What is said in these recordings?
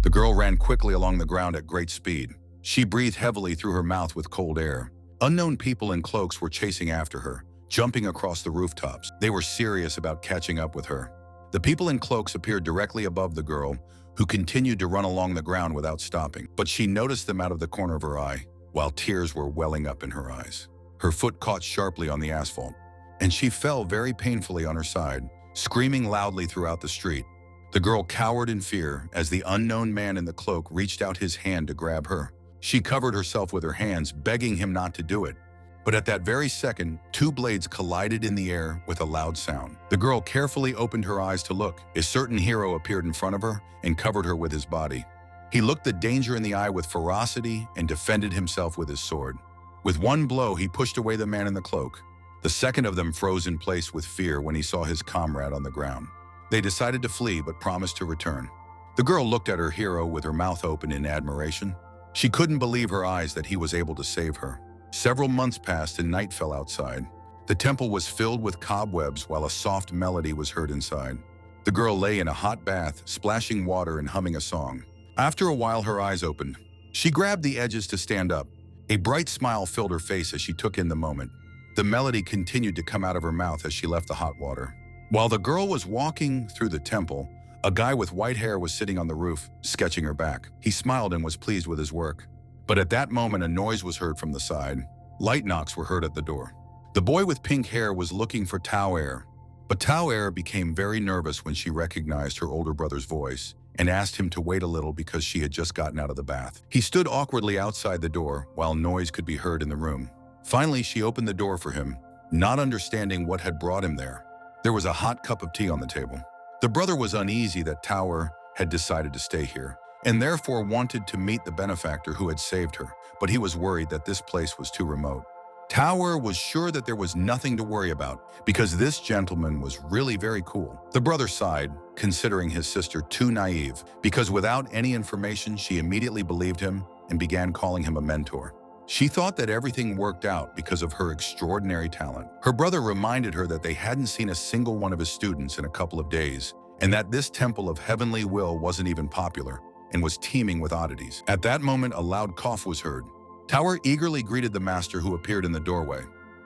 The girl ran quickly along the ground at great speed. She breathed heavily through her mouth with cold air. Unknown people in cloaks were chasing after her, jumping across the rooftops. They were serious about catching up with her. The people in cloaks appeared directly above the girl, who continued to run along the ground without stopping. But she noticed them out of the corner of her eye, while tears were welling up in her eyes. Her foot caught sharply on the asphalt, and she fell very painfully on her side, screaming loudly throughout the street. The girl cowered in fear as the unknown man in the cloak reached out his hand to grab her. She covered herself with her hands, begging him not to do it. But at that very second, two blades collided in the air with a loud sound. The girl carefully opened her eyes to look. A certain hero appeared in front of her and covered her with his body. He looked the danger in the eye with ferocity and defended himself with his sword. With one blow, he pushed away the man in the cloak. The second of them froze in place with fear when he saw his comrade on the ground. They decided to flee but promised to return. The girl looked at her hero with her mouth open in admiration. She couldn't believe her eyes that he was able to save her. Several months passed and night fell outside. The temple was filled with cobwebs while a soft melody was heard inside. The girl lay in a hot bath, splashing water and humming a song. After a while, her eyes opened. She grabbed the edges to stand up. A bright smile filled her face as she took in the moment. The melody continued to come out of her mouth as she left the hot water. While the girl was walking through the temple, a guy with white hair was sitting on the roof, sketching her back. He smiled and was pleased with his work. But at that moment, a noise was heard from the side. Light knocks were heard at the door. The boy with pink hair was looking for Tao Er. But Tao Er became very nervous when she recognized her older brother's voice and asked him to wait a little because she had just gotten out of the bath. He stood awkwardly outside the door while noise could be heard in the room. Finally, she opened the door for him, not understanding what had brought him there. There was a hot cup of tea on the table. The brother was uneasy that Tao Er had decided to stay here, and therefore wanted to meet the benefactor who had saved her, but he was worried that this place was too remote. Tao Er was sure that there was nothing to worry about because this gentleman was really very cool. The brother sighed, considering his sister too naive, because without any information, she immediately believed him and began calling him a mentor. She thought that everything worked out because of her extraordinary talent. Her brother reminded her that they hadn't seen a single one of his students in a couple of days, and that this temple of heavenly will wasn't even popular and was teeming with oddities. At that moment, a loud cough was heard. Tao Er eagerly greeted the master who appeared in the doorway.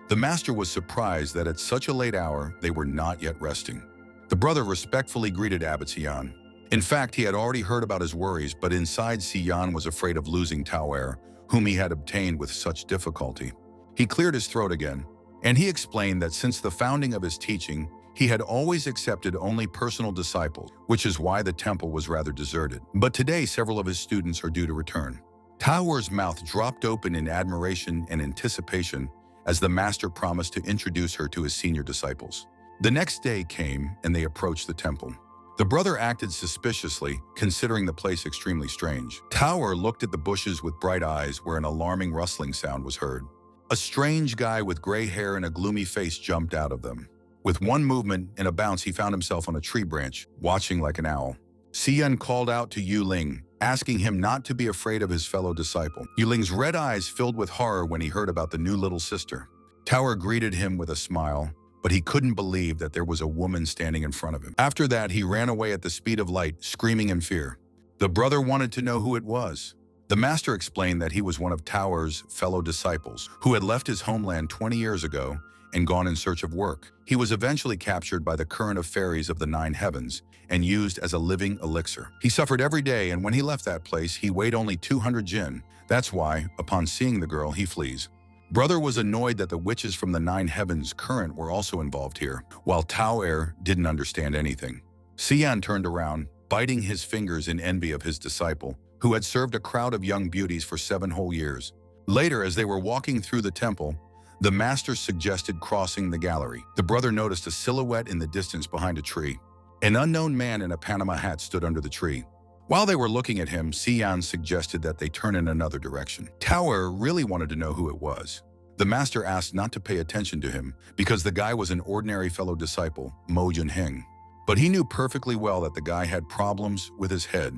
The master was surprised that at such a late hour, they were not yet resting. The brother respectfully greeted Abbot Siyan. In fact, he had already heard about his worries, but inside Siyan was afraid of losing Tao Er, whom he had obtained with such difficulty. He cleared his throat again, and he explained that since the founding of his teaching, he had always accepted only personal disciples, which is why the temple was rather deserted. But today, several of his students are due to return. Tao Er's mouth dropped open in admiration and anticipation as the master promised to introduce her to his senior disciples. The next day came, and they approached the temple. The brother acted suspiciously, considering the place extremely strange. Tao Er looked at the bushes with bright eyes where an alarming rustling sound was heard. A strange guy with gray hair and a gloomy face jumped out of them. With one movement and a bounce, he found himself on a tree branch, watching like an owl. Siyan called out to Yu Ling, asking him not to be afraid of his fellow disciple. Yu Ling's red eyes filled with horror when he heard about the new little sister. Tao Er greeted him with a smile, but he couldn't believe that there was a woman standing in front of him. After that, he ran away at the speed of light, screaming in fear. The brother wanted to know who it was. The master explained that he was one of Tao Er's fellow disciples, who had left his homeland 20 years ago and gone in search of work. He was eventually captured by the current of fairies of the 9 heavens and used as a living elixir. He suffered every day, and when he left that place, he weighed only 200 jin. That's why, upon seeing the girl, he flees. Brother was annoyed that the witches from the 9 heavens current were also involved here, while Tao Er didn't understand anything. Siyan turned around, biting his fingers in envy of his disciple, who had served a crowd of young beauties for 7 whole years. Later, as they were walking through the temple, the master suggested crossing the gallery. The brother noticed a silhouette in the distance behind a tree. An unknown man in a Panama hat stood under the tree. While they were looking at him, Siyan suggested that they turn in another direction. Tao Er really wanted to know who it was. The master asked not to pay attention to him because the guy was an ordinary fellow disciple, Mo Junheng. But he knew perfectly well that the guy had problems with his head.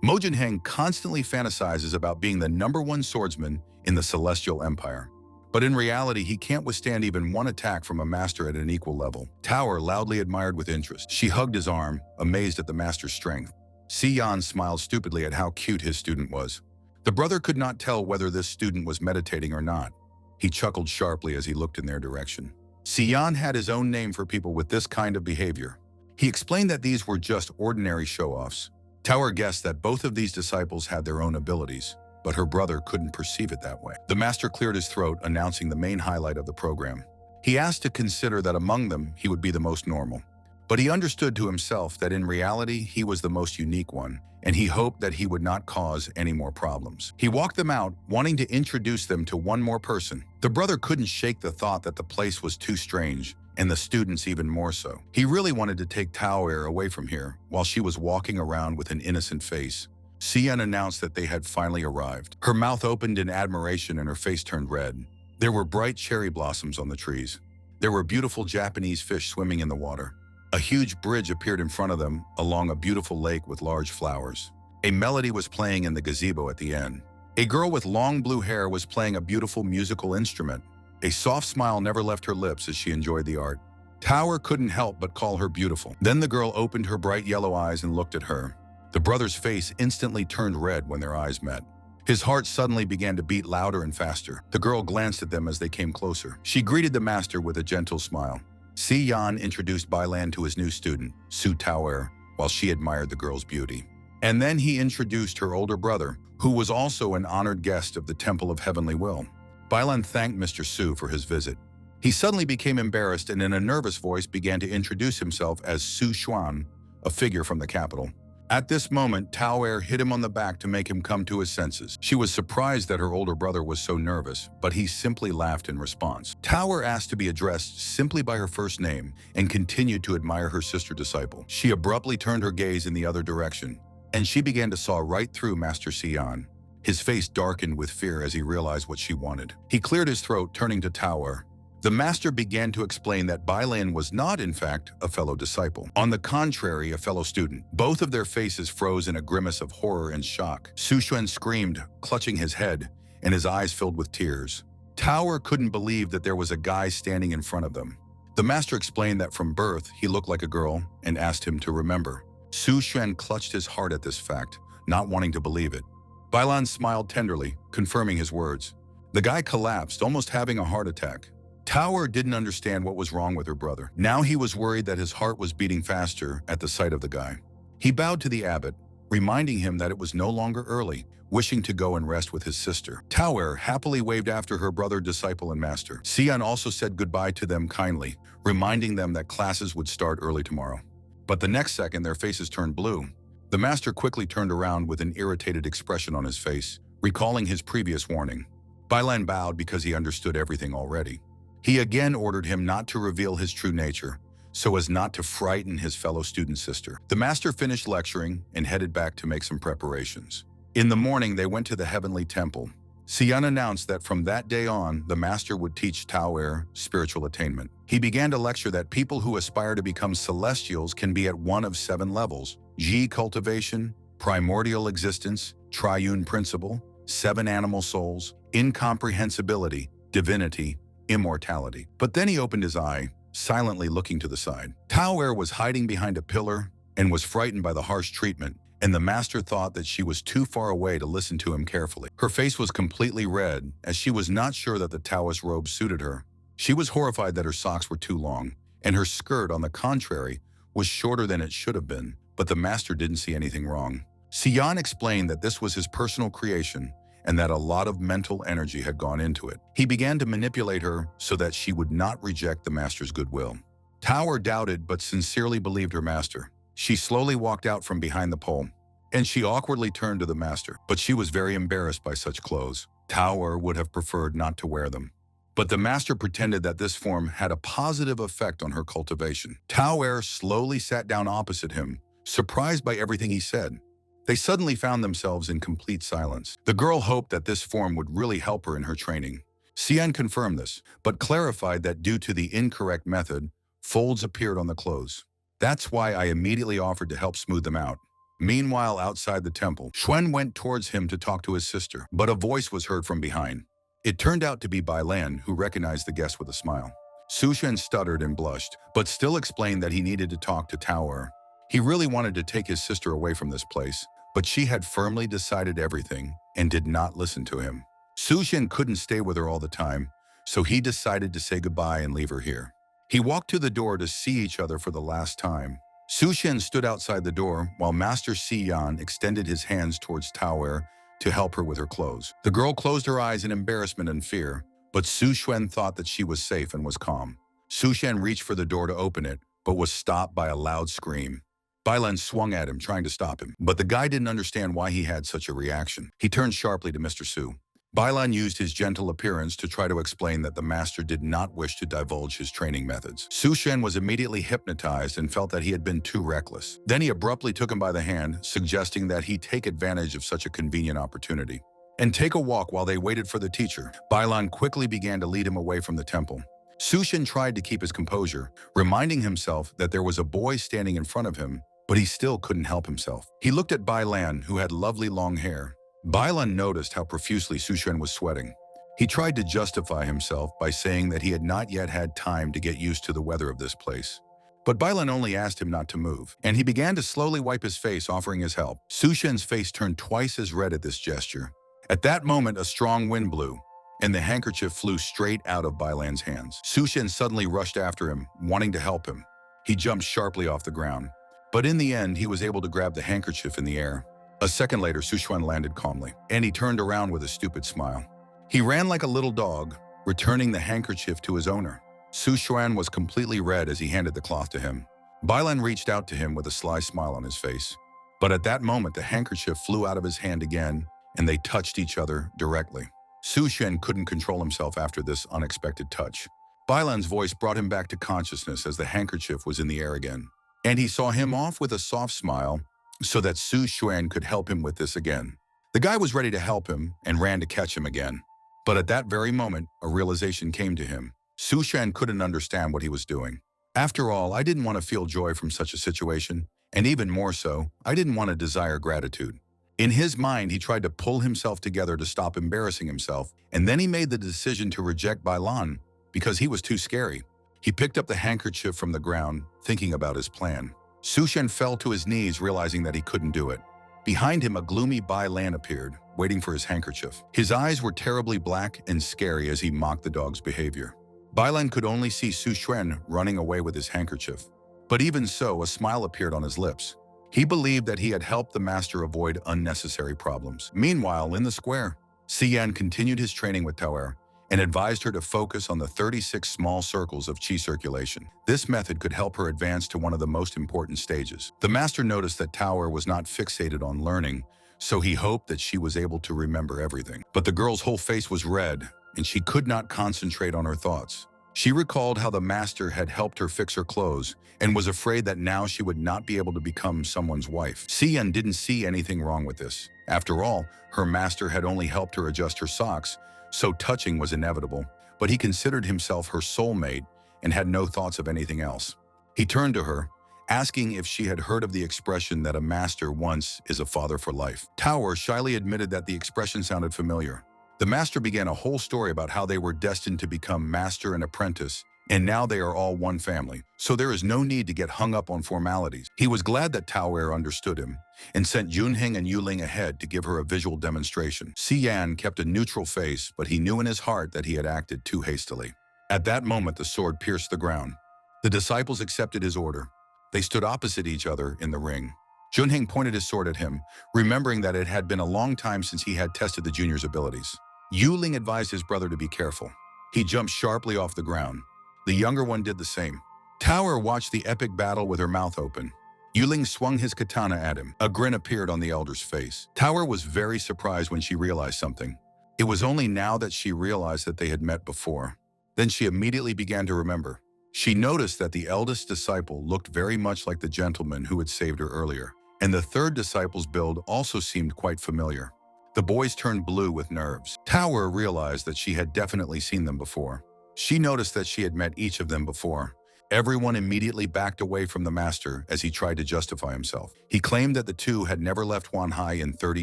Mo Junheng constantly fantasizes about being the #1 swordsman in the Celestial Empire. But in reality, he can't withstand even one attack from a master at an equal level. Tao Er loudly admired with interest. She hugged his arm, amazed at the master's strength. Xian smiled stupidly at how cute his student was. The brother could not tell whether this student was meditating or not. He chuckled sharply as he looked in their direction. Xian had his own name for people with this kind of behavior. He explained that these were just ordinary show-offs. Tower guessed that both of these disciples had their own abilities, but her brother couldn't perceive it that way. The master cleared his throat, announcing the main highlight of the program. He asked to consider that among them, he would be the most normal. But he understood to himself that in reality, he was the most unique one, and he hoped that he would not cause any more problems. He walked them out, wanting to introduce them to one more person. The brother couldn't shake the thought that the place was too strange, and the students even more so. He really wanted to take Tao away from here, while she was walking around with an innocent face. Xian announced that they had finally arrived. Her mouth opened in admiration and her face turned red. There were bright cherry blossoms on the trees. There were beautiful Japanese fish swimming in the water. A huge bridge appeared in front of them along a beautiful lake with large flowers. A melody was playing in the gazebo at the end. A girl with long blue hair was playing a beautiful musical instrument. A soft smile never left her lips as she enjoyed the art. Tower couldn't help but call her beautiful. Then the girl opened her bright yellow eyes and looked at her. The brother's face instantly turned red when their eyes met. His heart suddenly began to beat louder and faster. The girl glanced at them as they came closer. She greeted the master with a gentle smile. Xian introduced Bailan to his new student, Su Taoer, while she admired the girl's beauty. And then he introduced her older brother, who was also an honored guest of the Temple of Heavenly Will. Bailan thanked Mr. Su for his visit. He suddenly became embarrassed and in a nervous voice began to introduce himself as Su Xuan, a figure from the capital. At this moment, Taoer hit him on the back to make him come to his senses. She was surprised that her older brother was so nervous, but he simply laughed in response. Taoer asked to be addressed simply by her first name and continued to admire her sister disciple. She abruptly turned her gaze in the other direction, and she began to saw right through Master Xian. His face darkened with fear as he realized what she wanted. He cleared his throat, turning to Taoer. The master began to explain that Bailan was not, in fact, a fellow disciple. On the contrary, a fellow student. Both of their faces froze in a grimace of horror and shock. Su Xuan screamed, clutching his head, and his eyes filled with tears. Tower couldn't believe that there was a guy standing in front of them. The master explained that from birth, he looked like a girl and asked him to remember. Su Xuan clutched his heart at this fact, not wanting to believe it. Bailan smiled tenderly, confirming his words. The guy collapsed, almost having a heart attack. Tower didn't understand what was wrong with her brother. Now he was worried that his heart was beating faster at the sight of the guy. He bowed to the abbot, reminding him that it was no longer early, wishing to go and rest with his sister. Tower happily waved after her brother, disciple, and master. Xian also said goodbye to them kindly, reminding them that classes would start early tomorrow. But the next second, their faces turned blue. The master quickly turned around with an irritated expression on his face, recalling his previous warning. Bailan bowed because he understood everything already. He again ordered him not to reveal his true nature, so as not to frighten his fellow student sister. The master finished lecturing and headed back to make some preparations. In the morning, they went to the heavenly temple. Xian announced that from that day on, the master would teach Taoer spiritual attainment. He began to lecture that people who aspire to become celestials can be at one of 7 levels: Ji cultivation, primordial existence, triune principle, 7 animal souls, incomprehensibility, divinity, immortality. But then he opened his eye, silently looking to the side. Taoer was hiding behind a pillar and was frightened by the harsh treatment, and the master thought that she was too far away to listen to him carefully. Her face was completely red, as she was not sure that the Taoist robe suited her. She was horrified that her socks were too long, and her skirt, on the contrary, was shorter than it should have been, but the master didn't see anything wrong. Xian explained that this was his personal creation, and that a lot of mental energy had gone into it. He began to manipulate her so that she would not reject the master's goodwill. Tower doubted but sincerely believed her master. She slowly walked out from behind the pole, and she awkwardly turned to the master, but she was very embarrassed by such clothes. Tower would have preferred not to wear them. But the master pretended that this form had a positive effect on her cultivation. Tower slowly sat down opposite him, surprised by everything he said. They suddenly found themselves in complete silence. The girl hoped that this form would really help her in her training. Xian confirmed this, but clarified that due to the incorrect method, folds appeared on the clothes. That's why I immediately offered to help smooth them out. Meanwhile, outside the temple, Xuan went towards him to talk to his sister, but a voice was heard from behind. It turned out to be Bailan, who recognized the guest with a smile. Su Xuan stuttered and blushed, but still explained that he needed to talk to Tower. He really wanted to take his sister away from this place, but she had firmly decided everything and did not listen to him. Sushin couldn't stay with her all the time, so he decided to say goodbye and leave her here. He walked to the door to see each other for the last time. Sushin stood outside the door while Master Si-Yan extended his hands towards Tao to help her with her clothes. The girl closed her eyes in embarrassment and fear, but Su Xuan thought that she was safe and was calm. Sushan reached for the door to open it, but was stopped by a loud scream. Bailan swung at him, trying to stop him, but the guy didn't understand why he had such a reaction. He turned sharply to Mr. Su. Bailan used his gentle appearance to try to explain that the master did not wish to divulge his training methods. Su Shen was immediately hypnotized and felt that he had been too reckless. Then he abruptly took him by the hand, suggesting that he take advantage of such a convenient opportunity and take a walk while they waited for the teacher. Bailan quickly began to lead him away from the temple. Su Shen tried to keep his composure, reminding himself that there was a boy standing in front of him, but he still couldn't help himself. He looked at Bailan, who had lovely long hair. Bailan noticed how profusely Su Xuan was sweating. He tried to justify himself by saying that he had not yet had time to get used to the weather of this place. But Bailan only asked him not to move, and he began to slowly wipe his face, offering his help. Su Xuan's face turned twice as red at this gesture. At that moment, a strong wind blew, and the handkerchief flew straight out of Bailan's hands. Su Xuan suddenly rushed after him, wanting to help him. He jumped sharply off the ground, but in the end, he was able to grab the handkerchief in the air. A second later, Su Xuan landed calmly, and he turned around with a stupid smile. He ran like a little dog, returning the handkerchief to his owner. Su Xuan was completely red as he handed the cloth to him. Bailan reached out to him with a sly smile on his face. But at that moment, the handkerchief flew out of his hand again, and they touched each other directly. Su Xuan couldn't control himself after this unexpected touch. Bailan's voice brought him back to consciousness as the handkerchief was in the air again. And he saw him off with a soft smile, so that Su Xuan could help him with this again. The guy was ready to help him and ran to catch him again. But at that very moment, a realization came to him. Su Xuan couldn't understand what he was doing. After all, I didn't want to feel joy from such a situation, and even more so, I didn't want to desire gratitude. In his mind, he tried to pull himself together to stop embarrassing himself, and then he made the decision to reject Bailan because he was too scary. He picked up the handkerchief from the ground, thinking about his plan. Su Xuan fell to his knees, realizing that he couldn't do it. Behind him, a gloomy Bailan appeared, waiting for his handkerchief. His eyes were terribly black and scary as he mocked the dog's behavior. Bailan could only see Su Xuan running away with his handkerchief. But even so, a smile appeared on his lips. He believed that he had helped the master avoid unnecessary problems. Meanwhile, in the square, Si-Yan continued his training with Tao and advised her to focus on the 36 small circles of qi circulation. This method could help her advance to one of the most important stages. The master noticed that Tao was not fixated on learning, so he hoped that she was able to remember everything. But the girl's whole face was red, and she could not concentrate on her thoughts. She recalled how the master had helped her fix her clothes and was afraid that now she would not be able to become someone's wife. Si-Yan didn't see anything wrong with this. After all, her master had only helped her adjust her socks, so touching was inevitable, but he considered himself her soulmate and had no thoughts of anything else. He turned to her, asking if she had heard of the expression that a master once is a father for life. Tao shyly admitted that the expression sounded familiar. The master began a whole story about how they were destined to become master and apprentice, and now they are all one family, so there is no need to get hung up on formalities. He was glad that Tao understood him, and sent Yunheng and Yuling ahead to give her a visual demonstration. Si-Yan kept a neutral face, but he knew in his heart that he had acted too hastily. At that moment, the sword pierced the ground. The disciples accepted his order. They stood opposite each other in the ring. Junheng pointed his sword at him, remembering that it had been a long time since he had tested the junior's abilities. Yuling advised his brother to be careful. He jumped sharply off the ground. The younger one did the same. Tao watched the epic battle with her mouth open. Yuling swung his katana at him. A grin appeared on the elder's face. Tao was very surprised when she realized something. It was only now that she realized that they had met before. Then she immediately began to remember. She noticed that the eldest disciple looked very much like the gentleman who had saved her earlier, and the third disciple's build also seemed quite familiar. The boys turned blue with nerves. Tao realized that she had definitely seen them before. She noticed that she had met each of them before. Everyone immediately backed away from the master as he tried to justify himself. He claimed that the two had never left Wanhai in 30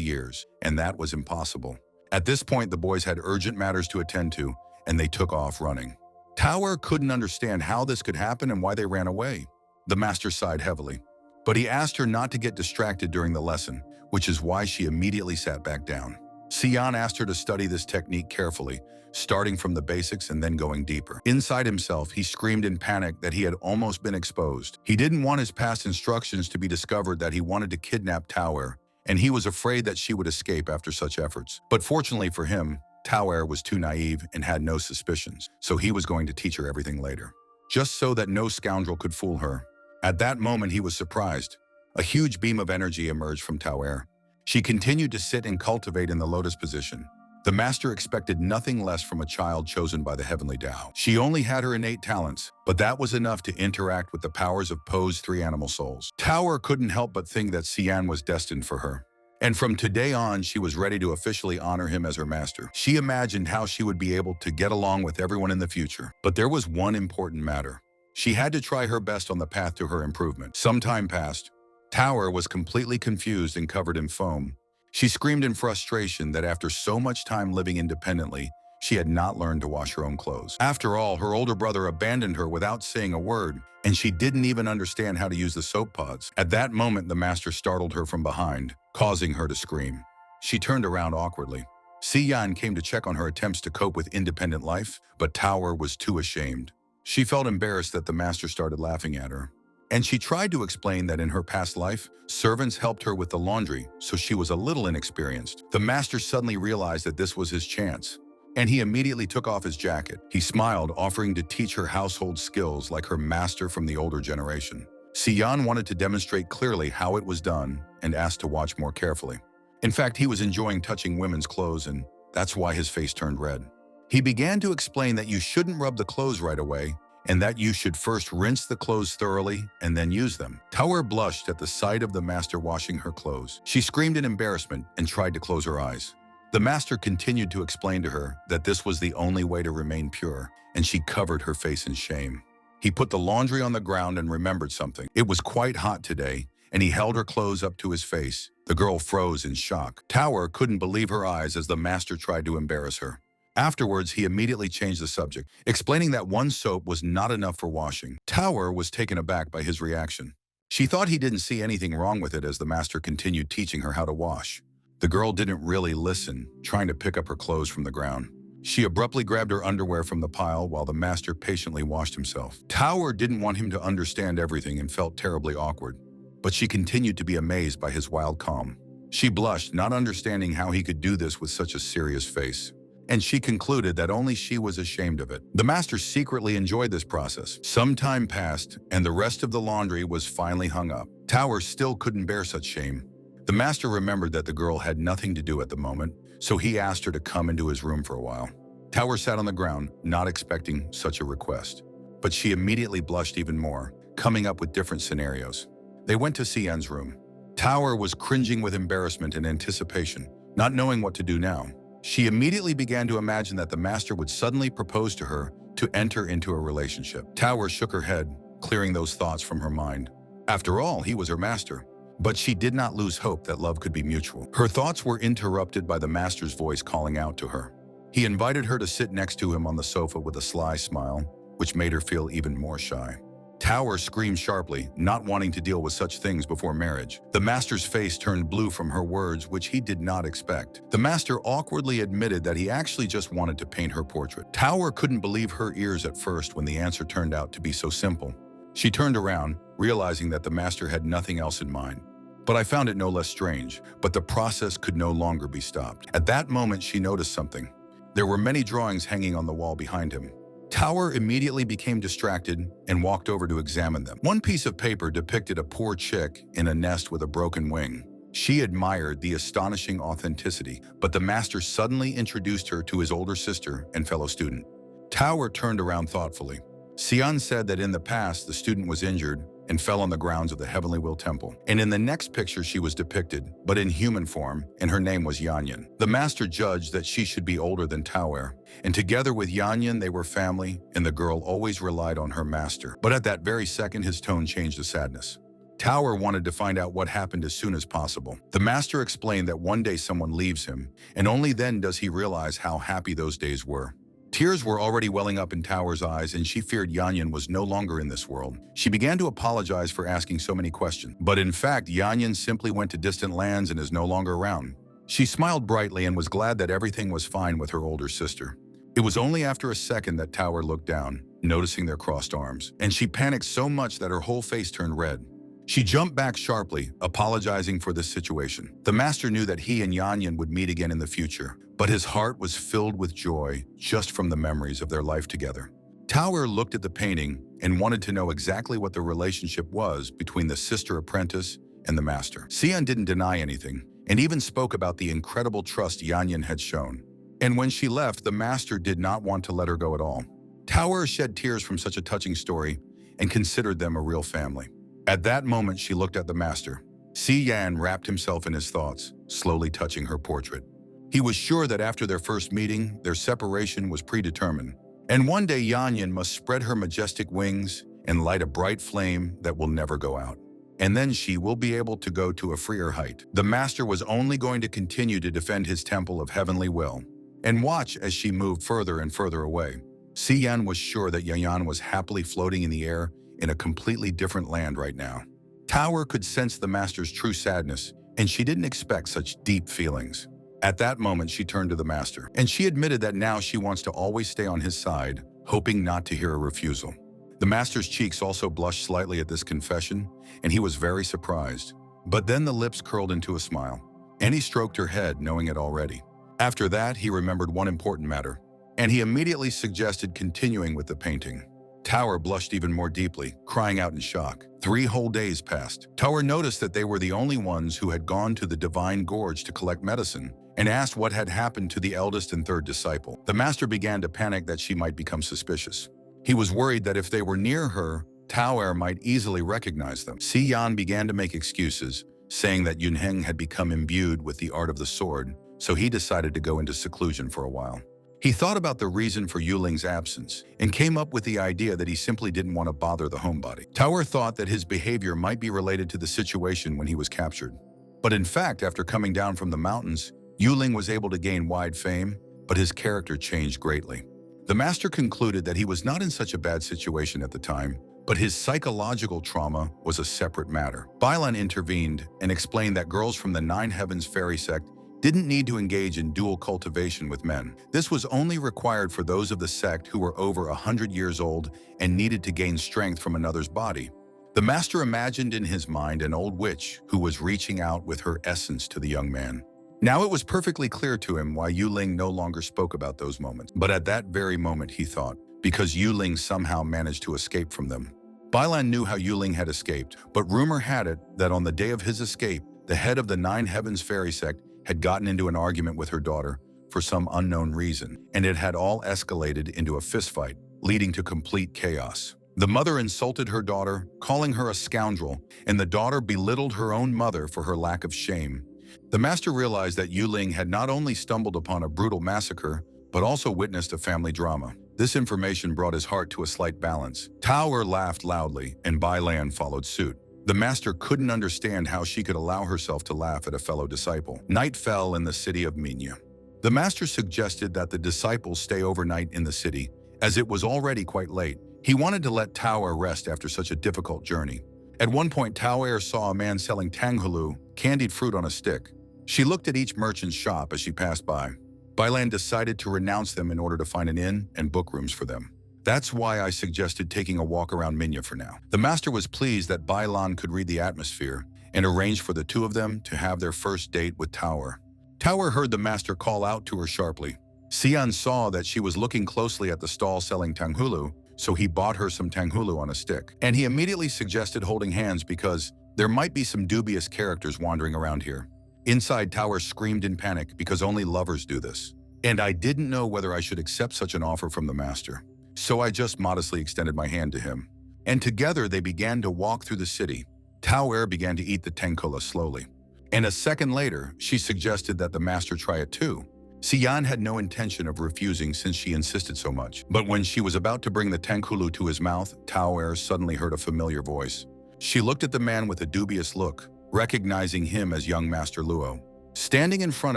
years, and that was impossible. At this point, the boys had urgent matters to attend to, and they took off running. Tao couldn't understand how this could happen and why they ran away. The master sighed heavily. But he asked her not to get distracted during the lesson, which is why she immediately sat back down. Sion asked her to study this technique carefully, starting from the basics and then going deeper. Inside himself, he screamed in panic that he had almost been exposed. He didn't want his past instructions to be discovered that he wanted to kidnap Tauer, and he was afraid that she would escape after such efforts. But fortunately for him, Tauer was too naive and had no suspicions, so he was going to teach her everything later, just so that no scoundrel could fool her. At that moment, he was surprised. A huge beam of energy emerged from Tauer. She continued to sit and cultivate in the lotus position. The master expected nothing less from a child chosen by the heavenly Tao. She only had her innate talents, but that was enough to interact with the powers of Poe's three animal souls. Tauer couldn't help but think that Xian was destined for her. And from today on, she was ready to officially honor him as her master. She imagined how she would be able to get along with everyone in the future. But there was one important matter. She had to try her best on the path to her improvement. Some time passed. Tauer was completely confused and covered in foam. She screamed in frustration that after so much time living independently, she had not learned to wash her own clothes. After all, her older brother abandoned her without saying a word, and she didn't even understand how to use the soap pods. At that moment, the master startled her from behind, causing her to scream. She turned around awkwardly. Xian came to check on her attempts to cope with independent life, but Tauer was too ashamed. She felt embarrassed that the master started laughing at her. And she tried to explain that in her past life, servants helped her with the laundry, so she was a little inexperienced. The master suddenly realized that this was his chance, and he immediately took off his jacket. He smiled, offering to teach her household skills like her master from the older generation. Xian wanted to demonstrate clearly how it was done and asked to watch more carefully. In fact, he was enjoying touching women's clothes, and that's why his face turned red. He began to explain that you shouldn't rub the clothes right away, and that you should first rinse the clothes thoroughly and then use them. Tauer blushed at the sight of the master washing her clothes. She screamed in embarrassment and tried to close her eyes. The master continued to explain to her that this was the only way to remain pure, and she covered her face in shame. He put the laundry on the ground and remembered something. It was quite hot today, and he held her clothes up to his face. The girl froze in shock. Tauer couldn't believe her eyes as the master tried to embarrass her. Afterwards, he immediately changed the subject, explaining that one soap was not enough for washing. Tauer was taken aback by his reaction. She thought he didn't see anything wrong with it as the master continued teaching her how to wash. The girl didn't really listen, trying to pick up her clothes from the ground. She abruptly grabbed her underwear from the pile while the master patiently washed himself. Tauer didn't want him to understand everything and felt terribly awkward, but she continued to be amazed by his wild calm. She blushed, not understanding how he could do this with such a serious face. And she concluded that only she was ashamed of it. The master secretly enjoyed this process. Some time passed, and the rest of the laundry was finally hung up. Tauer still couldn't bear such shame. The master remembered that the girl had nothing to do at the moment, so he asked her to come into his room for a while. Tauer sat on the ground, not expecting such a request. But she immediately blushed even more, coming up with different scenarios. They went to Xian's room. Tauer was cringing with embarrassment and anticipation, not knowing what to do now. She immediately began to imagine that the master would suddenly propose to her to enter into a relationship. Tauer shook her head, clearing those thoughts from her mind. After all, he was her master. But she did not lose hope that love could be mutual. Her thoughts were interrupted by the master's voice calling out to her. He invited her to sit next to him on the sofa with a sly smile, which made her feel even more shy. Tauer screamed sharply, not wanting to deal with such things before marriage. The master's face turned blue from her words, which he did not expect. The master awkwardly admitted that he actually just wanted to paint her portrait. Tauer couldn't believe her ears at first when the answer turned out to be so simple. She turned around, realizing that the master had nothing else in mind. But I found it no less strange, but the process could no longer be stopped. At that moment, she noticed something. There were many drawings hanging on the wall behind him. Tauer immediately became distracted and walked over to examine them. One piece of paper depicted a poor chick in a nest with a broken wing. She admired the astonishing authenticity, but the master suddenly introduced her to his older sister and fellow student. Tauer turned around thoughtfully. Xian said that in the past, the student was injured and fell on the grounds of the Heavenly Will Temple. And in the next picture, she was depicted, but in human form, and her name was Yanyan. The master judged that she should be older than Tauer, and together with Yanyan, they were family, and the girl always relied on her master. But at that very second, his tone changed to sadness. Tauer wanted to find out what happened as soon as possible. The master explained that one day someone leaves him, and only then does he realize how happy those days were. Tears were already welling up in Tower's eyes, and she feared Yanyan was no longer in this world. She began to apologize for asking so many questions. But in fact, Yanyan simply went to distant lands and is no longer around. She smiled brightly and was glad that everything was fine with her older sister. It was only after a second that Tower looked down, noticing their crossed arms, and she panicked so much that her whole face turned red. She jumped back sharply, apologizing for this situation. The master knew that he and Yanyan would meet again in the future, but his heart was filled with joy just from the memories of their life together. Tower looked at the painting and wanted to know exactly what the relationship was between the sister apprentice and the master. Xian didn't deny anything, and even spoke about the incredible trust Yanyan had shown. And when she left, the master did not want to let her go at all. Tower shed tears from such a touching story and considered them a real family. At that moment, she looked at the master. Xian wrapped himself in his thoughts, slowly touching her portrait. He was sure that after their first meeting, their separation was predetermined. And one day Yanyan must spread her majestic wings and light a bright flame that will never go out. And then she will be able to go to a freer height. The master was only going to continue to defend his temple of heavenly will and watch as she moved further and further away. Xian was sure that Yanyan was happily floating in the air in a completely different land right now. Tower could sense the master's true sadness, and she didn't expect such deep feelings. At that moment, she turned to the master, and she admitted that now she wants to always stay on his side, hoping not to hear a refusal. The master's cheeks also blushed slightly at this confession, and he was very surprised. But then the lips curled into a smile, and he stroked her head, knowing it already. After that, he remembered one important matter, and he immediately suggested continuing with the painting. Tower blushed even more deeply, crying out in shock. 3 whole days passed. Tower noticed that they were the only ones who had gone to the Divine Gorge to collect medicine, and asked what had happened to the eldest and third disciple. The master began to panic that she might become suspicious. He was worried that if they were near her, Tower might easily recognize them. Xian began to make excuses, saying that Yunheng had become imbued with the art of the sword, so he decided to go into seclusion for a while. He thought about the reason for Yuling's absence and came up with the idea that he simply didn't want to bother the homebody. Tower thought that his behavior might be related to the situation when he was captured. But in fact, after coming down from the mountains, Yuling was able to gain wide fame, but his character changed greatly. The master concluded that he was not in such a bad situation at the time, but his psychological trauma was a separate matter. Bailan intervened and explained that girls from the Nine Heavens fairy sect didn't need to engage in dual cultivation with men. This was only required for those of the sect who were over 100 years old and needed to gain strength from another's body. The master imagined in his mind an old witch who was reaching out with her essence to the young man. Now it was perfectly clear to him why Yuling no longer spoke about those moments. But at that very moment, he thought, because Yuling somehow managed to escape from them. Bailan knew how Yuling had escaped, but rumor had it that on the day of his escape, the head of the Nine Heavens fairy sect had gotten into an argument with her daughter for some unknown reason, and it had all escalated into a fistfight, leading to complete chaos. The mother insulted her daughter, calling her a scoundrel, and the daughter belittled her own mother for her lack of shame. The master realized that Yuling had not only stumbled upon a brutal massacre, but also witnessed a family drama. This information brought his heart to a slight balance. Tower laughed loudly, and Bailan followed suit. The master couldn't understand how she could allow herself to laugh at a fellow disciple. Night fell in the city of Manhwa. The master suggested that the disciples stay overnight in the city, as it was already quite late. He wanted to let Tower rest after such a difficult journey. At one point, Tower saw a man selling tanghulu, candied fruit on a stick. She looked at each merchant's shop as she passed by. Bailan decided to renounce them in order to find an inn and book rooms for them. That's why I suggested taking a walk around Manhwa for now. The master was pleased that Bailan could read the atmosphere and arranged for the two of them to have their first date with Tower. Tower heard the master call out to her sharply. Xian saw that she was looking closely at the stall selling tanghulu, so he bought her some tanghulu on a stick. And he immediately suggested holding hands because there might be some dubious characters wandering around here. Inside, Tower screamed in panic because only lovers do this. And I didn't know whether I should accept such an offer from the master. So I just modestly extended my hand to him. And together they began to walk through the city. Tower began to eat the tenkola slowly. And a second later, she suggested that the master try it too. Xian had no intention of refusing since she insisted so much. But when she was about to bring the tenghulu to his mouth, Tower suddenly heard a familiar voice. She looked at the man with a dubious look, recognizing him as young Master Luo. Standing in front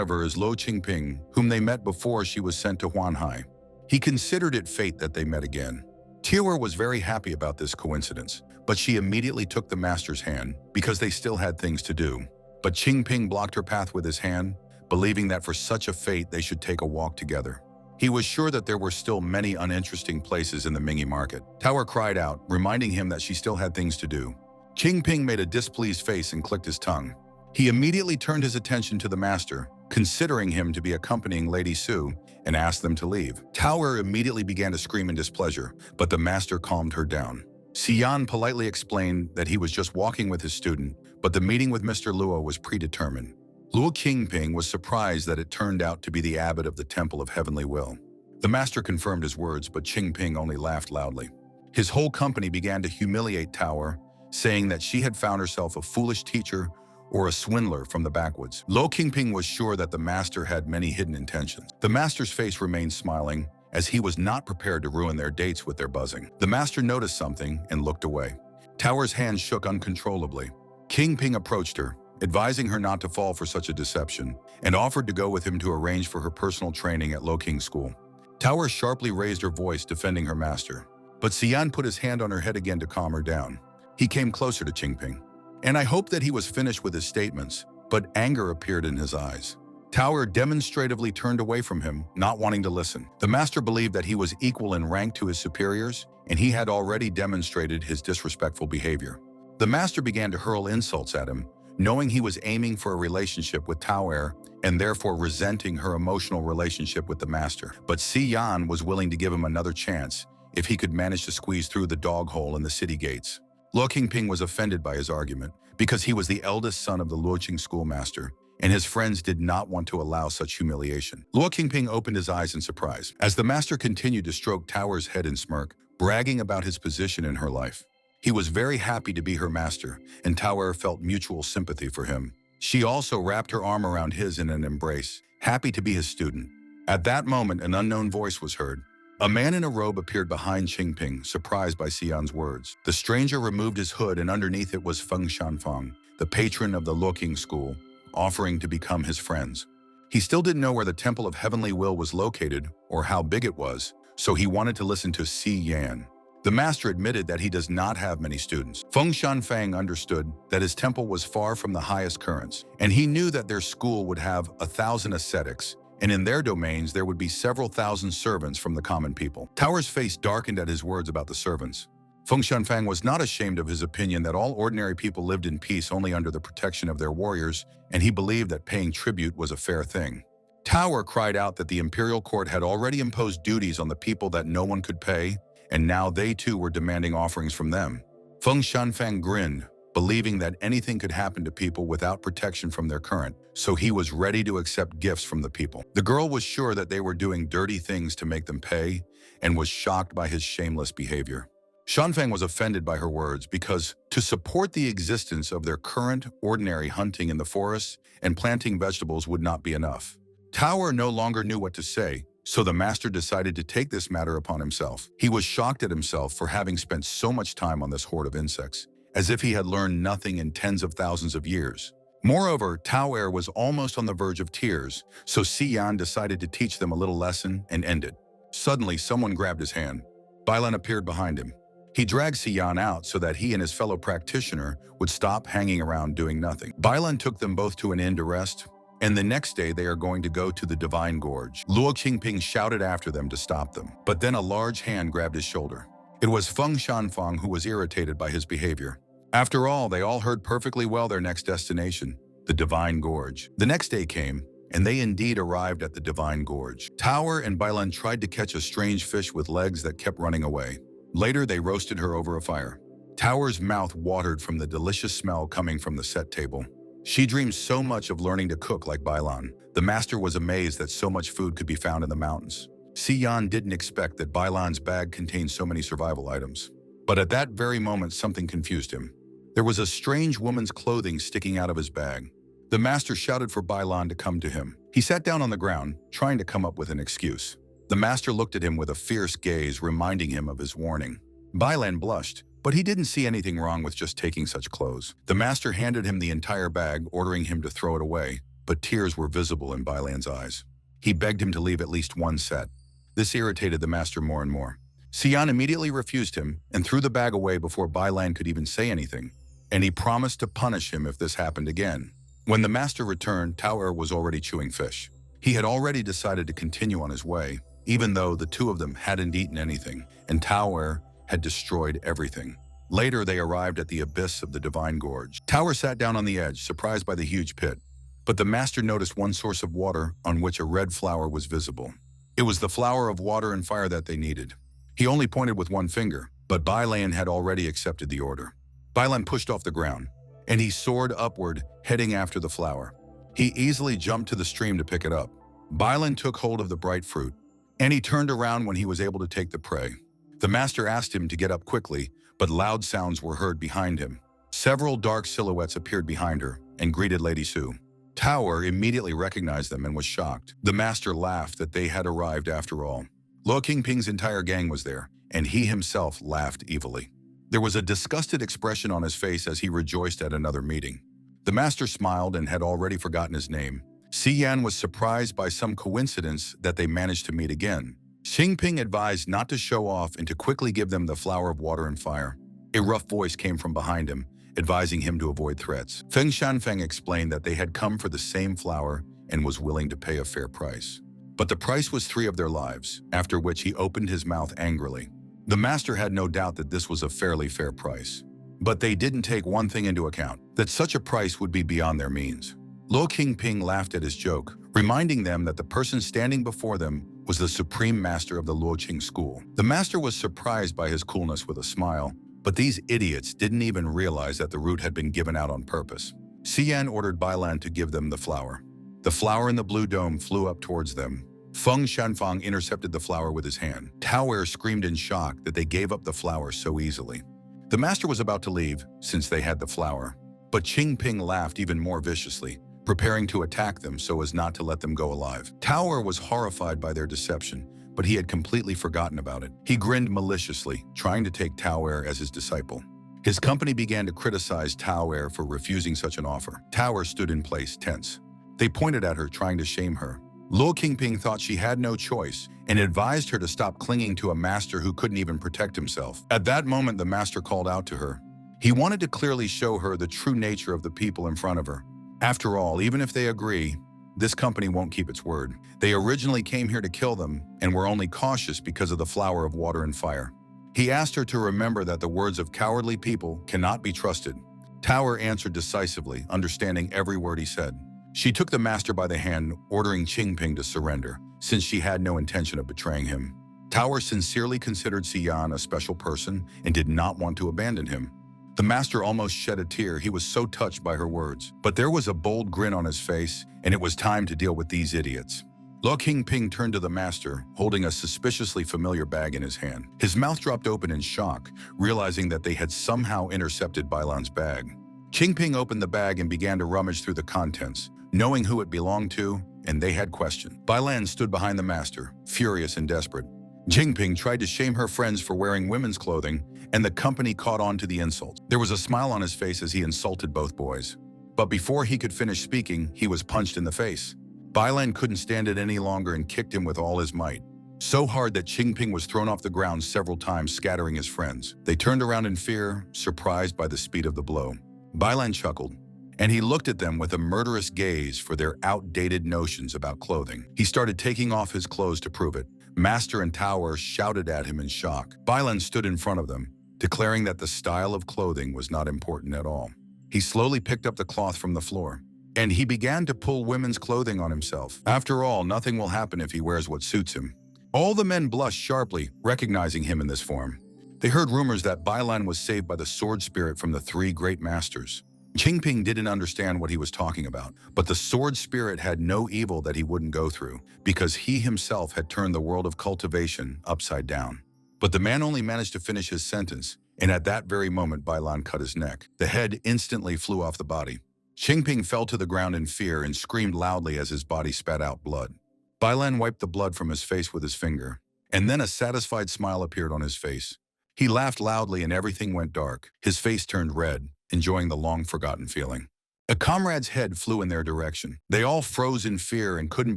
of her is Lo Qingping, whom they met before she was sent to Huanhai. He considered it fate that they met again. Tiawer was very happy about this coincidence, but she immediately took the master's hand because they still had things to do. But Qingping blocked her path with his hand, believing that for such a fate they should take a walk together. He was sure that there were still many uninteresting places in the Mingi market. Tiawer cried out, reminding him that she still had things to do. Qingping made a displeased face and clicked his tongue. He immediately turned his attention to the master, considering him to be accompanying Lady Su, and asked them to leave. Tiawer immediately began to scream in displeasure, but the master calmed her down. Xian politely explained that he was just walking with his student, but the meeting with Mr. Luo was predetermined. Luo Qingping was surprised that it turned out to be the abbot of the Temple of Heavenly Will. The master confirmed his words, but Qingping only laughed loudly. His whole company began to humiliate Tiawer, saying that she had found herself a foolish teacher or a swindler from the backwoods. Luo Qingping was sure that the master had many hidden intentions. The master's face remained smiling, as he was not prepared to ruin their dates with their buzzing. The master noticed something and looked away. Tiawer's hands shook uncontrollably. Qingping approached her, advising her not to fall for such a deception, and offered to go with him to arrange for her personal training at Lo King's school. Tiawer sharply raised her voice, defending her master, but Xian put his hand on her head again to calm her down. He came closer to Qingping, and I hoped that he was finished with his statements, but anger appeared in his eyes. Tiawer demonstratively turned away from him, not wanting to listen. The master believed that he was equal in rank to his superiors, and he had already demonstrated his disrespectful behavior. The master began to hurl insults at him, knowing he was aiming for a relationship with Tiawer and therefore resenting her emotional relationship with the master. But Xian was willing to give him another chance if he could manage to squeeze through the dog hole in the city gates. Luo Qingping was offended by his argument because he was the eldest son of the Luoqing schoolmaster, and his friends did not want to allow such humiliation. Luo Qingping opened his eyes in surprise as the master continued to stroke Tiawer's head and smirk, bragging about his position in her life. He was very happy to be her master, and Tiawer felt mutual sympathy for him. She also wrapped her arm around his in an embrace, happy to be his student. At that moment, an unknown voice was heard. A man in a robe appeared behind Qingping, surprised by Xian's words. The stranger removed his hood, and underneath it was Feng Shanfang, the patron of the Luoqing school, offering to become his friends. He still didn't know where the Temple of Heavenly Will was located or how big it was, so he wanted to listen to Xian. The master admitted that he does not have many students. Feng Shanfang understood that his temple was far from the highest currents, and he knew that their school would have 1,000 ascetics, and in their domains there would be several thousand servants from the common people. Tiawer's face darkened at his words about the servants. Feng Shanfang was not ashamed of his opinion that all ordinary people lived in peace only under the protection of their warriors, and he believed that paying tribute was a fair thing. Tiawer cried out that the imperial court had already imposed duties on the people that no one could pay, and now they too were demanding offerings from them. Feng Shanfang grinned, believing that anything could happen to people without protection from their current, so he was ready to accept gifts from the people. The girl was sure that they were doing dirty things to make them pay, and was shocked by his shameless behavior. Shanfang was offended by her words because to support the existence of their current ordinary hunting in the forests and planting vegetables would not be enough. Tiawer no longer knew what to say, so the master decided to take this matter upon himself. He was shocked at himself for having spent so much time on this horde of insects, as if he had learned nothing in tens of thousands of years. Moreover, Tiawer was almost on the verge of tears, so Xian decided to teach them a little lesson and end it. Suddenly, someone grabbed his hand. Bailan appeared behind him. He dragged Xian out so that he and his fellow practitioner would stop hanging around doing nothing. Bailan took them both to an inn to rest, and the next day they are going to go to the Divine Gorge. Luo Qingping shouted after them to stop them, but then a large hand grabbed his shoulder. It was Feng Shanfang who was irritated by his behavior. After all, they all heard perfectly well their next destination, the Divine Gorge. The next day came, and they indeed arrived at the Divine Gorge. Tiawer and Bailan tried to catch a strange fish with legs that kept running away. Later, they roasted her over a fire. Tiawer's mouth watered from the delicious smell coming from the set table. She dreamed so much of learning to cook like Bailan. The master was amazed that so much food could be found in the mountains. Xian didn't expect that Bailan's bag contained so many survival items. But at that very moment, something confused him. There was a strange woman's clothing sticking out of his bag. The master shouted for Bailan to come to him. He sat down on the ground, trying to come up with an excuse. The master looked at him with a fierce gaze, reminding him of his warning. Bailan blushed, but he didn't see anything wrong with just taking such clothes. The master handed him the entire bag, ordering him to throw it away, but tears were visible in Bailan's eyes. He begged him to leave at least one set. This irritated the master more and more. Xian immediately refused him and threw the bag away before Bailan could even say anything, and he promised to punish him if this happened again. When the master returned, Tao was already chewing fish. He had already decided to continue on his way, even though the two of them hadn't eaten anything, and Tao had destroyed everything. Later, they arrived at the abyss of the Divine Gorge. Tao sat down on the edge, surprised by the huge pit. But the master noticed one source of water on which a red flower was visible. It was the flower of water and fire that they needed. He only pointed with one finger, but Bailan had already accepted the order. Bailan pushed off the ground, and he soared upward, heading after the flower. He easily jumped to the stream to pick it up. Bailan took hold of the bright fruit, and he turned around when he was able to take the prey. The master asked him to get up quickly, but loud sounds were heard behind him. Several dark silhouettes appeared behind her and greeted Lady Su. Tower immediately recognized them and was shocked. The master laughed that they had arrived after all. Luo Qingping's entire gang was there, and he himself laughed evilly. There was a disgusted expression on his face as he rejoiced at another meeting. The master smiled and had already forgotten his name. Xian was surprised by some coincidence that they managed to meet again. Qingping advised not to show off and to quickly give them the flower of water and fire. A rough voice came from behind him, advising him to avoid threats. Feng Shanfeng explained that they had come for the same flower and was willing to pay a fair price. But the price was 3 of their lives, after which he opened his mouth angrily. The master had no doubt that this was a fairly fair price. But they didn't take one thing into account, that such a price would be beyond their means. Luo Qingping laughed at his joke, reminding them that the person standing before them was the supreme master of the Luoqing school. The master was surprised by his coolness with a smile, but these idiots didn't even realize that the root had been given out on purpose. Xian ordered Bailan to give them the flower. The flower in the blue dome flew up towards them. Feng Shanfang intercepted the flower with his hand. Tao screamed in shock that they gave up the flower so easily. The master was about to leave, since they had the flower. But Qingping laughed even more viciously, preparing to attack them so as not to let them go alive. Tao was horrified by their deception, but he had completely forgotten about it. He grinned maliciously, trying to take Tao as his disciple. His company began to criticize Tao for refusing such an offer. Tao stood in place, tense. They pointed at her, trying to shame her. Luo Qingping thought she had no choice and advised her to stop clinging to a master who couldn't even protect himself. At that moment, the master called out to her. He wanted to clearly show her the true nature of the people in front of her. After all, even if they agree, this company won't keep its word. They originally came here to kill them and were only cautious because of the flower of water and fire. He asked her to remember that the words of cowardly people cannot be trusted. Tao answered decisively, understanding every word he said. She took the master by the hand, ordering Qingping to surrender, since she had no intention of betraying him. Tao sincerely considered Xian a special person and did not want to abandon him. The master almost shed a tear. He was so touched by her words. But there was a bold grin on his face, and it was time to deal with these idiots. Luo Qingping turned to the master, holding a suspiciously familiar bag in his hand. His mouth dropped open in shock, realizing that they had somehow intercepted Bailan's bag. Qingping opened the bag and began to rummage through the contents, knowing who it belonged to, and they had questioned. Bailan stood behind the master, furious and desperate. Qingping tried to shame her friends for wearing women's clothing, and the company caught on to the insult. There was a smile on his face as he insulted both boys. But before he could finish speaking, he was punched in the face. Bailan couldn't stand it any longer and kicked him with all his might, so hard that Qingping was thrown off the ground several times, scattering his friends. They turned around in fear, surprised by the speed of the blow. Bailan chuckled, and he looked at them with a murderous gaze for their outdated notions about clothing. He started taking off his clothes to prove it. Master and Tao shouted at him in shock. Bailan stood in front of them, declaring that the style of clothing was not important at all. He slowly picked up the cloth from the floor, and he began to pull women's clothing on himself. After all, nothing will happen if he wears what suits him. All the men blushed sharply, recognizing him in this form. They heard rumors that Bailan was saved by the sword spirit from the 3 great masters. Qingping didn't understand what he was talking about, but the sword spirit had no evil that he wouldn't go through, because he himself had turned the world of cultivation upside down. But the man only managed to finish his sentence, and at that very moment Bailan cut his neck. The head instantly flew off the body. Qingping fell to the ground in fear and screamed loudly as his body spat out blood. Bailan wiped the blood from his face with his finger, and then a satisfied smile appeared on his face. He laughed loudly and everything went dark. His face turned red, enjoying the long-forgotten feeling. A comrade's head flew in their direction. They all froze in fear and couldn't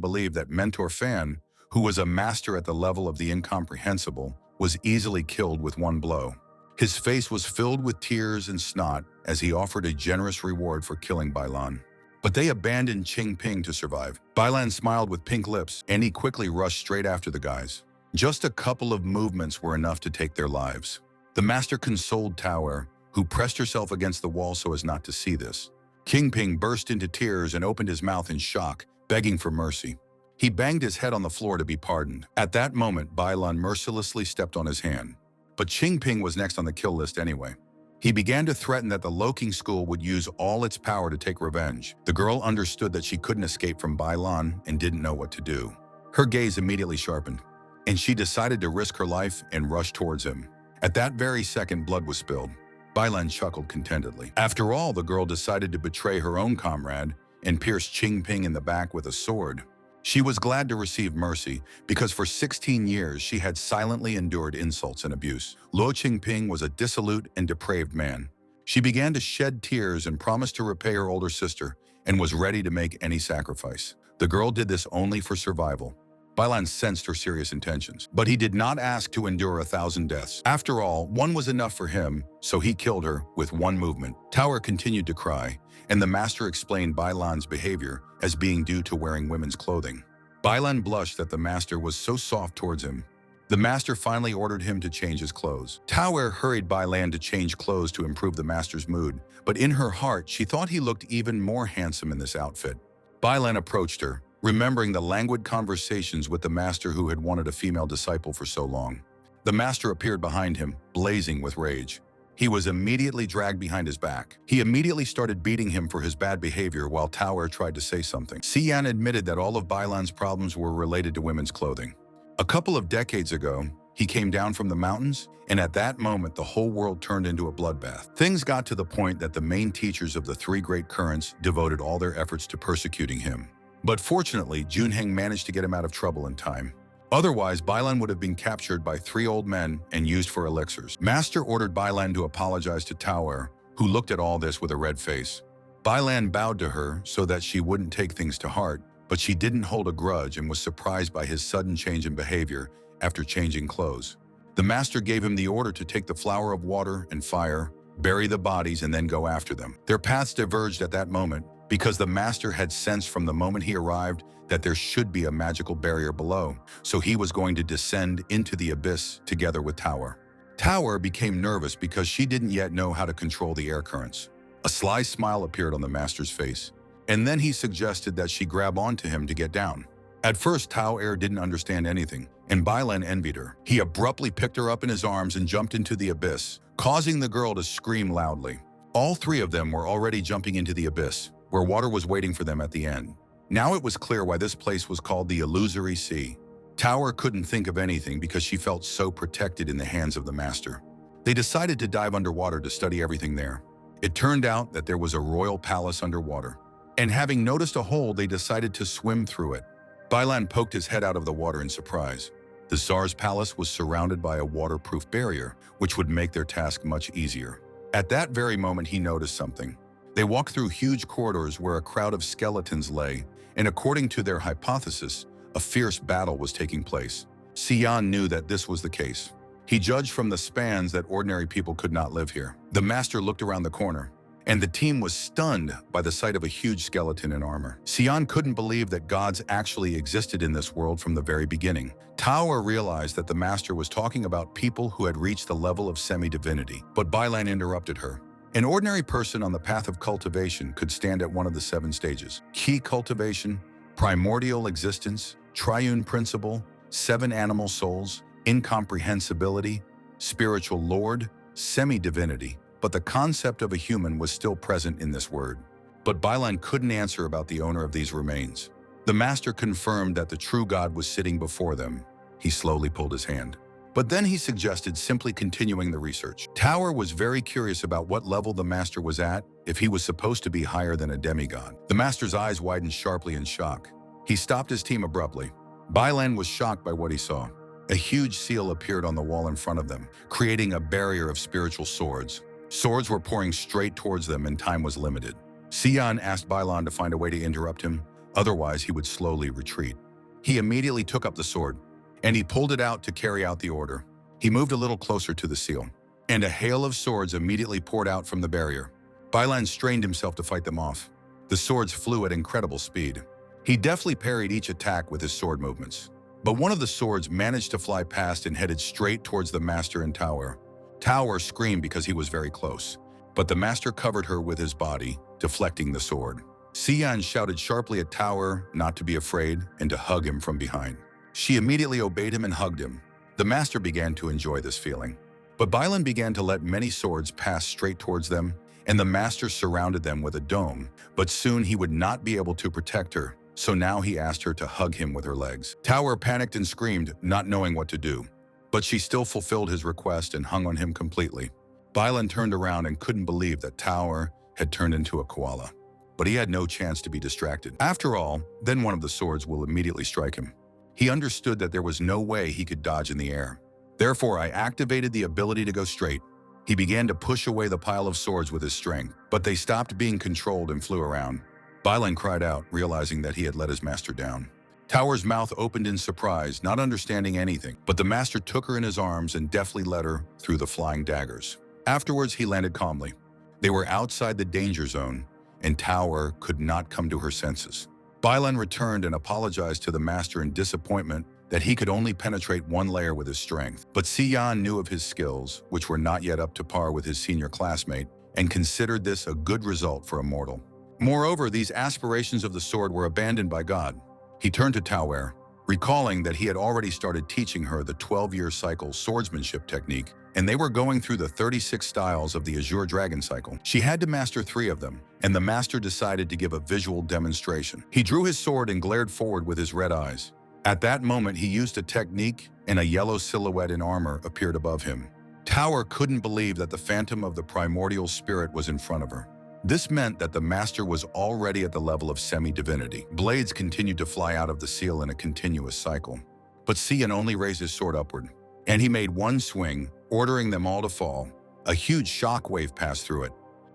believe that Mentor Fan, who was a master at the level of the incomprehensible, was easily killed with one blow. His face was filled with tears and snot as he offered a generous reward for killing Bailan. But they abandoned Qing Ping to survive. Bailan smiled with pink lips, and he quickly rushed straight after the guys. Just a couple of movements were enough to take their lives. The master consoled Tower, who pressed herself against the wall so as not to see this. King Ping burst into tears and opened his mouth in shock, begging for mercy. He banged his head on the floor to be pardoned. At that moment, Bailan mercilessly stepped on his hand. But Qing Ping was next on the kill list anyway. He began to threaten that the Loking school would use all its power to take revenge. The girl understood that she couldn't escape from Bailan and didn't know what to do. Her gaze immediately sharpened, and she decided to risk her life and rush towards him. At that very second, blood was spilled. Bailan chuckled contentedly. After all, the girl decided to betray her own comrade and pierce Qing Ping in the back with a sword. She was glad to receive mercy because for 16 years she had silently endured insults and abuse. Luo Qingping was a dissolute and depraved man. She began to shed tears and promised to repay her older sister and was ready to make any sacrifice. The girl did this only for survival. Bailan sensed her serious intentions, but he did not ask to endure 1,000 deaths. After all, one was enough for him, so he killed her with one movement. Tower continued to cry, and the master explained Bailan's behavior as being due to wearing women's clothing. Bailan blushed that the master was so soft towards him. The master finally ordered him to change his clothes. Tower hurried Bailan to change clothes to improve the master's mood, but in her heart she thought he looked even more handsome in this outfit. Bailan approached her, remembering the languid conversations with the master who had wanted a female disciple for so long. The master appeared behind him, blazing with rage. He was immediately dragged behind his back. He immediately started beating him for his bad behavior while Tower tried to say something. Xian admitted that all of Bailan's problems were related to women's clothing. A couple of decades ago, he came down from the mountains, and at that moment the whole world turned into a bloodbath. Things got to the point that the main teachers of the three great currents devoted all their efforts to persecuting him. But fortunately, Junheng managed to get him out of trouble in time. Otherwise, Bailan would have been captured by 3 old men and used for elixirs. Master ordered Bailan to apologize to Tower, who looked at all this with a red face. Bailan bowed to her so that she wouldn't take things to heart, but she didn't hold a grudge and was surprised by his sudden change in behavior after changing clothes. The master gave him the order to take the flower of water and fire, bury the bodies, and then go after them. Their paths diverged at that moment because the master had sensed from the moment he arrived that there should be a magical barrier below, so he was going to descend into the abyss together with Tower. Tower became nervous because she didn't yet know how to control the air currents. A sly smile appeared on the master's face, and then he suggested that she grab onto him to get down. At first, Tower didn't understand anything, and Bailan envied her. He abruptly picked her up in his arms and jumped into the abyss, causing the girl to scream loudly. All 3 of them were already jumping into the abyss, where water was waiting for them at the end. Now it was clear why this place was called the Illusory Sea. Tower couldn't think of anything because she felt so protected in the hands of the master. They decided to dive underwater to study everything there. It turned out that there was a royal palace underwater, and having noticed a hole, they decided to swim through it. Bailan poked his head out of the water in surprise. The Tsar's palace was surrounded by a waterproof barrier, which would make their task much easier. At that very moment, he noticed something. They walked through huge corridors where a crowd of skeletons lay, and according to their hypothesis, a fierce battle was taking place. Xian knew that this was the case. He judged from the spans that ordinary people could not live here. The master looked around the corner, and the team was stunned by the sight of a huge skeleton in armor. Xian couldn't believe that gods actually existed in this world from the very beginning. Tower realized that the master was talking about people who had reached the level of semi-divinity, but Bailan interrupted her. An ordinary person on the path of cultivation could stand at one of the 7 stages: key cultivation, primordial existence, triune principle, 7 animal souls, incomprehensibility, spiritual lord, semi-divinity. But the concept of a human was still present in this word. But Bailan couldn't answer about the owner of these remains. The master confirmed that the true God was sitting before them. He slowly pulled his hand. But then he suggested simply continuing the research. Tower was very curious about what level the master was at, if he was supposed to be higher than a demigod. The master's eyes widened sharply in shock. He stopped his team abruptly. Bailan was shocked by what he saw. A huge seal appeared on the wall in front of them, creating a barrier of spiritual swords. Swords were pouring straight towards them and time was limited. Xian asked Bailan to find a way to interrupt him, otherwise he would slowly retreat. He immediately took up the sword, and he pulled it out to carry out the order. He moved a little closer to the seal, and a hail of swords immediately poured out from the barrier. Bailan strained himself to fight them off. The swords flew at incredible speed. He deftly parried each attack with his sword movements. But one of the swords managed to fly past and headed straight towards the master and Tower. Tower screamed because he was very close, but the master covered her with his body, deflecting the sword. Xian shouted sharply at Tower not to be afraid and to hug him from behind. She immediately obeyed him and hugged him. The master began to enjoy this feeling. But Bailan began to let many swords pass straight towards them, and the master surrounded them with a dome, but soon he would not be able to protect her, so now he asked her to hug him with her legs. Tower panicked and screamed, not knowing what to do, but she still fulfilled his request and hung on him completely. Bailan turned around and couldn't believe that Tower had turned into a koala, but he had no chance to be distracted. After all, then one of the swords will immediately strike him. He understood that there was no way he could dodge in the air. Therefore, I activated the ability to go straight. He began to push away the pile of swords with his strength, but they stopped being controlled and flew around. Bailan cried out, realizing that he had let his master down. Tower's mouth opened in surprise, not understanding anything, but the master took her in his arms and deftly led her through the flying daggers. Afterwards, he landed calmly. They were outside the danger zone, and Tower could not come to her senses. Bailan returned and apologized to the master in disappointment that he could only penetrate one layer with his strength. But Xian knew of his skills, which were not yet up to par with his senior classmate, and considered this a good result for a mortal. Moreover, these aspirations of the sword were abandoned by God. He turned to Tower, recalling that he had already started teaching her the 12-year cycle swordsmanship technique, and they were going through the 36 styles of the Azure Dragon cycle. She had to master 3 of them, and the master decided to give a visual demonstration. He drew his sword and glared forward with his red eyes. At that moment, he used a technique, and a yellow silhouette in armor appeared above him. Tower couldn't believe that the phantom of the primordial spirit was in front of her. This meant that the master was already at the level of semi-divinity. Blades continued to fly out of the seal in a continuous cycle. But Xian only raised his sword upward, and he made one swing, ordering them all to fall. A huge shockwave passed through it,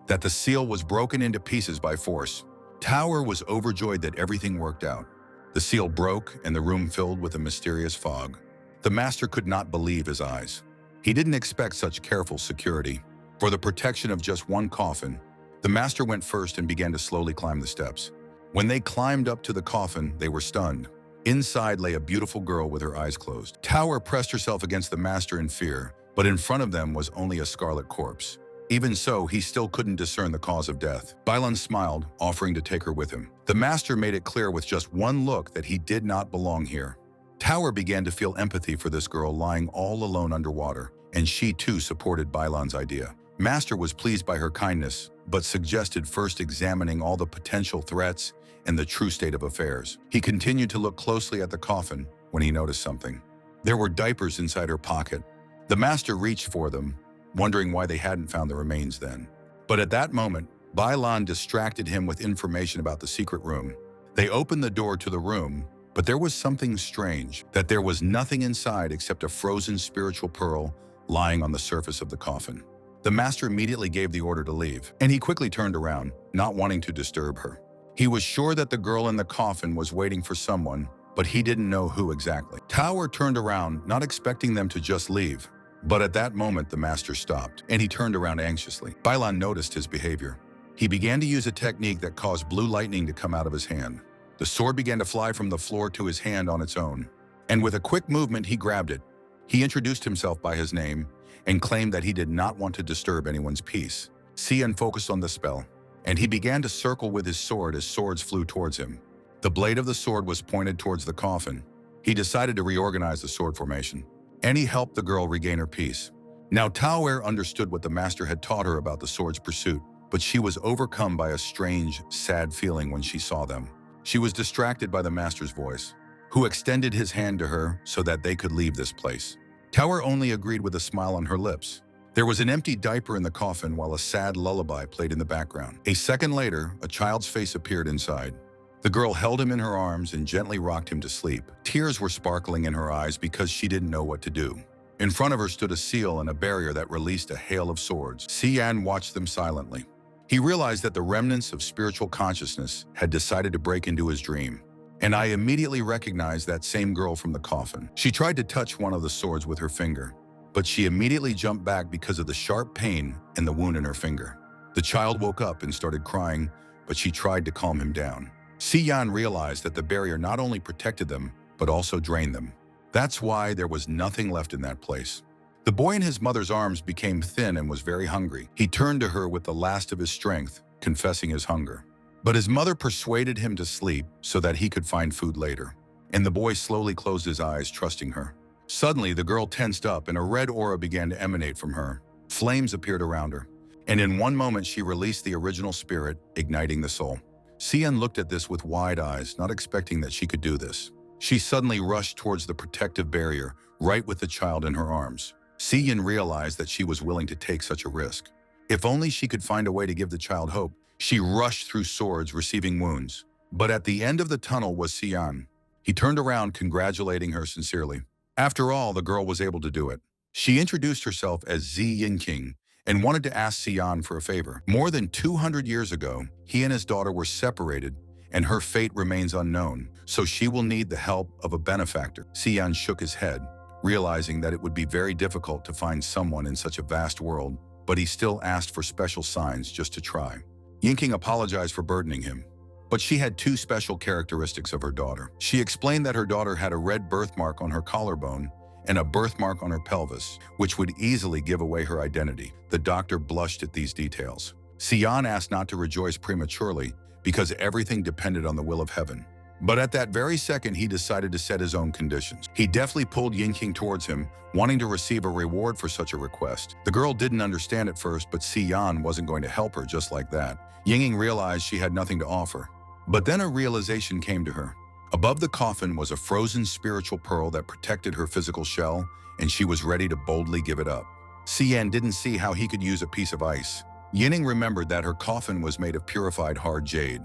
that the seal was broken into pieces by force. Tower was overjoyed that everything worked out. The seal broke, and the room filled with a mysterious fog. The master could not believe his eyes. He didn't expect such careful security. For the protection of just one coffin, the master went first and began to slowly climb the steps. When they climbed up to the coffin, they were stunned. Inside lay a beautiful girl with her eyes closed. Tower pressed herself against the master in fear, but in front of them was only a scarlet corpse. Even so, he still couldn't discern the cause of death. Bailan smiled, offering to take her with him. The master made it clear with just one look that he did not belong here. Tower began to feel empathy for this girl lying all alone underwater, and she too supported Bailan's idea. Master was pleased by her kindness, but suggested first examining all the potential threats and the true state of affairs. He continued to look closely at the coffin when he noticed something. There were diapers inside her pocket. The master reached for them, wondering why they hadn't found the remains then. But at that moment, Bailan distracted him with information about the secret room. They opened the door to the room, but there was something strange, that there was nothing inside except a frozen spiritual pearl lying on the surface of the coffin. The master immediately gave the order to leave, and he quickly turned around, not wanting to disturb her. He was sure that the girl in the coffin was waiting for someone, but he didn't know who exactly. Tower turned around, not expecting them to just leave. But at that moment, the master stopped, and he turned around anxiously. Bailan noticed his behavior. He began to use a technique that caused blue lightning to come out of his hand. The sword began to fly from the floor to his hand on its own, and with a quick movement, he grabbed it. He introduced himself by his name and claimed that he did not want to disturb anyone's peace. Xian focused on the spell, and he began to circle with his sword as swords flew towards him. The blade of the sword was pointed towards the coffin. He decided to reorganize the sword formation, and he helped the girl regain her peace. Now Tower understood what the master had taught her about the sword's pursuit, but she was overcome by a strange, sad feeling when she saw them. She was distracted by the master's voice, who extended his hand to her so that they could leave this place. Tower only agreed with a smile on her lips. There was an empty diaper in the coffin while a sad lullaby played in the background. A second later, a child's face appeared inside. The girl held him in her arms and gently rocked him to sleep. Tears were sparkling in her eyes because she didn't know what to do. In front of her stood a seal and a barrier that released a hail of swords. Xian watched them silently. He realized that the remnants of spiritual consciousness had decided to break into his dream. And I immediately recognized that same girl from the coffin. She tried to touch one of the swords with her finger, but she immediately jumped back because of the sharp pain and the wound in her finger. The child woke up and started crying, but she tried to calm him down. Si-Yan realized that the barrier not only protected them, but also drained them. That's why there was nothing left in that place. The boy in his mother's arms became thin and was very hungry. He turned to her with the last of his strength, confessing his hunger. But his mother persuaded him to sleep so that he could find food later. And the boy slowly closed his eyes, trusting her. Suddenly, the girl tensed up and a red aura began to emanate from her. Flames appeared around her. And in one moment, she released the original spirit, igniting the soul. Si-Yan looked at this with wide eyes, not expecting that she could do this. She suddenly rushed towards the protective barrier, right with the child in her arms. Si-Yan realized that she was willing to take such a risk. If only she could find a way to give the child hope. She rushed through swords, receiving wounds. But at the end of the tunnel was Si-Yan. He turned around, congratulating her sincerely. After all, the girl was able to do it. She introduced herself as Zi Yinking and wanted to ask Si-Yan for a favor. More than 200 years ago, he and his daughter were separated, and her fate remains unknown, so she will need the help of a benefactor. Si-Yan shook his head, realizing that it would be very difficult to find someone in such a vast world, but he still asked for special signs just to try. Yinking apologized for burdening him, but she had two special characteristics of her daughter. She explained that her daughter had a red birthmark on her collarbone and a birthmark on her pelvis, which would easily give away her identity. The doctor blushed at these details. Si-Yan asked not to rejoice prematurely because everything depended on the will of heaven. But at that very second, he decided to set his own conditions. He deftly pulled Yinking towards him, wanting to receive a reward for such a request. The girl didn't understand at first, but Si-Yan wasn't going to help her just like that. Yinking realized she had nothing to offer. But then a realization came to her. Above the coffin was a frozen spiritual pearl that protected her physical shell, and she was ready to boldly give it up. Si-Yan didn't see how he could use a piece of ice. Yinning remembered that her coffin was made of purified hard jade.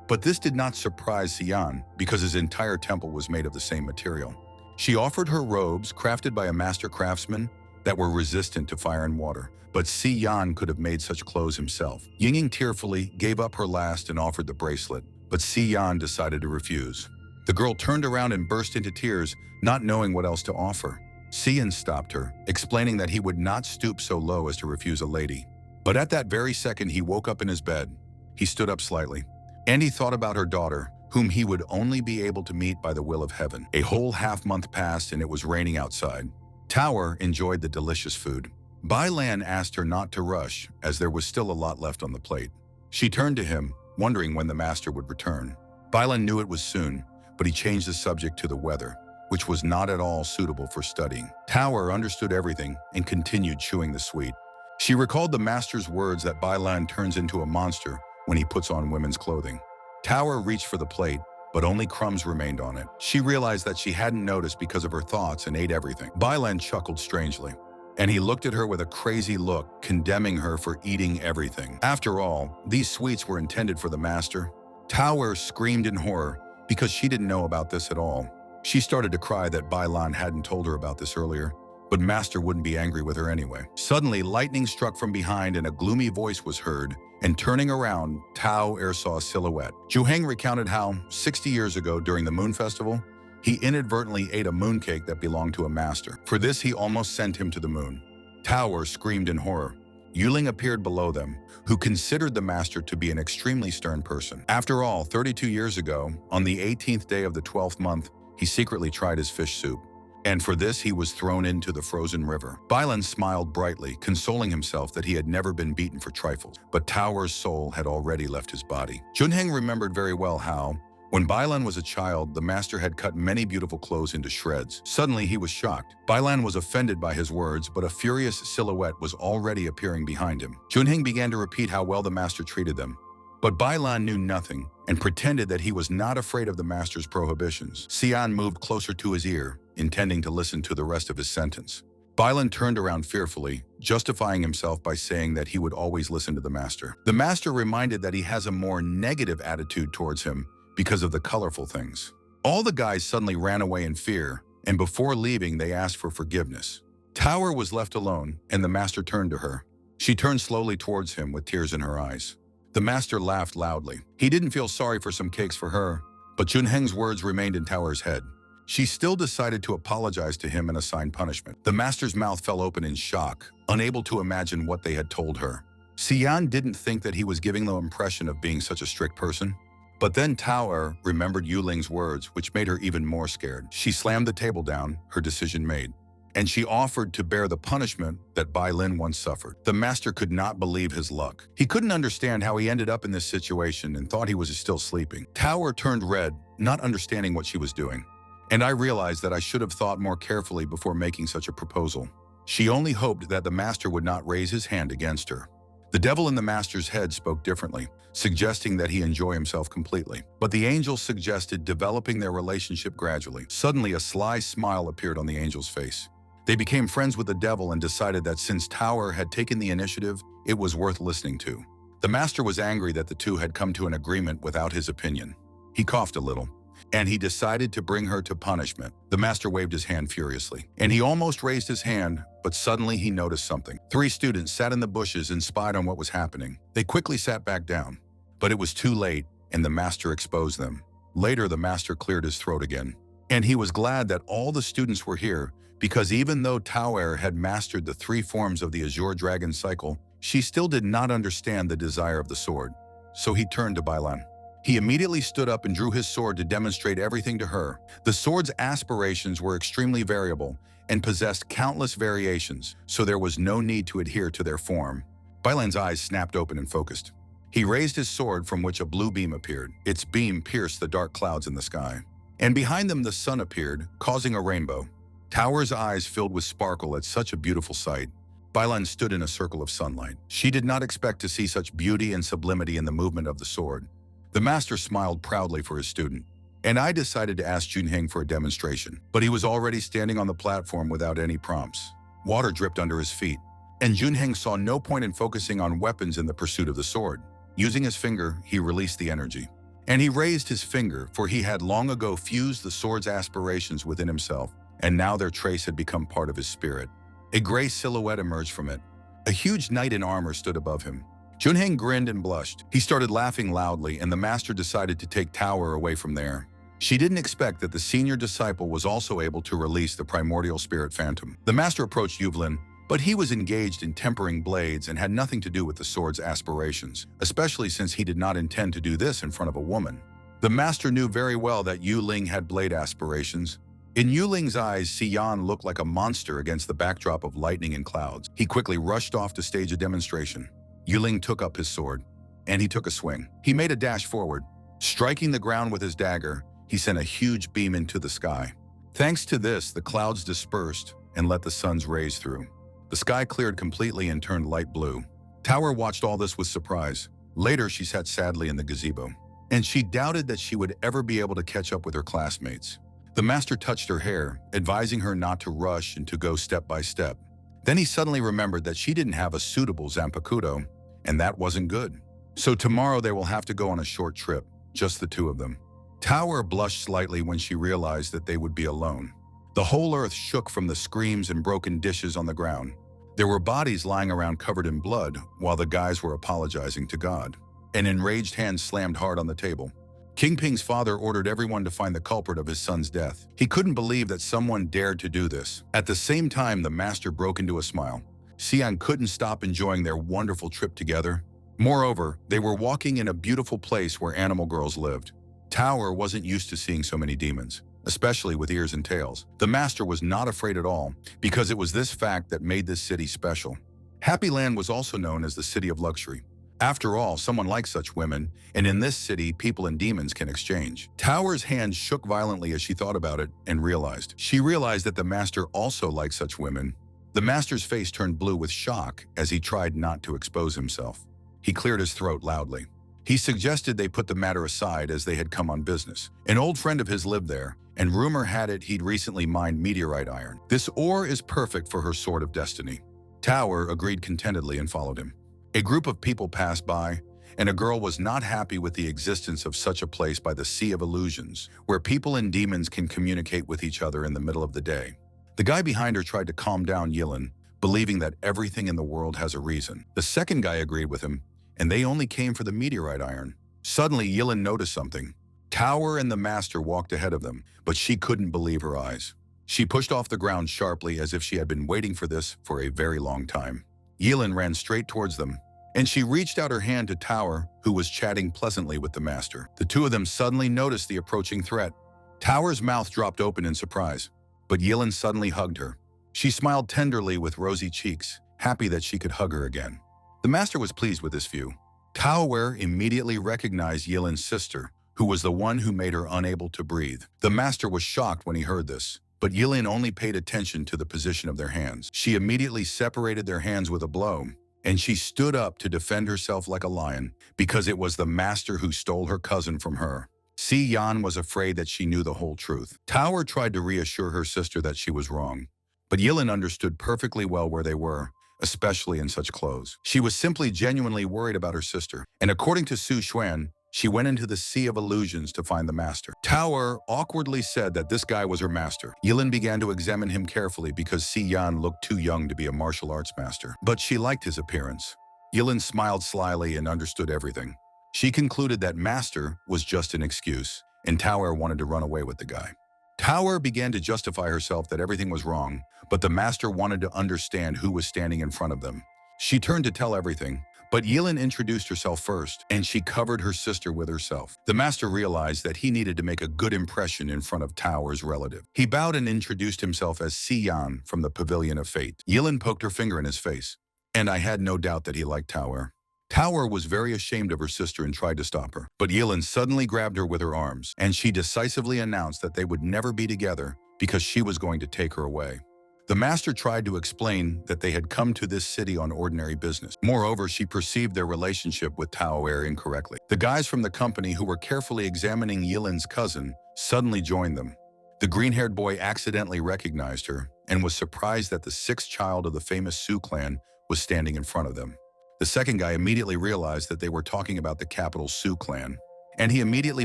But this did not surprise Si-Yan because his entire temple was made of the same material. She offered her robes, crafted by a master craftsman, that were resistant to fire and water. But Si-Yan could have made such clothes himself. Yinning tearfully gave up her last and offered the bracelet, but Si-Yan decided to refuse. The girl turned around and burst into tears, not knowing what else to offer. Si-Yan stopped her, explaining that he would not stoop so low as to refuse a lady. But at that very second, he woke up in his bed. He stood up slightly, and he thought about her daughter, whom he would only be able to meet by the will of heaven. A whole half-month passed and it was raining outside. Tower enjoyed the delicious food. Bai Lan asked her not to rush, as there was still a lot left on the plate. She turned to him, wondering when the master would return. Bai Lan knew it was soon, but he changed the subject to the weather, which was not at all suitable for studying. Tower understood everything and continued chewing the sweet. She recalled the master's words that Bai Lan turns into a monster when he puts on women's clothing. Tower reached for the plate, but only crumbs remained on it. She realized that she hadn't noticed because of her thoughts and ate everything. Bai Lan chuckled strangely, and he looked at her with a crazy look, condemning her for eating everything. After all, these sweets were intended for the master. Tower screamed in horror because she didn't know about this at all. She started to cry that Bai Lan hadn't told her about this earlier, but master wouldn't be angry with her anyway. Suddenly, lightning struck from behind and a gloomy voice was heard, and turning around, Tao saw a silhouette. Zhu Heng recounted how, 60 years ago during the Moon Festival, he inadvertently ate a mooncake that belonged to a master. For this, he almost sent him to the moon. Tower screamed in horror. Yuling appeared below them, who considered the master to be an extremely stern person. After all, 32 years ago, on the 18th day of the 12th month, he secretly tried his fish soup. And for this, he was thrown into the frozen river. Bai Lan smiled brightly, consoling himself that he had never been beaten for trifles. But Tower's soul had already left his body. Zhu Heng remembered very well how, when Bai Lan was a child, the master had cut many beautiful clothes into shreds. Suddenly, he was shocked. Bai Lan was offended by his words, but a furious silhouette was already appearing behind him. Zhu Heng began to repeat how well the master treated them. But Bai Lan knew nothing and pretended that he was not afraid of the master's prohibitions. Si-Yan moved closer to his ear, intending to listen to the rest of his sentence. Bai Lan turned around fearfully, justifying himself by saying that he would always listen to the master. The master reminded that he has a more negative attitude towards him because of the colorful things. All the guys suddenly ran away in fear, and before leaving, they asked for forgiveness. Tower was left alone, and the master turned to her. She turned slowly towards him with tears in her eyes. The master laughed loudly. He didn't feel sorry for some cakes for her, But Junheng's words remained in Tower's head. She still decided to apologize to him and assign punishment. The master's mouth fell open in shock, unable to imagine what they had told her. Xian didn't think that he was giving the impression of being such a strict person. But then Tower remembered Yuling's words, which made her even more scared. She slammed the table down, her decision made. And she offered to bear the punishment that Bai Lin once suffered. The master could not believe his luck. He couldn't understand how he ended up in this situation and thought he was still sleeping. Tower turned red, not understanding what she was doing. And I realized that I should have thought more carefully before making such a proposal. She only hoped that the master would not raise his hand against her. The devil in the master's head spoke differently, suggesting that he enjoy himself completely. But the angel suggested developing their relationship gradually. Suddenly, a sly smile appeared on the angel's face. They became friends with the devil and decided that since Tower had taken the initiative, it was worth listening to. The master was angry that the two had come to an agreement without his opinion. He coughed a little, and he decided to bring her to punishment. The master waved his hand furiously, and he almost raised his hand, but suddenly he noticed something. 3 students sat in the bushes and spied on what was happening. They quickly sat back down, but it was too late, and the master exposed them. Later, the master cleared his throat again, and he was glad that all the students were here, because even though Tower had mastered the 3 forms of the Azure Dragon cycle, she still did not understand the desire of the sword. So he turned to Bailan. He immediately stood up and drew his sword to demonstrate everything to her. The sword's aspirations were extremely variable and possessed countless variations, so there was no need to adhere to their form. Bailan's eyes snapped open and focused. He raised his sword, from which a blue beam appeared. Its beam pierced the dark clouds in the sky. And behind them the sun appeared, causing a rainbow. Tower's eyes filled with sparkle at such a beautiful sight. Bailan stood in a circle of sunlight. She did not expect to see such beauty and sublimity in the movement of the sword. The master smiled proudly for his student, and I decided to ask Junheng for a demonstration. But he was already standing on the platform without any prompts. Water dripped under his feet, and Junheng saw no point in focusing on weapons in the pursuit of the sword. Using his finger, he released the energy. And he raised his finger, for he had long ago fused the sword's aspirations within himself, and now their trace had become part of his spirit. A gray silhouette emerged from it. A huge knight in armor stood above him. Junheng grinned and blushed. He started laughing loudly, and the master decided to take Tower away from there. She didn't expect that the senior disciple was also able to release the primordial spirit phantom. The master approached Yuvlin, but he was engaged in tempering blades and had nothing to do with the sword's aspirations, especially since he did not intend to do this in front of a woman. The master knew very well that Yu Ling had blade aspirations. In Yu Ling's eyes, Xian looked like a monster against the backdrop of lightning and clouds. He quickly rushed off to stage a demonstration. Yu Ling took up his sword, and he took a swing. He made a dash forward. Striking the ground with his dagger, he sent a huge beam into the sky. Thanks to this, the clouds dispersed and let the sun's rays through. The sky cleared completely and turned light blue. Tower watched all this with surprise. Later, she sat sadly in the gazebo, and she doubted that she would ever be able to catch up with her classmates. The master touched her hair, advising her not to rush and to go step by step. Then he suddenly remembered that she didn't have a suitable zanpakuto, and that wasn't good. So tomorrow they will have to go on a short trip, just the 2 of them. Tower blushed slightly when she realized that they would be alone. The whole earth shook from the screams and broken dishes on the ground. There were bodies lying around covered in blood, while the guys were apologizing to God. An enraged hand slammed hard on the table. King Ping's father ordered everyone to find the culprit of his son's death. He couldn't believe that someone dared to do this. At the same time, the master broke into a smile. Xian couldn't stop enjoying their wonderful trip together. Moreover, they were walking in a beautiful place where animal girls lived. Tower wasn't used to seeing so many demons, especially with ears and tails. The master was not afraid at all, because it was this fact that made this city special. Happy Land was also known as the City of Luxury. After all, someone likes such women, and in this city, people and demons can exchange. Tower's hand shook violently as she thought about it and realized. She realized that the master also liked such women. The master's face turned blue with shock as he tried not to expose himself. He cleared his throat loudly. He suggested they put the matter aside as they had come on business. An old friend of his lived there, and rumor had it he'd recently mined meteorite iron. This ore is perfect for her sword of destiny. Tower agreed contentedly and followed him. A group of people passed by, and a girl was not happy with the existence of such a place by the Sea of Illusions, where people and demons can communicate with each other in the middle of the day. The guy behind her tried to calm down Yilin, believing that everything in the world has a reason. The second guy agreed with him, and they only came for the meteorite iron. Suddenly, Yilin noticed something. Tower and the master walked ahead of them, but she couldn't believe her eyes. She pushed off the ground sharply as if she had been waiting for this for a very long time. Yilin ran straight towards them, and she reached out her hand to Tower, who was chatting pleasantly with the master. The two of them suddenly noticed the approaching threat. Tower's mouth dropped open in surprise, but Yilin suddenly hugged her. She smiled tenderly with rosy cheeks, happy that she could hug her again. The master was pleased with this view. Tower immediately recognized Yilin's sister, who was the one who made her unable to breathe. The master was shocked when he heard this, but Yilin only paid attention to the position of their hands. She immediately separated their hands with a blow, and she stood up to defend herself like a lion, because it was the master who stole her cousin from her. Si Yan was afraid that she knew the whole truth. Tower tried to reassure her sister that she was wrong, but Yilin understood perfectly well where they were, especially in such clothes. She was simply genuinely worried about her sister, and according to Su Xuan, she went into the Sea of Illusions to find the master. Tower awkwardly said that this guy was her master. Yilin began to examine him carefully because Si Yan looked too young to be a martial arts master, but she liked his appearance. Yilin smiled slyly and understood everything. She concluded that master was just an excuse, and Tower wanted to run away with the guy. Tower began to justify herself that everything was wrong, but the master wanted to understand who was standing in front of them. She turned to tell everything, but Yilin introduced herself first, and she covered her sister with herself. The master realized that he needed to make a good impression in front of Tower's relative. He bowed and introduced himself as Si Yan from the Pavilion of Fate. Yilin poked her finger in his face, and I had no doubt that he liked Tower. Tower was very ashamed of her sister and tried to stop her, but Yilin suddenly grabbed her with her arms, and she decisively announced that they would never be together because she was going to take her away. The master tried to explain that they had come to this city on ordinary business. Moreover, she perceived their relationship with Tower incorrectly. The guys from the company who were carefully examining Yilin's cousin suddenly joined them. The green-haired boy accidentally recognized her and was surprised that the sixth child of the famous Su clan was standing in front of them. The second guy immediately realized that they were talking about the capital Su clan, and he immediately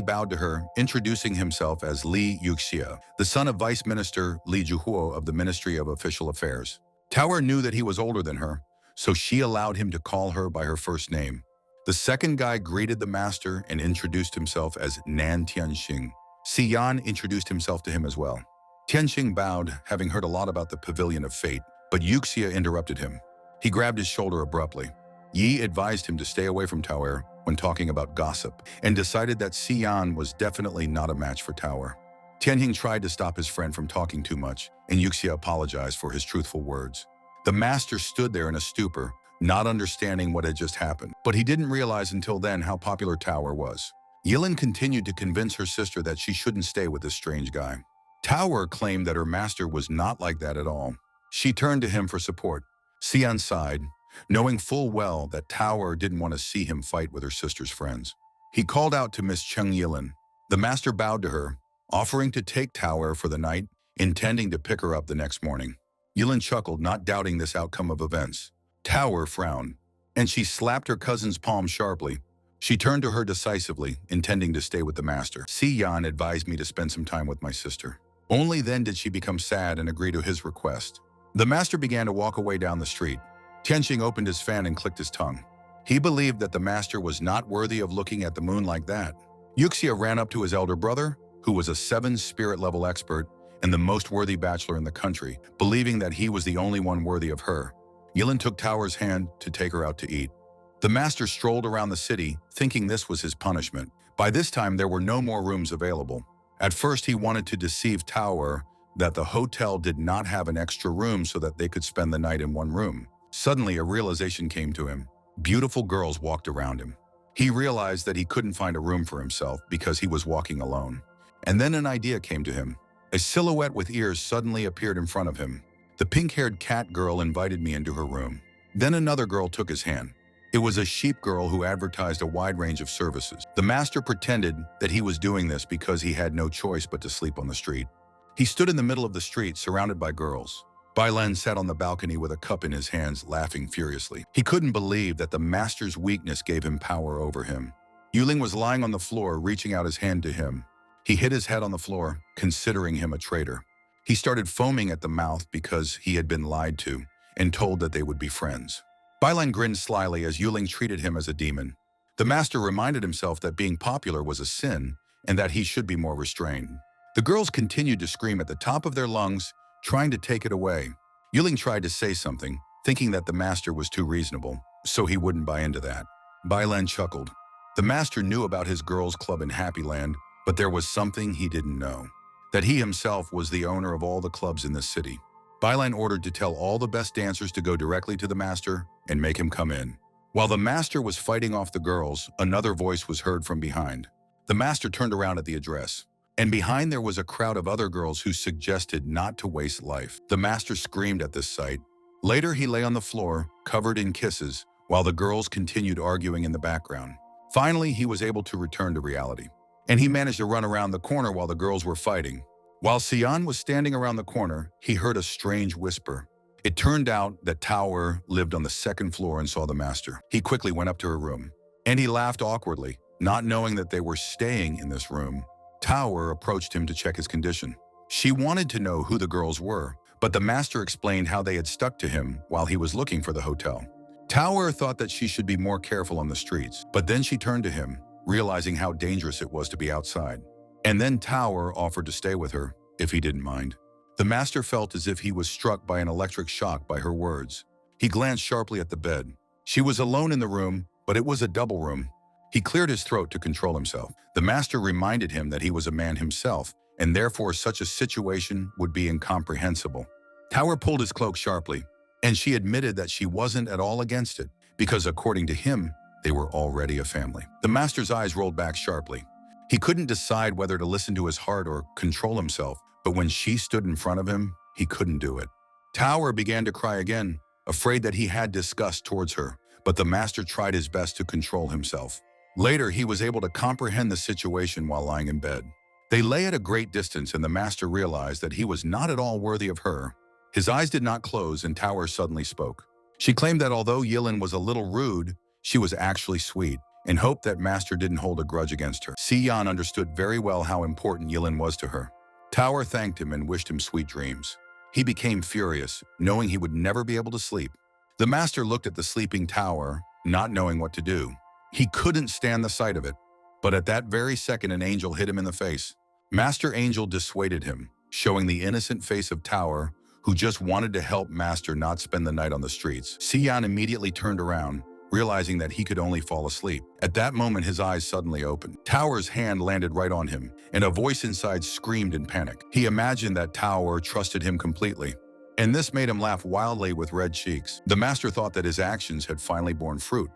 bowed to her, introducing himself as Li Yuxia, the son of Vice Minister Li Juhuo of the Ministry of Official Affairs. Tower knew that he was older than her, so she allowed him to call her by her first name. The second guy greeted the master and introduced himself as Nan Tianxing. Si Yan introduced himself to him as well. Tianxing bowed, having heard a lot about the Pavilion of Fate, but Yuxia interrupted him. He grabbed his shoulder abruptly. Yi advised him to stay away from Tower when talking about gossip, and decided that Si Yan was definitely not a match for Tower. Tianxing tried to stop his friend from talking too much, and Yuxia apologized for his truthful words. The master stood there in a stupor, not understanding what had just happened, but he didn't realize until then how popular Tower was. Yilin continued to convince her sister that she shouldn't stay with this strange guy. Tower claimed that her master was not like that at all. She turned to him for support. Si Yan sighed, knowing full well that Tower didn't want to see him fight with her sister's friends. He called out to Miss Cheng Yilin. The master bowed to her, offering to take Tower for the night, intending to pick her up the next morning. Yilin chuckled, not doubting this outcome of events. Tower frowned, and she slapped her cousin's palm sharply. She turned to her decisively, intending to stay with the master. Si Yan advised me to spend some time with my sister. Only then did she become sad and agree to his request. The master began to walk away down the street. Tianxing opened his fan and clicked his tongue. He believed that the master was not worthy of looking at the moon like that. Yuxia ran up to his elder brother, who was a 7 spirit-level expert and the most worthy bachelor in the country, believing that he was the only one worthy of her. Yilin took Tower's hand to take her out to eat. The master strolled around the city, thinking this was his punishment. By this time, there were no more rooms available. At first, he wanted to deceive Tower that the hotel did not have an extra room so that they could spend the night in one room. Suddenly, a realization came to him. Beautiful girls walked around him. He realized that he couldn't find a room for himself because he was walking alone. And then an idea came to him. A silhouette with ears suddenly appeared in front of him. The pink-haired cat girl invited me into her room. Then another girl took his hand. It was a sheep girl who advertised a wide range of services. The master pretended that he was doing this because he had no choice but to sleep on the street. He stood in the middle of the street, surrounded by girls. Bailan sat on the balcony with a cup in his hands, laughing furiously. He couldn't believe that the master's weakness gave him power over him. Yuling was lying on the floor, reaching out his hand to him. He hit his head on the floor, considering him a traitor. He started foaming at the mouth because he had been lied to and told that they would be friends. Bailan grinned slyly as Yuling treated him as a demon. The master reminded himself that being popular was a sin and that he should be more restrained. The girls continued to scream at the top of their lungs, trying to take it away. Yulin tried to say something, thinking that the master was too reasonable, so he wouldn't buy into that. Bailan chuckled. The master knew about his girls' club in Happy Land, but there was something he didn't know. That he himself was the owner of all the clubs in this city. Bailan ordered to tell all the best dancers to go directly to the master and make him come in. While the master was fighting off the girls, another voice was heard from behind. The master turned around at the address, and behind there was a crowd of other girls who suggested not to waste life. The master screamed at this sight. Later, he lay on the floor, covered in kisses, while the girls continued arguing in the background. Finally, he was able to return to reality, and he managed to run around the corner while the girls were fighting. While Xian was standing around the corner, he heard a strange whisper. It turned out that Tower lived on the second floor and saw the master. He quickly went up to her room, and he laughed awkwardly, not knowing that they were staying in this room. Tower approached him to check his condition. She wanted to know who the girls were, but the master explained how they had stuck to him while he was looking for the hotel. Tower thought that she should be more careful on the streets, but then she turned to him, realizing how dangerous it was to be outside. And then Tower offered to stay with her, if he didn't mind. The master felt as if he was struck by an electric shock by her words. He glanced sharply at the bed. She was alone in the room, but it was a double room. He cleared his throat to control himself. The master reminded him that he was a man himself, and therefore such a situation would be incomprehensible. Tower pulled his cloak sharply, and she admitted that she wasn't at all against it, because according to him, they were already a family. The master's eyes rolled back sharply. He couldn't decide whether to listen to his heart or control himself, but when she stood in front of him, he couldn't do it. Tower began to cry again, afraid that he had disgust towards her, but the master tried his best to control himself. Later, he was able to comprehend the situation while lying in bed. They lay at a great distance, and the master realized that he was not at all worthy of her. His eyes did not close, and Tower suddenly spoke. She claimed that although Yilin was a little rude, she was actually sweet, and hoped that master didn't hold a grudge against her. Xian understood very well how important Yilin was to her. Tower thanked him and wished him sweet dreams. He became furious, knowing he would never be able to sleep. The master looked at the sleeping Tower, not knowing what to do. He couldn't stand the sight of it, but at that very second an angel hit him in the face. Master Angel dissuaded him, showing the innocent face of Tower, who just wanted to help Master not spend the night on the streets. Xian immediately turned around, realizing that he could only fall asleep. At that moment, his eyes suddenly opened. Tower's hand landed right on him, and a voice inside screamed in panic. He imagined that Tower trusted him completely, and this made him laugh wildly with red cheeks. The master thought that his actions had finally borne fruit,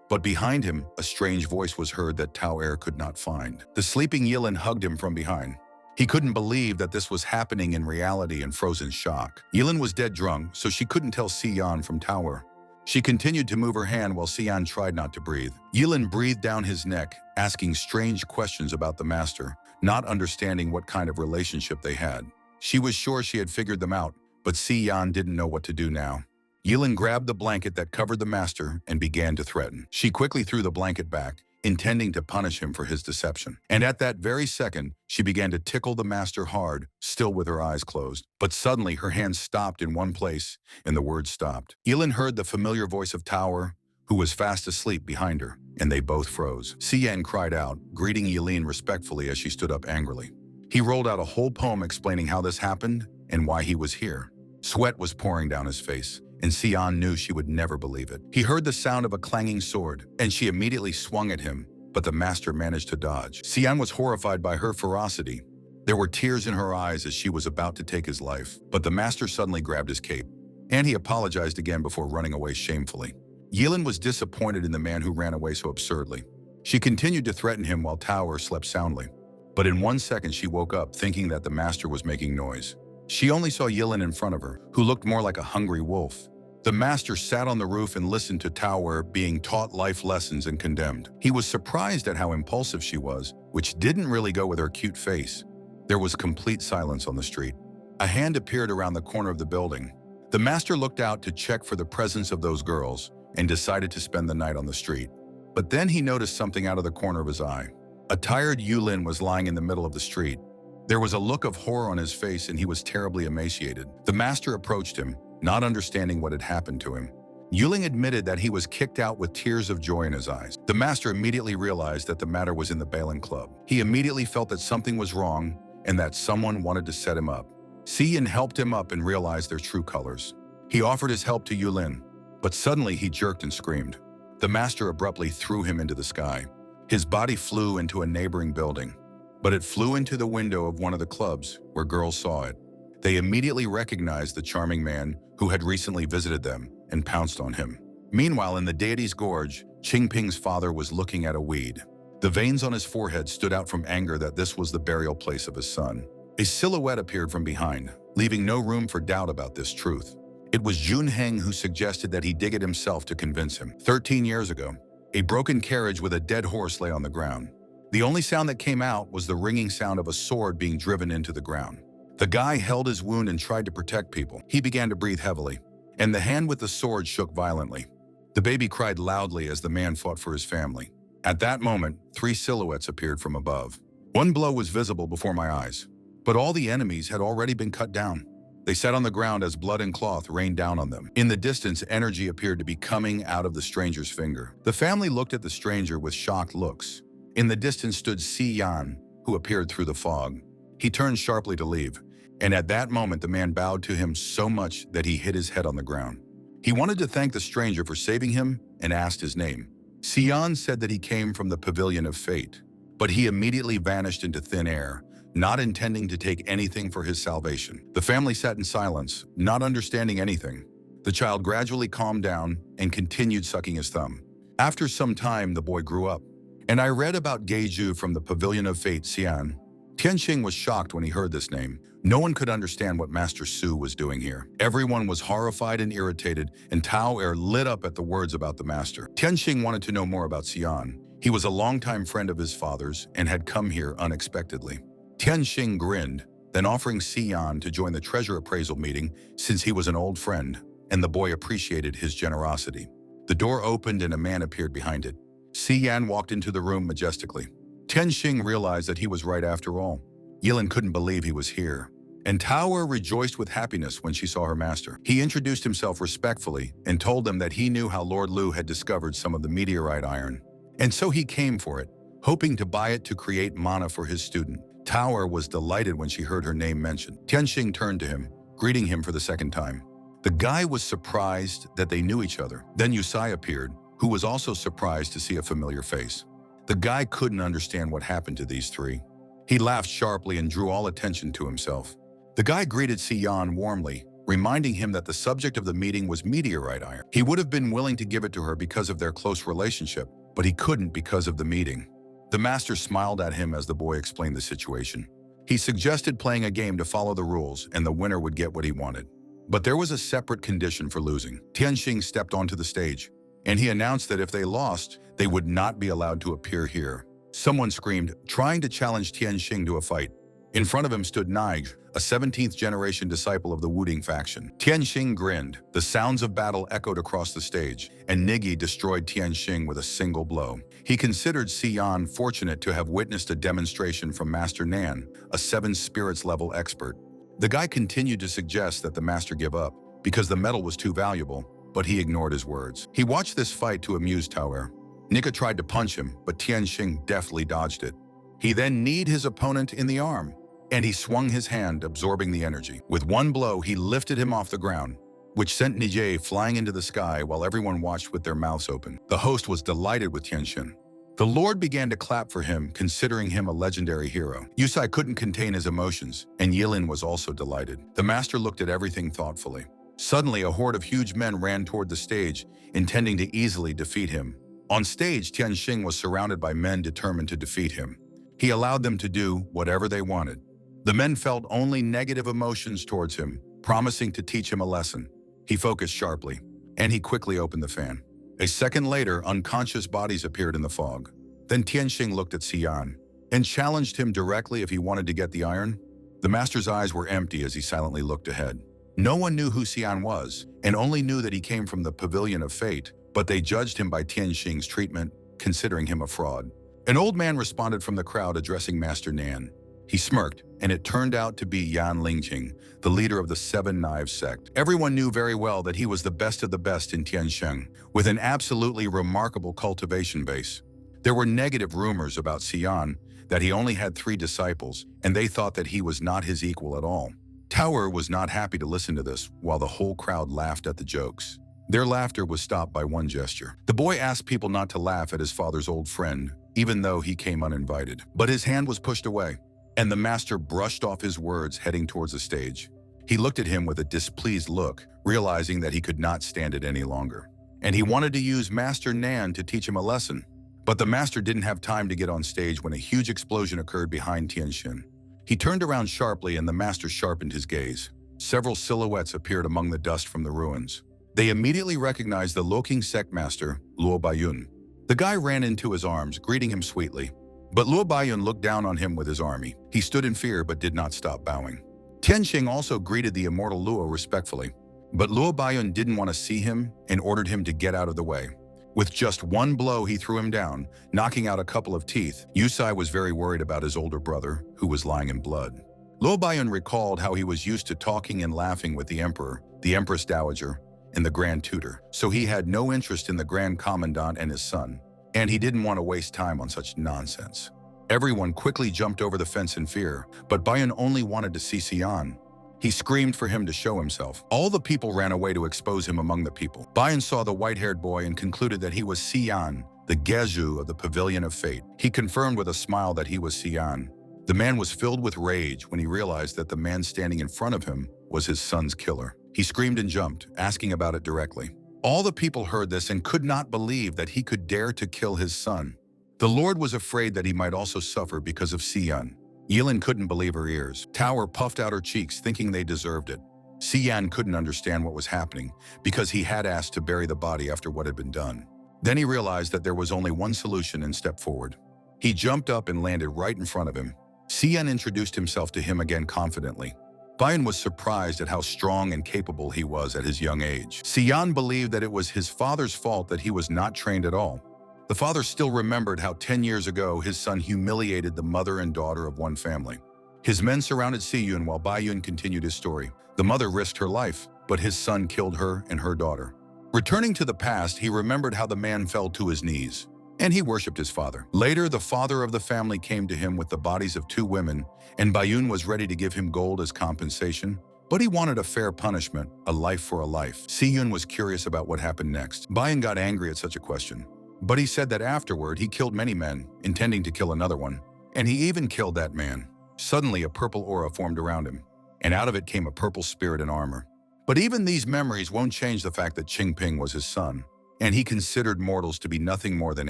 but behind him, a strange voice was heard that Tower could not find. The sleeping Yilin hugged him from behind. He couldn't believe that this was happening in reality and froze in shock. Yilin was dead drunk, so she couldn't tell Xian from Tower. She continued to move her hand while Xian tried not to breathe. Yilin breathed down his neck, asking strange questions about the master, not understanding what kind of relationship they had. She was sure she had figured them out, but Xian didn't know what to do now. Yilin grabbed the blanket that covered the master and began to threaten. She quickly threw the blanket back, intending to punish him for his deception. And at that very second, she began to tickle the master hard, still with her eyes closed. But suddenly, her hand stopped in one place, and the words stopped. Yilin heard the familiar voice of Tower, who was fast asleep behind her, and they both froze. Xian cried out, greeting Yilin respectfully as she stood up angrily. He rolled out a whole poem explaining how this happened and why he was here. Sweat was pouring down his face, and Xian knew she would never believe it. He heard the sound of a clanging sword, and she immediately swung at him, but the master managed to dodge. Xian was horrified by her ferocity. There were tears in her eyes as she was about to take his life, but the master suddenly grabbed his cape, and he apologized again before running away shamefully. Yilin was disappointed in the man who ran away so absurdly. She continued to threaten him while Tower slept soundly, but in 1 second she woke up thinking that the master was making noise. She only saw Yilin in front of her, who looked more like a hungry wolf. The master sat on the roof and listened to Tower being taught life lessons and condemned. He was surprised at how impulsive she was, which didn't really go with her cute face. There was complete silence on the street. A hand appeared around the corner of the building. The master looked out to check for the presence of those girls and decided to spend the night on the street. But then he noticed something out of the corner of his eye. A tired Yulin was lying in the middle of the street. There was a look of horror on his face and he was terribly emaciated. The master approached him, not understanding what had happened to him. Yuling admitted that he was kicked out with tears of joy in his eyes. The master immediately realized that the matter was in the Balin Club. He immediately felt that something was wrong and that someone wanted to set him up. Siyan helped him up and realized their true colors. He offered his help to Yulin, but suddenly he jerked and screamed. The master abruptly threw him into the sky. His body flew into a neighboring building, but it flew into the window of one of the clubs where girls saw it. They immediately recognized the charming man who had recently visited them and pounced on him. Meanwhile, in the deity's gorge, Qingping's father was looking at a weed. The veins on his forehead stood out from anger that this was the burial place of his son. A silhouette appeared from behind, leaving no room for doubt about this truth. It was Junheng who suggested that he dig it himself to convince him. 13 years ago, a broken carriage with a dead horse lay on the ground. The only sound that came out was the ringing sound of a sword being driven into the ground. The guy held his wound and tried to protect people. He began to breathe heavily, and the hand with the sword shook violently. The baby cried loudly as the man fought for his family. At that moment, 3 silhouettes appeared from above. One blow was visible before my eyes, but all the enemies had already been cut down. They sat on the ground as blood and cloth rained down on them. In the distance, energy appeared to be coming out of the stranger's finger. The family looked at the stranger with shocked looks. In the distance stood Si Yan, who appeared through the fog. He turned sharply to leave, and at that moment the man bowed to him so much that he hit his head on the ground. He wanted to thank the stranger for saving him and asked his name. Xian said that he came from the Pavilion of Fate, but he immediately vanished into thin air, not intending to take anything for his salvation. The family sat in silence, not understanding anything. The child gradually calmed down and continued sucking his thumb. After some time, the boy grew up, and I read about Geiju from the Pavilion of Fate, Xian. Tianxing was shocked when he heard this name. No one could understand what Master Su was doing here. Everyone was horrified and irritated, and Tao Er lit up at the words about the master. Tianxing wanted to know more about Xian. He was a longtime friend of his father's and had come here unexpectedly. Tianxing grinned, then offering Xian to join the treasure appraisal meeting since he was an old friend, and the boy appreciated his generosity. The door opened and a man appeared behind it. Xian walked into the room majestically. Tianxing realized that he was right after all. Yilin couldn't believe he was here, and Tower rejoiced with happiness when she saw her master. He introduced himself respectfully and told them that he knew how Lord Lu had discovered some of the meteorite iron, and so he came for it, hoping to buy it to create mana for his student. Tower was delighted when she heard her name mentioned. Tianxing turned to him, greeting him for the second time. The guy was surprised that they knew each other. Then Yusai appeared, who was also surprised to see a familiar face. The guy couldn't understand what happened to these three. He laughed sharply and drew all attention to himself. The guy greeted Xian warmly, reminding him that the subject of the meeting was meteorite iron. He would have been willing to give it to her because of their close relationship, but he couldn't because of the meeting. The master smiled at him as the boy explained the situation. He suggested playing a game to follow the rules, and the winner would get what he wanted. But there was a separate condition for losing. Tianxing stepped onto the stage, and he announced that if they lost, they would not be allowed to appear here. Someone screamed, trying to challenge Tianxing to a fight. In front of him stood Nige, a 17th generation disciple of the Wuding faction. Tianxing grinned. The sounds of battle echoed across the stage, and Nigi destroyed Tianxing with a single blow. He considered Xian fortunate to have witnessed a demonstration from Master Nan, a 7 spirits level expert. The guy continued to suggest that the master give up, because the medal was too valuable, but he ignored his words. He watched this fight to amuse Tower. Nika tried to punch him, but Tianxing deftly dodged it. He then kneed his opponent in the arm, and he swung his hand, absorbing the energy. With one blow, he lifted him off the ground, which sent Nijie flying into the sky while everyone watched with their mouths open. The host was delighted with Tianxing. The Lord began to clap for him, considering him a legendary hero. Yusai couldn't contain his emotions, and Yilin was also delighted. The master looked at everything thoughtfully. Suddenly, a horde of huge men ran toward the stage, intending to easily defeat him. On stage, Tianxing was surrounded by men determined to defeat him. He allowed them to do whatever they wanted. The men felt only negative emotions towards him, promising to teach him a lesson. He focused sharply, and he quickly opened the fan. A second later, unconscious bodies appeared in the fog. Then Tianxing looked at Xian and challenged him directly if he wanted to get the iron. The master's eyes were empty as he silently looked ahead. No one knew who Xian was, and only knew that he came from the Pavilion of Fate, but they judged him by Tianxing's treatment, considering him a fraud. An old man responded from the crowd addressing Master Nan. He smirked and it turned out to be Yan Lingqing, the leader of the Seven Knives sect. Everyone knew very well that he was the best of the best in Tiansheng, with an absolutely remarkable cultivation base. There were negative rumors about Xian, that he only had 3 disciples, and they thought that he was not his equal at all. Tower was not happy to listen to this, while the whole crowd laughed at the jokes. Their laughter was stopped by one gesture. The boy asked people not to laugh at his father's old friend, even though he came uninvited. But his hand was pushed away, and the master brushed off his words, heading towards the stage. He looked at him with a displeased look, realizing that he could not stand it any longer. And he wanted to use Master Nan to teach him a lesson. But the master didn't have time to get on stage when a huge explosion occurred behind Tianxin. He turned around sharply, and the master sharpened his gaze. Several silhouettes appeared among the dust from the ruins. They immediately recognized the Luoqing sect master, Luo Baiyun. The guy ran into his arms, greeting him sweetly. But Luo Baiyun looked down on him with his army. He stood in fear but did not stop bowing. Tianxing also greeted the immortal Luo respectfully. But Luo Baiyun didn't want to see him and ordered him to get out of the way. With just one blow, he threw him down, knocking out a couple of teeth. Yusai was very worried about his older brother, who was lying in blood. Luo Baiyun recalled how he was used to talking and laughing with the emperor, the empress dowager, and the grand tutor, so he had no interest in the grand commandant and his son, and he didn't want to waste time on such nonsense. Everyone quickly jumped over the fence in fear, but Baiyun only wanted to see Xian. He screamed for him to show himself. All the people ran away to expose him among the people. Baiyun saw the white-haired boy and concluded that he was Xian, the Gezhu of the Pavilion of Fate. He confirmed with a smile that he was Xian. The man was filled with rage when he realized that the man standing in front of him was his son's killer. He screamed and jumped, asking about it directly. All the people heard this and could not believe that he could dare to kill his son. The Lord was afraid that he might also suffer because of Xian. Yilin couldn't believe her ears. Tower puffed out her cheeks, thinking they deserved it. Xian couldn't understand what was happening because he had asked to bury the body after what had been done. Then he realized that there was only one solution and stepped forward. He jumped up and landed right in front of him. Xian introduced himself to him again confidently. Baiyun was surprised at how strong and capable he was at his young age. Xian believed that it was his father's fault that he was not trained at all. The father still remembered how 10 years ago his son humiliated the mother and daughter of one family. His men surrounded Siyun while Baiyun continued his story. The mother risked her life, but his son killed her and her daughter. Returning to the past, he remembered how the man fell to his knees, and he worshipped his father. Later, the father of the family came to him with the bodies of 2 women, and Baiyun was ready to give him gold as compensation, but he wanted a fair punishment, a life for a life. Siyun was curious about what happened next. Baiyun got angry at such a question, but he said that afterward he killed many men, intending to kill another one, and he even killed that man. Suddenly, a purple aura formed around him, and out of it came a purple spirit in armor. But even these memories won't change the fact that Qingping was his son, and he considered mortals to be nothing more than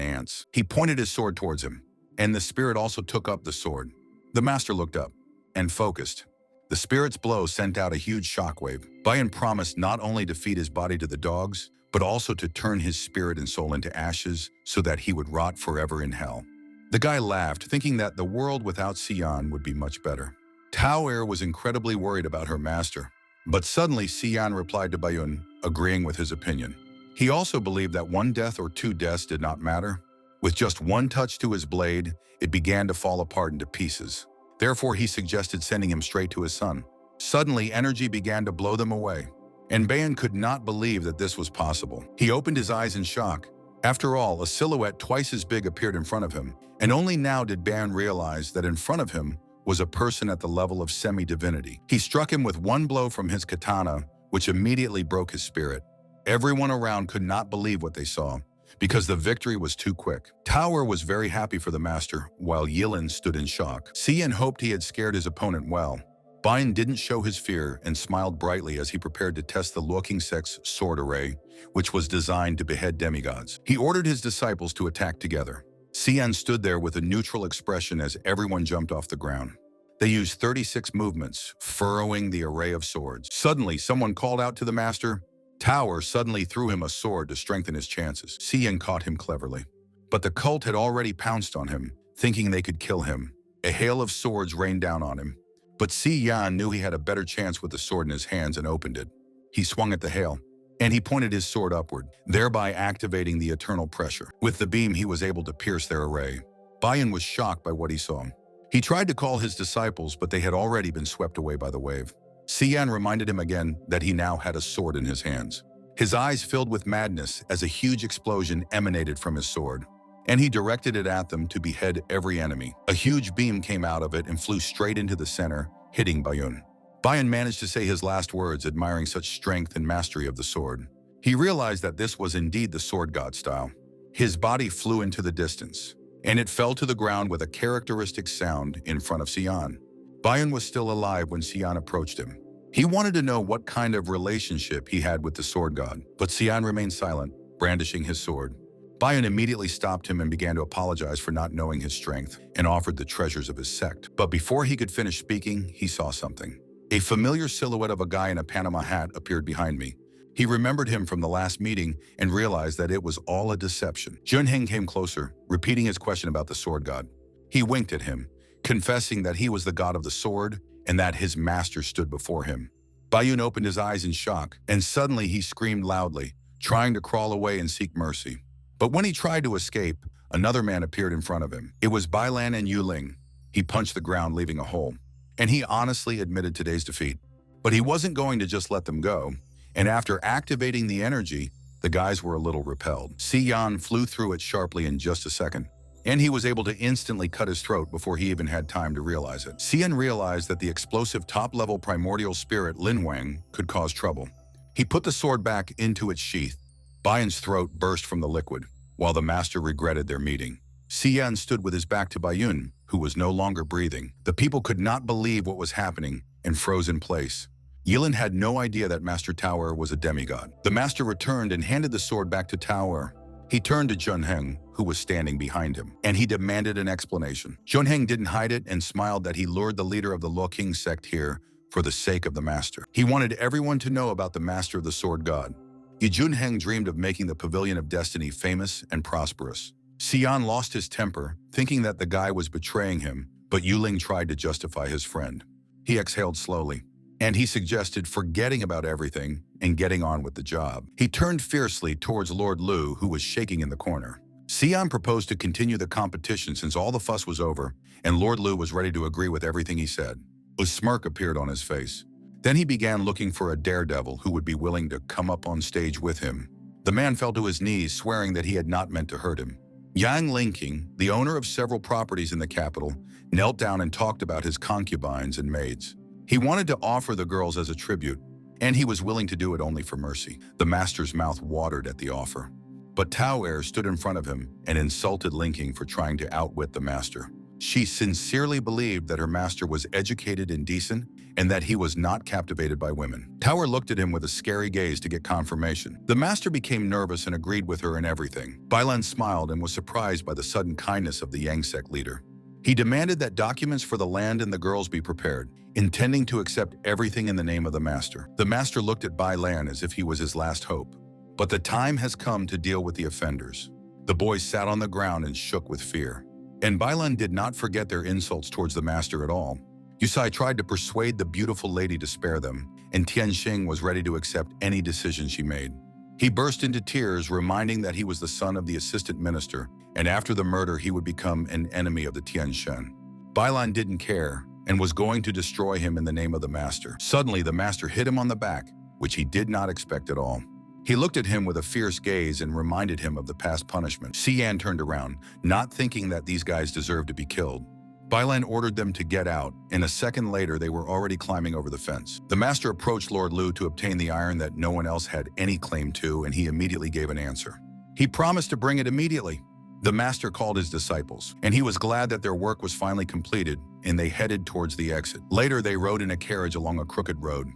ants. He pointed his sword towards him, and the spirit also took up the sword. The master looked up and focused. The spirit's blow sent out a huge shockwave. Baiyun promised not only to feed his body to the dogs, but also to turn his spirit and soul into ashes so that he would rot forever in hell. The guy laughed, thinking that the world without Xian would be much better. Tao Er was incredibly worried about her master, but suddenly Xian replied to Baiyun, agreeing with his opinion. He also believed that 1 death or 2 deaths did not matter. With just 1 touch to his blade, it began to fall apart into pieces. Therefore, he suggested sending him straight to his son. Suddenly, energy began to blow them away, and Baiyun could not believe that this was possible. He opened his eyes in shock. After all, a silhouette twice as big appeared in front of him, and only now did Baiyun realize that in front of him was a person at the level of semi-divinity. He struck him with 1 blow from his katana, which immediately broke his spirit. Everyone around could not believe what they saw, because the victory was too quick. Tower was very happy for the master, while Yilin stood in shock. Xian hoped he had scared his opponent well. Baiyun didn't show his fear and smiled brightly as he prepared to test the Luoqing sect's sword array, which was designed to behead demigods. He ordered his disciples to attack together. Xian stood there with a neutral expression as everyone jumped off the ground. They used 36 movements, furrowing the array of swords. Suddenly, someone called out to the master. Tower suddenly threw him a sword to strengthen his chances. Xian caught him cleverly. But the cult had already pounced on him, thinking they could kill him. A hail of swords rained down on him. But Xian knew he had a better chance with the sword in his hands and opened it. He swung at the hail, and he pointed his sword upward, thereby activating the eternal pressure. With the beam, he was able to pierce their array. Baiyun was shocked by what he saw. He tried to call his disciples, but they had already been swept away by the wave. Xian reminded him again that he now had a sword in his hands. His eyes filled with madness as a huge explosion emanated from his sword, and he directed it at them to behead every enemy. A huge beam came out of it and flew straight into the center, hitting Bayun. Bayun managed to say his last words, admiring such strength and mastery of the sword. He realized that this was indeed the sword god style. His body flew into the distance, and it fell to the ground with a characteristic sound in front of Xian. Bayun was still alive when Xian approached him. He wanted to know what kind of relationship he had with the sword god, but Xian remained silent, brandishing his sword. Bayun immediately stopped him and began to apologize for not knowing his strength and offered the treasures of his sect. But before he could finish speaking, he saw something. A familiar silhouette of a guy in a Panama hat appeared behind me. He remembered him from the last meeting and realized that it was all a deception. Junheng came closer, repeating his question about the sword god. He winked at him, confessing that he was the god of the sword and that his master stood before him. Bayun opened his eyes in shock, and suddenly he screamed loudly, trying to crawl away and seek mercy. But when he tried to escape, another man appeared in front of him. It was Bailan and Yuling. He punched the ground, leaving a hole, and he honestly admitted today's defeat. But he wasn't going to just let them go, and after activating the energy, the guys were a little repelled. Xian flew through it sharply in just a second, and he was able to instantly cut his throat before he even had time to realize it. Xian realized that the explosive top-level primordial spirit Lin Wang could cause trouble. He put the sword back into its sheath. Bayun's throat burst from the liquid, while the master regretted their meeting. Xian stood with his back to Bayun, who was no longer breathing. The people could not believe what was happening and froze in place. Yilin had no idea that Master Tower was a demigod. The master returned and handed the sword back to Tower. He turned to Junheng, who was standing behind him, and he demanded an explanation. Junheng didn't hide it and smiled that he lured the leader of the Luo King sect here for the sake of the master. He wanted everyone to know about the master of the sword god. Junheng dreamed of making the Pavilion of Destiny famous and prosperous. Xian lost his temper, thinking that the guy was betraying him, but Yuling tried to justify his friend. He exhaled slowly, and he suggested forgetting about everything and getting on with the job. He turned fiercely towards Lord Lu, who was shaking in the corner. Xian proposed to continue the competition since all the fuss was over, and Lord Lu was ready to agree with everything he said. A smirk appeared on his face. Then he began looking for a daredevil who would be willing to come up on stage with him. The man fell to his knees, swearing that he had not meant to hurt him. Yang Linking, the owner of several properties in the capital, knelt down and talked about his concubines and maids. He wanted to offer the girls as a tribute, and he was willing to do it only for mercy. The master's mouth watered at the offer. But Tao stood in front of him and insulted Linking for trying to outwit the master. She sincerely believed that her master was educated and decent and that he was not captivated by women. Tower looked at him with a scary gaze to get confirmation. The master became nervous and agreed with her in everything. Bailan smiled and was surprised by the sudden kindness of the Yang sect leader. He demanded that documents for the land and the girls be prepared, intending to accept everything in the name of the master. The master looked at Bailan as if he was his last hope. But the time has come to deal with the offenders. The boys sat on the ground and shook with fear. And Bailan did not forget their insults towards the master at all. Yusai tried to persuade the beautiful lady to spare them, and Tianxing was ready to accept any decision she made. He burst into tears, reminding that he was the son of the assistant minister, and after the murder he would become an enemy of the Tianshen. Bailan didn't care, and was going to destroy him in the name of the master. Suddenly, the master hit him on the back, which he did not expect at all. He looked at him with a fierce gaze and reminded him of the past punishment. Xian turned around, not thinking that these guys deserved to be killed. Bailan ordered them to get out, and a second later they were already climbing over the fence. The master approached Lord Lu to obtain the iron that no one else had any claim to, and he immediately gave an answer. He promised to bring it immediately. The master called his disciples, and he was glad that their work was finally completed, and they headed towards the exit. Later, they rode in a carriage along a crooked road.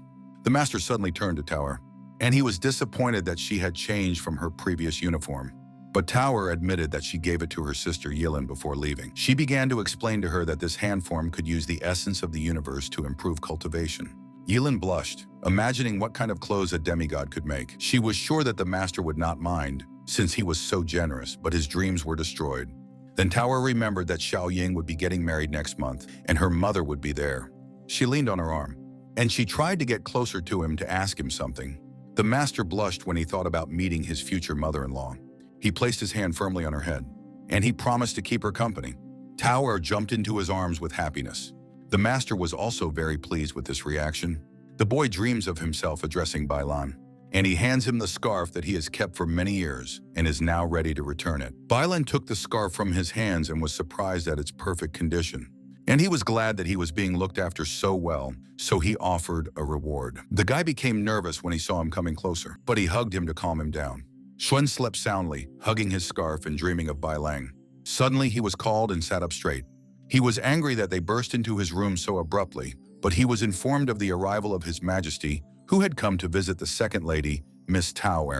The master suddenly turned to Tower, and he was disappointed that she had changed from her previous uniform. But Tower admitted that she gave it to her sister Yilin before leaving. She began to explain to her that this hand form could use the essence of the universe to improve cultivation. Yilin blushed, imagining what kind of clothes a demigod could make. She was sure that the master would not mind, since he was so generous, but his dreams were destroyed. Then Tower remembered that Xiao Ying would be getting married next month, and her mother would be there. She leaned on her arm, and she tried to get closer to him to ask him something. The master blushed when he thought about meeting his future mother-in-law. He placed his hand firmly on her head, and he promised to keep her company. Tao jumped into his arms with happiness. The master was also very pleased with this reaction. The boy dreams of himself addressing Bailan, and he hands him the scarf that he has kept for many years and is now ready to return it. Bailan took the scarf from his hands and was surprised at its perfect condition. And he was glad that he was being looked after so well, so he offered a reward. The guy became nervous when he saw him coming closer, but he hugged him to calm him down. Xuan slept soundly, hugging his scarf and dreaming of Bailang. Suddenly, he was called and sat up straight. He was angry that they burst into his room so abruptly, but he was informed of the arrival of His Majesty, who had come to visit the second lady, Miss Tao.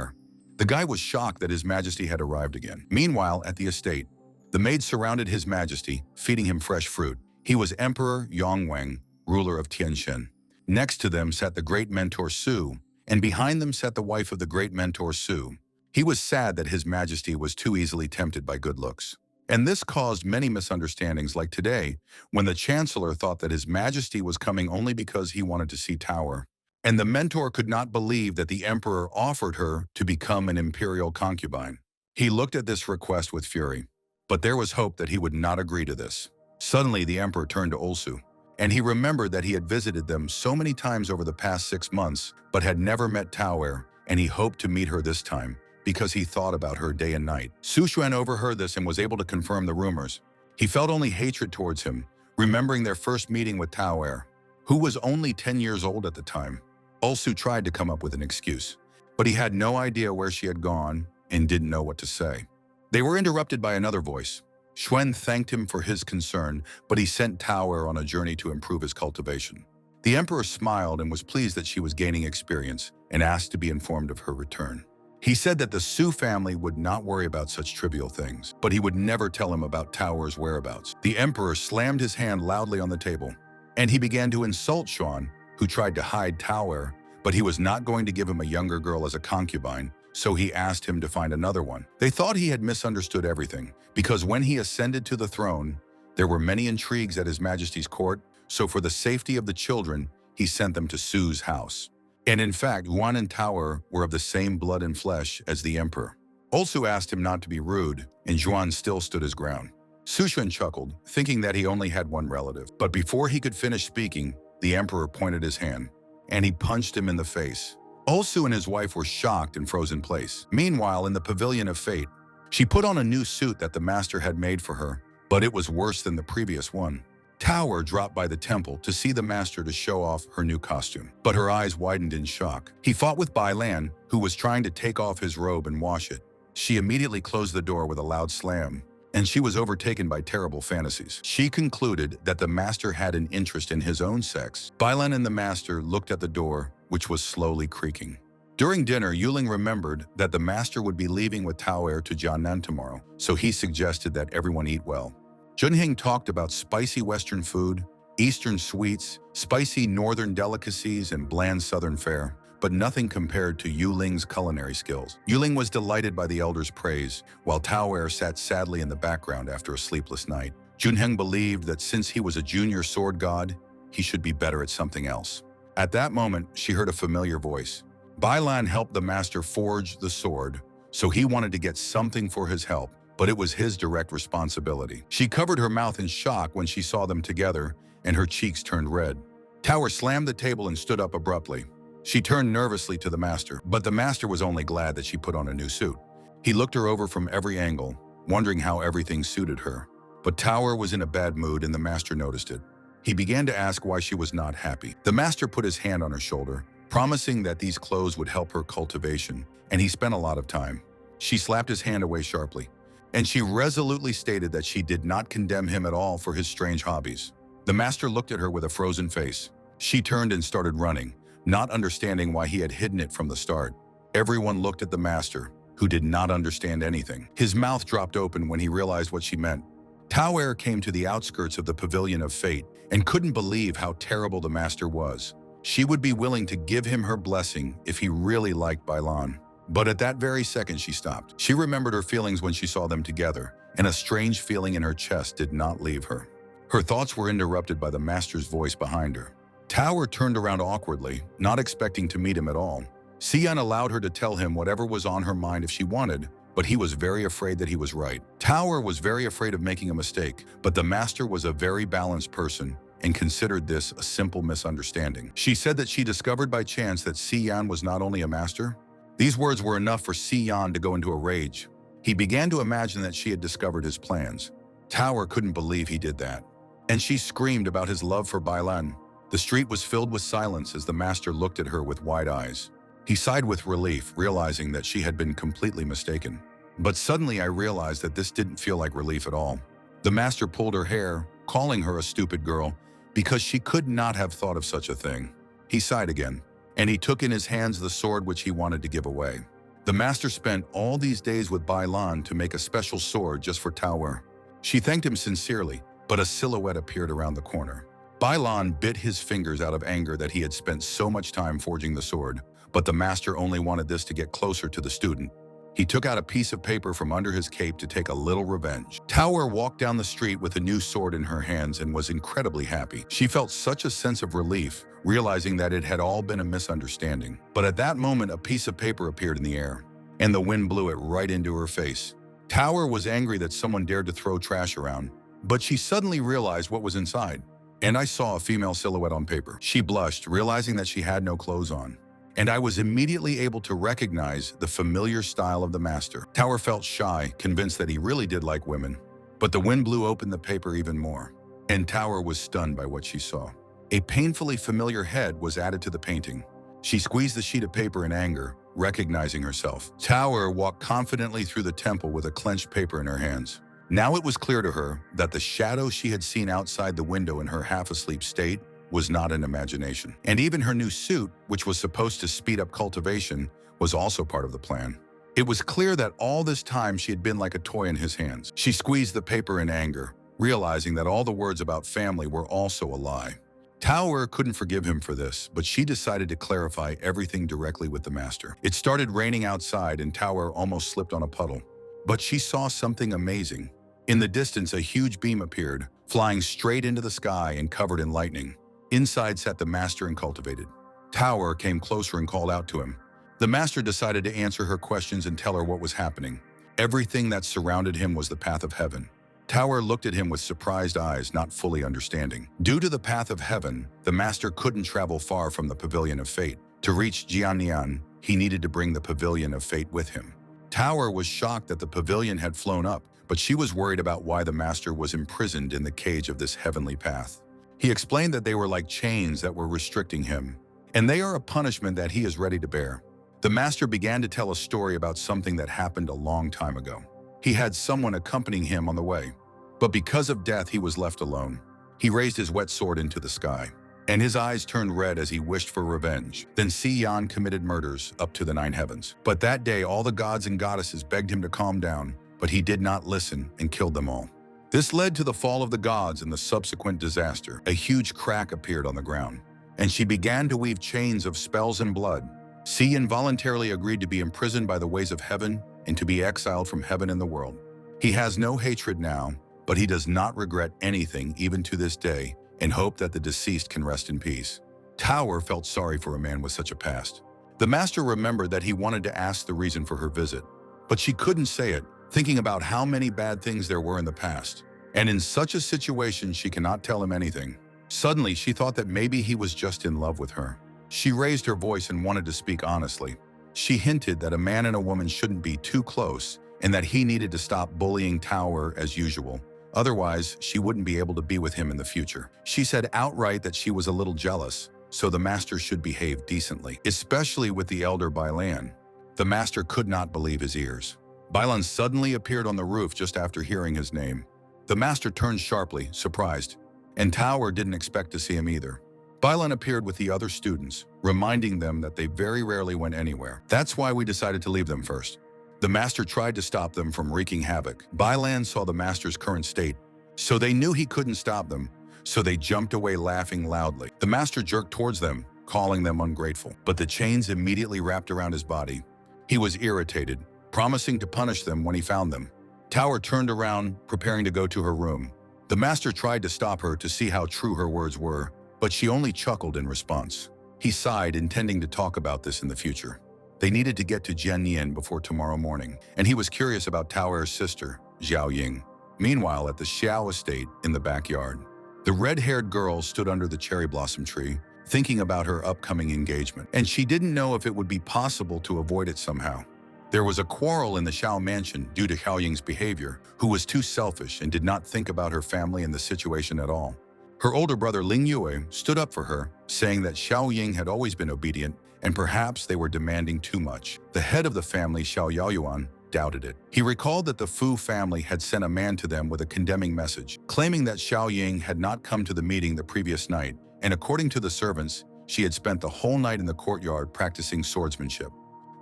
The guy was shocked that His Majesty had arrived again. Meanwhile, at the estate, the maids surrounded His Majesty, feeding him fresh fruit. He was Emperor Yongweng, ruler of Tianxin. Next to them sat the great mentor Su, and behind them sat the wife of the great mentor Su. He was sad that His Majesty was too easily tempted by good looks. And this caused many misunderstandings, like today, when the Chancellor thought that His Majesty was coming only because he wanted to see Tower. And the mentor could not believe that the Emperor offered her to become an imperial concubine. He looked at this request with fury, but there was hope that he would not agree to this. Suddenly, the Emperor turned to Olsu, and he remembered that he had visited them so many times over the past 6 months, but had never met Tower, and he hoped to meet her this time, because he thought about her day and night. Su Xuan overheard this and was able to confirm the rumors. He felt only hatred towards him, remembering their first meeting with Tower, who was only 10 years old at the time. Olsu tried to come up with an excuse, but he had no idea where she had gone and didn't know what to say. They were interrupted by another voice. Xuan thanked him for his concern, but he sent Tower on a journey to improve his cultivation. The Emperor smiled and was pleased that she was gaining experience and asked to be informed of her return. He said that the Su family would not worry about such trivial things, but he would never tell him about Tower's whereabouts. The Emperor slammed his hand loudly on the table, and he began to insult Xuan, who tried to hide Tower, but he was not going to give him a younger girl as a concubine, so he asked him to find another one. They thought he had misunderstood everything, because when he ascended to the throne, there were many intrigues at His Majesty's court, so for the safety of the children, he sent them to Su's house. And in fact, Yuan and Tower were of the same blood and flesh as the Emperor. Olsu asked him not to be rude, and Yuan still stood his ground. Su Xuan chuckled, thinking that he only had one relative. But before he could finish speaking, the Emperor pointed his hand, and he punched him in the face. Olsu and his wife were shocked and froze in place. Meanwhile, in the Pavilion of Fate, she put on a new suit that the master had made for her, but it was worse than the previous one. Tower dropped by the temple to see the master to show off her new costume, but her eyes widened in shock. He fought with Bai Lan, who was trying to take off his robe and wash it. She immediately closed the door with a loud slam, and she was overtaken by terrible fantasies. She concluded that the master had an interest in his own sex. Bai Lan and the master looked at the door, which was slowly creaking. During dinner, Yuling remembered that the master would be leaving with Tower to Jiannan tomorrow, so he suggested that everyone eat well. Junhing talked about spicy Western food, Eastern sweets, spicy Northern delicacies, and bland Southern fare, but nothing compared to Yuling's culinary skills. Yuling was delighted by the elder's praise, while Tower sat sadly in the background after a sleepless night. Junheng believed that since he was a junior sword god, he should be better at something else. At that moment, she heard a familiar voice. Bai Lan helped the master forge the sword, so he wanted to get something for his help, but it was his direct responsibility. She covered her mouth in shock when she saw them together, and her cheeks turned red. Tower slammed the table and stood up abruptly. She turned nervously to the master, but the master was only glad that she put on a new suit. He looked her over from every angle, wondering how everything suited her. But Tower was in a bad mood, and the master noticed it. He began to ask why she was not happy. The master put his hand on her shoulder, promising that these clothes would help her cultivation, and he spent a lot of time. She slapped his hand away sharply, and she resolutely stated that she did not condemn him at all for his strange hobbies. The master looked at her with a frozen face. She turned and started running, not understanding why he had hidden it from the start. Everyone looked at the master, who did not understand anything. His mouth dropped open when he realized what she meant. Tower came to the outskirts of the Pavilion of Fate and couldn't believe how terrible the master was. She would be willing to give him her blessing if he really liked Bai Lan. But at that very second, she stopped. She remembered her feelings when she saw them together, and a strange feeling in her chest did not leave her. Her thoughts were interrupted by the master's voice behind her. Tower turned around awkwardly, not expecting to meet him at all. Xian allowed her to tell him whatever was on her mind if she wanted, but he was very afraid that he was right. Tower was very afraid of making a mistake, but the master was a very balanced person and considered this a simple misunderstanding. She said that she discovered by chance that Si-Yan was not only a master. These words were enough for Si-Yan to go into a rage. He began to imagine that she had discovered his plans. Tower couldn't believe he did that, and she screamed about his love for Bailan. The street was filled with silence as the master looked at her with wide eyes. He sighed with relief, realizing that she had been completely mistaken. But suddenly I realized that this didn't feel like relief at all. The master pulled her hair, calling her a stupid girl, because she could not have thought of such a thing. He sighed again, and he took in his hands the sword which he wanted to give away. The master spent all these days with Bailan to make a special sword just for Tower. She thanked him sincerely, but a silhouette appeared around the corner. Bailan bit his fingers out of anger that he had spent so much time forging the sword, but the master only wanted this to get closer to the student. He took out a piece of paper from under his cape to take a little revenge. Tower walked down the street with a new sword in her hands and was incredibly happy. She felt such a sense of relief, realizing that it had all been a misunderstanding. But at that moment, a piece of paper appeared in the air, and the wind blew it right into her face. Tower was angry that someone dared to throw trash around, but she suddenly realized what was inside. And I saw a female silhouette on paper. She blushed, realizing that she had no clothes on. And I was immediately able to recognize the familiar style of the master. Tower felt shy, convinced that he really did like women. But the wind blew open the paper even more, and Tower was stunned by what she saw. A painfully familiar head was added to the painting. She squeezed the sheet of paper in anger, recognizing herself. Tower walked confidently through the temple with a clenched paper in her hands. Now it was clear to her that the shadow she had seen outside the window in her half-asleep state was not an imagination. And even her new suit, which was supposed to speed up cultivation, was also part of the plan. It was clear that all this time she had been like a toy in his hands. She squeezed the paper in anger, realizing that all the words about family were also a lie. Tower couldn't forgive him for this, but she decided to clarify everything directly with the master. It started raining outside and Tower almost slipped on a puddle. But she saw something amazing. In the distance, a huge beam appeared, flying straight into the sky and covered in lightning. Inside sat the master and cultivated. Tower came closer and called out to him. The master decided to answer her questions and tell her what was happening. Everything that surrounded him was the path of heaven. Tower looked at him with surprised eyes, not fully understanding. Due to the path of heaven, the master couldn't travel far from the pavilion of fate. To reach Jiannian, he needed to bring the pavilion of fate with him. Tower was shocked that the pavilion had flown up, but she was worried about why the master was imprisoned in the cage of this heavenly path. He explained that they were like chains that were restricting him, and they are a punishment that he is ready to bear. The master began to tell a story about something that happened a long time ago. He had someone accompanying him on the way, but because of death he was left alone. He raised his wet sword into the sky, and his eyes turned red as he wished for revenge. Then Si-Yan committed murders up to the 9 heavens. But that day all the gods and goddesses begged him to calm down, but he did not listen and killed them all. This led to the fall of the gods and the subsequent disaster. A huge crack appeared on the ground, and she began to weave chains of spells and blood. Si involuntarily agreed to be imprisoned by the ways of heaven and to be exiled from heaven and the world. He has no hatred now, but he does not regret anything even to this day and hope that the deceased can rest in peace. Tower felt sorry for a man with such a past. The master remembered that he wanted to ask the reason for her visit, but she couldn't say it, thinking about how many bad things there were in the past. And in such a situation, she cannot tell him anything. Suddenly, she thought that maybe he was just in love with her. She raised her voice and wanted to speak honestly. She hinted that a man and a woman shouldn't be too close and that he needed to stop bullying Tower as usual. Otherwise, she wouldn't be able to be with him in the future. She said outright that she was a little jealous, so the master should behave decently, especially with the elder Bailan. The master could not believe his ears. Bailan suddenly appeared on the roof just after hearing his name. The master turned sharply, surprised, and Tower didn't expect to see him either. Bailan appeared with the other students, reminding them that they very rarely went anywhere. That's why we decided to leave them first. The master tried to stop them from wreaking havoc. Bailan saw the master's current state, so they knew he couldn't stop them, so they jumped away laughing loudly. The master jerked towards them, calling them ungrateful, but the chains immediately wrapped around his body. He was irritated, promising to punish them when he found them. Tower turned around, preparing to go to her room. The master tried to stop her to see how true her words were, but she only chuckled in response. He sighed, intending to talk about this in the future. They needed to get to Jianyin before tomorrow morning, and he was curious about Tao Er's sister, Xiao Ying. Meanwhile, at the Xiao estate in the backyard, the red-haired girl stood under the cherry blossom tree, thinking about her upcoming engagement, and she didn't know if it would be possible to avoid it somehow. There was a quarrel in the Xiao mansion due to Xiao Ying's behavior, who was too selfish and did not think about her family and the situation at all. Her older brother Ling Yue stood up for her, saying that Xiao Ying had always been obedient and perhaps they were demanding too much. The head of the family, Xiao Yaoyuan, doubted it. He recalled that the Fu family had sent a man to them with a condemning message, claiming that Xiao Ying had not come to the meeting the previous night, and according to the servants, she had spent the whole night in the courtyard practicing swordsmanship.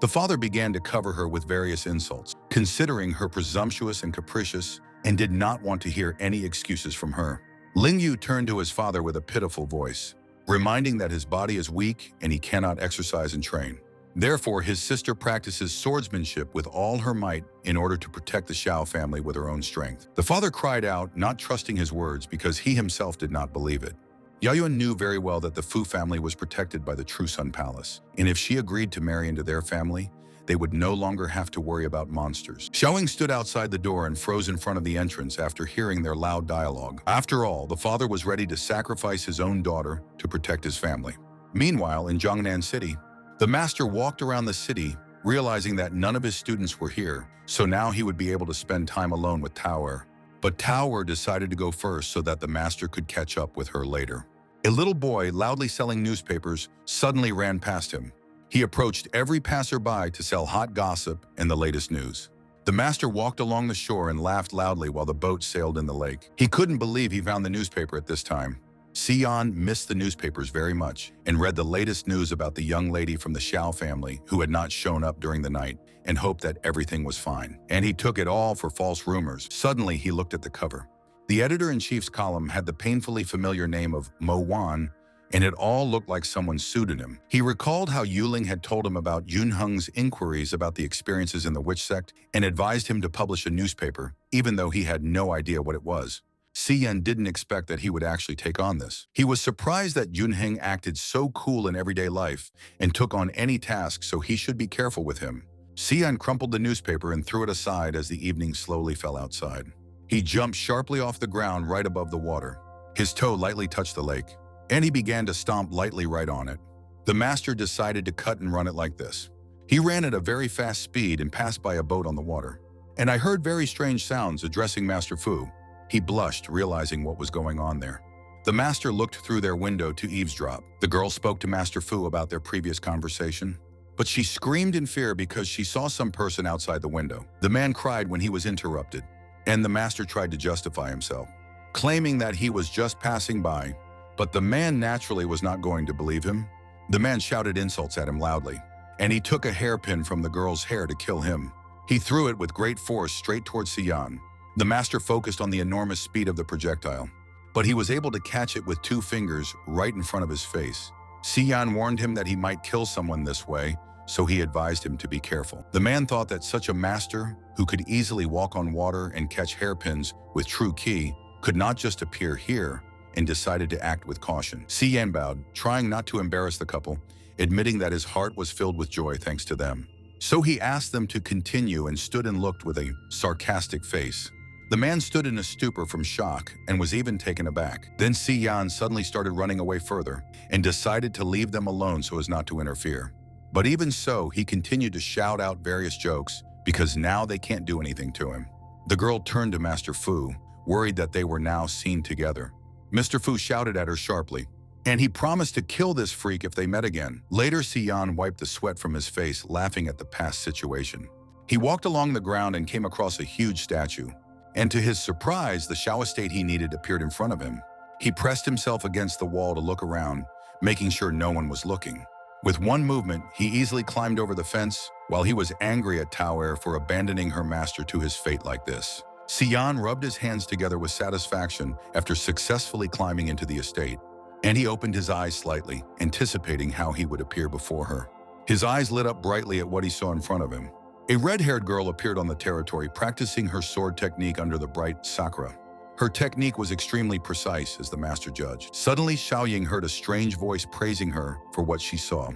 The father began to cover her with various insults, considering her presumptuous and capricious, and did not want to hear any excuses from her. Ling Yu turned to his father with a pitiful voice, reminding that his body is weak and he cannot exercise and train. Therefore, his sister practices swordsmanship with all her might in order to protect the Xiao family with her own strength. The father cried out, not trusting his words because he himself did not believe it. Yaoyuan knew very well that the Fu family was protected by the True Sun Palace, and if she agreed to marry into their family, they would no longer have to worry about monsters. Xiaoying stood outside the door and froze in front of the entrance after hearing their loud dialogue. After all, the father was ready to sacrifice his own daughter to protect his family. Meanwhile, in Jiangnan City, the master walked around the city, realizing that none of his students were here, so now he would be able to spend time alone with Tao Er. But Tao Er decided to go first so that the master could catch up with her later. A little boy, loudly selling newspapers, suddenly ran past him. He approached every passerby to sell hot gossip and the latest news. The master walked along the shore and laughed loudly while the boat sailed in the lake. He couldn't believe he found the newspaper at this time. Xian missed the newspapers very much and read the latest news about the young lady from the Xiao family who had not shown up during the night and hoped that everything was fine. And he took it all for false rumors. Suddenly, he looked at the cover. The editor-in-chief's column had the painfully familiar name of Mo Wan, and it all looked like someone's pseudonym. He recalled how Yuling had told him about Yun Heng's inquiries about the experiences in the witch sect and advised him to publish a newspaper, even though he had no idea what it was. Xian didn't expect that he would actually take on this. He was surprised that Yun Heng acted so cool in everyday life and took on any task, so he should be careful with him. Xian crumpled the newspaper and threw it aside as the evening slowly fell outside. He jumped sharply off the ground right above the water. His toe lightly touched the lake, and he began to stomp lightly right on it. The master decided to cut and run it like this. He ran at a very fast speed and passed by a boat on the water. And I heard very strange sounds addressing Master Fu. He blushed, realizing what was going on there. The master looked through their window to eavesdrop. The girl spoke to Master Fu about their previous conversation, but she screamed in fear because she saw some person outside the window. The man cried when he was interrupted, and the master tried to justify himself, claiming that he was just passing by. But the man naturally was not going to believe him. The man shouted insults at him loudly, and he took a hairpin from the girl's hair to kill him. He threw it with great force straight towards Xian. The master focused on the enormous speed of the projectile, but he was able to catch it with 2 fingers right in front of his face. Xian warned him that he might kill someone this way, so he advised him to be careful. The man thought that such a master, who could easily walk on water and catch hairpins with true ki, could not just appear here, and decided to act with caution. Xian bowed, trying not to embarrass the couple, admitting that his heart was filled with joy thanks to them. So he asked them to continue and stood and looked with a sarcastic face. The man stood in a stupor from shock and was even taken aback. Then Xian suddenly started running away further and decided to leave them alone so as not to interfere. But even so, he continued to shout out various jokes because now they can't do anything to him. The girl turned to Master Fu, worried that they were now seen together. Mr. Fu shouted at her sharply, and he promised to kill this freak if they met again. Later, Xian wiped the sweat from his face, laughing at the past situation. He walked along the ground and came across a huge statue. And to his surprise, the Xiao estate he needed appeared in front of him. He pressed himself against the wall to look around, making sure no one was looking. With one movement, he easily climbed over the fence, while he was angry at Tao Er for abandoning her master to his fate like this. Xian rubbed his hands together with satisfaction after successfully climbing into the estate, and he opened his eyes slightly, anticipating how he would appear before her. His eyes lit up brightly at what he saw in front of him. A red-haired girl appeared on the territory, practicing her sword technique under the bright sakura. Her technique was extremely precise, as the master judged. Suddenly, Xiao Ying heard a strange voice praising her for what she saw.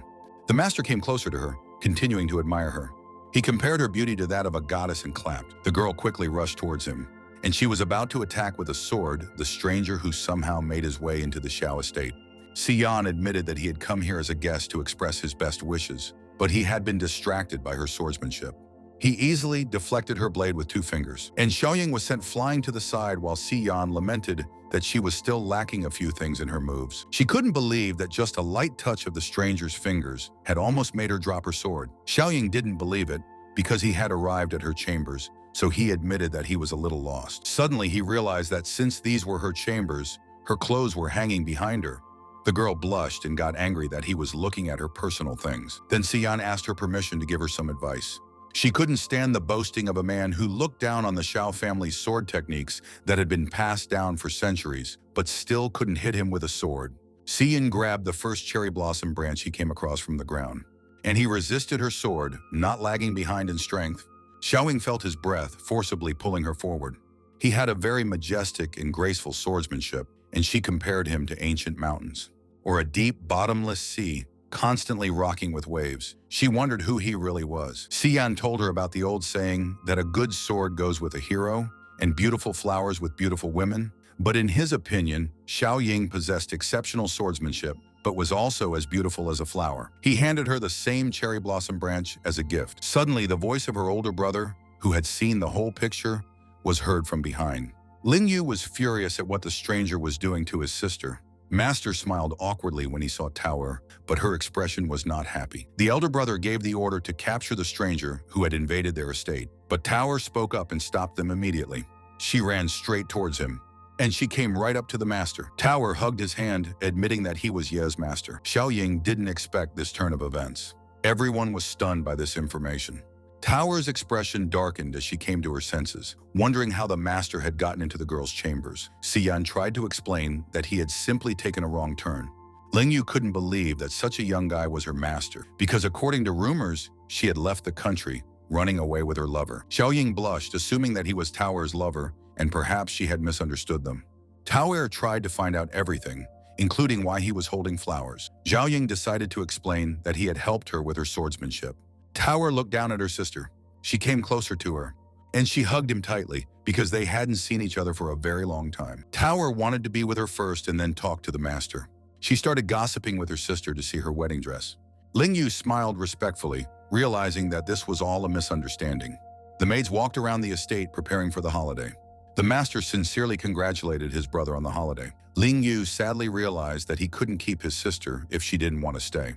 The master came closer to her, continuing to admire her. He compared her beauty to that of a goddess and clapped. The girl quickly rushed towards him, and she was about to attack with a sword the stranger who somehow made his way into the Xiao estate. Xian admitted that he had come here as a guest to express his best wishes, but he had been distracted by her swordsmanship. He easily deflected her blade with 2 fingers, and Xiaoying was sent flying to the side while Xian lamented that she was still lacking a few things in her moves. She couldn't believe that just a light touch of the stranger's fingers had almost made her drop her sword. Xiaoying didn't believe it because he had arrived at her chambers, so he admitted that he was a little lost. Suddenly, he realized that since these were her chambers, her clothes were hanging behind her. The girl blushed and got angry that he was looking at her personal things. Then Xian asked her permission to give her some advice. She couldn't stand the boasting of a man who looked down on the Xiao family's sword techniques that had been passed down for centuries, but still couldn't hit him with a sword. Xian grabbed the first cherry blossom branch he came across from the ground, and he resisted her sword, not lagging behind in strength. Xiaoying felt his breath forcibly pulling her forward. He had a very majestic and graceful swordsmanship, and she compared him to ancient mountains, or a deep, bottomless sea, constantly rocking with waves. She wondered who he really was. Xian told her about the old saying that a good sword goes with a hero and beautiful flowers with beautiful women. But in his opinion, Xiaoying possessed exceptional swordsmanship, but was also as beautiful as a flower. He handed her the same cherry blossom branch as a gift. Suddenly, the voice of her older brother, who had seen the whole picture, was heard from behind. Lingyu was furious at what the stranger was doing to his sister. Master smiled awkwardly when he saw Tower, but her expression was not happy. The elder brother gave the order to capture the stranger who had invaded their estate, but Tower spoke up and stopped them immediately. She ran straight towards him, and she came right up to the master. Tower hugged his hand, admitting that he was Ye's master. Xiaoying didn't expect this turn of events. Everyone was stunned by this information. Tower's expression darkened as she came to her senses, wondering how the master had gotten into the girl's chambers. Xian tried to explain that he had simply taken a wrong turn. Lingyu couldn't believe that such a young guy was her master, because according to rumors, she had left the country, running away with her lover. Xiaoying blushed, assuming that he was Tower's lover, and perhaps she had misunderstood them. Tower tried to find out everything, including why he was holding flowers. Xiaoying decided to explain that he had helped her with her swordsmanship. Tower looked down at her sister. She came closer to her, and she hugged him tightly because they hadn't seen each other for a very long time. Tower wanted to be with her first and then talk to the master. She started gossiping with her sister to see her wedding dress. Lingyu smiled respectfully, realizing that this was all a misunderstanding. The maids walked around the estate preparing for the holiday. The master sincerely congratulated his brother on the holiday. Lingyu sadly realized that he couldn't keep his sister if she didn't want to stay,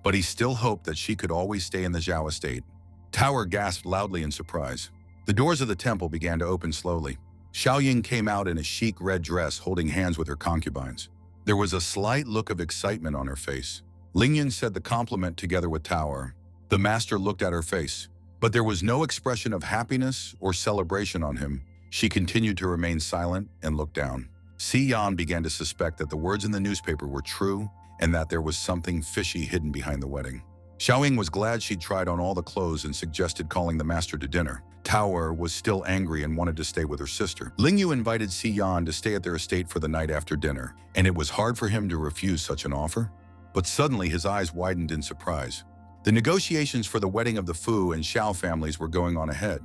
but he still hoped that she could always stay in the Zhao estate. Tower gasped loudly in surprise. The doors of the temple began to open slowly. Xiaoying came out in a chic red dress, holding hands with her concubines. There was a slight look of excitement on her face. Lingyun said the compliment together with Tower. The master looked at her face, but there was no expression of happiness or celebration on him. She continued to remain silent and look down. Xian began to suspect that the words in the newspaper were true and that there was something fishy hidden behind the wedding. Xiaoying was glad she'd tried on all the clothes and suggested calling the master to dinner. Tower was still angry and wanted to stay with her sister. Lingyu invited Xian to stay at their estate for the night after dinner, and it was hard for him to refuse such an offer. But suddenly his eyes widened in surprise. The negotiations for the wedding of the Fu and Xiao families were going on ahead.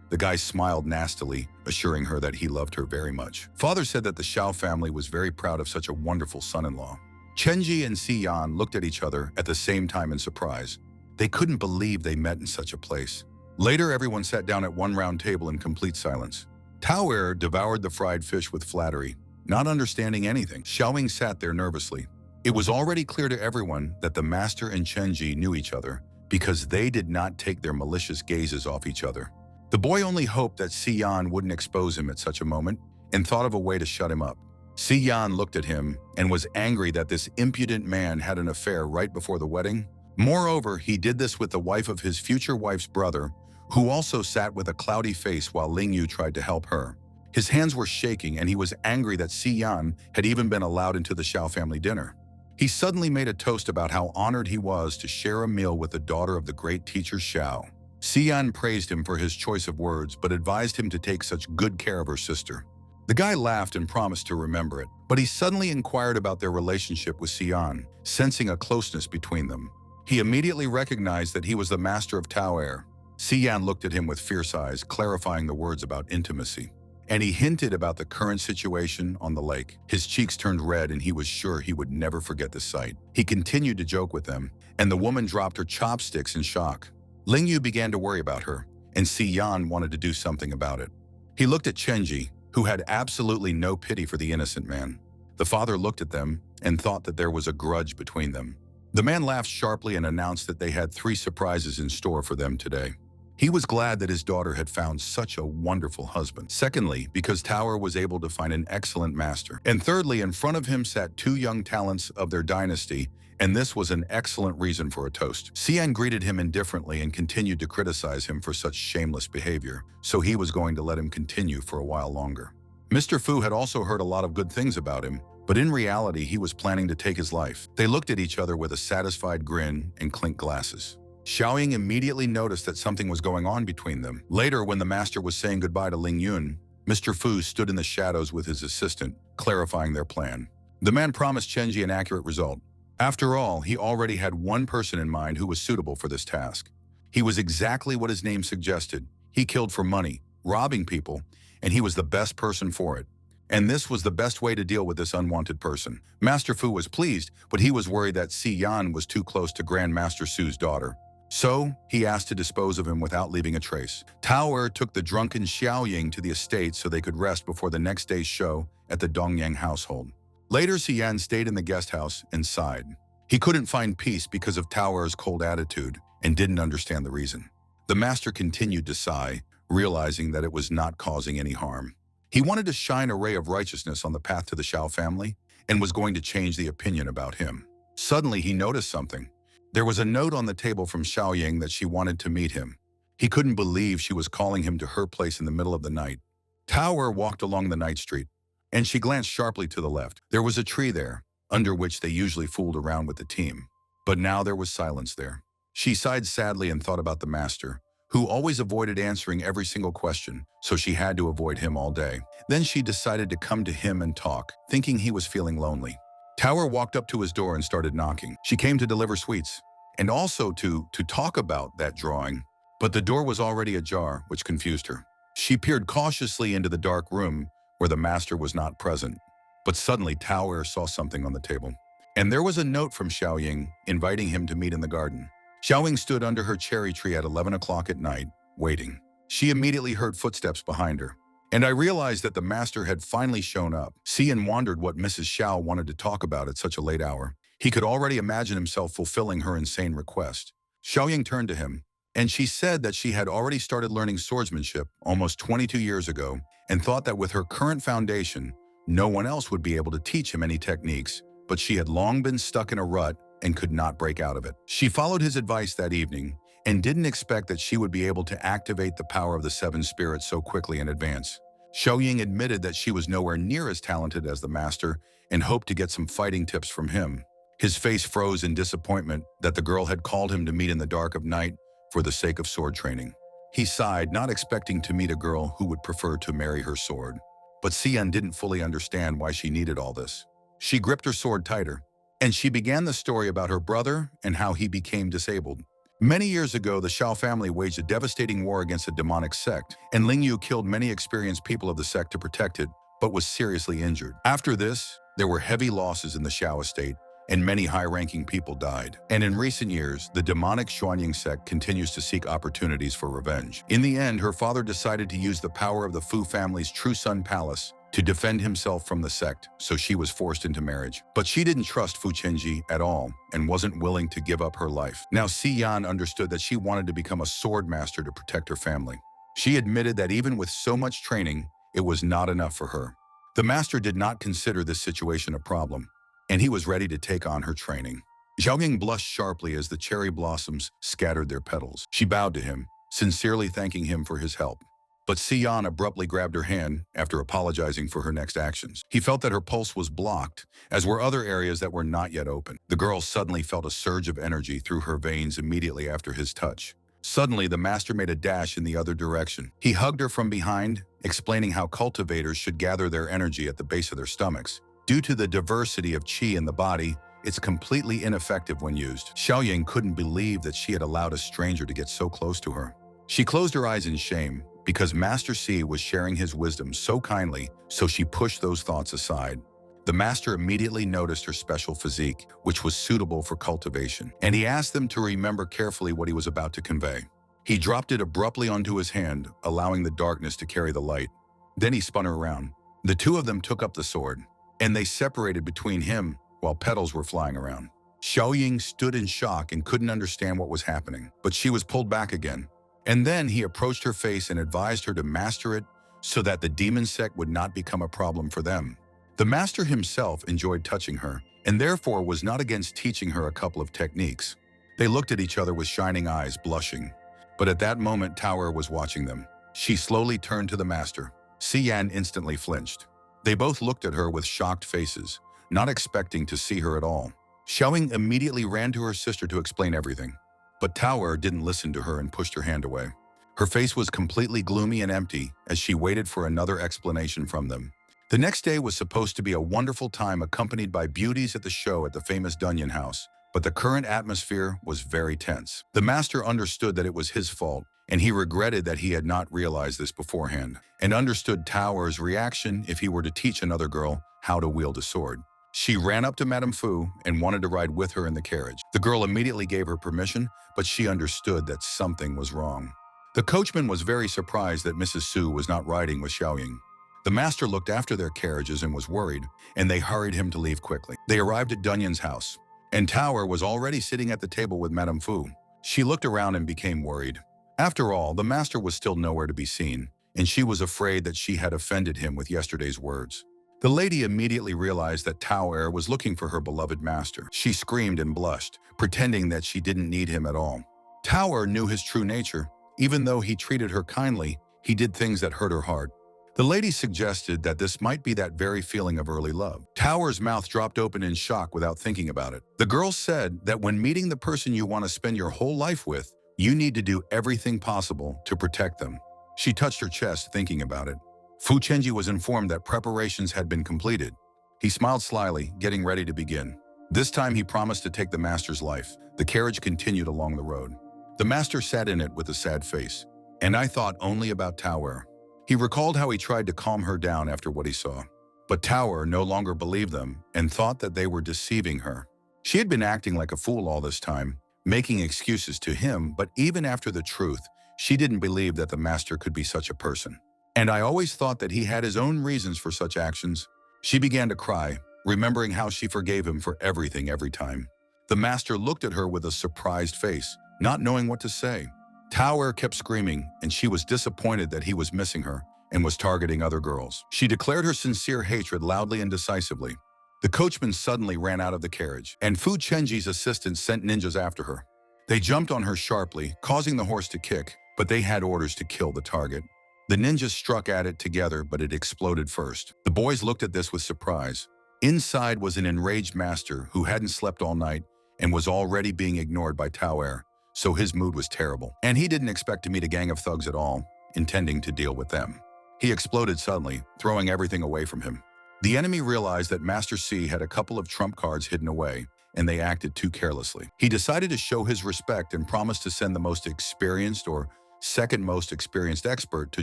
The guy smiled nastily, assuring her that he loved her very much. Father said that the Xiao family was very proud of such a wonderful son-in-law. Chenji and Xian looked at each other at the same time in surprise. They couldn't believe they met in such a place. Later, everyone sat down at one round table in complete silence. Tower devoured the fried fish with flattery, not understanding anything. Xiaoying sat there nervously. It was already clear to everyone that the master and Chenji knew each other because they did not take their malicious gazes off each other. The boy only hoped that Xian wouldn't expose him at such a moment and thought of a way to shut him up. Xian looked at him and was angry that this impudent man had an affair right before the wedding. Moreover, he did this with the wife of his future wife's brother, who also sat with a cloudy face while Lingyu tried to help her. His hands were shaking and he was angry that Xian had even been allowed into the Xiao family dinner. He suddenly made a toast about how honored he was to share a meal with the daughter of the great teacher Xiao. Xian praised him for his choice of words, but advised him to take such good care of her sister. The guy laughed and promised to remember it, but he suddenly inquired about their relationship with Xian, sensing a closeness between them. He immediately recognized that he was the master of Tao Air. Xian looked at him with fierce eyes, clarifying the words about intimacy. And he hinted about the current situation on the lake. His cheeks turned red and he was sure he would never forget the sight. He continued to joke with them, and the woman dropped her chopsticks in shock. Ling Yu began to worry about her, and Xian wanted to do something about it. He looked at Chenji, who had absolutely no pity for the innocent man. The father looked at them and thought that there was a grudge between them. The man laughed sharply and announced that they had 3 surprises in store for them today. He was glad that his daughter had found such a wonderful husband. Secondly, because Tower was able to find an excellent master. And thirdly, in front of him sat 2 young talents of their dynasty, and this was an excellent reason for a toast. Xian greeted him indifferently and continued to criticize him for such shameless behavior, so he was going to let him continue for a while longer. Mr. Fu had also heard a lot of good things about him, but in reality he was planning to take his life. They looked at each other with a satisfied grin and clinked glasses. Xiaoying immediately noticed that something was going on between them. Later, when the master was saying goodbye to Ling Yun, Mr. Fu stood in the shadows with his assistant, clarifying their plan. The man promised Chenji an accurate result. After all, he already had one person in mind who was suitable for this task. He was exactly what his name suggested. He killed for money, robbing people, and he was the best person for it. And this was the best way to deal with this unwanted person. Master Fu was pleased, but he was worried that Si Yan was too close to Grandmaster Su's daughter. So, he asked to dispose of him without leaving a trace. Tower took the drunken Xiaoying to the estate so they could rest before the next day's show at the Dongyang household. Later, Xian stayed in the guest house and sighed. He couldn't find peace because of Tower's cold attitude and didn't understand the reason. The master continued to sigh, realizing that it was not causing any harm. He wanted to shine a ray of righteousness on the path to the Xiao family and was going to change the opinion about him. Suddenly, he noticed something. There was a note on the table from Xiaoying that she wanted to meet him. He couldn't believe she was calling him to her place in the middle of the night. Tower walked along the night street, and she glanced sharply to the left. There was a tree there, under which they usually fooled around with the team. But now there was silence there. She sighed sadly and thought about the master, who always avoided answering every single question, so she had to avoid him all day. Then she decided to come to him and talk, thinking he was feeling lonely. Tower walked up to his door and started knocking. She came to deliver sweets, and also to talk about that drawing, but the door was already ajar, which confused her. She peered cautiously into the dark room where the master was not present, but suddenly Tower saw something on the table. And there was a note from Xiaoying inviting him to meet in the garden. Xiaoying stood under her cherry tree at 11 o'clock at night, waiting. She immediately heard footsteps behind her. And I realized that the master had finally shown up. Xian wondered what Mrs. Xiao wanted to talk about at such a late hour. He could already imagine himself fulfilling her insane request. Xiaoying turned to him, and she said that she had already started learning swordsmanship almost 22 years ago and thought that with her current foundation, no one else would be able to teach him any techniques, but she had long been stuck in a rut and could not break out of it. She followed his advice that evening and didn't expect that she would be able to activate the power of the 7 spirits so quickly in advance. Xiaoying admitted that she was nowhere near as talented as the master and hoped to get some fighting tips from him. His face froze in disappointment that the girl had called him to meet in the dark of night for the sake of sword training. He sighed, not expecting to meet a girl who would prefer to marry her sword. But Xian didn't fully understand why she needed all this. She gripped her sword tighter, and she began the story about her brother and how he became disabled. Many years ago, the Xiao family waged a devastating war against a demonic sect, and Ling Yu killed many experienced people of the sect to protect it, but was seriously injured. After this, there were heavy losses in the Xiao estate, and many high-ranking people died. And in recent years, the demonic Xuanying sect continues to seek opportunities for revenge. In the end, her father decided to use the power of the Fu family's True Sun Palace to defend himself from the sect, so she was forced into marriage. But she didn't trust Fu Chenji at all and wasn't willing to give up her life. Now Xian understood that she wanted to become a sword master to protect her family. She admitted that even with so much training, it was not enough for her. The master did not consider this situation a problem, and he was ready to take on her training. Xiaoying blushed sharply as the cherry blossoms scattered their petals. She bowed to him, sincerely thanking him for his help. But Xian abruptly grabbed her hand after apologizing for her next actions. He felt that her pulse was blocked, as were other areas that were not yet open. The girl suddenly felt a surge of energy through her veins immediately after his touch. Suddenly, the master made a dash in the other direction. He hugged her from behind, explaining how cultivators should gather their energy at the base of their stomachs. Due to the diversity of qi in the body, It's completely ineffective when used. Xiaoying couldn't believe that she had allowed a stranger to get so close to her. She closed her eyes in shame because Master C was sharing his wisdom so kindly, so she pushed those thoughts aside. The master immediately noticed her special physique, which was suitable for cultivation, and he asked them to remember carefully what he was about to convey. He dropped it abruptly onto his hand, allowing the darkness to carry the light. Then he spun her around. The two of them took up the sword, and they separated between him while petals were flying around. Xiaoying stood in shock and couldn't understand what was happening, but she was pulled back again. And then he approached her face and advised her to master it so that the demon sect would not become a problem for them. The master himself enjoyed touching her, and therefore was not against teaching her a couple of techniques. They looked at each other with shining eyes, blushing. But at that moment, Tower was watching them. She slowly turned to the master. Xian instantly flinched. They both looked at her with shocked faces, not expecting to see her at all. Xiaoying immediately ran to her sister to explain everything. But Tower didn't listen to her and pushed her hand away. Her face was completely gloomy and empty as she waited for another explanation from them. The next day was supposed to be a wonderful time accompanied by beauties at the show at the famous Dunyan House, but the current atmosphere was very tense. The master understood that it was his fault, and he regretted that he had not realized this beforehand, and understood Tower's reaction if he were to teach another girl how to wield a sword. She ran up to Madame Fu and wanted to ride with her in the carriage. The girl immediately gave her permission, but she understood that something was wrong. The coachman was very surprised that Mrs. Su was not riding with Xiaoying. The master looked after their carriages and was worried, and they hurried him to leave quickly. They arrived at Dunyan's house, and Tower was already sitting at the table with Madame Fu. She looked around and became worried. After all, the master was still nowhere to be seen, and she was afraid that she had offended him with yesterday's words. The lady immediately realized that Tower was looking for her beloved master. She screamed and blushed, pretending that she didn't need him at all. Tower knew his true nature. Even though he treated her kindly, he did things that hurt her heart. The lady suggested that this might be that very feeling of early love. Tower's mouth dropped open in shock without thinking about it. The girl said that when meeting the person you want to spend your whole life with, you need to do everything possible to protect them. She touched her chest, thinking about it. Fu Chenji was informed that preparations had been completed. He smiled slyly, getting ready to begin. This time he promised to take the master's life. The carriage continued along the road. The master sat in it with a sad face. And I thought only about Tower. He recalled how he tried to calm her down after what he saw. But Tower no longer believed them and thought that they were deceiving her. She had been acting like a fool all this time, making excuses to him, but even after the truth, she didn't believe that the master could be such a person. And I always thought that he had his own reasons for such actions. She began to cry, remembering how she forgave him for everything every time. The master looked at her with a surprised face, not knowing what to say. Tower kept screaming, and she was disappointed that he was missing her and was targeting other girls. She declared her sincere hatred loudly and decisively. The coachman suddenly ran out of the carriage, and Fu Chenji's assistant sent ninjas after her. They jumped on her sharply, causing the horse to kick, but they had orders to kill the target. The ninjas struck at it together, but it exploded first. The boys looked at this with surprise. Inside was an enraged master who hadn't slept all night and was already being ignored by Tower. So his mood was terrible, and he didn't expect to meet a gang of thugs at all, intending to deal with them. He exploded suddenly, throwing everything away from him. The enemy realized that Master C had a couple of trump cards hidden away, and they acted too carelessly. He decided to show his respect and promised to send the most experienced or second most experienced expert to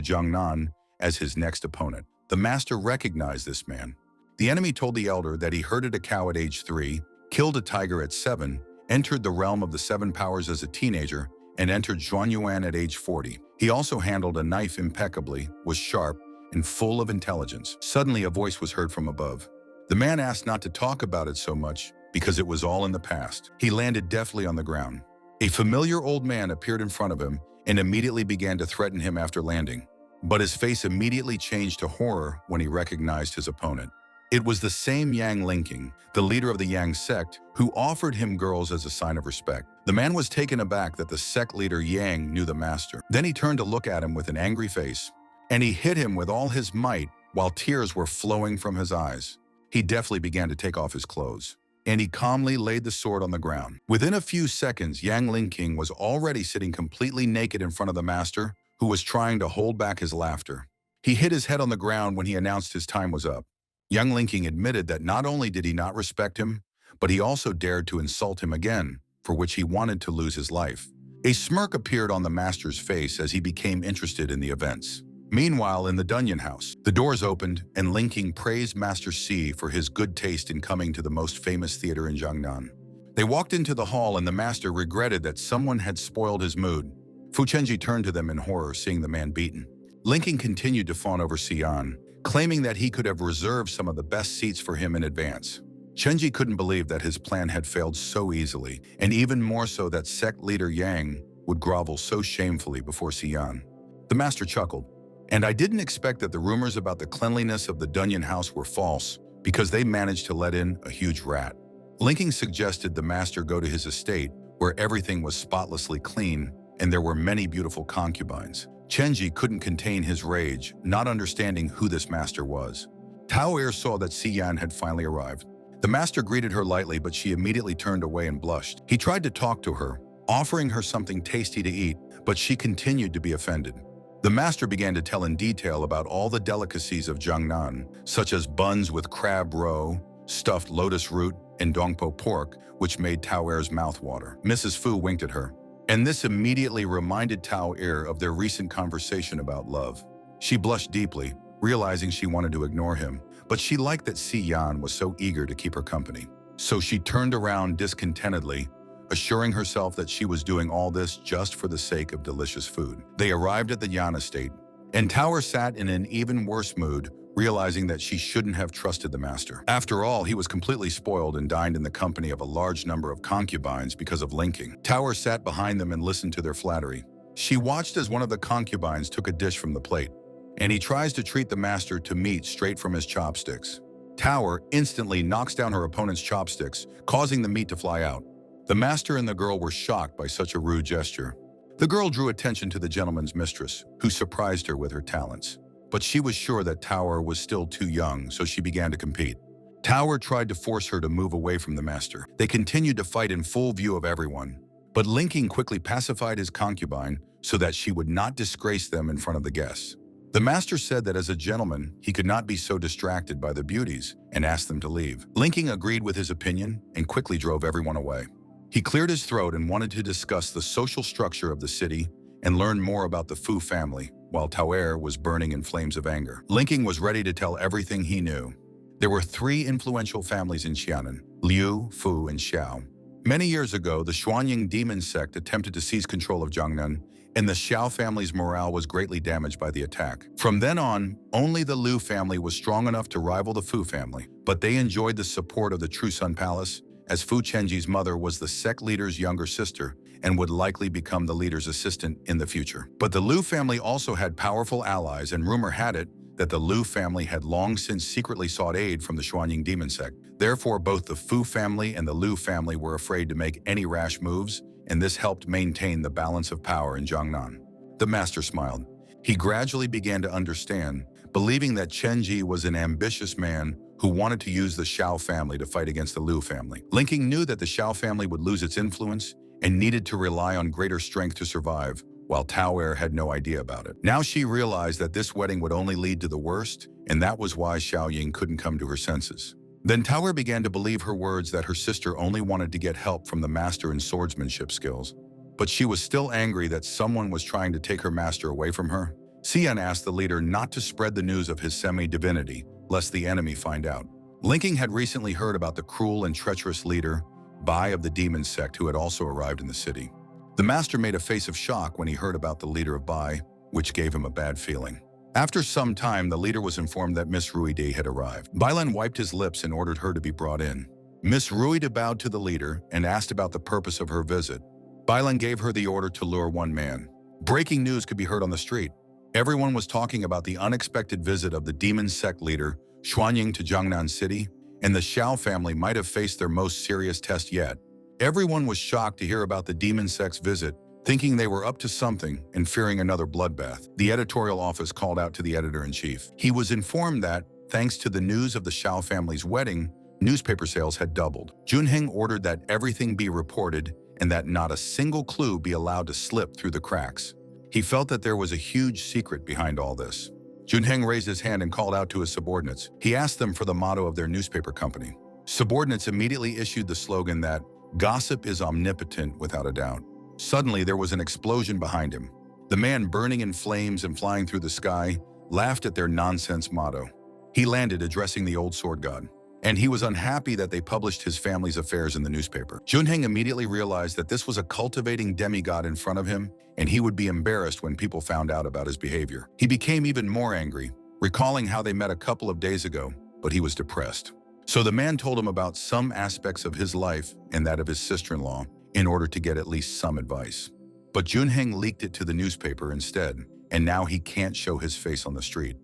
Jiangnan as his next opponent. The master recognized this man. The enemy told the elder that he herded a cow at age 3, killed a tiger at 7, entered the realm of the 7 powers as a teenager, and entered Zhuanyuan at age 40. He also handled a knife impeccably, was sharp, and full of intelligence. Suddenly a voice was heard from above. The man asked not to talk about it so much, because it was all in the past. He landed deftly on the ground. A familiar old man appeared in front of him and immediately began to threaten him after landing. But his face immediately changed to horror when he recognized his opponent. It was the same Yang Linking, the leader of the Yang sect, who offered him girls as a sign of respect. The man was taken aback that the sect leader Yang knew the master. Then he turned to look at him with an angry face, and he hit him with all his might while tears were flowing from his eyes. He deftly began to take off his clothes, and he calmly laid the sword on the ground. Within a few seconds, Yang Linking was already sitting completely naked in front of the master, who was trying to hold back his laughter. He hit his head on the ground when he announced his time was up. Young Linking admitted that not only did he not respect him, but he also dared to insult him again, for which he wanted to lose his life. A smirk appeared on the master's face as he became interested in the events. Meanwhile, in the Dunyan house, the doors opened and Linking praised Master C for his good taste in coming to the most famous theater in Jiangnan. They walked into the hall and the master regretted that someone had spoiled his mood. Fu Chenji turned to them in horror, seeing the man beaten. Linking continued to fawn over Xian, claiming that he could have reserved some of the best seats for him in advance. Chenji couldn't believe that his plan had failed so easily, and even more so that sect leader Yang would grovel so shamefully before Xian. The master chuckled, "And I didn't expect that the rumors about the cleanliness of the Dunyan house were false, because they managed to let in a huge rat." Linking suggested the master go to his estate, where everything was spotlessly clean, and there were many beautiful concubines. Chenji couldn't contain his rage, not understanding who this master was. Tao Er saw that Xian had finally arrived. The master greeted her lightly, but she immediately turned away and blushed. He tried to talk to her, offering her something tasty to eat, but she continued to be offended. The master began to tell in detail about all the delicacies of Jiangnan, such as buns with crab roe, stuffed lotus root, and dongpo pork, which made Tao Er's mouth water. Mrs. Fu winked at her, and this immediately reminded Tao Er of their recent conversation about love. She blushed deeply, realizing she wanted to ignore him, but she liked that Xian was so eager to keep her company. So she turned around discontentedly, assuring herself that she was doing all this just for the sake of delicious food. They arrived at the Yan estate, and Tao Er sat in an even worse mood, realizing that she shouldn't have trusted the master. After all, he was completely spoiled and dined in the company of a large number of concubines because of Linking. Tao Er sat behind them and listened to their flattery. She watched as one of the concubines took a dish from the plate, and he tries to treat the master to meat straight from his chopsticks. Tao Er instantly knocks down her opponent's chopsticks, causing the meat to fly out. The master and the girl were shocked by such a rude gesture. The girl drew attention to the gentleman's mistress, who surprised her with her talents. But she was sure that Tao Er was still too young, so she began to compete. Tao Er tried to force her to move away from the master. They continued to fight in full view of everyone, but Linking quickly pacified his concubine so that she would not disgrace them in front of the guests. The master said that as a gentleman, he could not be so distracted by the beauties and asked them to leave. Linking agreed with his opinion and quickly drove everyone away. He cleared his throat and wanted to discuss the social structure of the city and learn more about the Fu family, while Tao Er was burning in flames of anger. Linking was ready to tell everything he knew. There were 3 influential families in Xianan: Liu, Fu, and Xiao. Many years ago, the Xuanying demon sect attempted to seize control of Jiangnan, and the Xiao family's morale was greatly damaged by the attack. From then on, only the Liu family was strong enough to rival the Fu family, but they enjoyed the support of the True Sun Palace, as Fu Chenji's mother was the sect leader's younger sister and would likely become the leader's assistant in the future. But the Liu family also had powerful allies, and rumor had it that the Liu family had long since secretly sought aid from the Xuanying demon sect. Therefore, both the Fu family and the Liu family were afraid to make any rash moves, and this helped maintain the balance of power in Jiangnan. The master smiled. He gradually began to understand, believing that Chenji was an ambitious man who wanted to use the Xiao family to fight against the Liu family. Linking knew that the Xiao family would lose its influence and needed to rely on greater strength to survive, while Tao Er had no idea about it. Now she realized that this wedding would only lead to the worst, and that was why Xiaoying couldn't come to her senses. Then Tao Er began to believe her words that her sister only wanted to get help from the master in swordsmanship skills. But she was still angry that someone was trying to take her master away from her. Xian asked the leader not to spread the news of his semi-divinity, lest the enemy find out. Linking had recently heard about the cruel and treacherous leader, Bai of the demon sect, who had also arrived in the city. The master made a face of shock when he heard about the leader of Bai, which gave him a bad feeling. After some time, the leader was informed that Miss Ruide had arrived. Bailan wiped his lips and ordered her to be brought in. Miss Ruide bowed to the leader and asked about the purpose of her visit. Bailan gave her the order to lure one man. Breaking news could be heard on the street. Everyone was talking about the unexpected visit of the demon sect leader, Xuanying, to Jiangnan City, and the Xiao family might have faced their most serious test yet. Everyone was shocked to hear about the demon sect's visit, thinking they were up to something and fearing another bloodbath. The editorial office called out to the editor-in-chief. He was informed that, thanks to the news of the Xiao family's wedding, newspaper sales had doubled. Junheng ordered that everything be reported and that not a single clue be allowed to slip through the cracks. He felt that there was a huge secret behind all this. Junheng raised his hand and called out to his subordinates. He asked them for the motto of their newspaper company. Subordinates immediately issued the slogan that gossip is omnipotent without a doubt. Suddenly, there was an explosion behind him. The man, burning in flames and flying through the sky, laughed at their nonsense motto. He landed addressing the old sword god, and he was unhappy that they published his family's affairs in the newspaper. Junheng immediately realized that this was a cultivating demigod in front of him, and he would be embarrassed when people found out about his behavior. He became even more angry, recalling how they met a couple of days ago, but he was depressed. So the man told him about some aspects of his life and that of his sister-in-law in order to get at least some advice. But Junheng leaked it to the newspaper instead, and now he can't show his face on the street.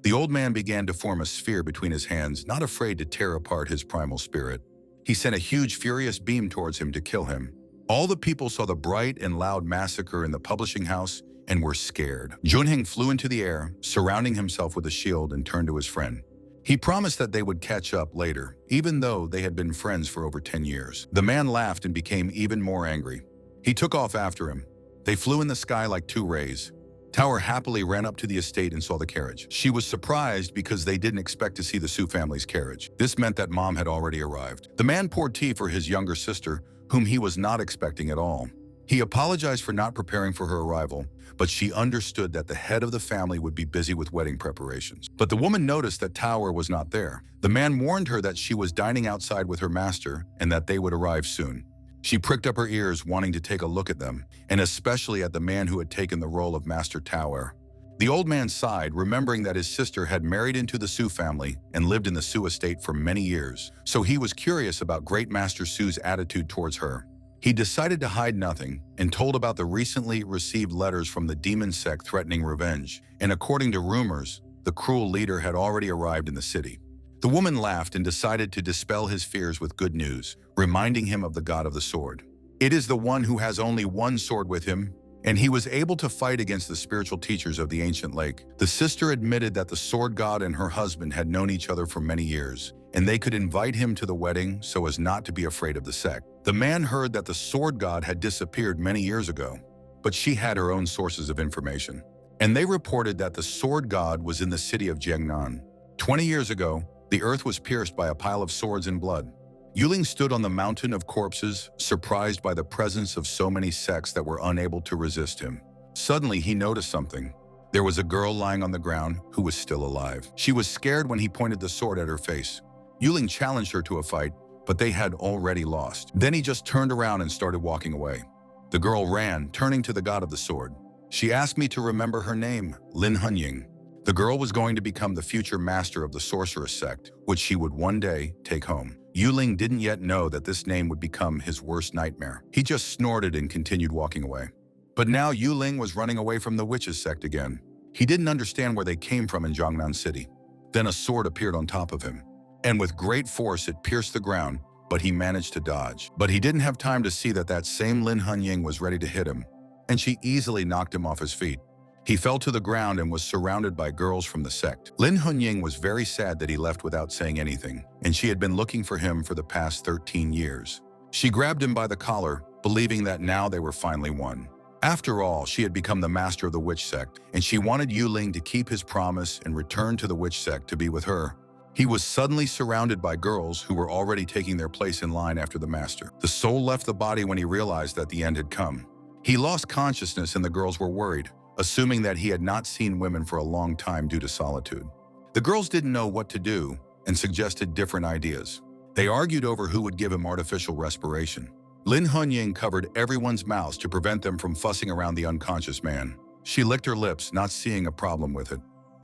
The old man began to form a sphere between his hands, not afraid to tear apart his primal spirit. He sent a huge, furious beam towards him to kill him. All the people saw the bright and loud massacre in the publishing house and were scared. Junheng flew into the air, surrounding himself with a shield, and turned to his friend. He promised that they would catch up later, even though they had been friends for over 10 years. The man laughed and became even more angry. He took off after him. They flew in the sky like two rays. Tower happily ran up to the estate and saw the carriage. She was surprised because they didn't expect to see the Su family's carriage. This meant that Mom had already arrived. The man poured tea for his younger sister, whom he was not expecting at all. He apologized for not preparing for her arrival, but she understood that the head of the family would be busy with wedding preparations. But the woman noticed that Tower was not there. The man warned her that she was dining outside with her master and that they would arrive soon. She pricked up her ears, wanting to take a look at them, and especially at the man who had taken the role of Master Tower. The old man sighed, remembering that his sister had married into the Su family and lived in the Su estate for many years, so he was curious about Great Master Su's attitude towards her. He decided to hide nothing and told about the recently received letters from the demon sect threatening revenge, and according to rumors, the cruel leader had already arrived in the city. The woman laughed and decided to dispel his fears with good news, reminding him of the god of the sword. It is the one who has only one sword with him, and he was able to fight against the spiritual teachers of the ancient lake. The sister admitted that the sword god and her husband had known each other for many years, and they could invite him to the wedding so as not to be afraid of the sect. The man heard that the sword god had disappeared many years ago, but she had her own sources of information. And they reported that the sword god was in the city of Jiangnan. 20 years ago, the earth was pierced by a pile of swords and blood. Yuling stood on the mountain of corpses, surprised by the presence of so many sects that were unable to resist him. Suddenly, he noticed something. There was a girl lying on the ground who was still alive. She was scared when he pointed the sword at her face. Yuling challenged her to a fight, but they had already lost. Then he just turned around and started walking away. The girl ran, turning to the god of the sword. She asked me to remember her name, Lin Hunying. The girl was going to become the future master of the sorceress sect, which she would one day take home. Yuling didn't yet know that this name would become his worst nightmare. He just snorted and continued walking away. But now Yuling was running away from the witches sect again. He didn't understand where they came from in Jiangnan City. Then a sword appeared on top of him, and with great force it pierced the ground, but he managed to dodge. But he didn't have time to see that that same Lin Hunying was ready to hit him, and she easily knocked him off his feet. He fell to the ground and was surrounded by girls from the sect. Lin Hunying was very sad that he left without saying anything, and she had been looking for him for the past 13 years. She grabbed him by the collar, believing that now they were finally one. After all, she had become the master of the witch sect, and she wanted Yuling to keep his promise and return to the witch sect to be with her. He was suddenly surrounded by girls who were already taking their place in line after the master. The soul left the body when he realized that the end had come. He lost consciousness and the girls were worried, assuming that he had not seen women for a long time due to solitude. The girls didn't know what to do and suggested different ideas. They argued over who would give him artificial respiration. Lin Hunying covered everyone's mouths to prevent them from fussing around the unconscious man. She licked her lips, not seeing a problem with it.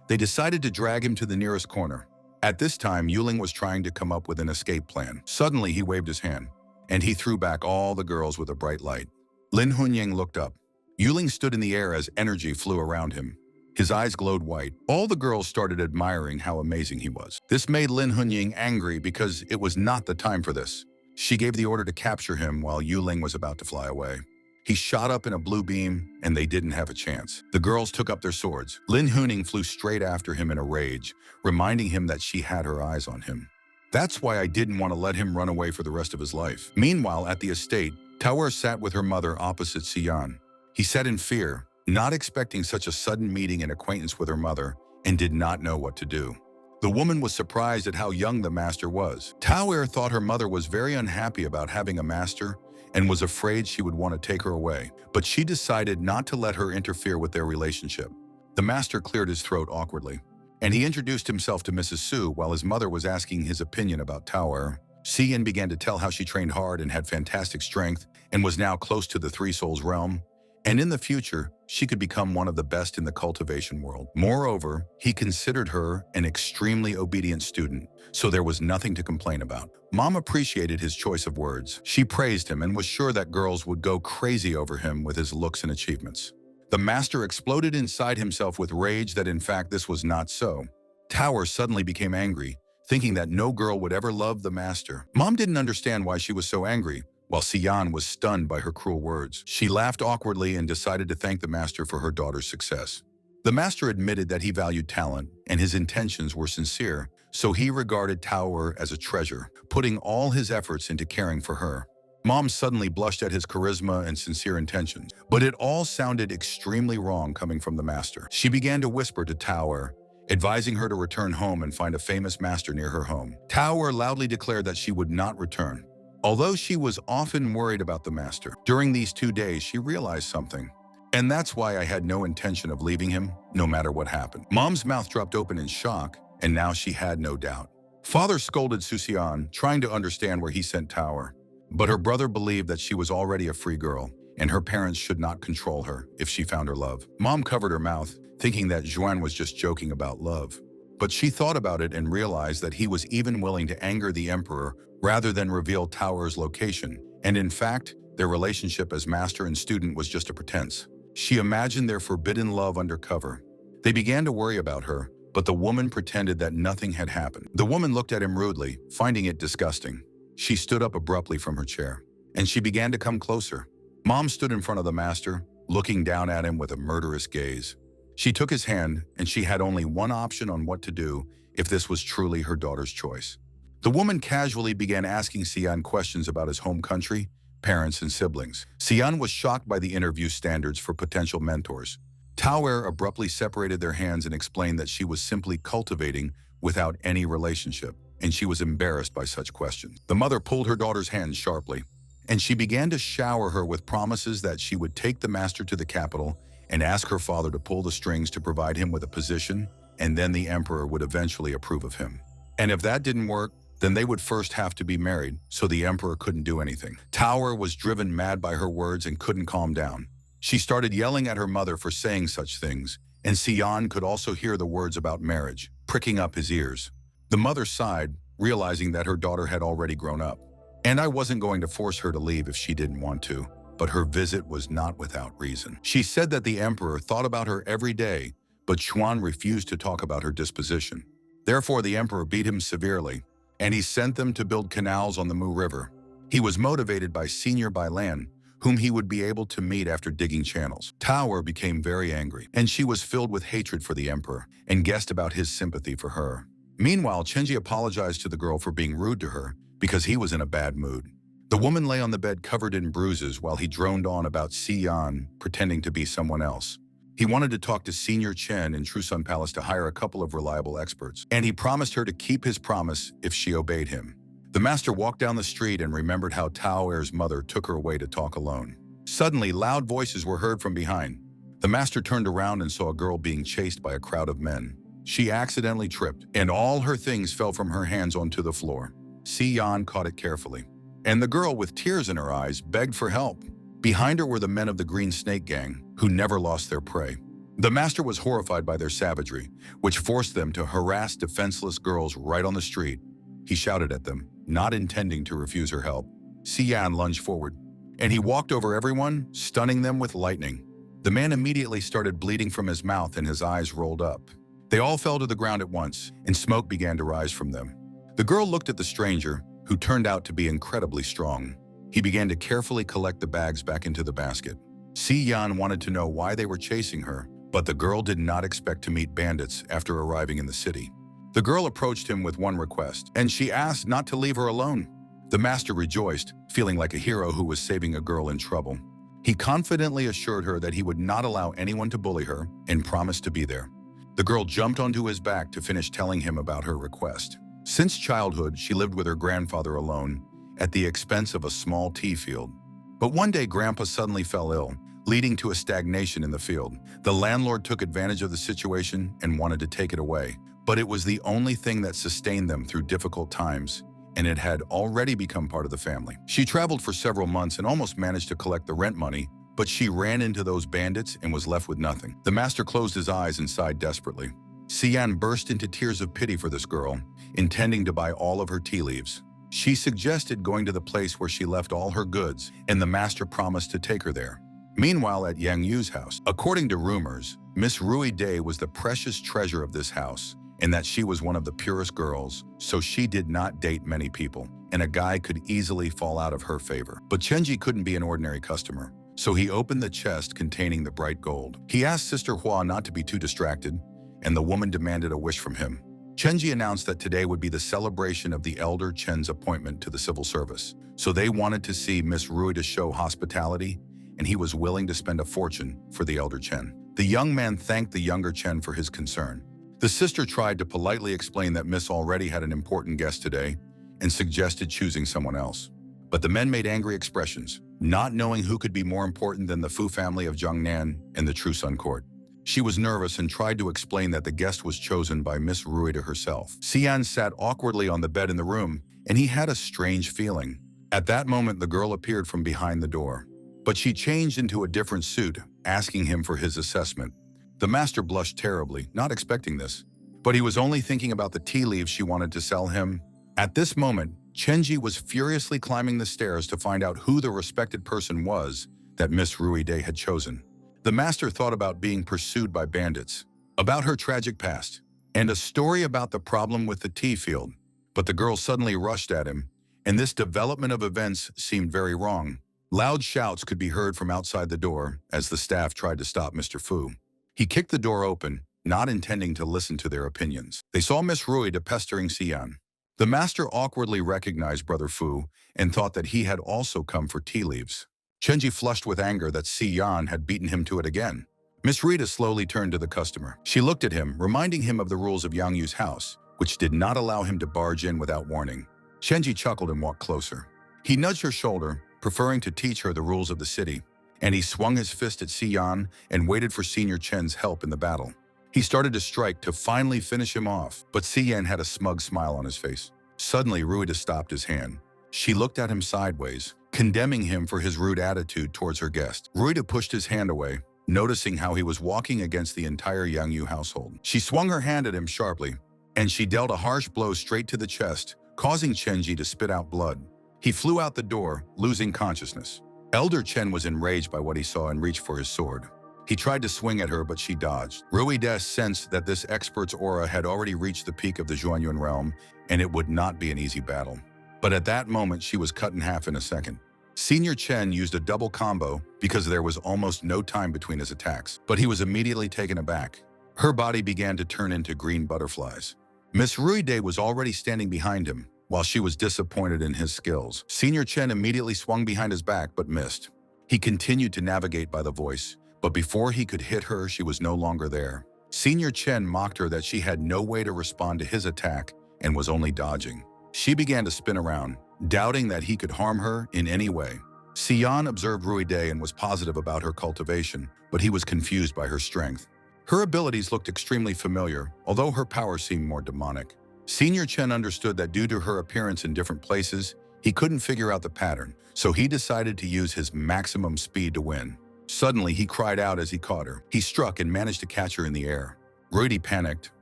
They decided to drag him to the nearest corner. At this time, Yuling was trying to come up with an escape plan. Suddenly, he waved his hand, and he threw back all the girls with a bright light. Lin Hunying looked up. Yuling stood in the air as energy flew around him. His eyes glowed white. All the girls started admiring how amazing he was. This made Lin Hunying angry because it was not the time for this. She gave the order to capture him while Yuling was about to fly away. He shot up in a blue beam, and they didn't have a chance. The girls took up their swords. Lin Hunying flew straight after him in a rage, reminding him that she had her eyes on him. That's why I didn't want to let him run away for the rest of his life. Meanwhile, at the estate, Tower sat with her mother opposite Xian. He sat in fear, not expecting such a sudden meeting and acquaintance with her mother, and did not know what to do. The woman was surprised at how young the master was. Tao thought her mother was very unhappy about having a master and was afraid she would want to take her away, but she decided not to let her interfere with their relationship. The master cleared his throat awkwardly, and he introduced himself to Mrs. Su while his mother was asking his opinion about Tao. Sian began to tell how she trained hard and had fantastic strength and was now close to the Three Souls realm, and in the future, she could become one of the best in the cultivation world. Moreover, he considered her an extremely obedient student, so there was nothing to complain about. Mom appreciated his choice of words. She praised him and was sure that girls would go crazy over him with his looks and achievements. The master exploded inside himself with rage that in fact this was not so. Tower suddenly became angry, thinking that no girl would ever love the master. Mom didn't understand why she was so angry, while Sian was stunned by her cruel words. She laughed awkwardly and decided to thank the master for her daughter's success. The master admitted that he valued talent and his intentions were sincere, so he regarded Tower as a treasure, putting all his efforts into caring for her. Mom suddenly blushed at his charisma and sincere intentions, but it all sounded extremely wrong coming from the master. She began to whisper to Tower, advising her to return home and find a famous master near her home. Tower loudly declared that she would not return. Although she was often worried about the master, during these 2 days she realized something. And that's why I had no intention of leaving him, no matter what happened. Mom's mouth dropped open in shock, and now she had no doubt. Father scolded Susian, trying to understand where he sent Tower. But her brother believed that she was already a free girl, and her parents should not control her if she found her love. Mom covered her mouth, thinking that Juan was just joking about love. But she thought about it and realized that he was even willing to anger the emperor rather than reveal Tower's location, and in fact, their relationship as master and student was just a pretense. She imagined their forbidden love undercover. They began to worry about her, but the woman pretended that nothing had happened. The woman looked at him rudely, finding it disgusting. She stood up abruptly from her chair, and she began to come closer. Mom stood in front of the master, looking down at him with a murderous gaze. She took his hand, and she had only one option on what to do if this was truly her daughter's choice. The woman casually began asking Sian questions about his home country, parents, and siblings. Sian was shocked by the interview standards for potential mentors. Tower abruptly separated their hands and explained that she was simply cultivating without any relationship, and she was embarrassed by such questions. The mother pulled her daughter's hand sharply, and she began to shower her with promises that she would take the master to the capital and ask her father to pull the strings to provide him with a position, and then the emperor would eventually approve of him. And if that didn't work, then they would first have to be married, so the emperor couldn't do anything. Tower was driven mad by her words and couldn't calm down. She started yelling at her mother for saying such things, and Sian could also hear the words about marriage, pricking up his ears. The mother sighed, realizing that her daughter had already grown up. And I wasn't going to force her to leave if she didn't want to, but her visit was not without reason. She said that the emperor thought about her every day, but Chuan refused to talk about her disposition. Therefore, the emperor beat him severely, and he sent them to build canals on the Mu River. He was motivated by Senior Bailan, whom he would be able to meet after digging channels. Tower became very angry, and she was filled with hatred for the emperor and guessed about his sympathy for her. Meanwhile, Chenji apologized to the girl for being rude to her because he was in a bad mood. The woman lay on the bed covered in bruises while he droned on about Sian pretending to be someone else. He wanted to talk to Senior Chen in Trusun Palace to hire a couple of reliable experts, and he promised her to keep his promise if she obeyed him. The master walked down the street and remembered how Tower's mother took her away to talk alone. Suddenly, loud voices were heard from behind. The master turned around and saw a girl being chased by a crowd of men. She accidentally tripped, and all her things fell from her hands onto the floor. Sian caught it carefully, and the girl, with tears in her eyes, begged for help. Behind her were the men of the Green Snake Gang, who never lost their prey. The master was horrified by their savagery, which forced them to harass defenseless girls right on the street. He shouted at them, not intending to refuse her help. Sian lunged forward, and he walked over everyone, stunning them with lightning. The man immediately started bleeding from his mouth and his eyes rolled up. They all fell to the ground at once, and smoke began to rise from them. The girl looked at the stranger, who turned out to be incredibly strong. He began to carefully collect the bags back into the basket. Sian wanted to know why they were chasing her, but the girl did not expect to meet bandits after arriving in the city. The girl approached him with one request, and she asked not to leave her alone. The master rejoiced, feeling like a hero who was saving a girl in trouble. He confidently assured her that he would not allow anyone to bully her and promised to be there. The girl jumped onto his back to finish telling him about her request. Since childhood, she lived with her grandfather alone, at the expense of a small tea field. But one day, Grandpa suddenly fell ill, leading to a stagnation in the field. The landlord took advantage of the situation and wanted to take it away. But it was the only thing that sustained them through difficult times, and it had already become part of the family. She traveled for several months and almost managed to collect the rent money, but she ran into those bandits and was left with nothing. The master closed his eyes and sighed desperately. Sian burst into tears of pity for this girl, intending to buy all of her tea leaves. She suggested going to the place where she left all her goods, and the master promised to take her there. Meanwhile, at Yang Yu's house, according to rumors, Miss Rui Day was the precious treasure of this house, and that she was one of the purest girls, so she did not date many people, and a guy could easily fall out of her favor. But Chenji couldn't be an ordinary customer, so he opened the chest containing the bright gold. He asked Sister Hua not to be too distracted, and the woman demanded a wish from him. Chenji announced that today would be the celebration of the elder Chen's appointment to the civil service, so they wanted to see Miss Rui to show hospitality, and he was willing to spend a fortune for the elder Chen. The young man thanked the younger Chen for his concern. The sister tried to politely explain that Miss already had an important guest today and suggested choosing someone else. But the men made angry expressions, not knowing who could be more important than the Fu family of Jiangnan and the True Sun Court. She was nervous and tried to explain that the guest was chosen by Miss Ruida herself. Xian sat awkwardly on the bed in the room, and he had a strange feeling. At that moment, the girl appeared from behind the door. But she changed into a different suit, asking him for his assessment. The master blushed terribly, not expecting this. But he was only thinking about the tea leaves she wanted to sell him. At this moment, Chenji was furiously climbing the stairs to find out who the respected person was that Miss Rui Day had chosen. The master thought about being pursued by bandits, about her tragic past, and a story about the problem with the tea field. But the girl suddenly rushed at him, and this development of events seemed very wrong. Loud shouts could be heard from outside the door as the staff tried to stop Mr. Fu. He kicked the door open, not intending to listen to their opinions. They saw Miss Ruida pestering Xian. The master awkwardly recognized Brother Fu and thought that he had also come for tea leaves. Chenji flushed with anger that Xian had beaten him to it again. Miss Rita slowly turned to the customer. She looked at him, reminding him of the rules of Yang Yu's house, which did not allow him to barge in without warning. Chenji chuckled and walked closer. He nudged her shoulder, preferring to teach her the rules of the city, and he swung his fist at Xian and waited for Senior Chen's help in the battle. He started to strike to finally finish him off, but Xian had a smug smile on his face. Suddenly, Ruida stopped his hand. She looked at him sideways, condemning him for his rude attitude towards her guest. Ruida pushed his hand away, noticing how he was walking against the entire Yang Yu household. She swung her hand at him sharply, and she dealt a harsh blow straight to the chest, causing Chenji to spit out blood. He flew out the door, losing consciousness. Elder Chen was enraged by what he saw and reached for his sword. He tried to swing at her, but she dodged. Ruida sensed that this expert's aura had already reached the peak of the Zhuanyuan realm, and it would not be an easy battle. But at that moment, she was cut in half in a second. Senior Chen used a double combo because there was almost no time between his attacks, but he was immediately taken aback. Her body began to turn into green butterflies. Miss Ruide was already standing behind him, while she was disappointed in his skills. Senior Chen immediately swung behind his back but missed. He continued to navigate by the voice, but before he could hit her, she was no longer there. Senior Chen mocked her that she had no way to respond to his attack and was only dodging. She began to spin around, doubting that he could harm her in any way. Xian observed Ruide and was positive about her cultivation, but he was confused by her strength. Her abilities looked extremely familiar, although her power seemed more demonic. Senior Chen understood that due to her appearance in different places, he couldn't figure out the pattern, so he decided to use his maximum speed to win. Suddenly, he cried out as he caught her. He struck and managed to catch her in the air. Rudy panicked,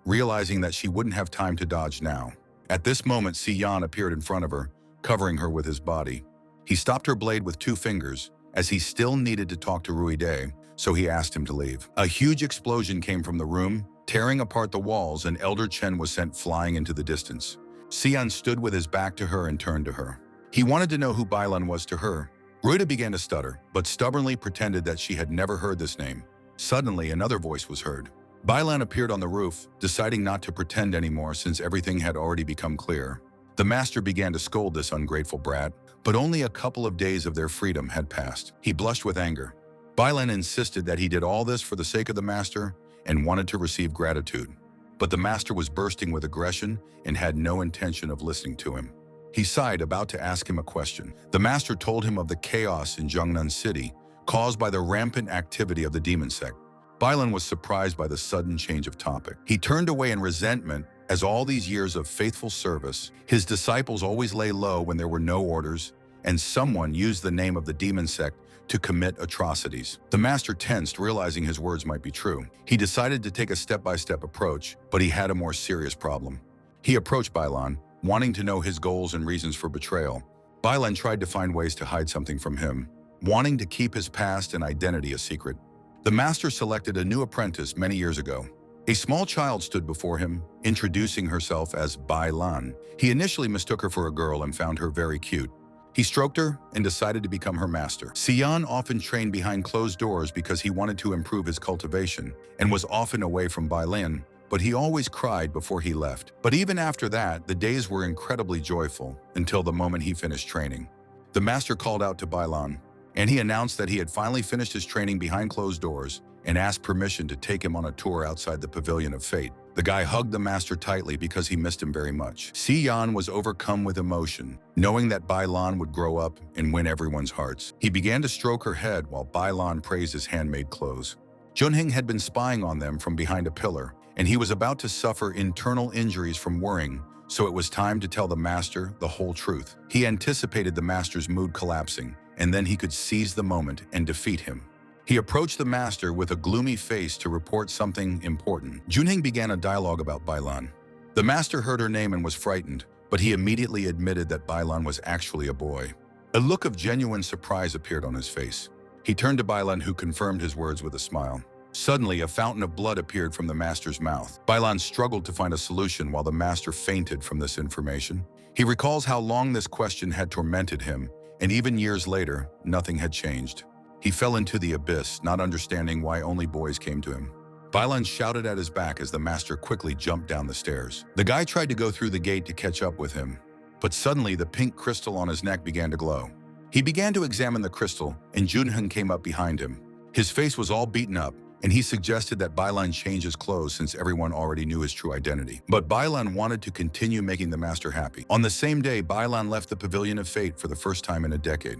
realizing that she wouldn't have time to dodge now. At this moment, Xian appeared in front of her, covering her with his body. He stopped her blade with 2 fingers, as he still needed to talk to Ruide, so he asked him to leave. A huge explosion came from the room, tearing apart the walls, and Elder Chen was sent flying into the distance. Xian stood with his back to her and turned to her. He wanted to know who Bailan was to her. Ruida began to stutter, but stubbornly pretended that she had never heard this name. Suddenly, another voice was heard. Bailan appeared on the roof, deciding not to pretend anymore since everything had already become clear. The master began to scold this ungrateful brat, but only a couple of days of their freedom had passed. He blushed with anger. Bailan insisted that he did all this for the sake of the master, and wanted to receive gratitude. But the master was bursting with aggression and had no intention of listening to him. He sighed, about to ask him a question. The master told him of the chaos in Jungnan City, caused by the rampant activity of the demon sect. Bailan was surprised by the sudden change of topic. He turned away in resentment, as all these years of faithful service, his disciples always lay low when there were no orders, and someone used the name of the demon sect to commit atrocities. The master tensed, realizing his words might be true. He decided to take a step-by-step approach, but he had a more serious problem. He approached Bailan, wanting to know his goals and reasons for betrayal. Bailan tried to find ways to hide something from him, wanting to keep his past and identity a secret. The master selected a new apprentice many years ago. A small child stood before him, introducing herself as Bailan. He initially mistook her for a girl and found her very cute. He stroked her and decided to become her master. Xian often trained behind closed doors because he wanted to improve his cultivation and was often away from Bailan, but he always cried before he left. But even after that, the days were incredibly joyful until the moment he finished training. The master called out to Bailan, and he announced that he had finally finished his training behind closed doors and asked permission to take him on a tour outside the Pavilion of Fate. The guy hugged the master tightly because he missed him very much. Xian was overcome with emotion, knowing that Bailan would grow up and win everyone's hearts. He began to stroke her head while Bailan praised his handmade clothes. Junheng had been spying on them from behind a pillar, and he was about to suffer internal injuries from worrying, so it was time to tell the master the whole truth. He anticipated the master's mood collapsing, and then he could seize the moment and defeat him. He approached the master with a gloomy face to report something important. Junheng began a dialogue about Bailan. The master heard her name and was frightened, but he immediately admitted that Bailan was actually a boy. A look of genuine surprise appeared on his face. He turned to Bailan, who confirmed his words with a smile. Suddenly, a fountain of blood appeared from the master's mouth. Bailan struggled to find a solution while the master fainted from this information. He recalls how long this question had tormented him, and even years later, nothing had changed. He fell into the abyss, not understanding why only boys came to him. Bailan shouted at his back as the master quickly jumped down the stairs. The guy tried to go through the gate to catch up with him, but suddenly the pink crystal on his neck began to glow. He began to examine the crystal, and Junheng came up behind him. His face was all beaten up, and he suggested that Bailan change his clothes since everyone already knew his true identity. But Bailan wanted to continue making the master happy. On the same day, Bailan left the Pavilion of Fate for the first time in a decade.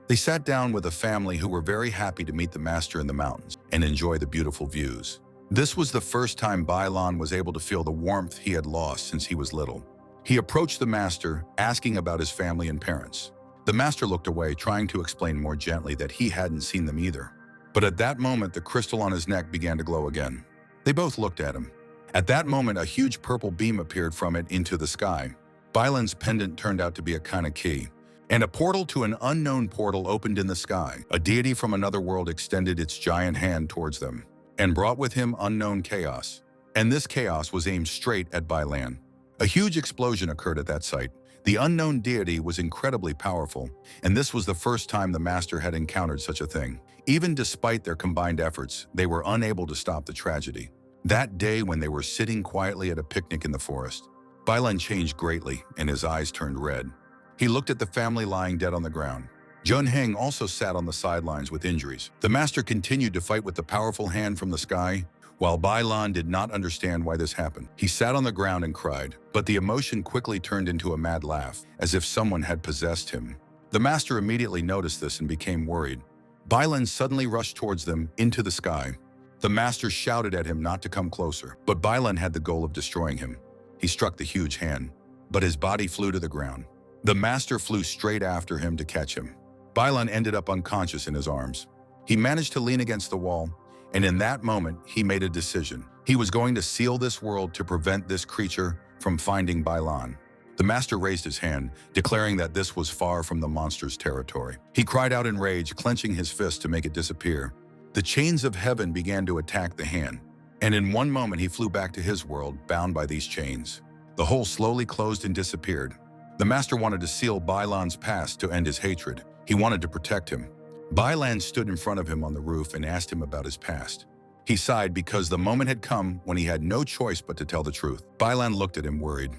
They sat down with a family who were very happy to meet the master in the mountains and enjoy the beautiful views. This was the first time Bailan was able to feel the warmth he had lost since he was little. He approached the master, asking about his family and parents. The master looked away, trying to explain more gently that he hadn't seen them either. But at that moment, the crystal on his neck began to glow again. They both looked at him. At that moment, a huge purple beam appeared from it into the sky. Bailan's pendant turned out to be a kind of key, and a portal to an unknown portal opened in the sky. A deity from another world extended its giant hand towards them and brought with him unknown chaos. And this chaos was aimed straight at Bailan. A huge explosion occurred at that site. The unknown deity was incredibly powerful, and this was the first time the master had encountered such a thing. Even despite their combined efforts, they were unable to stop the tragedy. That day, when they were sitting quietly at a picnic in the forest, Bailan changed greatly and his eyes turned red. He looked at the family lying dead on the ground. Junheng also sat on the sidelines with injuries. The master continued to fight with the powerful hand from the sky, while Bailan did not understand why this happened. He sat on the ground and cried, but the emotion quickly turned into a mad laugh, as if someone had possessed him. The master immediately noticed this and became worried. Bailan suddenly rushed towards them into the sky. The master shouted at him not to come closer, but Bailan had the goal of destroying him. He struck the huge hand, but his body flew to the ground. The master flew straight after him to catch him. Bailan ended up unconscious in his arms. He managed to lean against the wall, and in that moment, he made a decision. He was going to seal this world to prevent this creature from finding Bailan. The master raised his hand, declaring that this was far from the monster's territory. He cried out in rage, clenching his fist to make it disappear. The chains of heaven began to attack the hand, and in one moment he flew back to his world, bound by these chains. The hole slowly closed and disappeared. The master wanted to seal Bailan's past to end his hatred. He wanted to protect him. Bailan stood in front of him on the roof and asked him about his past. He sighed because the moment had come when he had no choice but to tell the truth. Bailan looked at him worried.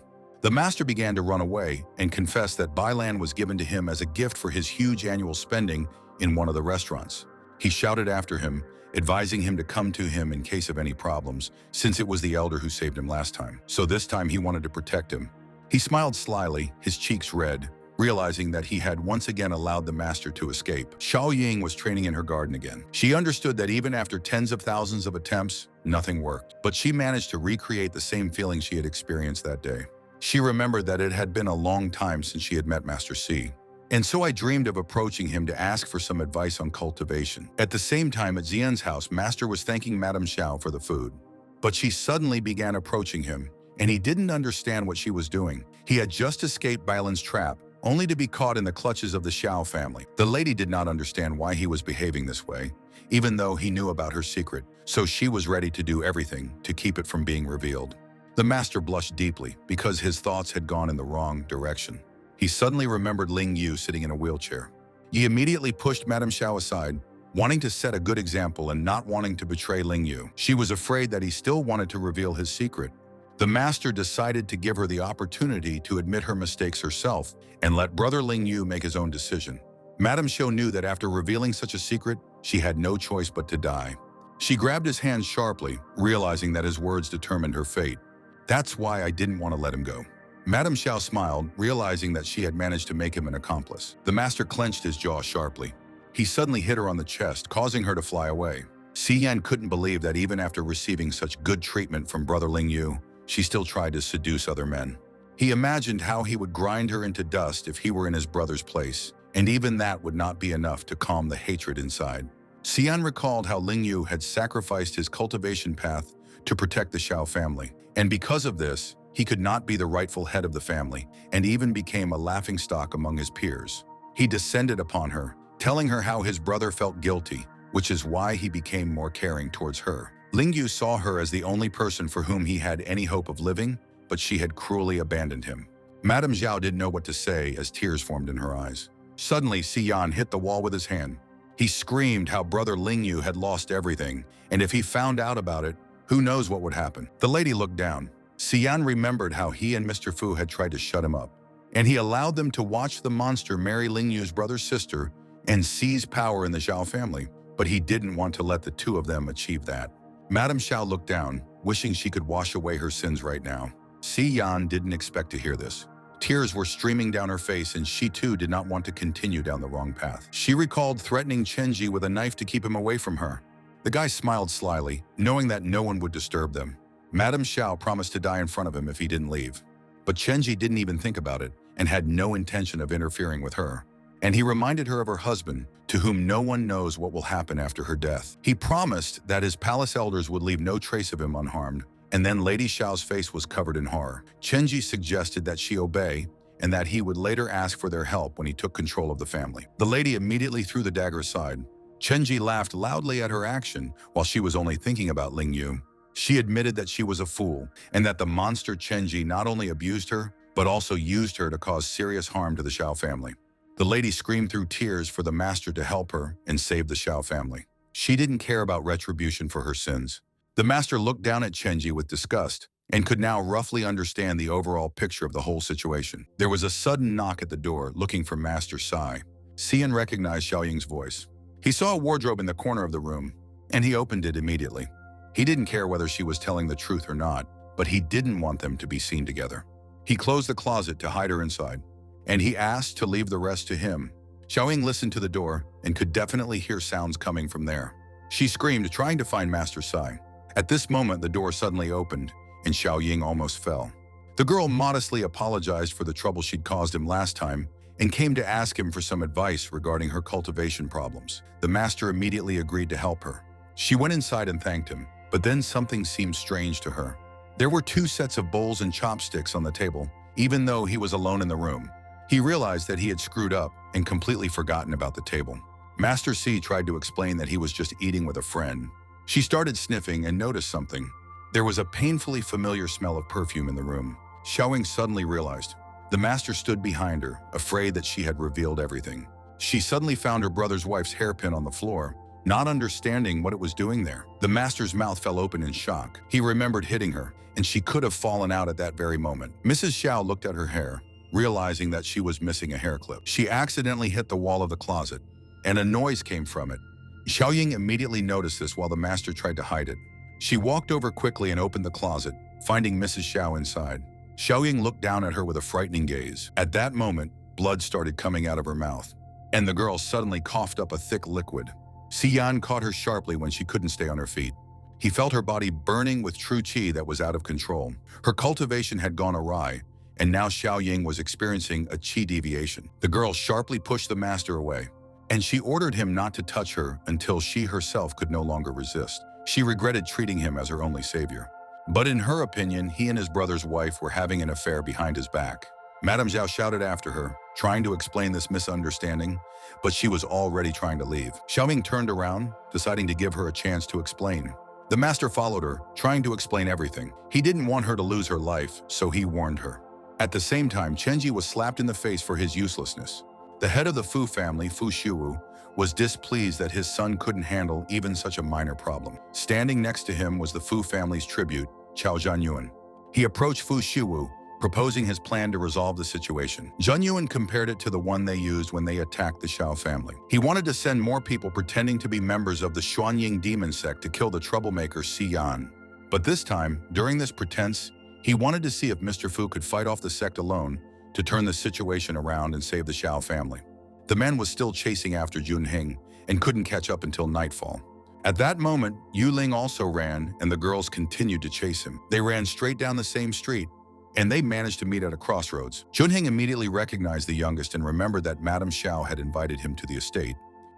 The master began to run away and confessed that Bailan was given to him as a gift for his huge annual spending in one of the restaurants. He shouted after him, advising him to come to him in case of any problems, since it was the elder who saved him last time. So this time he wanted to protect him. He smiled slyly, his cheeks red, realizing that he had once again allowed the master to escape. Xiao Ying was training in her garden again. She understood that even after tens of thousands of attempts, nothing worked. But she managed to recreate the same feeling she had experienced that day. She remembered that it had been a long time since she had met Master C. And so I dreamed of approaching him to ask for some advice on cultivation. At the same time, at Xian's house, Master was thanking Madame Xiao for the food. But she suddenly began approaching him, and he didn't understand what she was doing. He had just escaped Bailan's trap, only to be caught in the clutches of the Xiao family. The lady did not understand why he was behaving this way, even though he knew about her secret, so she was ready to do everything to keep it from being revealed. The master blushed deeply because his thoughts had gone in the wrong direction. He suddenly remembered Ling Yu sitting in a wheelchair. He immediately pushed Madame Xiao aside, wanting to set a good example and not wanting to betray Ling Yu. She was afraid that he still wanted to reveal his secret. The master decided to give her the opportunity to admit her mistakes herself and let brother Ling Yu make his own decision. Madame Xiao knew that after revealing such a secret, she had no choice but to die. She grabbed his hand sharply, realizing that his words determined her fate. That's why I didn't want to let him go. Madame Xiao smiled, realizing that she had managed to make him an accomplice. The master clenched his jaw sharply. He suddenly hit her on the chest, causing her to fly away. Xian couldn't believe that even after receiving such good treatment from brother Ling Yu, she still tried to seduce other men. He imagined how he would grind her into dust if he were in his brother's place, and even that would not be enough to calm the hatred inside. Xian recalled how Ling Yu had sacrificed his cultivation path to protect the Xiao family, and because of this, he could not be the rightful head of the family, and even became a laughingstock among his peers. He descended upon her, telling her how his brother felt guilty, which is why he became more caring towards her. Ling Yu saw her as the only person for whom he had any hope of living, but she had cruelly abandoned him. Madame Xiao didn't know what to say as tears formed in her eyes. Suddenly, Xian hit the wall with his hand. He screamed how brother Ling Yu had lost everything, and if he found out about it, who knows what would happen. The lady looked down. Xian remembered how he and Mr. Fu had tried to shut him up, and he allowed them to watch the monster marry Ling Yu's brother's sister and seize power in the Xiao family, but he didn't want to let the two of them achieve that. Madame Xiao looked down, wishing she could wash away her sins right now. Xian didn't expect to hear this. Tears were streaming down her face, and she too did not want to continue down the wrong path. She recalled threatening Chenji with a knife to keep him away from her. The guy smiled slyly, knowing that no one would disturb them. Madame Xiao promised to die in front of him if he didn't leave. But Chenji didn't even think about it and had no intention of interfering with her. And he reminded her of her husband, to whom no one knows what will happen after her death. He promised that his palace elders would leave no trace of him unharmed, and then Lady Xiao's face was covered in horror. Chenji suggested that she obey, and that he would later ask for their help when he took control of the family. The lady immediately threw the dagger aside. Chenji laughed loudly at her action while she was only thinking about Ling Yu. She admitted that she was a fool, and that the monster Chenji not only abused her, but also used her to cause serious harm to the Xiao family. The lady screamed through tears for the master to help her and save the Xiao family. She didn't care about retribution for her sins. The master looked down at Chenji with disgust and could now roughly understand the overall picture of the whole situation. There was a sudden knock at the door, looking for Master Sai. Xian recognized Xiao Ying's voice. He saw a wardrobe in the corner of the room, and he opened it immediately. He didn't care whether she was telling the truth or not, but he didn't want them to be seen together. He closed the closet to hide her inside, and he asked to leave the rest to him. Xiao Ying listened to the door and could definitely hear sounds coming from there. She screamed, trying to find Master Sai. At this moment, the door suddenly opened, and Xiao Ying almost fell. The girl modestly apologized for the trouble she'd caused him last time and came to ask him for some advice regarding her cultivation problems. The master immediately agreed to help her. She went inside and thanked him, but then something seemed strange to her. There were 2 sets of bowls and chopsticks on the table, even though he was alone in the room. He realized that he had screwed up and completely forgotten about the table. Master C tried to explain that he was just eating with a friend. She started sniffing and noticed something. There was a painfully familiar smell of perfume in the room. Xiao Ying suddenly realized. The master stood behind her, afraid that she had revealed everything. She suddenly found her brother's wife's hairpin on the floor, not understanding what it was doing there. The master's mouth fell open in shock. He remembered hitting her, and she could have fallen out at that very moment. Mrs. Xiao looked at her hair, realizing that she was missing a hair clip. She accidentally hit the wall of the closet, and a noise came from it. Xiaoying immediately noticed this while the master tried to hide it. She walked over quickly and opened the closet, finding Mrs. Xiao inside. Xiaoying looked down at her with a frightening gaze. At that moment, blood started coming out of her mouth, and the girl suddenly coughed up a thick liquid. Xian caught her sharply when she couldn't stay on her feet. He felt her body burning with true qi that was out of control. Her cultivation had gone awry, and now Xiaoying was experiencing a qi deviation. The girl sharply pushed the master away, and she ordered him not to touch her until she herself could no longer resist. She regretted treating him as her only savior. But in her opinion, he and his brother's wife were having an affair behind his back. Madame Zhao shouted after her, trying to explain this misunderstanding, but she was already trying to leave. Xiaoming turned around, deciding to give her a chance to explain. The master followed her, trying to explain everything. He didn't want her to lose her life, so he warned her. At the same time, Chenji was slapped in the face for his uselessness. The head of the Fu family, Fu Shiwu, was displeased that his son couldn't handle even such a minor problem. Standing next to him was the Fu family's tribute, Chao Zhanyuan. He approached Fu Shiwu, proposing his plan to resolve the situation. Zhanyuan compared it to the one they used when they attacked the Xiao family. He wanted to send more people pretending to be members of the Xuanying demon sect to kill the troublemaker Xian. But this time, during this pretense, he wanted to see if Mr. Fu could fight off the sect alone to turn the situation around and save the Xiao family. The man was still chasing after Junheng and couldn't catch up until nightfall. At that moment, Yuling also ran, and the girls continued to chase him. They ran straight down the same street, and they managed to meet at a crossroads. Junheng immediately recognized the youngest and remembered that Madame Xiao had invited him to the estate,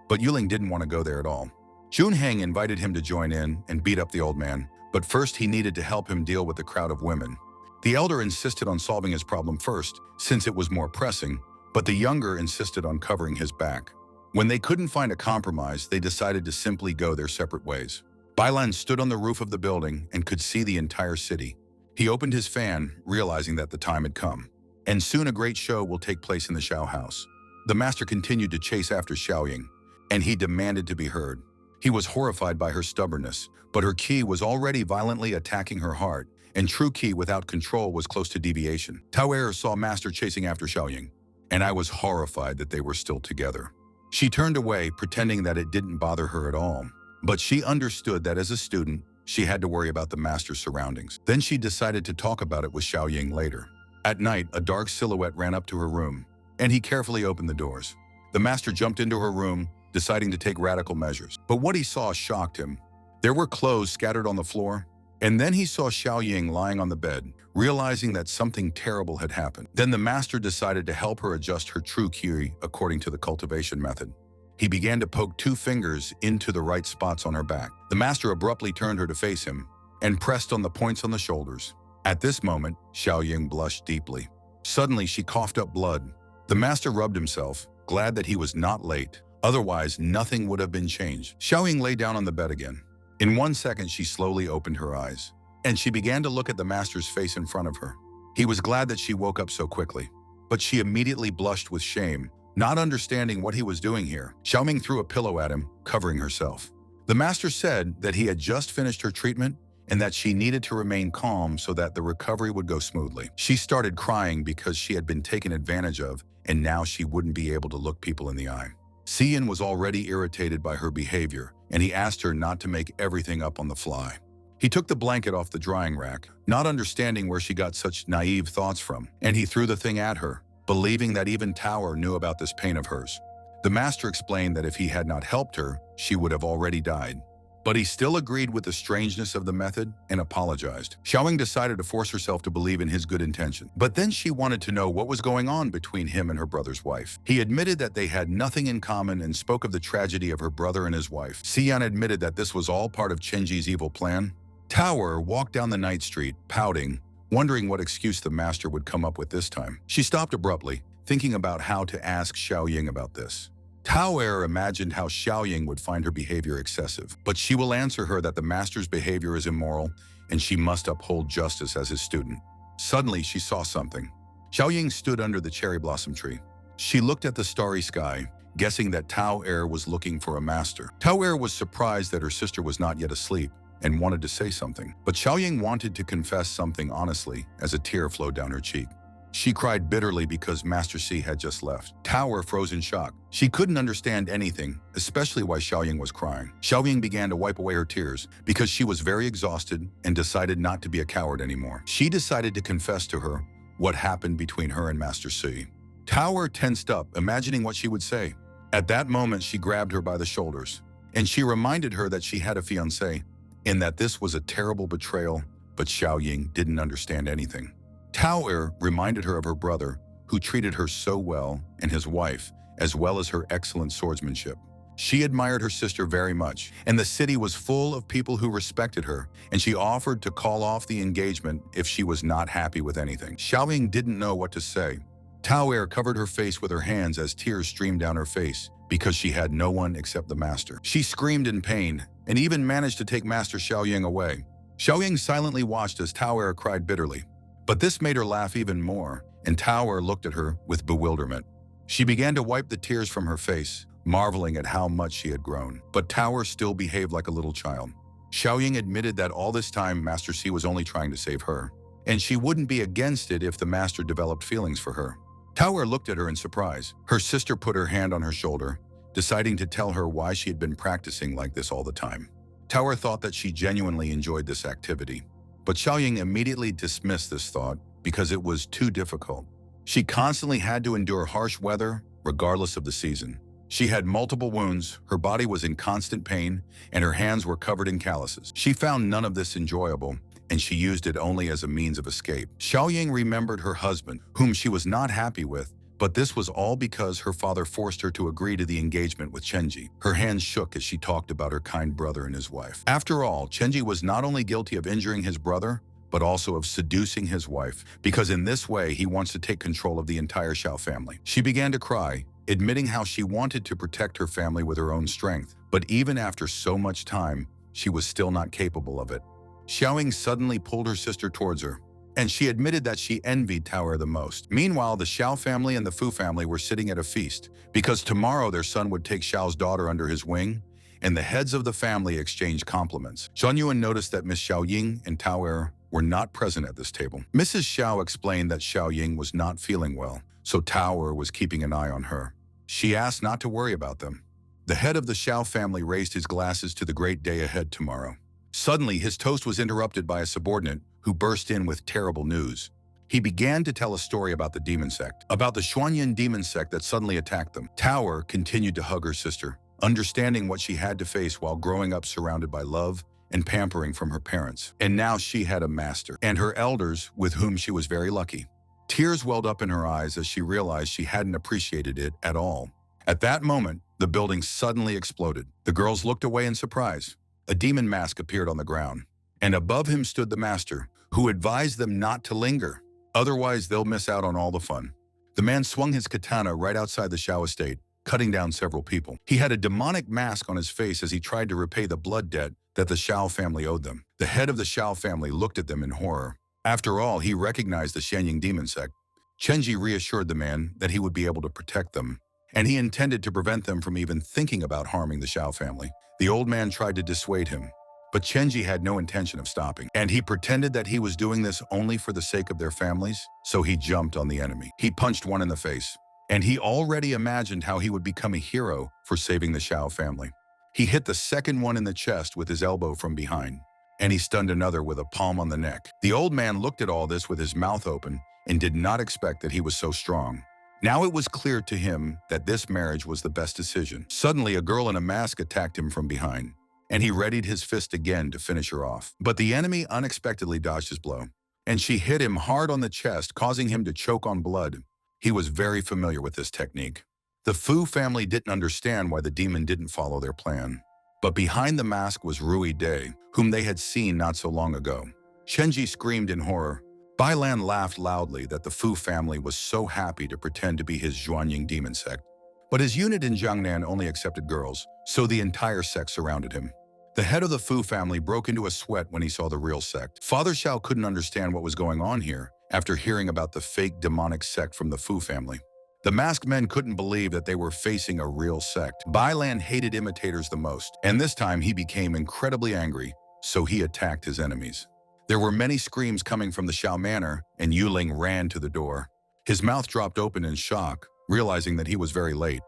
but Yuling didn't want to go there at all. Junheng invited him to join in and beat up the old man, but first he needed to help him deal with the crowd of women. The elder insisted on solving his problem first, since it was more pressing, but the younger insisted on covering his back. When they couldn't find a compromise, they decided to simply go their separate ways. Bailan stood on the roof of the building and could see the entire city. He opened his fan, realizing that the time had come. And soon a great show will take place in the Xiao house. The master continued to chase after Xiaoying, and he demanded to be heard. He was horrified by her stubbornness, but her qi was already violently attacking her heart, and true qi without control was close to deviation. Tao Er saw master chasing after Xiaoying, and I was horrified that they were still together. She turned away, pretending that it didn't bother her at all. But she understood that as a student, she had to worry about the master's surroundings. Then she decided to talk about it with Xiaoying later. At night, a dark silhouette ran up to her room, and he carefully opened the doors. The master jumped into her room, deciding to take radical measures. But what he saw shocked him. There were clothes scattered on the floor, and then he saw Xiaoying lying on the bed, realizing that something terrible had happened. Then the master decided to help her adjust her true qi according to the cultivation method. He began to poke 2 fingers into the right spots on her back. The master abruptly turned her to face him and pressed on the points on the shoulders. At this moment, Xiaoying blushed deeply. Suddenly, she coughed up blood. The master rubbed himself, glad that he was not late. Otherwise, nothing would have been changed. Xiaoying lay down on the bed again. In 1 second, she slowly opened her eyes, and she began to look at the master's face in front of her. He was glad that she woke up so quickly, but she immediately blushed with shame, not understanding what he was doing here. Xiaoming threw a pillow at him, covering herself. The master said that he had just finished her treatment and that she needed to remain calm so that the recovery would go smoothly. She started crying because she had been taken advantage of, and now she wouldn't be able to look people in the eye. Xian was already irritated by her behavior, and he asked her not to make everything up on the fly. He took the blanket off the drying rack, not understanding where she got such naive thoughts from, and he threw the thing at her, believing that even Tower knew about this pain of hers. The master explained that if he had not helped her, she would have already died. But he still agreed with the strangeness of the method and apologized. Xiaoying decided to force herself to believe in his good intention. But then she wanted to know what was going on between him and her brother's wife. He admitted that they had nothing in common and spoke of the tragedy of her brother and his wife. Xian admitted that this was all part of Chenji's evil plan. Tower walked down the night street, pouting, wondering what excuse the master would come up with this time. She stopped abruptly, thinking about how to ask Xiaoying about this. Tower imagined how Xiaoying would find her behavior excessive, but she will answer her that the master's behavior is immoral and she must uphold justice as his student. Suddenly, she saw something. Xiaoying stood under the cherry blossom tree. She looked at the starry sky, guessing that Tao Er was looking for a master. Tao Er was surprised that her sister was not yet asleep and wanted to say something, but Xiaoying wanted to confess something honestly as a tear flowed down her cheek. She cried bitterly because Master C had just left. Tower froze in shock. She couldn't understand anything, especially why Xiaoying was crying. Xiaoying began to wipe away her tears because she was very exhausted and decided not to be a coward anymore. She decided to confess to her what happened between her and Master Si. Tower tensed up, imagining what she would say. At that moment, she grabbed her by the shoulders, and she reminded her that she had a fiancé, and that this was a terrible betrayal, but Xiaoying didn't understand anything. Tower reminded her of her brother, who treated her so well, and his wife, as well as her excellent swordsmanship. She admired her sister very much, and the city was full of people who respected her, and she offered to call off the engagement if she was not happy with anything. Xiaoying didn't know what to say. Tao covered her face with her hands as tears streamed down her face because she had no one except the master. She screamed in pain and even managed to take Master Xiaoying away. Xiaoying silently watched as Tao cried bitterly. But this made her laugh even more, and Tao looked at her with bewilderment. She began to wipe the tears from her face, marveling at how much she had grown. But Tower still behaved like a little child. Xiaoying admitted that all this time Master Si was only trying to save her, and she wouldn't be against it if the master developed feelings for her. Tower looked at her in surprise. Her sister put her hand on her shoulder, deciding to tell her why she had been practicing like this all the time. Tower thought that she genuinely enjoyed this activity, but Xiaoying immediately dismissed this thought because it was too difficult. She constantly had to endure harsh weather, regardless of the season. She had multiple wounds, her body was in constant pain, and her hands were covered in calluses. She found none of this enjoyable, and she used it only as a means of escape. Xiaoying remembered her husband, whom she was not happy with, but this was all because her father forced her to agree to the engagement with Chenji. Her hands shook as she talked about her kind brother and his wife. After all, Chenji was not only guilty of injuring his brother, but also of seducing his wife, because in this way he wants to take control of the entire Xiao family. She began to cry, admitting how she wanted to protect her family with her own strength, but even after so much time, she was still not capable of it. Xiaoying suddenly pulled her sister towards her, and she admitted that she envied Tower the most. Meanwhile, the Xiao family and the Fu family were sitting at a feast, because tomorrow their son would take Xiao's daughter under his wing, and the heads of the family exchanged compliments. Zhang Yuan noticed that Miss Xiaoying and Tower were not present at this table. Mrs. Xiao explained that Xiaoying was not feeling well, so Tower was keeping an eye on her. She asked not to worry about them. The head of the Xiao family raised his glasses to the great day ahead tomorrow. Suddenly, his toast was interrupted by a subordinate who burst in with terrible news. He began to tell a story about the demon sect, about the Xuanyan demon sect that suddenly attacked them. Tower continued to hug her sister, understanding what she had to face while growing up surrounded by love and pampering from her parents. And now she had a master, and her elders, with whom she was very lucky. Tears welled up in her eyes as she realized she hadn't appreciated it at all. At that moment, the building suddenly exploded. The girls looked away in surprise. A demon mask appeared on the ground, and above him stood the master, who advised them not to linger. Otherwise, they'll miss out on all the fun. The man swung his katana right outside the Xiao estate, cutting down several people. He had a demonic mask on his face as he tried to repay the blood debt that the Xiao family owed them. The head of the Xiao family looked at them in horror. After all, he recognized the Xuanying demon sect. Chenji reassured the man that he would be able to protect them, and he intended to prevent them from even thinking about harming the Xiao family. The old man tried to dissuade him, but Chenji had no intention of stopping, and he pretended that he was doing this only for the sake of their families, so he jumped on the enemy. He punched one in the face, and he already imagined how he would become a hero for saving the Xiao family. He hit the second one in the chest with his elbow from behind, and he stunned another with a palm on the neck. The old man looked at all this with his mouth open and did not expect that he was so strong. Now it was clear to him that this marriage was the best decision. Suddenly, a girl in a mask attacked him from behind, and he readied his fist again to finish her off. But the enemy unexpectedly dodged his blow, and she hit him hard on the chest, causing him to choke on blood. He was very familiar with this technique. The Fu family didn't understand why the demon didn't follow their plan. But behind the mask was Rui Dai, whom they had seen not so long ago. Chenji screamed in horror. Bailan laughed loudly that the Fu family was so happy to pretend to be his Xuanying demon sect. But his unit in Jiangnan only accepted girls, so the entire sect surrounded him. The head of the Fu family broke into a sweat when he saw the real sect. Father Xiao couldn't understand what was going on here after hearing about the fake demonic sect from the Fu family. The masked men couldn't believe that they were facing a real sect. Bailan hated imitators the most, and this time he became incredibly angry, so he attacked his enemies. There were many screams coming from the Xiao manor, and Yuling ran to the door. His mouth dropped open in shock, realizing that he was very late.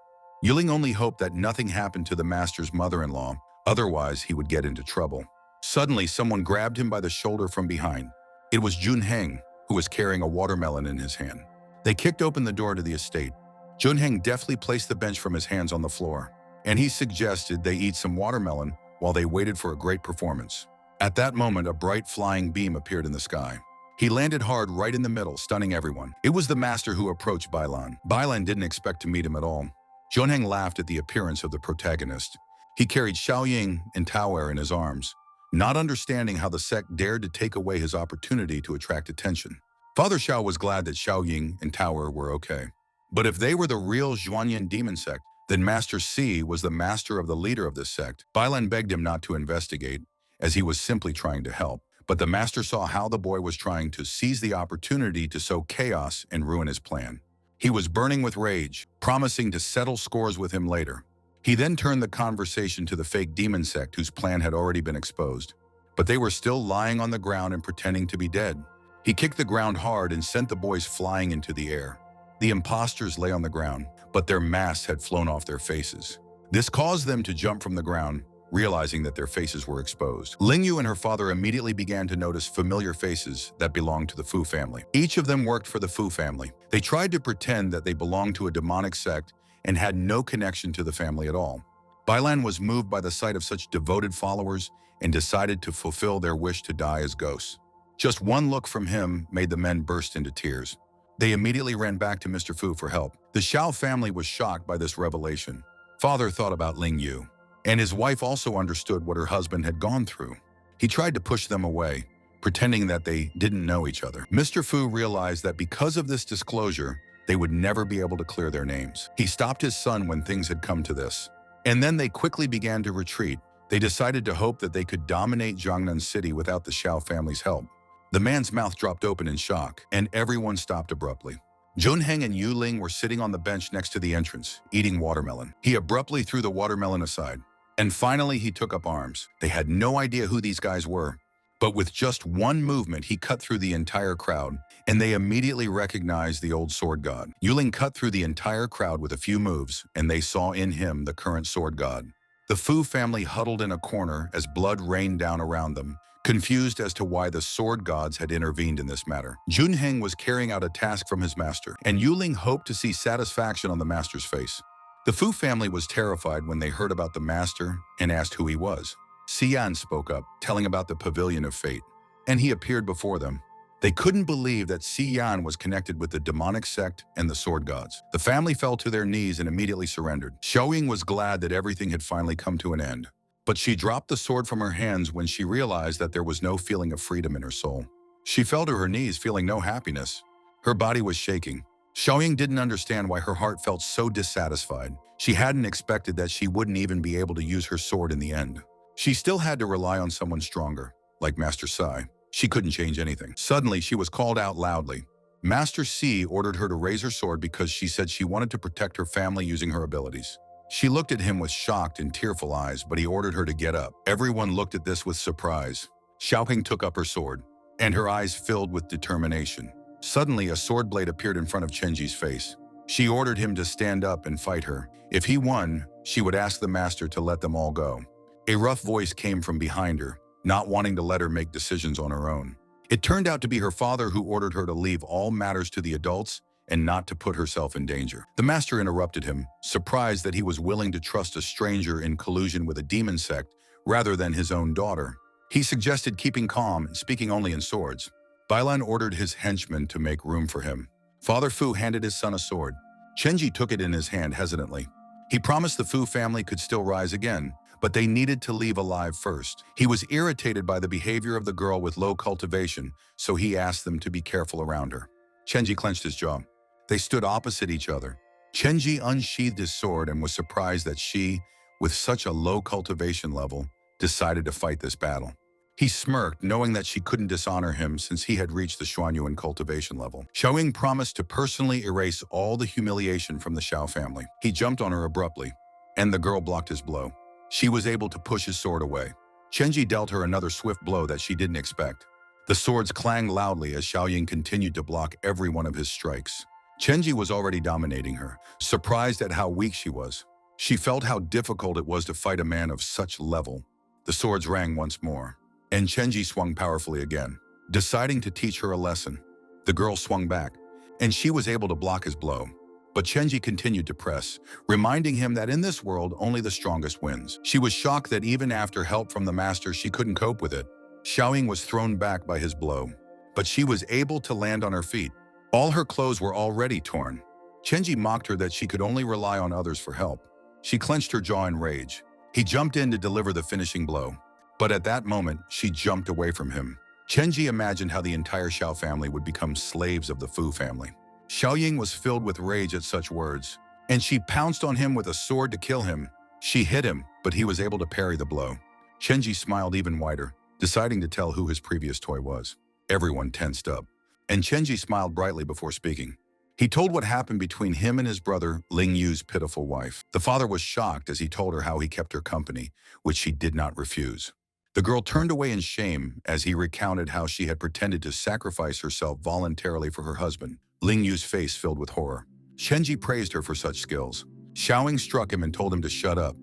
Yuling only hoped that nothing happened to the master's mother-in-law, otherwise he would get into trouble. Suddenly, someone grabbed him by the shoulder from behind. It was Junheng, who was carrying a watermelon in his hand. They kicked open the door to the estate. Junheng deftly placed the bench from his hands on the floor, and he suggested they eat some watermelon while they waited for a great performance. At that moment, a bright flying beam appeared in the sky. He landed hard right in the middle, stunning everyone. It was the master who approached Bailan. Bailan didn't expect to meet him at all. Junheng laughed at the appearance of the protagonist. He carried Xiaoying and Taoer in his arms, not understanding how the sect dared to take away his opportunity to attract attention. Father Xiao was glad that Xiaoying and Taoer were okay. But if they were the real Zhuanyan demon sect, then Master Si was the master of the leader of this sect. Bailan begged him not to investigate, as he was simply trying to help. But the master saw how the boy was trying to seize the opportunity to sow chaos and ruin his plan. He was burning with rage, promising to settle scores with him later. He then turned the conversation to the fake demon sect whose plan had already been exposed. But they were still lying on the ground and pretending to be dead. He kicked the ground hard and sent the boys flying into the air. The imposters lay on the ground, but their masks had flown off their faces. This caused them to jump from the ground, realizing that their faces were exposed. Lingyu and her father immediately began to notice familiar faces that belonged to the Fu family. Each of them worked for the Fu family. They tried to pretend that they belonged to a demonic sect and had no connection to the family at all. Bailan was moved by the sight of such devoted followers and decided to fulfill their wish to die as ghosts. Just one look from him made the men burst into tears. They immediately ran back to Mr. Fu for help. The Xiao family was shocked by this revelation. Father thought about Lingyu, and his wife also understood what her husband had gone through. He tried to push them away, pretending that they didn't know each other. Mr. Fu realized that because of this disclosure, they would never be able to clear their names. He stopped his son when things had come to this. And then they quickly began to retreat. They decided to hope that they could dominate Jiangnan City without the Xiao family's help. The man's mouth dropped open in shock, and everyone stopped abruptly. Junheng and Yuling were sitting on the bench next to the entrance, eating watermelon. He abruptly threw the watermelon aside. And finally, he took up arms. They had no idea who these guys were. But with just one movement, he cut through the entire crowd, and they immediately recognized the old sword god. Yuling cut through the entire crowd with a few moves, and they saw in him the current sword god. The Fu family huddled in a corner as blood rained down around them, confused as to why the sword gods had intervened in this matter. Junheng was carrying out a task from his master, and Yuling hoped to see satisfaction on the master's face. The Fu family was terrified when they heard about the master and asked who he was. Xian spoke up, telling about the Pavilion of Fate, and he appeared before them. They couldn't believe that Xian was connected with the demonic sect and the sword gods. The family fell to their knees and immediately surrendered. Xiaoying was glad that everything had finally come to an end. But she dropped the sword from her hands when she realized that there was no feeling of freedom in her soul. She fell to her knees, feeling no happiness. Her body was shaking. Xiaoying didn't understand why her heart felt so dissatisfied. She hadn't expected that she wouldn't even be able to use her sword in the end. She still had to rely on someone stronger, like Master Sai. She couldn't change anything. Suddenly, she was called out loudly. Master Si ordered her to raise her sword because she said she wanted to protect her family using her abilities. She looked at him with shocked and tearful eyes, but he ordered her to get up. Everyone looked at this with surprise. Xiaoping took up her sword, and her eyes filled with determination. Suddenly, a sword blade appeared in front of Chenji's face. She ordered him to stand up and fight her. If he won, she would ask the master to let them all go. A rough voice came from behind her, not wanting to let her make decisions on her own. It turned out to be her father who ordered her to leave all matters to the adults and not to put herself in danger. The master interrupted him, surprised that he was willing to trust a stranger in collusion with a demon sect rather than his own daughter. He suggested keeping calm and speaking only in swords. Bailan ordered his henchmen to make room for him. Father Fu handed his son a sword. Chenji took it in his hand hesitantly. He promised the Fu family could still rise again, but they needed to leave alive first. He was irritated by the behavior of the girl with low cultivation, so he asked them to be careful around her. Chenji clenched his jaw. They stood opposite each other. Chenji unsheathed his sword and was surprised that she, with such a low cultivation level, decided to fight this battle. He smirked, knowing that she couldn't dishonor him since he had reached the Xuanyuan cultivation level. Xiaoying promised to personally erase all the humiliation from the Xiao family. He jumped on her abruptly, and the girl blocked his blow. She was able to push his sword away. Chenji dealt her another swift blow that she didn't expect. The swords clanged loudly as Xiaoying continued to block every one of his strikes. Chenji was already dominating her, surprised at how weak she was. She felt how difficult it was to fight a man of such level. The swords rang once more, and Chenji swung powerfully again, deciding to teach her a lesson. The girl swung back, and she was able to block his blow. But Chenji continued to press, reminding him that in this world, only the strongest wins. She was shocked that even after help from the master, she couldn't cope with it. Xiaoying was thrown back by his blow, but she was able to land on her feet. All her clothes were already torn. Chenji mocked her that she could only rely on others for help. She clenched her jaw in rage. He jumped in to deliver the finishing blow, but at that moment, she jumped away from him. Chenji imagined how the entire Xiao family would become slaves of the Fu family. Xiaoying was filled with rage at such words, and she pounced on him with a sword to kill him. She hit him, but he was able to parry the blow. Chenji smiled even wider, deciding to tell who his previous toy was. Everyone tensed up, and Chenji smiled brightly before speaking. He told what happened between him and his brother, Ling Yu's pitiful wife. The father was shocked as he told her how he kept her company, which she did not refuse. The girl turned away in shame as he recounted how she had pretended to sacrifice herself voluntarily for her husband. Ling Yu's face filled with horror. Chenji praised her for such skills. Xiaoying struck him and told him to shut up.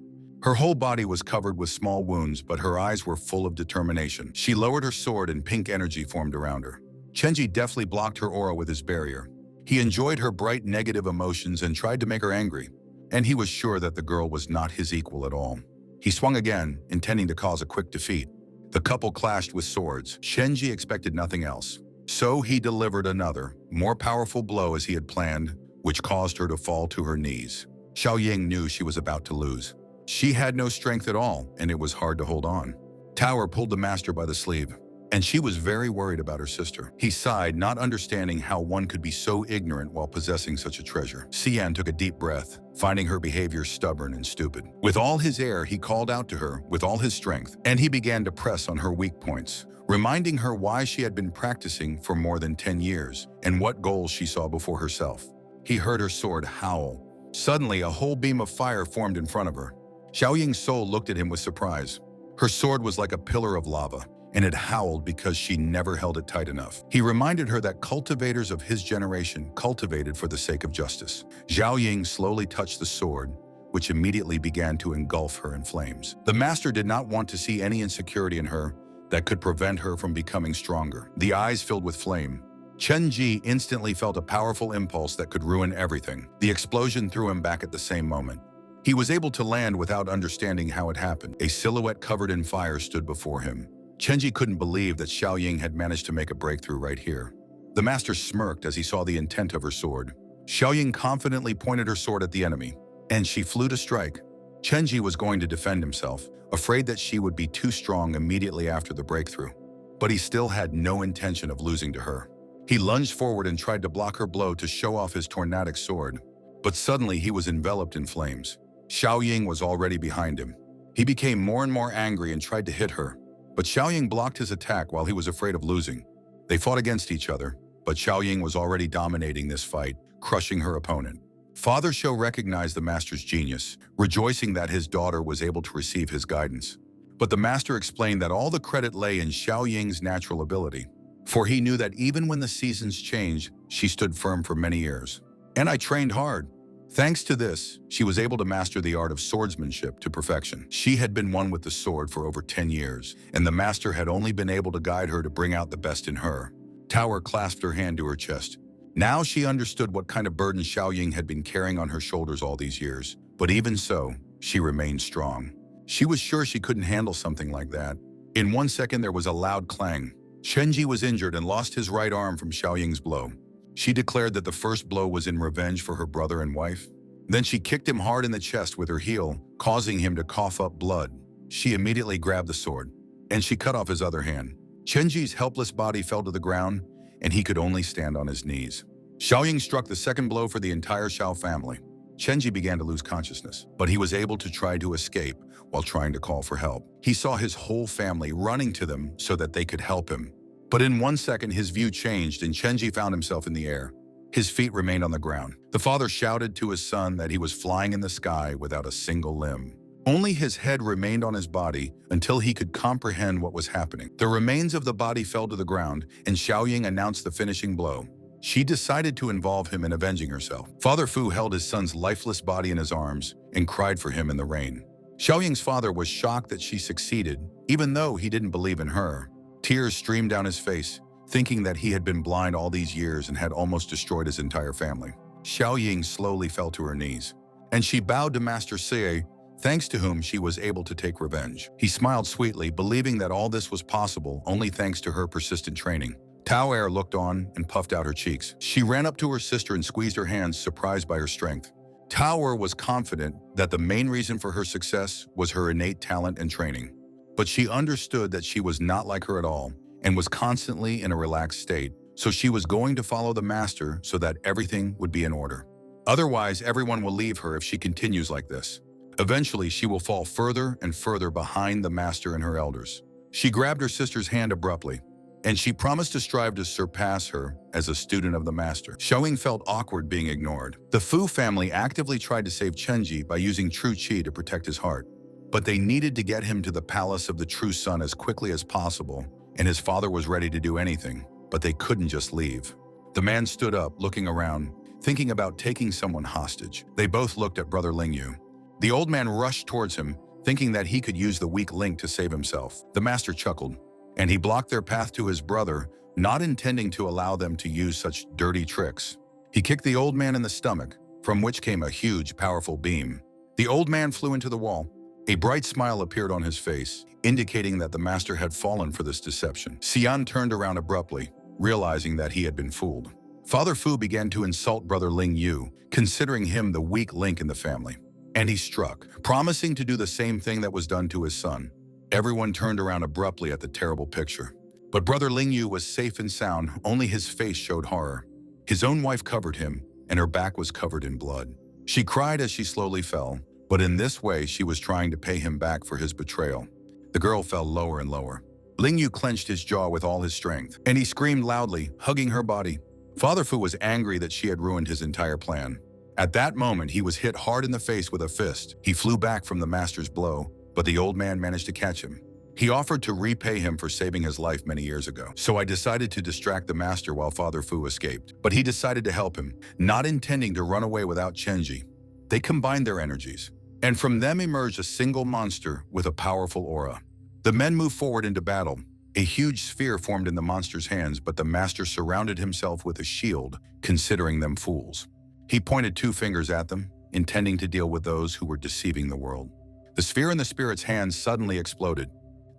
Her whole body was covered with small wounds, but her eyes were full of determination. She lowered her sword and pink energy formed around her. Chenji deftly blocked her aura with his barrier. He enjoyed her bright negative emotions and tried to make her angry, and he was sure that the girl was not his equal at all. He swung again, intending to cause a quick defeat. The couple clashed with swords. Chenji expected nothing else. So he delivered another, more powerful blow as he had planned, which caused her to fall to her knees. Xiaoying knew she was about to lose. She had no strength at all, and it was hard to hold on. Tower pulled the master by the sleeve, and she was very worried about her sister. He sighed, not understanding how one could be so ignorant while possessing such a treasure. Xian took a deep breath, finding her behavior stubborn and stupid. With all his air, he called out to her with all his strength, and he began to press on her weak points, reminding her why she had been practicing for more than 10 years and what goals she saw before herself. He heard her sword howl. Suddenly, a whole beam of fire formed in front of her. Xiaoying's soul looked at him with surprise. Her sword was like a pillar of lava, and it howled because she never held it tight enough. He reminded her that cultivators of his generation cultivated for the sake of justice. Xiaoying slowly touched the sword, which immediately began to engulf her in flames. The master did not want to see any insecurity in her that could prevent her from becoming stronger. The eyes filled with flame. Chenji instantly felt a powerful impulse that could ruin everything. The explosion threw him back at the same moment. He was able to land without understanding how it happened. A silhouette covered in fire stood before him. Chenji couldn't believe that Xiaoying had managed to make a breakthrough right here. The master smirked as he saw the intent of her sword. Xiaoying confidently pointed her sword at the enemy, and she flew to strike. Chenji was going to defend himself, afraid that she would be too strong immediately after the breakthrough. But he still had no intention of losing to her. He lunged forward and tried to block her blow to show off his tornadic sword. But suddenly he was enveloped in flames. Xiaoying was already behind him. He became more and more angry and tried to hit her. But Xiaoying blocked his attack while he was afraid of losing. They fought against each other, but Xiaoying was already dominating this fight, crushing her opponent. Father Shou recognized the master's genius, rejoicing that his daughter was able to receive his guidance. But the master explained that all the credit lay in Xiaoying's natural ability, for he knew that even when the seasons changed, she stood firm for many years. And I trained hard. Thanks to this, she was able to master the art of swordsmanship to perfection. She had been one with the sword for over 10 years, and the master had only been able to guide her to bring out the best in her. Tower clasped her hand to her chest. Now she understood what kind of burden Xiaoying had been carrying on her shoulders all these years. But even so, she remained strong. She was sure she couldn't handle something like that. In 1 second, there was a loud clang. Chenji was injured and lost his right arm from Xiaoying's blow. She declared that the first blow was in revenge for her brother and wife. Then she kicked him hard in the chest with her heel, causing him to cough up blood. She immediately grabbed the sword, and she cut off his other hand. Chenji's helpless body fell to the ground, and he could only stand on his knees. Xiaoying struck the second blow for the entire Xiao family. Chenji began to lose consciousness, but he was able to try to escape while trying to call for help. He saw his whole family running to them so that they could help him. But in 1 second, his view changed and Chenji found himself in the air. His feet remained on the ground. The father shouted to his son that he was flying in the sky without a single limb. Only his head remained on his body until he could comprehend what was happening. The remains of the body fell to the ground, and Xiaoying announced the finishing blow. She decided to involve him in avenging herself. Father Fu held his son's lifeless body in his arms, and cried for him in the rain. Xiaoying's father was shocked that she succeeded, even though he didn't believe in her. Tears streamed down his face, thinking that he had been blind all these years and had almost destroyed his entire family. Xiaoying slowly fell to her knees, and she bowed to Master Sie, thanks to whom she was able to take revenge. He smiled sweetly, believing that all this was possible only thanks to her persistent training. Tao Er looked on and puffed out her cheeks. She ran up to her sister and squeezed her hands, surprised by her strength. Tao Er was confident that the main reason for her success was her innate talent and training. But she understood that she was not like her at all and was constantly in a relaxed state, so she was going to follow the master so that everything would be in order. Otherwise, everyone will leave her if she continues like this. Eventually, she will fall further and further behind the master and her elders. She grabbed her sister's hand abruptly, and she promised to strive to surpass her as a student of the master. Xiaoying felt awkward being ignored. The Fu family actively tried to save Chenji by using true qi to protect his heart, but they needed to get him to the palace of the true sun as quickly as possible, and his father was ready to do anything, but they couldn't just leave. The man stood up, looking around, thinking about taking someone hostage. They both looked at Brother Lingyu. The old man rushed towards him, thinking that he could use the weak link to save himself. The master chuckled, and he blocked their path to his brother, not intending to allow them to use such dirty tricks. He kicked the old man in the stomach, from which came a huge, powerful beam. The old man flew into the wall. A bright smile appeared on his face, indicating that the master had fallen for this deception. Xian turned around abruptly, realizing that he had been fooled. Father Fu began to insult Brother Ling Yu, considering him the weak link in the family. And he struck, promising to do the same thing that was done to his son. Everyone turned around abruptly at the terrible picture. But Brother Ling Yu was safe and sound, only his face showed horror. His own wife covered him, and her back was covered in blood. She cried as she slowly fell, but in this way she was trying to pay him back for his betrayal. The girl fell lower and lower. Ling Yu clenched his jaw with all his strength, and he screamed loudly, hugging her body. Father Fu was angry that she had ruined his entire plan. At that moment, he was hit hard in the face with a fist. He flew back from the master's blow, but the old man managed to catch him. He offered to repay him for saving his life many years ago. So I decided to distract the master while Father Fu escaped. But he decided to help him, not intending to run away without Chenji. They combined their energies, and from them emerged a single monster with a powerful aura. The men moved forward into battle. A huge sphere formed in the monster's hands, but the master surrounded himself with a shield, considering them fools. He pointed 2 fingers at them, intending to deal with those who were deceiving the world. The sphere in the spirit's hands suddenly exploded.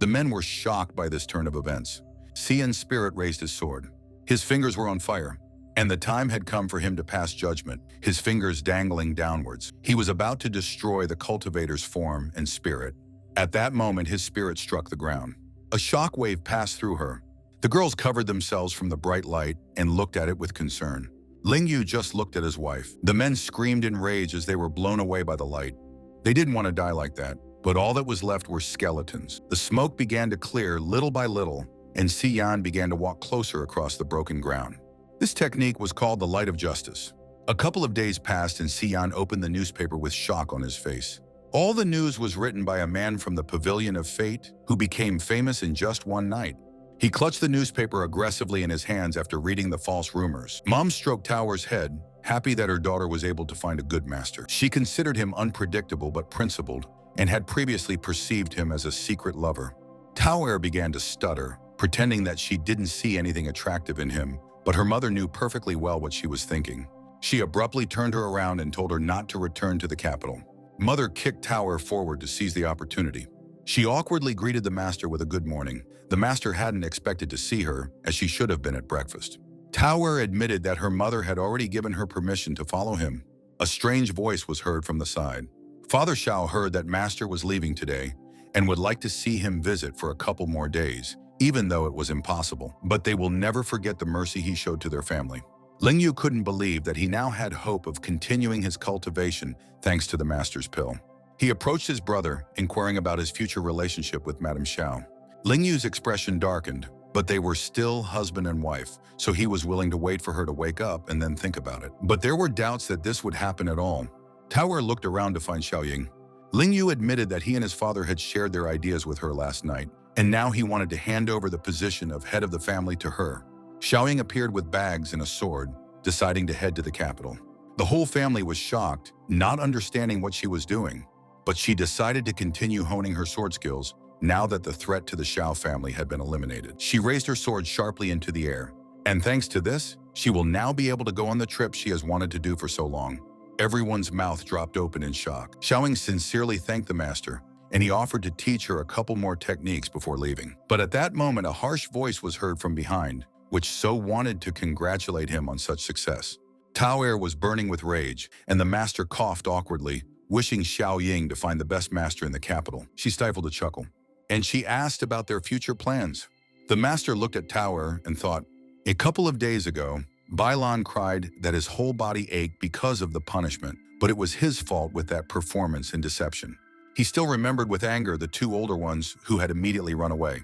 The men were shocked by this turn of events. Xian's spirit raised his sword. His fingers were on fire, and the time had come for him to pass judgment, his fingers dangling downwards. He was about to destroy the cultivator's form and spirit. At that moment, his spirit struck the ground. A shock wave passed through her. The girls covered themselves from the bright light and looked at it with concern. Ling Yu just looked at his wife. The men screamed in rage as they were blown away by the light. They didn't want to die like that, but all that was left were skeletons. The smoke began to clear little by little, and Xian began to walk closer across the broken ground. This technique was called the Light of Justice. A couple of days passed and Xian opened the newspaper with shock on his face. All the news was written by a man from the Pavilion of Fate who became famous in just one night. He clutched the newspaper aggressively in his hands after reading the false rumors. Mom stroked Tower's head, happy that her daughter was able to find a good master. She considered him unpredictable but principled, and had previously perceived him as a secret lover. Tower began to stutter, pretending that she didn't see anything attractive in him, but her mother knew perfectly well what she was thinking. She abruptly turned her around and told her not to return to the capital. Mother kicked Tower forward to seize the opportunity. She awkwardly greeted the master with a good morning. The master hadn't expected to see her, as she should have been at breakfast. Tower admitted that her mother had already given her permission to follow him. A strange voice was heard from the side. Father Xiao heard that master was leaving today and would like to see him visit for a couple more days, even though it was impossible. But they will never forget the mercy he showed to their family. Ling Yu couldn't believe that he now had hope of continuing his cultivation thanks to the master's pill. He approached his brother, inquiring about his future relationship with Madame Xiao. Ling Yu's expression darkened, but they were still husband and wife, so he was willing to wait for her to wake up and then think about it. But there were doubts that this would happen at all. Tower looked around to find Xiaoying. Ling Yu admitted that he and his father had shared their ideas with her last night, and now he wanted to hand over the position of head of the family to her. Xiaoying appeared with bags and a sword, deciding to head to the capital. The whole family was shocked, not understanding what she was doing. But she decided to continue honing her sword skills now that the threat to the Xiao family had been eliminated. She raised her sword sharply into the air. And thanks to this, she will now be able to go on the trip she has wanted to do for so long. Everyone's mouth dropped open in shock. Xiaoying sincerely thanked the master, and he offered to teach her a couple more techniques before leaving. But at that moment, a harsh voice was heard from behind, which so wanted to congratulate him on such success. Tao Er was burning with rage, and the master coughed awkwardly, wishing Xiao Ying to find the best master in the capital. She stifled a chuckle, and she asked about their future plans. The master looked at Tao Er and thought, a couple of days ago, Bailan cried that his whole body ached because of the punishment, but it was his fault with that performance and deception. He still remembered with anger the two older ones who had immediately run away.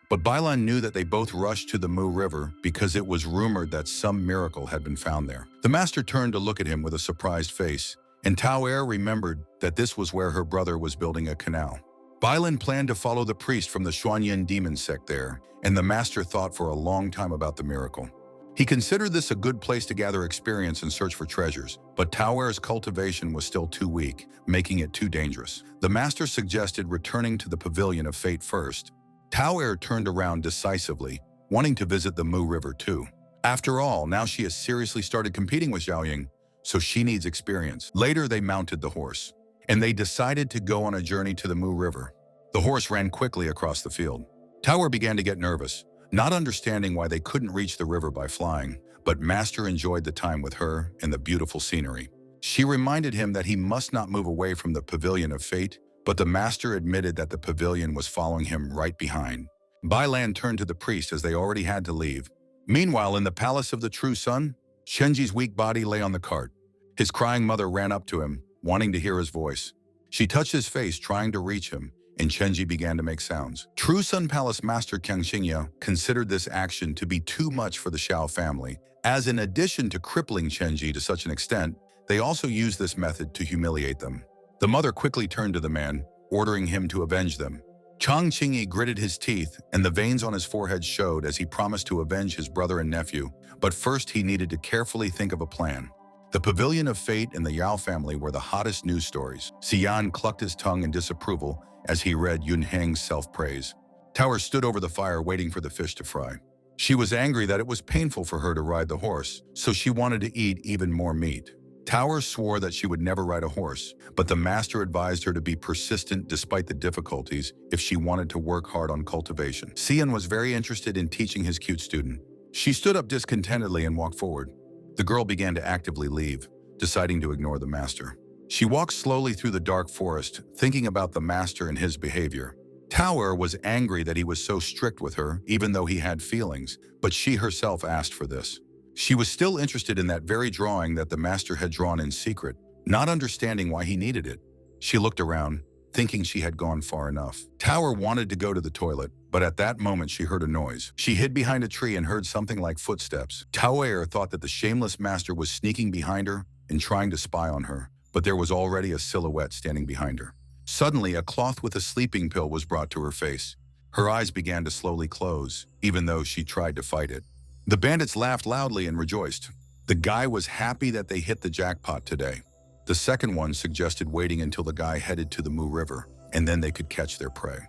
But Bailan knew that they both rushed to the Mu River because it was rumored that some miracle had been found there. The master turned to look at him with a surprised face, and Tao Er remembered that this was where her brother was building a canal. Bailan planned to follow the priest from the Xuanyan demon sect there, and the master thought for a long time about the miracle. He considered this a good place to gather experience and search for treasures, but Tao Er's cultivation was still too weak, making it too dangerous. The master suggested returning to the Pavilion of Fate first. Tao Er turned around decisively, wanting to visit the Mu River too. After all, now she has seriously started competing with Xiaoying, so she needs experience. Later, they mounted the horse, and they decided to go on a journey to the Mu River. The horse ran quickly across the field. Tao Er began to get nervous, not understanding why they couldn't reach the river by flying, but Master enjoyed the time with her and the beautiful scenery. She reminded him that he must not move away from the Pavilion of Fate, but the master admitted that the pavilion was following him right behind. Bailan turned to the priest as they already had to leave. Meanwhile, in the palace of the True Sun, Shenji's weak body lay on the cart. His crying mother ran up to him, wanting to hear his voice. She touched his face, trying to reach him, and Shenji began to make sounds. True Sun Palace Master Kang Xingya considered this action to be too much for the Xiao family, as in addition to crippling Shenji to such an extent, they also used this method to humiliate them. The mother quickly turned to the man, ordering him to avenge them. Chang Qingyi gritted his teeth, and the veins on his forehead showed as he promised to avenge his brother and nephew, but first he needed to carefully think of a plan. The Pavilion of Fate and the Yao family were the hottest news stories. Xian clucked his tongue in disapproval as he read Yun Heng's self-praise. Tao Er stood over the fire waiting for the fish to fry. She was angry that it was painful for her to ride the horse, so she wanted to eat even more meat. Tao Er swore that she would never ride a horse, but the master advised her to be persistent despite the difficulties if she wanted to work hard on cultivation. Xian was very interested in teaching his cute student. She stood up discontentedly and walked forward. The girl began to actively leave, deciding to ignore the master. She walked slowly through the dark forest, thinking about the master and his behavior. Tao Er was angry that he was so strict with her, even though he had feelings, but she herself asked for this. She was still interested in that very drawing that the master had drawn in secret, not understanding why he needed it. She looked around, thinking she had gone far enough. Tao Er wanted to go to the toilet, but at that moment she heard a noise. She hid behind a tree and heard something like footsteps. Tao Er thought that the shameless master was sneaking behind her and trying to spy on her, but there was already a silhouette standing behind her. Suddenly, a cloth with a sleeping pill was brought to her face. Her eyes began to slowly close, even though she tried to fight it. The bandits laughed loudly and rejoiced. The guy was happy that they hit the jackpot today. The second one suggested waiting until the guy headed to the Mu River, and then they could catch their prey.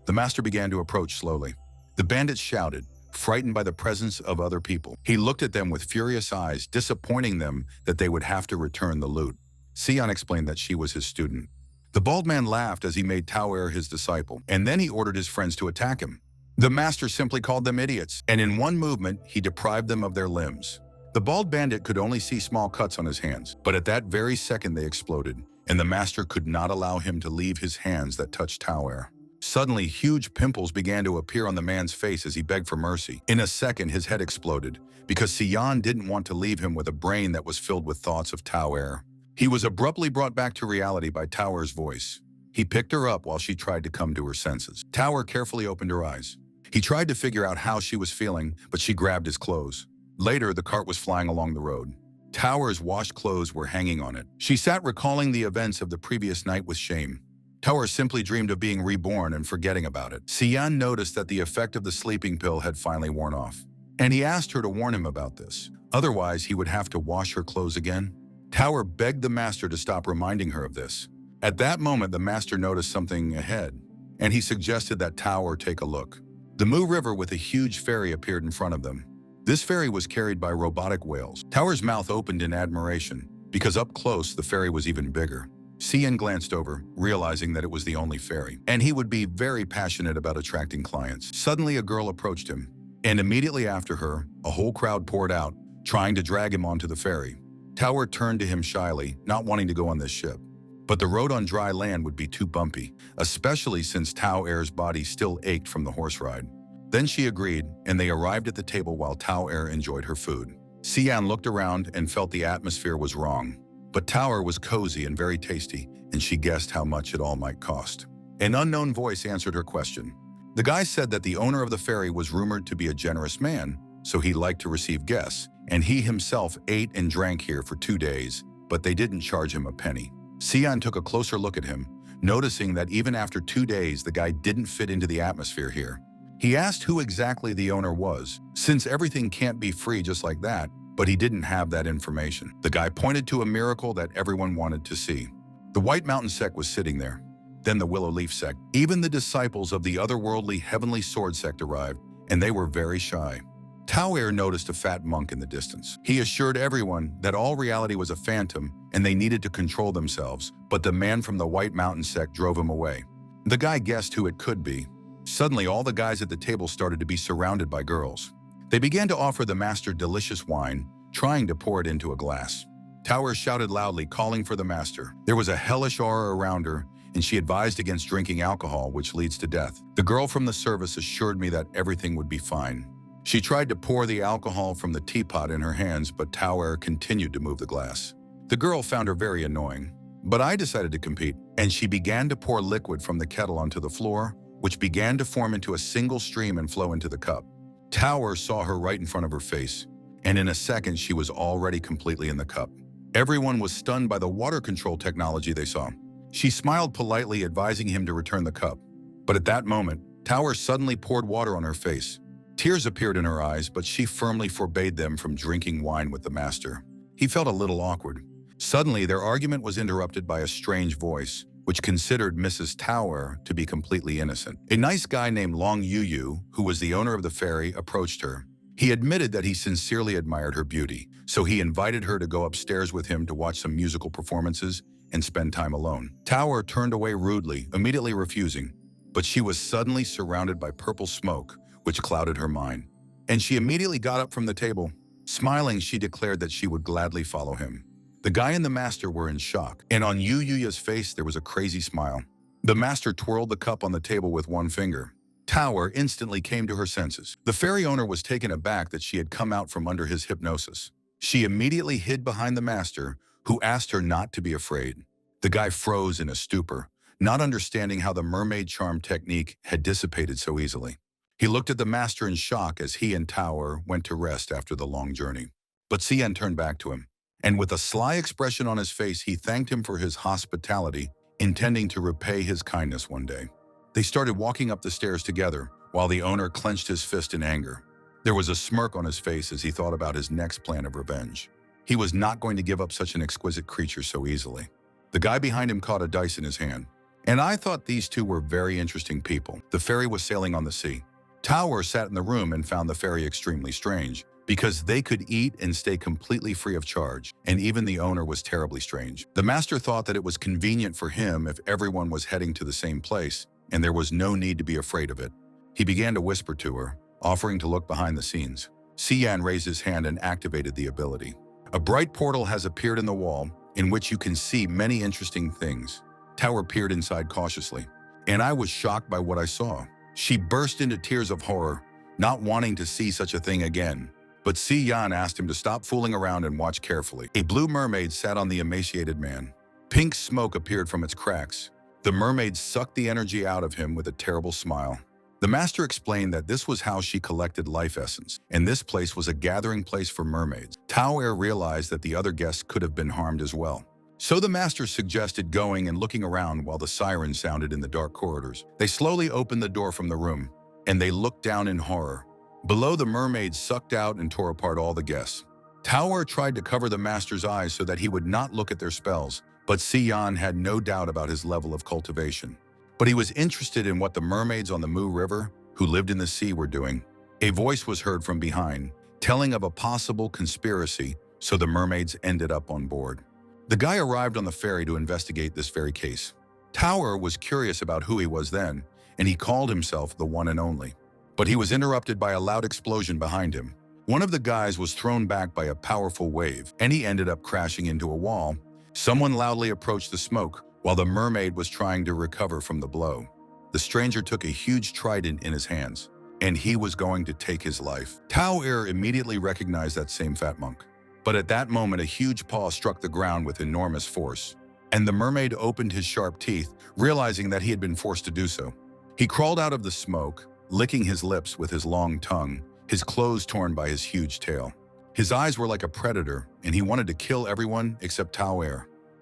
The master began to approach slowly. The bandits shouted, frightened by the presence of other people. He looked at them with furious eyes, disappointing them that they would have to return the loot. Xian explained that she was his student. The bald man laughed as he made Tao Er his disciple, and then he ordered his friends to attack him. The master simply called them idiots, and in one movement, he deprived them of their limbs. The bald bandit could only see small cuts on his hands, but at that very second they exploded, and the master could not allow him to leave his hands that touched Tao Er. Suddenly, huge pimples began to appear on the man's face as he begged for mercy. In a second, his head exploded, because Xian didn't want to leave him with a brain that was filled with thoughts of Tao Er. He was abruptly brought back to reality by Tao Er's voice. He picked her up while she tried to come to her senses. Tao Er carefully opened her eyes. He tried to figure out how she was feeling, but she grabbed his clothes. Later, the cart was flying along the road. Tao Er's washed clothes were hanging on it. She sat recalling the events of the previous night with shame. Tao Er simply dreamed of being reborn and forgetting about it. Xian noticed that the effect of the sleeping pill had finally worn off, and he asked her to warn him about this. Otherwise, he would have to wash her clothes again. Tower begged the master to stop reminding her of this. At that moment, the master noticed something ahead, and he suggested that Tower take a look. The Mu River with a huge ferry appeared in front of them. This ferry was carried by robotic whales. Tower's mouth opened in admiration, because up close the ferry was even bigger. Cian glanced over, realizing that it was the only ferry, and he would be very passionate about attracting clients. Suddenly, a girl approached him, and immediately after her, a whole crowd poured out, trying to drag him onto the ferry. Tower turned to him shyly, not wanting to go on this ship. But the road on dry land would be too bumpy, especially since Tao Air's body still ached from the horse ride. Then she agreed, and they arrived at the table while Tao Air enjoyed her food. Cian looked around and felt the atmosphere was wrong. But Tower was cozy and very tasty, and she guessed how much it all might cost. An unknown voice answered her question. The guy said that the owner of the ferry was rumored to be a generous man, so he liked to receive guests, and he himself ate and drank here for 2 days, but they didn't charge him a penny. Cian took a closer look at him, noticing that even after 2 days, the guy didn't fit into the atmosphere here. He asked who exactly the owner was, since everything can't be free just like that, but he didn't have that information. The guy pointed to a miracle that everyone wanted to see. The White Mountain sect was sitting there, then the Willow Leaf sect. Even the disciples of the otherworldly Heavenly Sword sect arrived, and they were very shy. Tao Air noticed a fat monk in the distance. He assured everyone that all reality was a phantom and they needed to control themselves, but the man from the White Mountain sect drove him away. The guy guessed who it could be. Suddenly, all the guys at the table started to be surrounded by girls. They began to offer the master delicious wine, trying to pour it into a glass. Tower shouted loudly, calling for the master. There was a hellish aura around her, and she advised against drinking alcohol, which leads to death. The girl from the service assured me that everything would be fine. She tried to pour the alcohol from the teapot in her hands, but Tower continued to move the glass. The girl found her very annoying, but I decided to compete, and she began to pour liquid from the kettle onto the floor, which began to form into a single stream and flow into the cup. Tower saw her right in front of her face, and in a second she was already completely in the cup. Everyone was stunned by the water control technology they saw. She smiled politely, advising him to return the cup. But at that moment, Tower suddenly poured water on her face. Tears appeared in her eyes, but she firmly forbade them from drinking wine with the master. He felt a little awkward. Suddenly, their argument was interrupted by a strange voice, which considered Mrs. Tower to be completely innocent. A nice guy named Long Yu, who was the owner of the ferry, approached her. He admitted that he sincerely admired her beauty, so he invited her to go upstairs with him to watch some musical performances and spend time alone. Tower turned away rudely, immediately refusing, but she was suddenly surrounded by purple smoke, which clouded her mind. And she immediately got up from the table. Smiling, she declared that she would gladly follow him. The guy and the master were in shock, and on Yuya's face there was a crazy smile. The master twirled the cup on the table with one finger. Tower instantly came to her senses. The ferry owner was taken aback that she had come out from under his hypnosis. She immediately hid behind the master, who asked her not to be afraid. The guy froze in a stupor, not understanding how the mermaid charm technique had dissipated so easily. He looked at the master in shock as he and Tower went to rest after the long journey. But Cian turned back to him, and with a sly expression on his face, he thanked him for his hospitality, intending to repay his kindness one day. They started walking up the stairs together, while the owner clenched his fist in anger. There was a smirk on his face as he thought about his next plan of revenge. He was not going to give up such an exquisite creature so easily. The guy behind him caught a dice in his hand, and I thought these two were very interesting people. The ferry was sailing on the sea. Tower sat in the room and found the ferry extremely strange, because they could eat and stay completely free of charge, and even the owner was terribly strange. The master thought that it was convenient for him if everyone was heading to the same place, and there was no need to be afraid of it. He began to whisper to her, offering to look behind the scenes. Cian raised his hand and activated the ability. A bright portal has appeared in the wall, in which you can see many interesting things. Tower peered inside cautiously, and I was shocked by what I saw. She burst into tears of horror, not wanting to see such a thing again. But Cian asked him to stop fooling around and watch carefully. A blue mermaid sat on the emaciated man. Pink smoke appeared from its cracks. The mermaid sucked the energy out of him with a terrible smile. The master explained that this was how she collected life essence, and this place was a gathering place for mermaids. Tower realized that the other guests could have been harmed as well. So the master suggested going and looking around while the siren sounded in the dark corridors. They slowly opened the door from the room, and they looked down in horror. Below, the mermaids sucked out and tore apart all the guests. Tao tried to cover the master's eyes so that he would not look at their spells, but Xian had no doubt about his level of cultivation. But he was interested in what the mermaids on the Mu River, who lived in the sea, were doing. A voice was heard from behind, telling of a possible conspiracy, so the mermaids ended up on board. The guy arrived on the ferry to investigate this very case. Tower was curious about who he was then, and he called himself the one and only. But he was interrupted by a loud explosion behind him. One of the guys was thrown back by a powerful wave, and he ended up crashing into a wall. Someone loudly approached the smoke, while the mermaid was trying to recover from the blow. The stranger took a huge trident in his hands, and he was going to take his life. Tao immediately recognized that same fat monk. But at that moment, a huge paw struck the ground with enormous force, and the mermaid opened his sharp teeth, realizing that he had been forced to do so. He crawled out of the smoke, licking his lips with his long tongue, his clothes torn by his huge tail. His eyes were like a predator, and he wanted to kill everyone except Tao.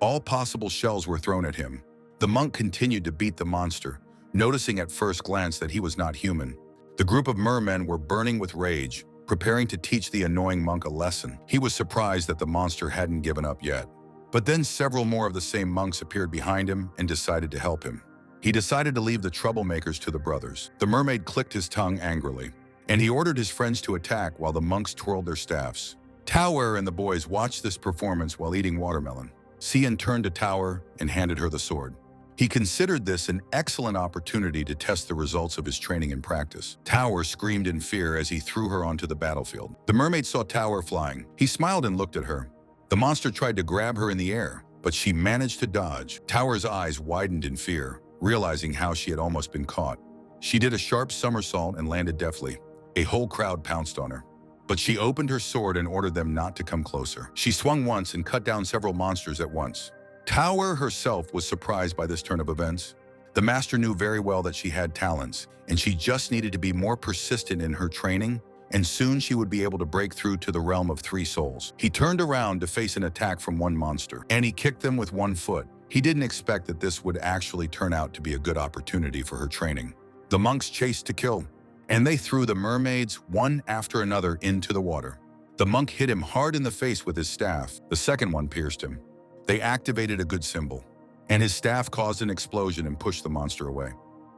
All possible shells were thrown at him. The monk continued to beat the monster, noticing at first glance that he was not human. The group of mermen were burning with rage, preparing to teach the annoying monk a lesson. He was surprised that the monster hadn't given up yet. But then several more of the same monks appeared behind him and decided to help him. He decided to leave the troublemakers to the brothers. The mermaid clicked his tongue angrily, and he ordered his friends to attack while the monks twirled their staffs. Tower and the boys watched this performance while eating watermelon. Xian turned to Tower and handed her the sword. He considered this an excellent opportunity to test the results of his training and practice. Tower screamed in fear as he threw her onto the battlefield. The mermaid saw Tower flying. He smiled and looked at her. The monster tried to grab her in the air, but she managed to dodge. Tower's eyes widened in fear, realizing how she had almost been caught. She did a sharp somersault and landed deftly. A whole crowd pounced on her. But she opened her sword and ordered them not to come closer. She swung once and cut down several monsters at once. Tower herself was surprised by this turn of events. The master knew very well that she had talents, and she just needed to be more persistent in her training, and soon she would be able to break through to the realm of 3 souls. He turned around to face an attack from one monster, and he kicked them with 1 foot. He didn't expect that this would actually turn out to be a good opportunity for her training. The monks chased to kill, and they threw the mermaids one after another into the water. The monk hit him hard in the face with his staff. The second one pierced him. They activated a good symbol, and his staff caused an explosion and pushed the monster away.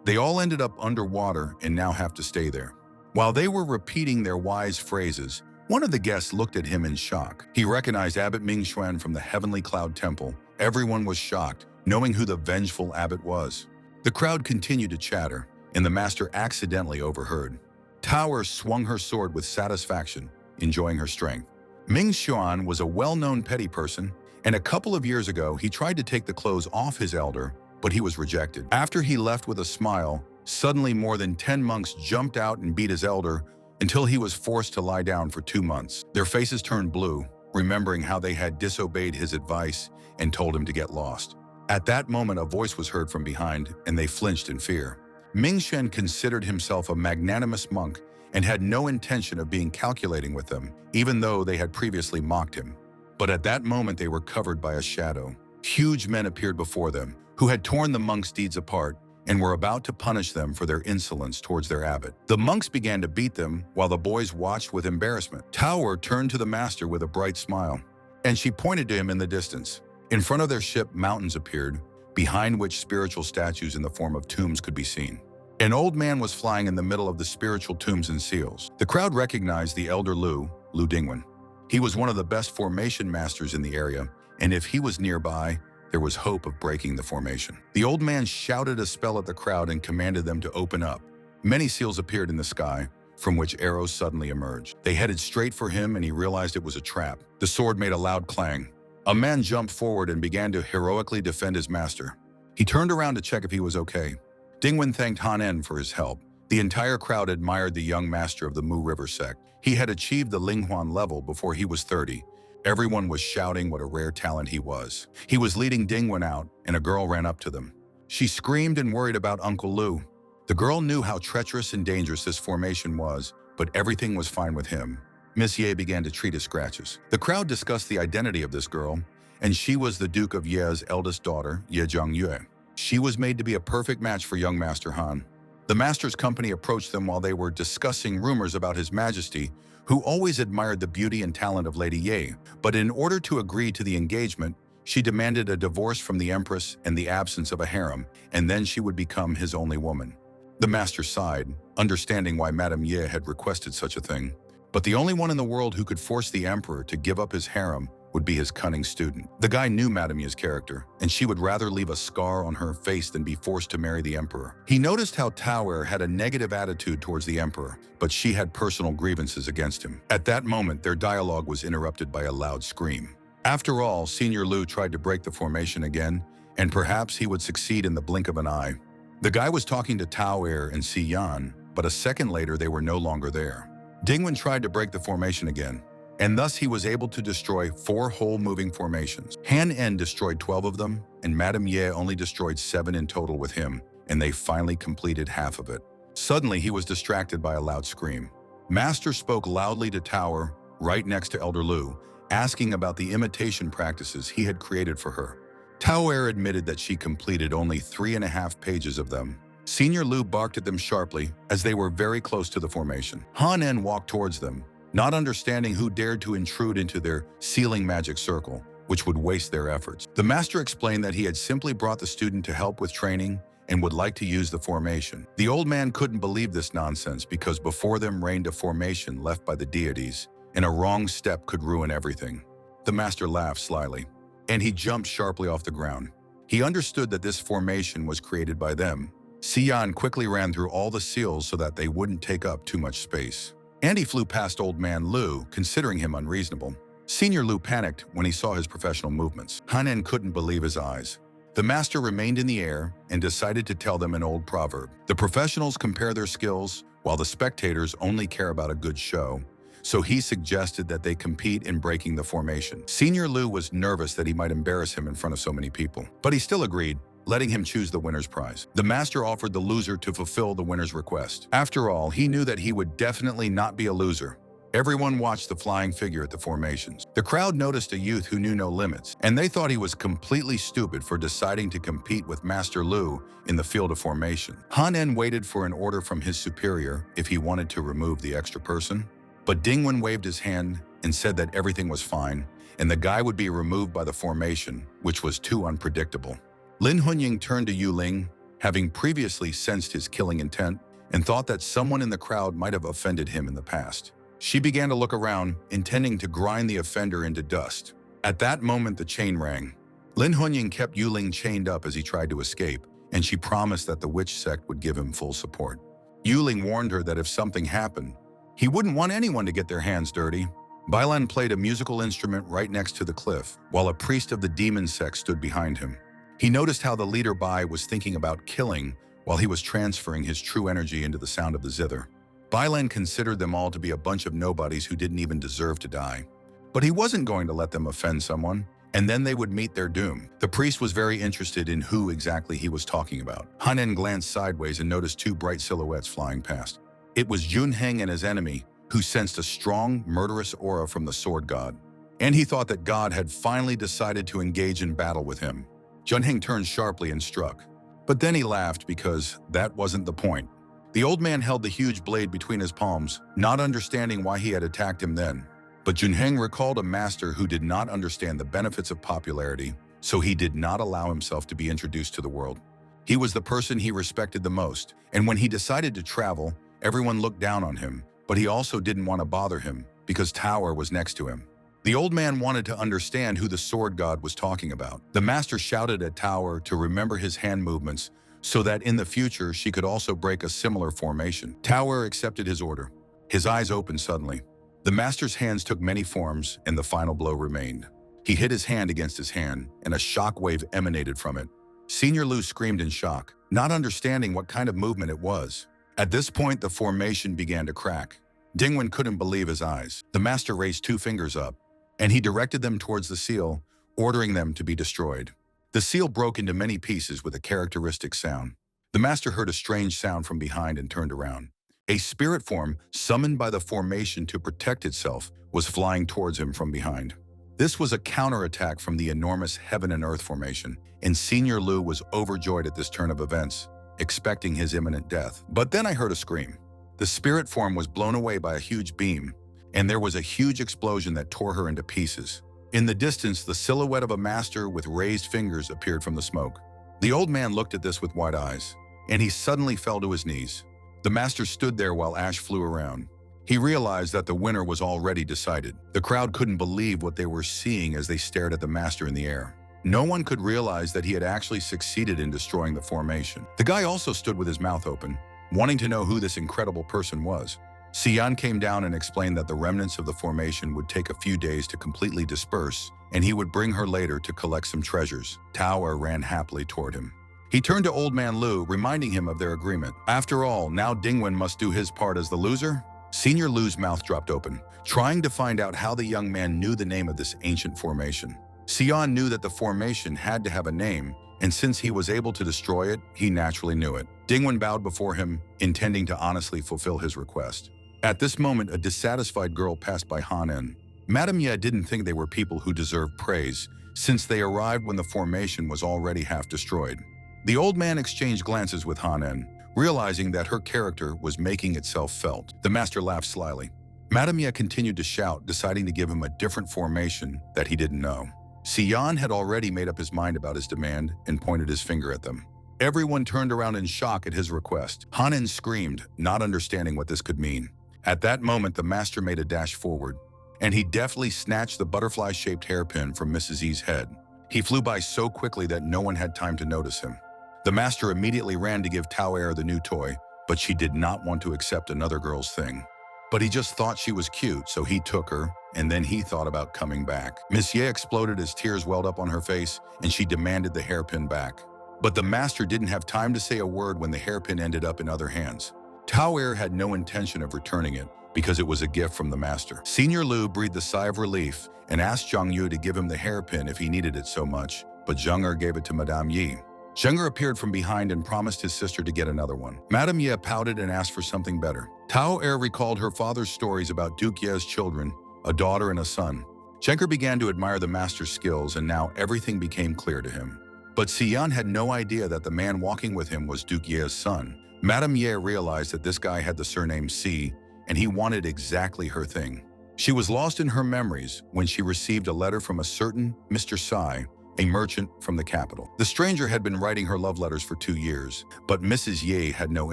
They all ended up underwater and now have to stay there. While they were repeating their wise phrases, one of the guests looked at him in shock. He recognized Abbot Mingxuan from the Heavenly Cloud Temple. Everyone was shocked, knowing who the vengeful abbot was. The crowd continued to chatter, and the master accidentally overheard. Tower swung her sword with satisfaction, enjoying her strength. Mingxuan was a well-known petty person, and a couple of years ago, he tried to take the clothes off his elder, but he was rejected. After he left with a smile, suddenly more than 10 monks jumped out and beat his elder until he was forced to lie down for 2 months. Their faces turned blue, remembering how they had disobeyed his advice and told him to get lost. At that moment, a voice was heard from behind, and they flinched in fear. Mingxuan considered himself a magnanimous monk and had no intention of being calculating with them, even though they had previously mocked him. But at that moment, they were covered by a shadow. Huge men appeared before them, who had torn the monks' deeds apart and were about to punish them for their insolence towards their abbot. The monks began to beat them, while the boys watched with embarrassment. Tower turned to the master with a bright smile, and she pointed to him in the distance. In front of their ship, mountains appeared, behind which spiritual statues in the form of tombs could be seen. An old man was flying in the middle of the spiritual tombs and seals. The crowd recognized the elder Lu Dingwen. He was one of the best formation masters in the area, and if he was nearby, there was hope of breaking the formation. The old man shouted a spell at the crowd and commanded them to open up. Many seals appeared in the sky, from which arrows suddenly emerged. They headed straight for him, and he realized it was a trap. The sword made a loud clang. A man jumped forward and began to heroically defend his master. He turned around to check if he was okay. Dingwen thanked Han En for his help. The entire crowd admired the young master of the Mu River sect. He had achieved the Linghuan level before he was 30. Everyone was shouting what a rare talent he was. He was leading Dingwen out, and a girl ran up to them. She screamed and worried about Uncle Lu. The girl knew how treacherous and dangerous this formation was, but everything was fine with him. Miss Ye began to treat his scratches. The crowd discussed the identity of this girl, and she was the Duke of Ye's eldest daughter, Ye Zhongyue. She was made to be a perfect match for young Master Han. The master's company approached them while they were discussing rumors about His Majesty, who always admired the beauty and talent of Lady Ye, but in order to agree to the engagement, she demanded a divorce from the Empress and the absence of a harem, and then she would become his only woman. The master sighed, understanding why Madame Ye had requested such a thing. But the only one in the world who could force the emperor to give up his harem would be his cunning student. The guy knew Madame Ye's character, and she would rather leave a scar on her face than be forced to marry the emperor. He noticed how Tao had a negative attitude towards the emperor, but she had personal grievances against him. At that moment, their dialogue was interrupted by a loud scream. After all, Senior Lu tried to break the formation again, and perhaps he would succeed in the blink of an eye. The guy was talking to Tao and Si Yan, but a second later they were no longer there. Dingwen tried to break the formation again, and thus he was able to destroy 4 whole moving formations. Han En destroyed 12 of them, and Madame Ye only destroyed 7 in total with him, and they finally completed half of it. Suddenly, he was distracted by a loud scream. Master spoke loudly to Tower, right next to Elder Lu, asking about the imitation practices he had created for her. Tower admitted that she completed only 3.5 pages of them. Senior Lu barked at them sharply as they were very close to the formation. Han En walked towards them, not understanding who dared to intrude into their sealing magic circle, which would waste their efforts. The master explained that he had simply brought the student to help with training and would like to use the formation. The old man couldn't believe this nonsense because before them reigned a formation left by the deities, and a wrong step could ruin everything. The master laughed slyly, and he jumped sharply off the ground. He understood that this formation was created by them. Xian quickly ran through all the seals so that they wouldn't take up too much space. And he flew past Old Man Lu, considering him unreasonable. Senior Lu panicked when he saw his professional movements. Han En couldn't believe his eyes. The master remained in the air and decided to tell them an old proverb. The professionals compare their skills, while the spectators only care about a good show. So he suggested that they compete in breaking the formation. Senior Lu was nervous that he might embarrass him in front of so many people, but he still agreed, letting him choose the winner's prize. The master offered the loser to fulfill the winner's request. After all, he knew that he would definitely not be a loser. Everyone watched the flying figure at the formations. The crowd noticed a youth who knew no limits, and they thought he was completely stupid for deciding to compete with Master Lu in the field of formation. Han En waited for an order from his superior if he wanted to remove the extra person, but Dingwen waved his hand and said that everything was fine, and the guy would be removed by the formation, which was too unpredictable. Lin Hunying turned to Yu Ling, having previously sensed his killing intent, and thought that someone in the crowd might have offended him in the past. She began to look around, intending to grind the offender into dust. At that moment, the chain rang. Lin Hunying kept Yu Ling chained up as he tried to escape, and she promised that the witch sect would give him full support. Yu Ling warned her that if something happened, he wouldn't want anyone to get their hands dirty. Bailan played a musical instrument right next to the cliff, while a priest of the demon sect stood behind him. He noticed how the leader Bai was thinking about killing while he was transferring his true energy into the sound of the zither. Bailan considered them all to be a bunch of nobodies who didn't even deserve to die. But he wasn't going to let them offend someone, and then they would meet their doom. The priest was very interested in who exactly he was talking about. Han En glanced sideways and noticed 2 bright silhouettes flying past. It was Junheng and his enemy, who sensed a strong, murderous aura from the sword god. And he thought that God had finally decided to engage in battle with him. Junheng turned sharply and struck. But then he laughed because that wasn't the point. The old man held the huge blade between his palms, not understanding why he had attacked him then. But Junheng recalled a master who did not understand the benefits of popularity, so he did not allow himself to be introduced to the world. He was the person he respected the most, and when he decided to travel, everyone looked down on him, but he also didn't want to bother him because Tower was next to him. The old man wanted to understand who the sword god was talking about. The master shouted at Tower to remember his hand movements so that in the future she could also break a similar formation. Tower accepted his order. His eyes opened suddenly. The master's hands took many forms, and the final blow remained. He hit his hand against his hand, and a shock wave emanated from it. Senior Lu screamed in shock, not understanding what kind of movement it was. At this point, the formation began to crack. Dingwen couldn't believe his eyes. The master raised 2 fingers up, and he directed them towards the seal, ordering them to be destroyed. The seal broke into many pieces with a characteristic sound. The master heard a strange sound from behind and turned around. A spirit form, summoned by the formation to protect itself, was flying towards him from behind. This was a counterattack from the enormous heaven and earth formation, and Senior Lu was overjoyed at this turn of events, expecting his imminent death. But then I heard a scream. The spirit form was blown away by a huge beam, and there was a huge explosion that tore her into pieces. In the distance, the silhouette of a master with raised fingers appeared from the smoke. The old man looked at this with wide eyes, and he suddenly fell to his knees. The master stood there while ash flew around. He realized that the winner was already decided. The crowd couldn't believe what they were seeing as they stared at the master in the air. No one could realize that he had actually succeeded in destroying the formation. The guy also stood with his mouth open, wanting to know who this incredible person was. Sion came down and explained that the remnants of the formation would take a few days to completely disperse, and he would bring her later to collect some treasures. Tower ran happily toward him. He turned to Old Man Lu, reminding him of their agreement. After all, now Dingwen must do his part as the loser? Senior Lu's mouth dropped open, trying to find out how the young man knew the name of this ancient formation. Sion knew that the formation had to have a name, and since he was able to destroy it, he naturally knew it. Dingwen bowed before him, intending to honestly fulfill his request. At this moment, a dissatisfied girl passed by Hanen. Madame Ye didn't think they were people who deserved praise, since they arrived when the formation was already half destroyed. The old man exchanged glances with Hanen, realizing that her character was making itself felt. The master laughed slyly. Madame Ye continued to shout, deciding to give him a different formation that he didn't know. Sion had already made up his mind about his demand and pointed his finger at them. Everyone turned around in shock at his request. Hanen screamed, not understanding what this could mean. At that moment, the master made a dash forward, and he deftly snatched the butterfly-shaped hairpin from Mrs. Yi's head. He flew by so quickly that no one had time to notice him. The master immediately ran to give Tao Er the new toy, but she did not want to accept another girl's thing. But he just thought she was cute, so he took her, and then he thought about coming back. Miss Ye exploded as tears welled up on her face, and she demanded the hairpin back. But the master didn't have time to say a word when the hairpin ended up in other hands. Tao Er had no intention of returning it, because it was a gift from the master. Senior Lu breathed a sigh of relief and asked Zhang Yu to give him the hairpin if he needed it so much, but Zhang Er gave it to Madame Yi. Zhang Er appeared from behind and promised his sister to get another one. Madame Ye pouted and asked for something better. Tao Er recalled her father's stories about Duke Ye's children, a daughter and a son. Zhang Er began to admire the master's skills, and now everything became clear to him. But Sion had no idea that the man walking with him was Duke Ye's son. Madame Ye realized that this guy had the surname Si, and he wanted exactly her thing. She was lost in her memories when she received a letter from a certain Mr. Sai, a merchant from the capital. The stranger had been writing her love letters for 2 years, but Mrs. Ye had no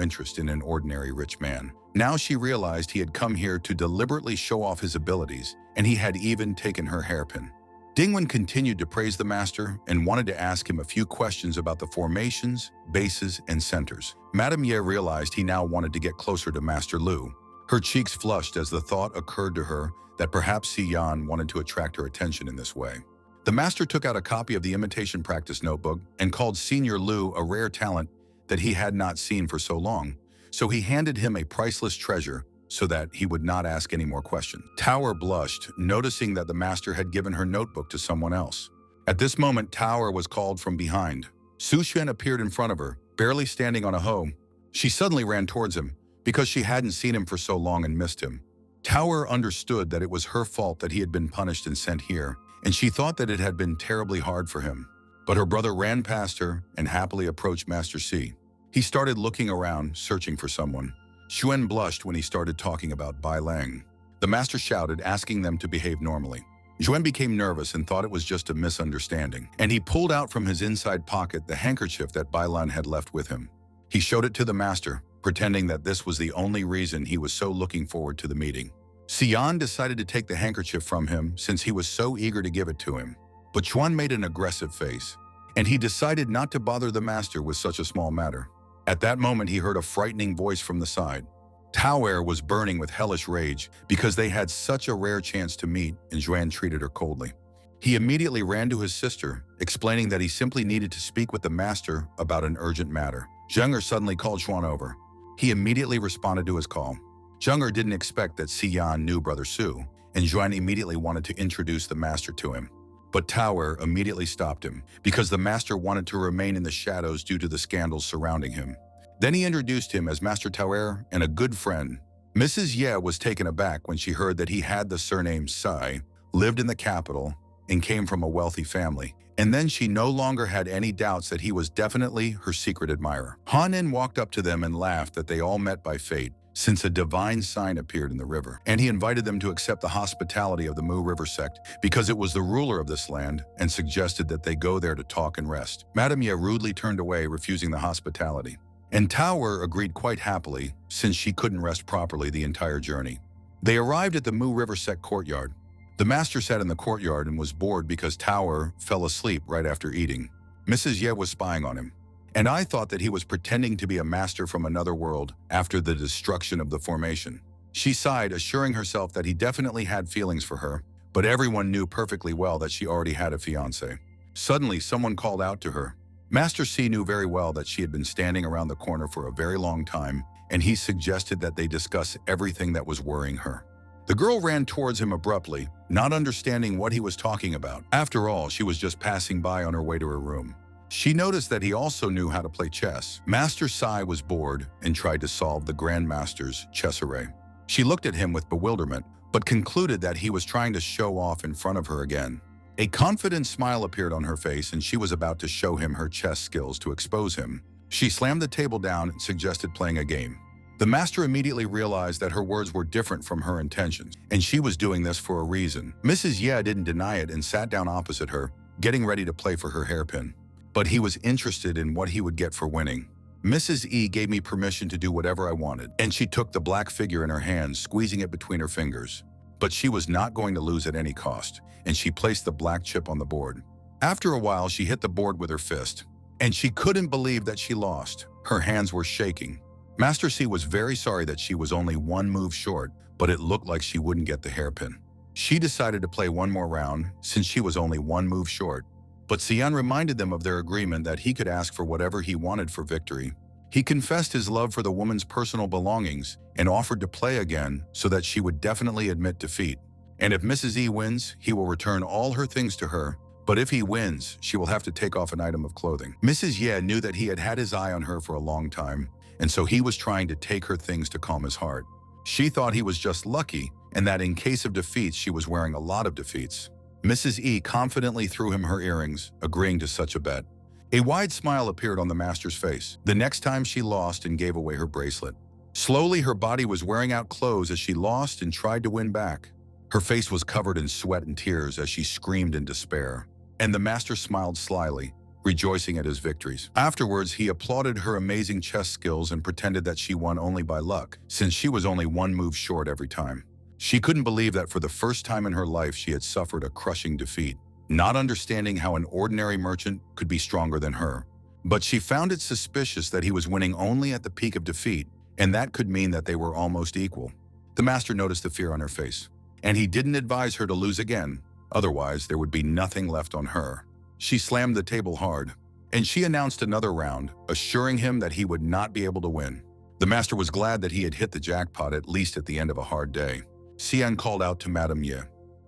interest in an ordinary rich man. Now she realized he had come here to deliberately show off his abilities, and he had even taken her hairpin. Dingwen continued to praise the master and wanted to ask him a few questions about the formations, bases, and centers. Madame Ye realized he now wanted to get closer to Master Lu. Her cheeks flushed as the thought occurred to her that perhaps Sion wanted to attract her attention in this way. The master took out a copy of the imitation practice notebook and called Senior Lu a rare talent that he had not seen for so long, so he handed him a priceless treasure so that he would not ask any more questions. Tower blushed, noticing that the master had given her notebook to someone else. At this moment, Tower was called from behind. Su Xuan appeared in front of her, barely standing on a hoe. She suddenly ran towards him, because she hadn't seen him for so long and missed him. Tower understood that it was her fault that he had been punished and sent here, and she thought that it had been terribly hard for him. But her brother ran past her and happily approached Master Si. He started looking around, searching for someone. Xuan blushed when he started talking about Bai Lang. The master shouted, asking them to behave normally. Xuan became nervous and thought it was just a misunderstanding, and he pulled out from his inside pocket the handkerchief that Bai Lan had left with him. He showed it to the master, pretending that this was the only reason he was so looking forward to the meeting. Sion decided to take the handkerchief from him since he was so eager to give it to him. But Chuan made an aggressive face, and he decided not to bother the master with such a small matter. At that moment, he heard a frightening voice from the side. Tower was burning with hellish rage because they had such a rare chance to meet, and Xuan treated her coldly. He immediately ran to his sister, explaining that he simply needed to speak with the master about an urgent matter. Zheng Er suddenly called Xuan over. He immediately responded to his call. Zheng Er didn't expect that Sion knew Brother Su, and Xuan immediately wanted to introduce the master to him. But Tower immediately stopped him, because the master wanted to remain in the shadows due to the scandals surrounding him. Then he introduced him as Master Tower and a good friend. Mrs. Ye was taken aback when she heard that he had the surname Sai, lived in the capital, and came from a wealthy family. And then she no longer had any doubts that he was definitely her secret admirer. Han En walked up to them and laughed that they all met by fate, since a divine sign appeared in the river, and he invited them to accept the hospitality of the Mu River sect because it was the ruler of this land and suggested that they go there to talk and rest. Madame Ye rudely turned away, refusing the hospitality. And Tower agreed quite happily, since she couldn't rest properly the entire journey. They arrived at the Mu River sect courtyard. The master sat in the courtyard and was bored because Tower fell asleep right after eating. Mrs. Ye was spying on him, and I thought that he was pretending to be a master from another world after the destruction of the formation. She sighed, assuring herself that he definitely had feelings for her, but everyone knew perfectly well that she already had a fiancé. Suddenly, someone called out to her. Master C knew very well that she had been standing around the corner for a very long time, and he suggested that they discuss everything that was worrying her. The girl ran towards him abruptly, not understanding what he was talking about. After all, she was just passing by on her way to her room. She noticed that he also knew how to play chess. Master Sai was bored and tried to solve the Grandmaster's chess array. She looked at him with bewilderment, but concluded that he was trying to show off in front of her again. A confident smile appeared on her face, and she was about to show him her chess skills to expose him. She slammed the table down and suggested playing a game. The master immediately realized that her words were different from her intentions, and she was doing this for a reason. Mrs. Ye didn't deny it and sat down opposite her, getting ready to play for her hairpin. But he was interested in what he would get for winning. Mrs. E gave me permission to do whatever I wanted, and she took the black figure in her hands, squeezing it between her fingers. But she was not going to lose at any cost, and she placed the black chip on the board. After a while, she hit the board with her fist, and she couldn't believe that she lost. Her hands were shaking. Master C was very sorry that she was only one move short, but it looked like she wouldn't get the hairpin. She decided to play one more round, since she was only one move short. But Xian reminded them of their agreement that he could ask for whatever he wanted for victory. He confessed his love for the woman's personal belongings and offered to play again so that she would definitely admit defeat. And if Mrs. E wins, he will return all her things to her, but if he wins, she will have to take off an item of clothing. Mrs. Ye knew that he had had his eye on her for a long time, and so he was trying to take her things to calm his heart. She thought he was just lucky, and that in case of defeats, she was wearing a lot of defeats. Mrs. E confidently threw him her earrings, agreeing to such a bet. A wide smile appeared on the master's face the next time she lost and gave away her bracelet. Slowly, her body was wearing out clothes as she lost and tried to win back. Her face was covered in sweat and tears as she screamed in despair. And the master smiled slyly, rejoicing at his victories. Afterwards, he applauded her amazing chess skills and pretended that she won only by luck, since she was only one move short every time. She couldn't believe that for the first time in her life she had suffered a crushing defeat, not understanding how an ordinary merchant could be stronger than her. But she found it suspicious that he was winning only at the peak of defeat, and that could mean that they were almost equal. The master noticed the fear on her face, and he didn't advise her to lose again, otherwise there would be nothing left on her. She slammed the table hard, and she announced another round, assuring him that he would not be able to win. The master was glad that he had hit the jackpot, at least at the end of a hard day. Xian called out to Madame Ye.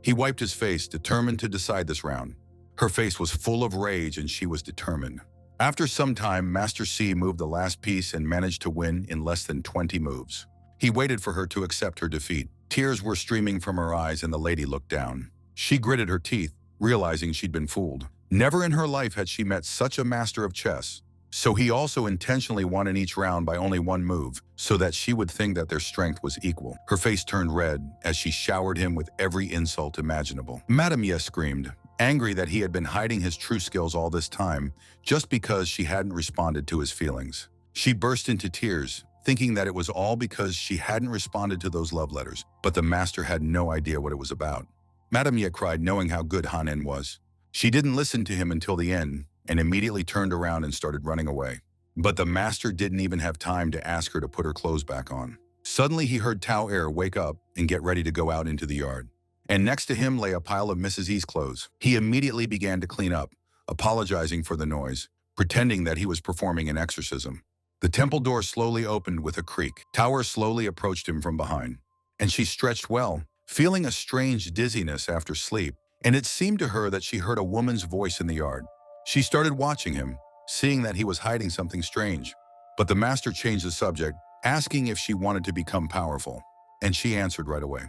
He wiped his face, determined to decide this round. Her face was full of rage, and she was determined. After some time, Master C moved the last piece and managed to win in less than 20 moves. He waited for her to accept her defeat. Tears were streaming from her eyes, and the lady looked down. She gritted her teeth, realizing she'd been fooled. Never in her life had she met such a master of chess. So he also intentionally won in each round by only one move, so that she would think that their strength was equal. Her face turned red as she showered him with every insult imaginable. Madame Ye screamed, angry that he had been hiding his true skills all this time, just because she hadn't responded to his feelings. She burst into tears, thinking that it was all because she hadn't responded to those love letters, but the master had no idea what it was about. Madame Ye cried, knowing how good Han-en was. She didn't listen to him until the end, and immediately turned around and started running away. But the master didn't even have time to ask her to put her clothes back on. Suddenly, he heard Tao Er wake up and get ready to go out into the yard. And next to him lay a pile of Mrs. E's clothes. He immediately began to clean up, apologizing for the noise, pretending that he was performing an exorcism. The temple door slowly opened with a creak. Tao Er slowly approached him from behind, and she stretched well, feeling a strange dizziness after sleep, and it seemed to her that she heard a woman's voice in the yard. She started watching him, seeing that he was hiding something strange. But the master changed the subject, asking if she wanted to become powerful, and she answered right away.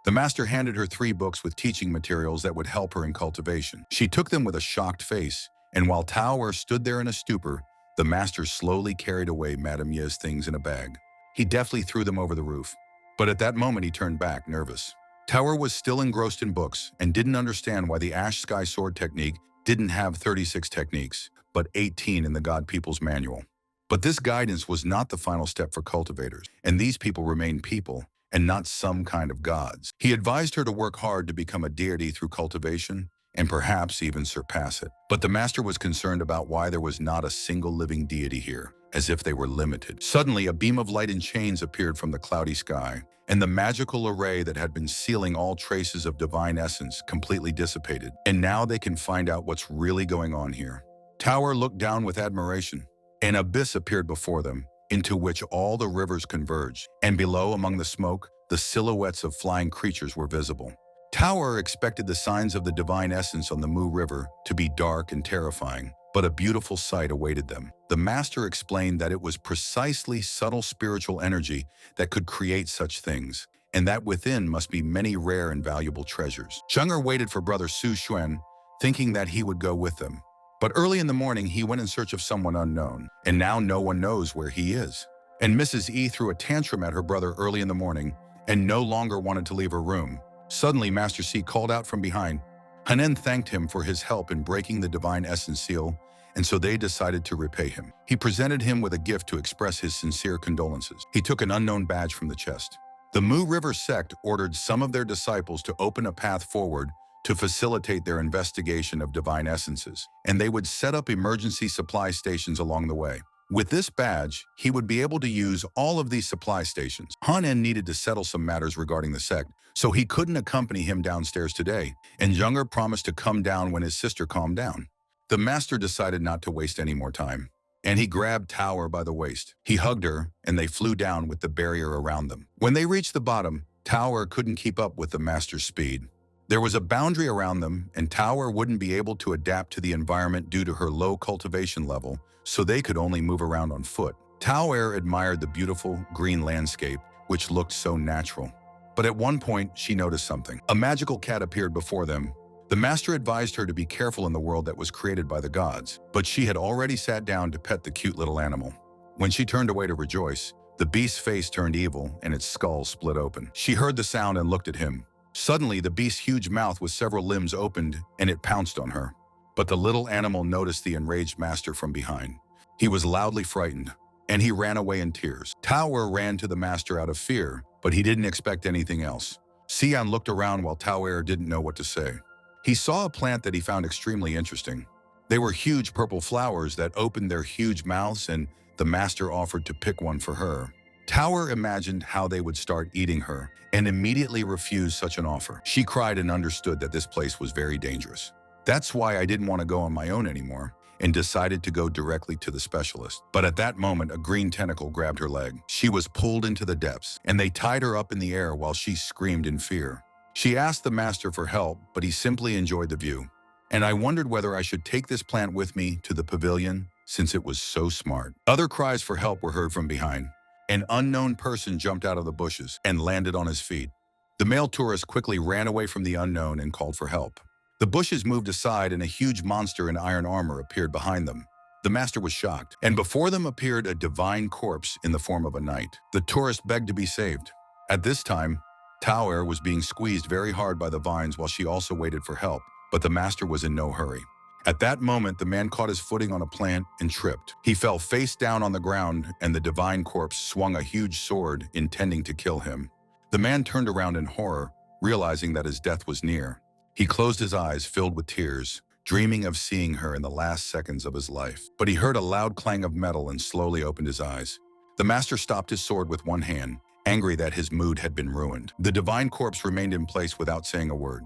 The master handed her 3 books with teaching materials that would help her in cultivation. She took them with a shocked face, and while Tao Er stood there in a stupor, the master slowly carried away Madame Ye's things in a bag. he deftly threw them over the roof. But at that moment, he turned back, nervous. Tower was still engrossed in books and didn't understand why the Ash Sky Sword technique didn't have 36 techniques, but 18 in the God People's Manual. But this guidance was not the final step for cultivators, and these people remained people, and not some kind of gods. He advised her to work hard to become a deity through cultivation, and perhaps even surpass it. But the master was concerned about why there was not a single living deity here, as if they were limited. Suddenly, a beam of light in chains appeared from the cloudy sky, and the magical array that had been sealing all traces of divine essence completely dissipated. And now they can find out what's really going on here. Tower looked down with admiration. An abyss appeared before them, into which all the rivers converged, and below, among the smoke, the silhouettes of flying creatures were visible. Tower expected the signs of the divine essence on the Mu River to be dark and terrifying, but a beautiful sight awaited them. The master explained that it was precisely subtle spiritual energy that could create such things, and that within must be many rare and valuable treasures. Zheng'er waited for brother Su Xuan, thinking that he would go with them. But early in the morning, he went in search of someone unknown, and now no one knows where he is. And Mrs. E threw a tantrum at her brother early in the morning and no longer wanted to leave her room. Suddenly, Master C called out from behind. Hanen thanked him for his help in breaking the divine essence seal, and so they decided to repay him. He presented him with a gift to express his sincere condolences. He took an unknown badge from the chest. The Mu River sect ordered some of their disciples to open a path forward to facilitate their investigation of divine essences, and they would set up emergency supply stations along the way. With this badge, he would be able to use all of these supply stations. Hanen needed to settle some matters regarding the sect, so he couldn't accompany him downstairs today, and Zheng'er promised to come down when his sister calmed down. The master decided not to waste any more time, and he grabbed Tower by the waist. He hugged her, and they flew down with the barrier around them. When they reached the bottom, Tower couldn't keep up with the master's speed. There was a boundary around them, and Tower wouldn't be able to adapt to the environment due to her low cultivation level, so they could only move around on foot. Tower admired the beautiful green landscape, which looked so natural. But at one point, she noticed something. A magical cat appeared before them. The master advised her to be careful in the world that was created by the gods, but she had already sat down to pet the cute little animal. When she turned away to rejoice, the beast's face turned evil and its skull split open. She heard the sound and looked at him. Suddenly, the beast's huge mouth with several limbs opened, and it pounced on her. But the little animal noticed the enraged master from behind. He was loudly frightened, and he ran away in tears. Tower ran to the master out of fear, but he didn't expect anything else. Xian looked around while Tower didn't know what to say. He saw a plant that he found extremely interesting. They were huge purple flowers that opened their huge mouths, and the master offered to pick one for her. Tower imagined how they would start eating her and immediately refused such an offer. She cried and understood that this place was very dangerous. That's why I didn't want to go on my own anymore and decided to go directly to the specialist. But at that moment, a green tentacle grabbed her leg. She was pulled into the depths, and they tied her up in the air while she screamed in fear. She asked the master for help, but he simply enjoyed the view. And I wondered whether I should take this plant with me to the pavilion, since it was so smart. Other cries for help were heard from behind. An unknown person jumped out of the bushes and landed on his feet. The male tourist quickly ran away from the unknown and called for help. The bushes moved aside and a huge monster in iron armor appeared behind them. The master was shocked, and before them appeared a divine corpse in the form of a knight. The tourist begged to be saved. At this time, Tower was being squeezed very hard by the vines while she also waited for help, but the master was in no hurry. At that moment, the man caught his footing on a plant and tripped. He fell face down on the ground, and the divine corpse swung a huge sword, intending to kill him. The man turned around in horror, realizing that his death was near. He closed his eyes, filled with tears, dreaming of seeing her in the last seconds of his life. But he heard a loud clang of metal and slowly opened his eyes. The master stopped his sword with one hand, angry that his mood had been ruined. The divine corpse remained in place without saying a word.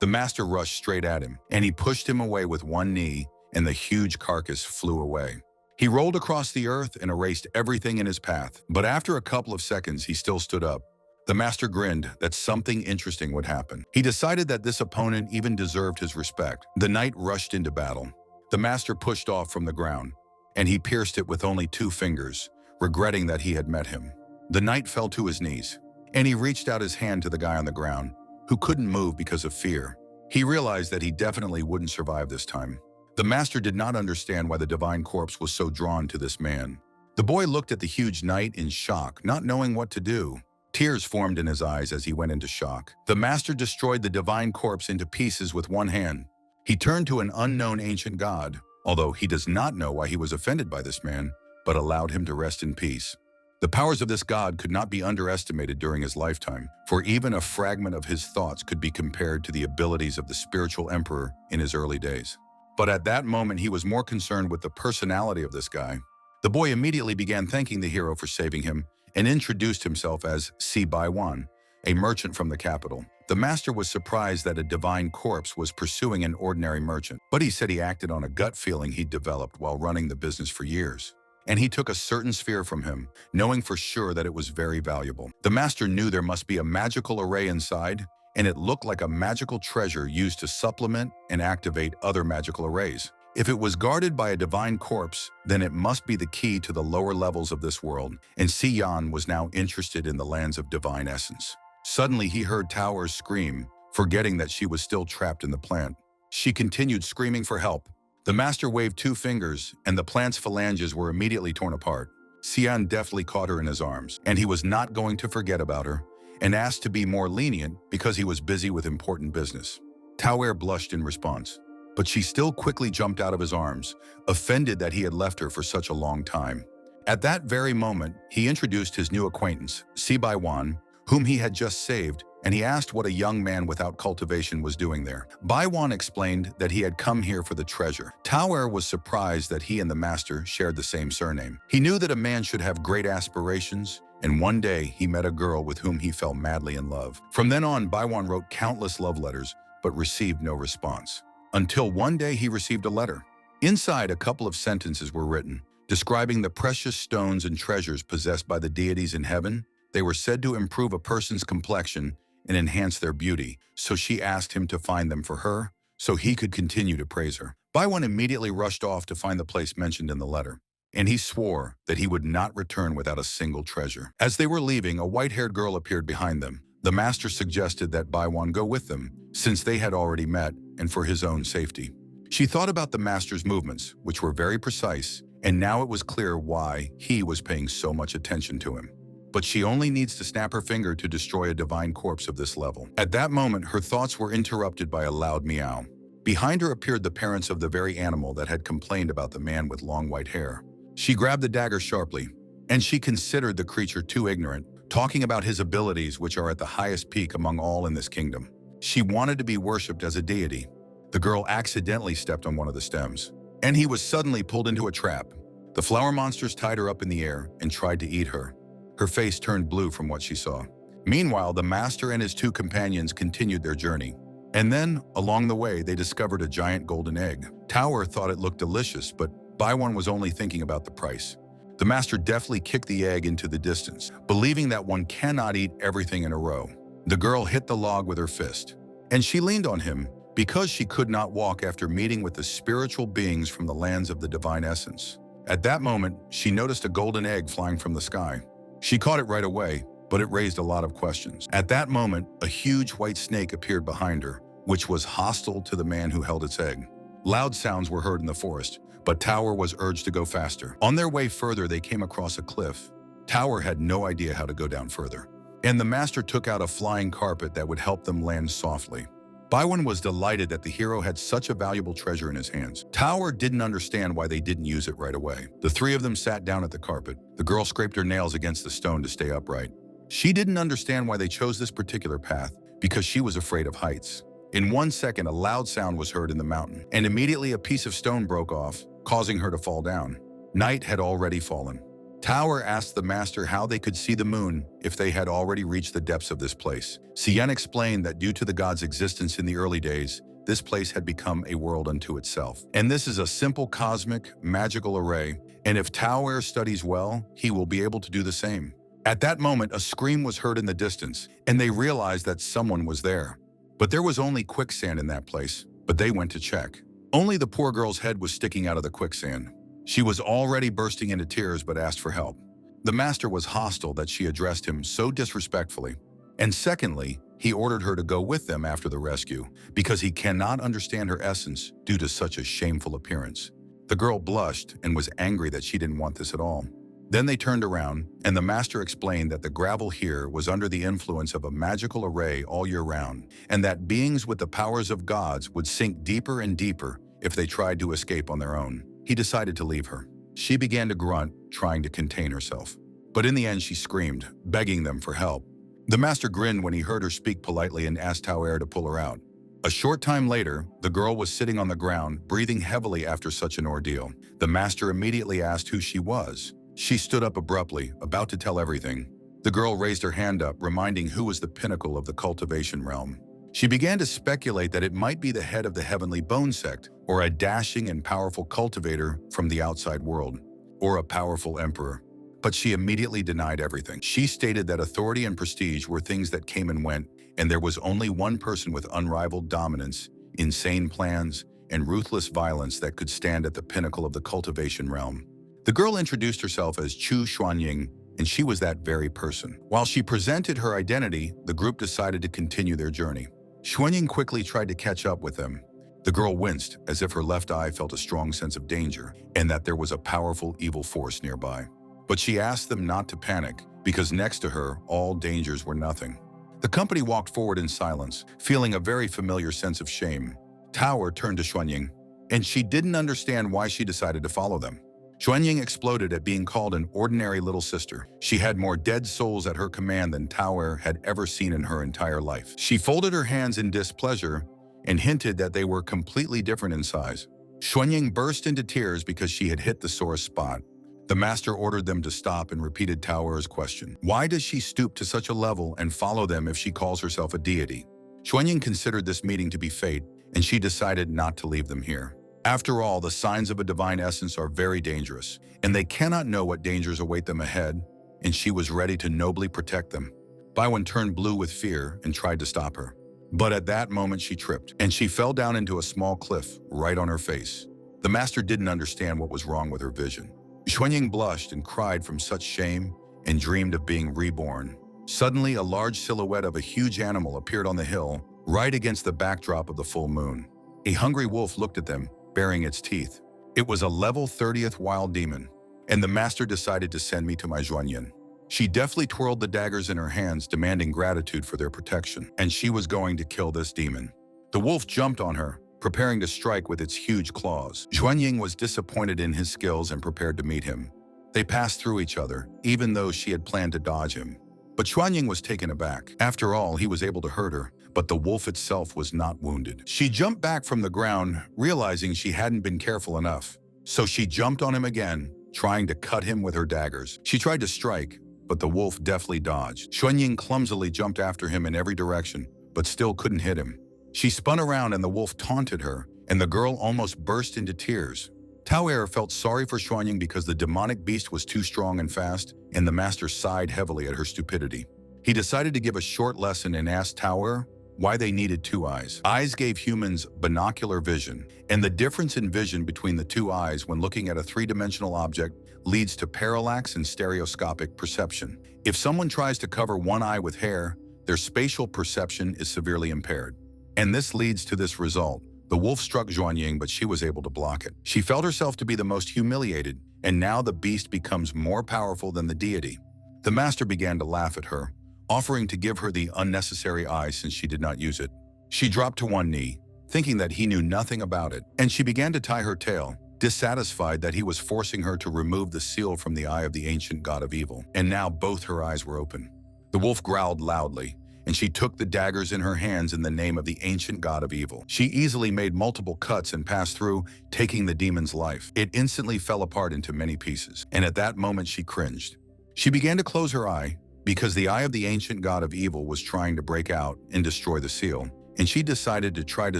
The master rushed straight at him, and he pushed him away with one knee, and the huge carcass flew away. He rolled across the earth and erased everything in his path, but after a couple of seconds, he still stood up. The master grinned that something interesting would happen. He decided that this opponent even deserved his respect. The knight rushed into battle. The master pushed off from the ground, and he pierced it with only 2 fingers, regretting that he had met him. The knight fell to his knees, and he reached out his hand to the guy on the ground, who couldn't move because of fear. He realized that he definitely wouldn't survive this time. The master did not understand why the divine corpse was so drawn to this man. The boy looked at the huge knight in shock, not knowing what to do. Tears formed in his eyes as he went into shock. The master destroyed the divine corpse into pieces with one hand. He turned to an unknown ancient god, although he does not know why he was offended by this man, but allowed him to rest in peace. The powers of this god could not be underestimated during his lifetime, for even a fragment of his thoughts could be compared to the abilities of the spiritual emperor in his early days. But at that moment, he was more concerned with the personality of this guy. The boy immediately began thanking the hero for saving him and introduced himself as Si Baiwan, a merchant from the capital. The master was surprised that a divine corpse was pursuing an ordinary merchant, but he said he acted on a gut feeling he'd developed while running the business for years. And he took a certain sphere from him, knowing for sure that it was very valuable. The master knew there must be a magical array inside, and it looked like a magical treasure used to supplement and activate other magical arrays. If it was guarded by a divine corpse, then it must be the key to the lower levels of this world, and Si Yan was now interested in the lands of divine essence. Suddenly he heard Tower scream, forgetting that she was still trapped in the plant. She continued screaming for help. The master waved 2 fingers, and the plant's phalanges were immediately torn apart. Xian deftly caught her in his arms, and he was not going to forget about her, and asked to be more lenient because he was busy with important business. Tower blushed in response, but she still quickly jumped out of his arms, offended that he had left her for such a long time. At that very moment, he introduced his new acquaintance, Si Baiwan, whom he had just saved, and he asked what a young man without cultivation was doing there. Baiwan explained that he had come here for the treasure. Tower was surprised that he and the master shared the same surname. He knew that a man should have great aspirations, and one day he met a girl with whom he fell madly in love. From then on, Baiwan wrote countless love letters, but received no response. Until one day he received a letter. Inside, a couple of sentences were written, describing the precious stones and treasures possessed by the deities in heaven. They were said to improve a person's complexion and enhance their beauty, so she asked him to find them for her, so he could continue to praise her. Baiwan immediately rushed off to find the place mentioned in the letter, and he swore that he would not return without a single treasure. As they were leaving, a white-haired girl appeared behind them. The master suggested that Baiwan go with them, since they had already met, and for his own safety. She thought about the master's movements, which were very precise, and now it was clear why he was paying so much attention to him. But she only needs to snap her finger to destroy a divine corpse of this level. At that moment, her thoughts were interrupted by a loud meow. Behind her appeared the parents of the very animal that had complained about the man with long white hair. She grabbed the dagger sharply, and she considered the creature too ignorant, talking about his abilities which are at the highest peak among all in this kingdom. She wanted to be worshipped as a deity. The girl accidentally stepped on one of the stems, and he was suddenly pulled into a trap. The flower monsters tied her up in the air and tried to eat her. Her face turned blue from what she saw. Meanwhile, the master and his 2 companions continued their journey. And then, along the way, they discovered a giant golden egg. Tower thought it looked delicious, but Baiwan was only thinking about the price. The master deftly kicked the egg into the distance, believing that one cannot eat everything in a row. The girl hit the log with her fist, and she leaned on him because she could not walk after meeting with the spiritual beings from the lands of the divine essence. At that moment, she noticed a golden egg flying from the sky. She caught it right away, but it raised a lot of questions. At that moment, a huge white snake appeared behind her, which was hostile to the man who held its egg. Loud sounds were heard in the forest, but Tower was urged to go faster. On their way further, they came across a cliff. Tower had no idea how to go down further, and the master took out a flying carpet that would help them land softly. Baiwan was delighted that the hero had such a valuable treasure in his hands. Tower didn't understand why they didn't use it right away. The 3 of them sat down at the carpet. The girl scraped her nails against the stone to stay upright. She didn't understand why they chose this particular path, because she was afraid of heights. In 1 second, a loud sound was heard in the mountain, and immediately a piece of stone broke off, causing her to fall down. Night had already fallen. Tower asked the master how they could see the moon if they had already reached the depths of this place. Xian explained that due to the god's existence in the early days, this place had become a world unto itself. And this is a simple cosmic, magical array, and if Tower studies well, he will be able to do the same. At that moment, a scream was heard in the distance, and they realized that someone was there. But there was only quicksand in that place, but they went to check. Only the poor girl's head was sticking out of the quicksand. She was already bursting into tears but asked for help. The master was hostile that she addressed him so disrespectfully. And secondly, he ordered her to go with them after the rescue because he cannot understand her essence due to such a shameful appearance. The girl blushed and was angry that she didn't want this at all. Then they turned around, and the master explained that the gravel here was under the influence of a magical array all year round, and that beings with the powers of gods would sink deeper and deeper if they tried to escape on their own. He decided to leave her. She began to grunt, trying to contain herself. But in the end, she screamed, begging them for help. The master grinned when he heard her speak politely and asked Tauer to pull her out. A short time later, the girl was sitting on the ground, breathing heavily after such an ordeal. The master immediately asked who she was. She stood up abruptly, about to tell everything. The girl raised her hand up, reminding who was the pinnacle of the cultivation realm. She began to speculate that it might be the head of the Heavenly Bone Sect, or a dashing and powerful cultivator from the outside world, or a powerful emperor. But she immediately denied everything. She stated that authority and prestige were things that came and went, and there was only one person with unrivaled dominance, insane plans, and ruthless violence that could stand at the pinnacle of the cultivation realm. The girl introduced herself as Chu Xuanying, and she was that very person. While she presented her identity, the group decided to continue their journey. Xuanying quickly tried to catch up with them. The girl winced, as if her left eye felt a strong sense of danger, and that there was a powerful evil force nearby. But she asked them not to panic, because next to her, all dangers were nothing. The company walked forward in silence, feeling a very familiar sense of shame. Tauer turned to Xuanying, and she didn't understand why she decided to follow them. Xuanying exploded at being called an ordinary little sister. She had more dead souls at her command than Tauer had ever seen in her entire life. She folded her hands in displeasure and hinted that they were completely different in size. Xuanying burst into tears because she had hit the sore spot. The master ordered them to stop and repeated Tauer's question. Why does she stoop to such a level and follow them if she calls herself a deity? Xuanying considered this meeting to be fate, and she decided not to leave them here. After all, the signs of a divine essence are very dangerous, and they cannot know what dangers await them ahead, and she was ready to nobly protect them. Baiwan turned blue with fear and tried to stop her. But at that moment she tripped, and she fell down into a small cliff right on her face. The master didn't understand what was wrong with her vision. Xuanying blushed and cried from such shame and dreamed of being reborn. Suddenly, a large silhouette of a huge animal appeared on the hill, right against the backdrop of the full moon. A hungry wolf looked at them, baring its teeth. It was a level 30th wild demon, and the master decided to send me to my Xuanying. She deftly twirled the daggers in her hands, demanding gratitude for their protection, and she was going to kill this demon. The wolf jumped on her, preparing to strike with its huge claws. Xuanying was disappointed in his skills and prepared to meet him. They passed through each other, even though she had planned to dodge him. But Xuanying was taken aback. After all, he was able to hurt her, but the wolf itself was not wounded. She jumped back from the ground, realizing she hadn't been careful enough. So she jumped on him again, trying to cut him with her daggers. She tried to strike, but the wolf deftly dodged. Xuanying clumsily jumped after him in every direction, but still couldn't hit him. She spun around and the wolf taunted her, and the girl almost burst into tears. Tauer felt sorry for Xuanying because the demonic beast was too strong and fast, and the master sighed heavily at her stupidity. He decided to give a short lesson and asked Tauer why they needed two eyes. Eyes gave humans binocular vision, and the difference in vision between the two eyes when looking at a three-dimensional object leads to parallax and stereoscopic perception. If someone tries to cover one eye with hair, their spatial perception is severely impaired. And this leads to this result. The wolf struck Xuanying, but she was able to block it. She felt herself to be the most humiliated, and now the beast becomes more powerful than the deity. The master began to laugh at her, offering to give her the unnecessary eye since she did not use it. She dropped to one knee, thinking that he knew nothing about it, and she began to tie her tail, dissatisfied that he was forcing her to remove the seal from the eye of the ancient god of evil. And now both her eyes were open. The wolf growled loudly, and she took the daggers in her hands in the name of the ancient god of evil. She easily made multiple cuts and passed through, taking the demon's life. It instantly fell apart into many pieces, and at that moment she cringed. She began to close her eye, because the eye of the ancient god of evil was trying to break out and destroy the seal, and she decided to try to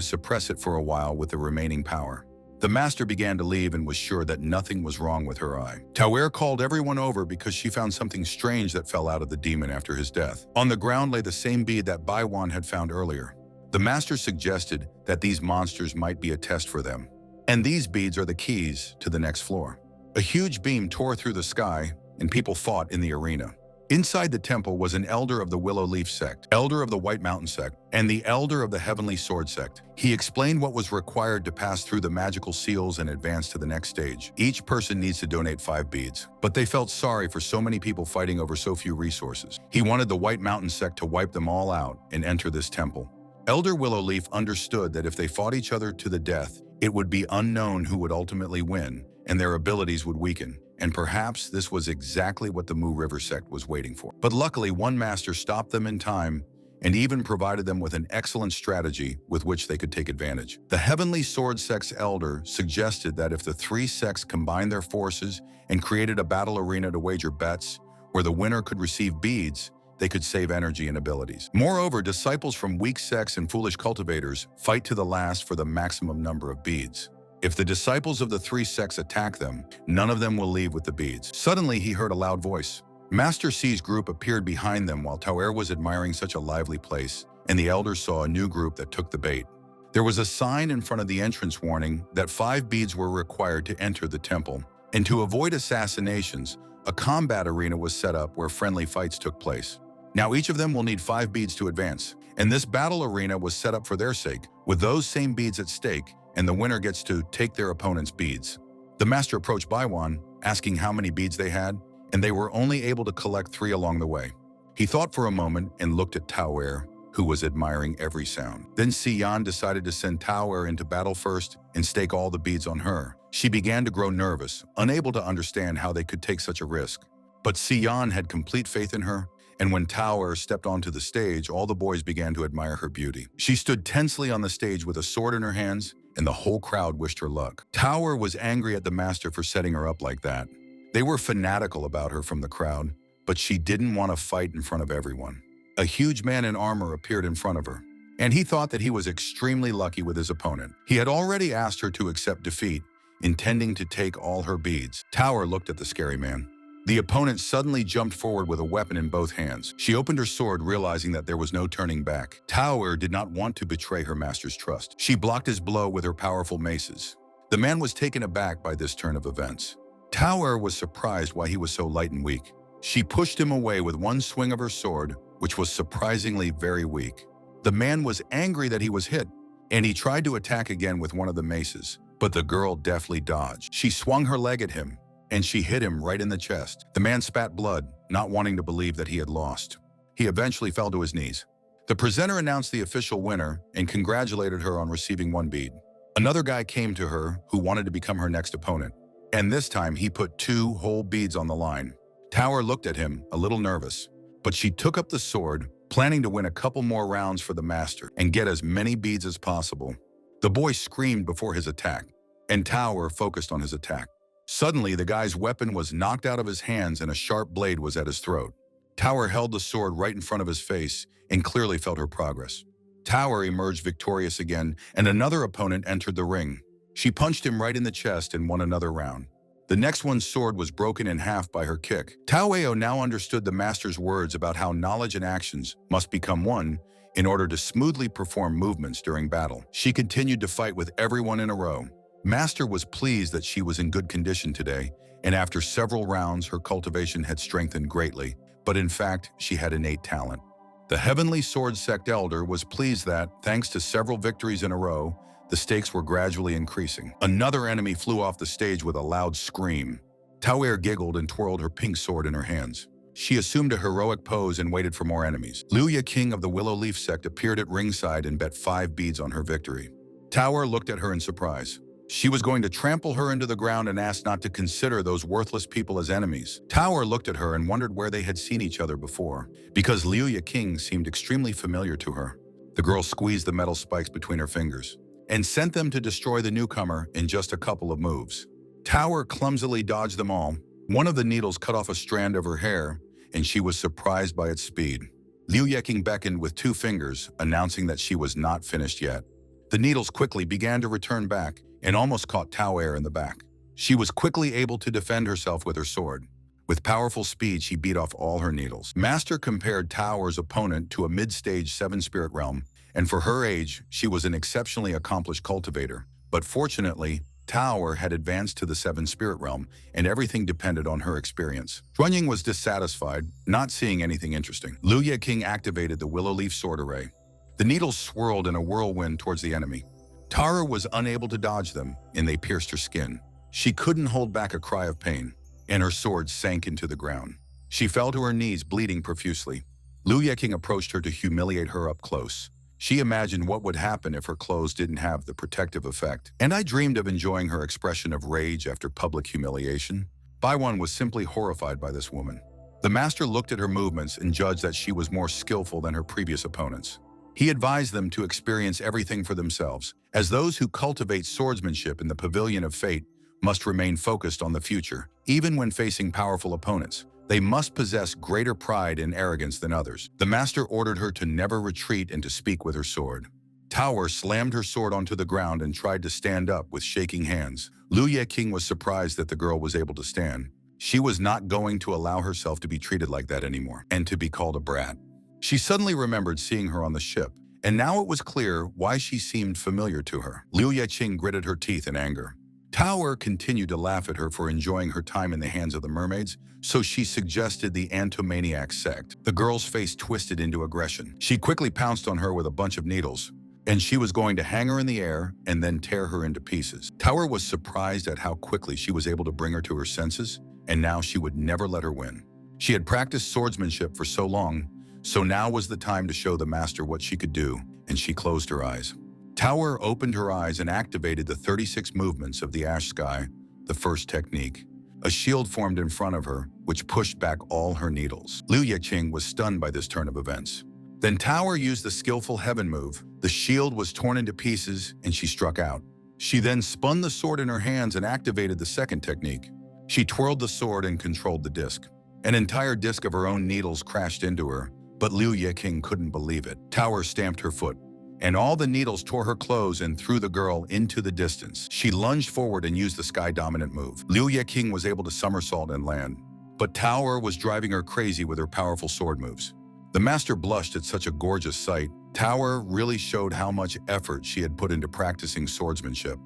suppress it for a while with the remaining power. The master began to leave and was sure that nothing was wrong with her eye. Tauer called everyone over because she found something strange that fell out of the demon after his death. On the ground lay the same bead that Baiwan had found earlier. The master suggested that these monsters might be a test for them, and these beads are the keys to the next floor. A huge beam tore through the sky, and people fought in the arena. Inside the temple was an elder of the Willow Leaf sect, elder of the White Mountain sect, and the elder of the Heavenly Sword sect. He explained what was required to pass through the magical seals and advance to the next stage. Each person needs to donate 5 beads, but they felt sorry for so many people fighting over so few resources. He wanted the White Mountain sect to wipe them all out and enter this temple. Elder Willowleaf understood that if they fought each other to the death, it would be unknown who would ultimately win, and their abilities would weaken. And perhaps this was exactly what the Mu River sect was waiting for. But luckily, one master stopped them in time and even provided them with an excellent strategy with which they could take advantage. The Heavenly Sword sect's elder suggested that if the 3 sects combined their forces and created a battle arena to wager bets, where the winner could receive beads, they could save energy and abilities. Moreover, disciples from weak sects and foolish cultivators fight to the last for the maximum number of beads. If the disciples of the 3 sects attack them, none of them will leave with the beads. Suddenly, he heard a loud voice. Master C's group appeared behind them while Tauer was admiring such a lively place, and the elders saw a new group that took the bait. There was a sign in front of the entrance warning that 5 beads were required to enter the temple, and to avoid assassinations, a combat arena was set up where friendly fights took place. Now each of them will need 5 beads to advance, and this battle arena was set up for their sake, with those same beads at stake, and the winner gets to take their opponent's beads. The master approached Baiwan, asking how many beads they had, and they were only able to collect 3 along the way. He thought for a moment and looked at Tauer, who was admiring every sound. Then Xian decided to send Tauer into battle first and stake all the beads on her. She began to grow nervous, unable to understand how they could take such a risk. But Xian had complete faith in her, and when Tauer stepped onto the stage, all the boys began to admire her beauty. She stood tensely on the stage with a sword in her hands, and the whole crowd wished her luck. Tauer was angry at the master for setting her up like that. They were fanatical about her from the crowd, but she didn't want to fight in front of everyone. A huge man in armor appeared in front of her, and he thought that he was extremely lucky with his opponent. He had already asked her to accept defeat, intending to take all her beads. Tauer looked at the scary man. The opponent suddenly jumped forward with a weapon in both hands. She opened her sword, realizing that there was no turning back. Tauer did not want to betray her master's trust. She blocked his blow with her powerful maces. The man was taken aback by this turn of events. Tauer was surprised why he was so light and weak. She pushed him away with one swing of her sword, which was surprisingly very weak. The man was angry that he was hit, and he tried to attack again with one of the maces, but the girl deftly dodged. She swung her leg at him, and she hit him right in the chest. The man spat blood, not wanting to believe that he had lost. He eventually fell to his knees. The presenter announced the official winner and congratulated her on receiving 1 bead. Another guy came to her who wanted to become her next opponent, and this time he put 2 whole beads on the line. Tauer looked at him, a little nervous, but she took up the sword, planning to win a couple more rounds for the master and get as many beads as possible. The boy screamed before his attack, and Tauer focused on his attack. Suddenly, the guy's weapon was knocked out of his hands and a sharp blade was at his throat. Tauer held the sword right in front of his face and clearly felt her progress. Tauer emerged victorious again, and another opponent entered the ring. She punched him right in the chest and won another round. The next one's sword was broken in half by her kick. Taueo now understood the master's words about how knowledge and actions must become one in order to smoothly perform movements during battle. She continued to fight with everyone in a row. Master was pleased that she was in good condition today, and after several rounds, her cultivation had strengthened greatly, but in fact, she had innate talent. The Heavenly Sword Sect Elder was pleased that, thanks to several victories in a row, the stakes were gradually increasing. Another enemy flew off the stage with a loud scream. Tauer giggled and twirled her pink sword in her hands. She assumed a heroic pose and waited for more enemies. Liuya King of the Willow Leaf Sect appeared at ringside and bet 5 beads on her victory. Tauer looked at her in surprise. She was going to trample her into the ground and asked not to consider those worthless people as enemies. Tauer looked at her and wondered where they had seen each other before, because Liuya King seemed extremely familiar to her. The girl squeezed the metal spikes between her fingers and sent them to destroy the newcomer in just a couple of moves. Tauer clumsily dodged them all. One of the needles cut off a strand of her hair, and she was surprised by its speed. Liu Yeking beckoned with 2 fingers, announcing that she was not finished yet. The needles quickly began to return back and almost caught Tauer in the back. She was quickly able to defend herself with her sword. With powerful speed, she beat off all her needles. Master compared Tauer's opponent to a mid-stage 7-spirit realm, and for her age, she was an exceptionally accomplished cultivator. But fortunately, Tower had advanced to the seventh spirit realm, and everything depended on her experience. Xuanying was dissatisfied, not seeing anything interesting. Liu Yeqing activated the willow leaf sword array. The needles swirled in a whirlwind towards the enemy. Tara was unable to dodge them, and they pierced her skin. She couldn't hold back a cry of pain, and her sword sank into the ground. She fell to her knees, bleeding profusely. Liu Yeqing approached her to humiliate her up close. She imagined what would happen if her clothes didn't have the protective effect. And I dreamed of enjoying her expression of rage after public humiliation. Baiwan was simply horrified by this woman. The master looked at her movements and judged that she was more skillful than her previous opponents. He advised them to experience everything for themselves, as those who cultivate swordsmanship in the Pavilion of Fate must remain focused on the future, even when facing powerful opponents. They must possess greater pride and arrogance than others. The master ordered her to never retreat and to speak with her sword. Tower slammed her sword onto the ground and tried to stand up with shaking hands. Liu Yeqing was surprised that the girl was able to stand. She was not going to allow herself to be treated like that anymore, and to be called a brat. She suddenly remembered seeing her on the ship, and now it was clear why she seemed familiar to her. Liu Yeqing gritted her teeth in anger. Tower continued to laugh at her for enjoying her time in the hands of the mermaids, so she suggested the Antomaniac sect. The girl's face twisted into aggression. She quickly pounced on her with a bunch of needles, and she was going to hang her in the air and then tear her into pieces. Tower was surprised at how quickly she was able to bring her to her senses, and now she would never let her win. She had practiced swordsmanship for so long, so now was the time to show the master what she could do, and she closed her eyes. Tower opened her eyes and activated the 36 movements of the ash sky, the first technique. A shield formed in front of her, which pushed back all her needles. Liu Yeqing was stunned by this turn of events. Then Tower used the skillful heaven move. The shield was torn into pieces, and she struck out. She then spun the sword in her hands and activated the second technique. She twirled the sword and controlled the disc. An entire disc of her own needles crashed into her, but Liu Yeqing couldn't believe it. Tower stamped her foot, and all the needles tore her clothes and threw the girl into the distance. She lunged forward and used the sky-dominant move. Liu Yeqing was able to somersault and land, but Tower was driving her crazy with her powerful sword moves. The master blushed at such a gorgeous sight. Tower really showed how much effort she had put into practicing swordsmanship.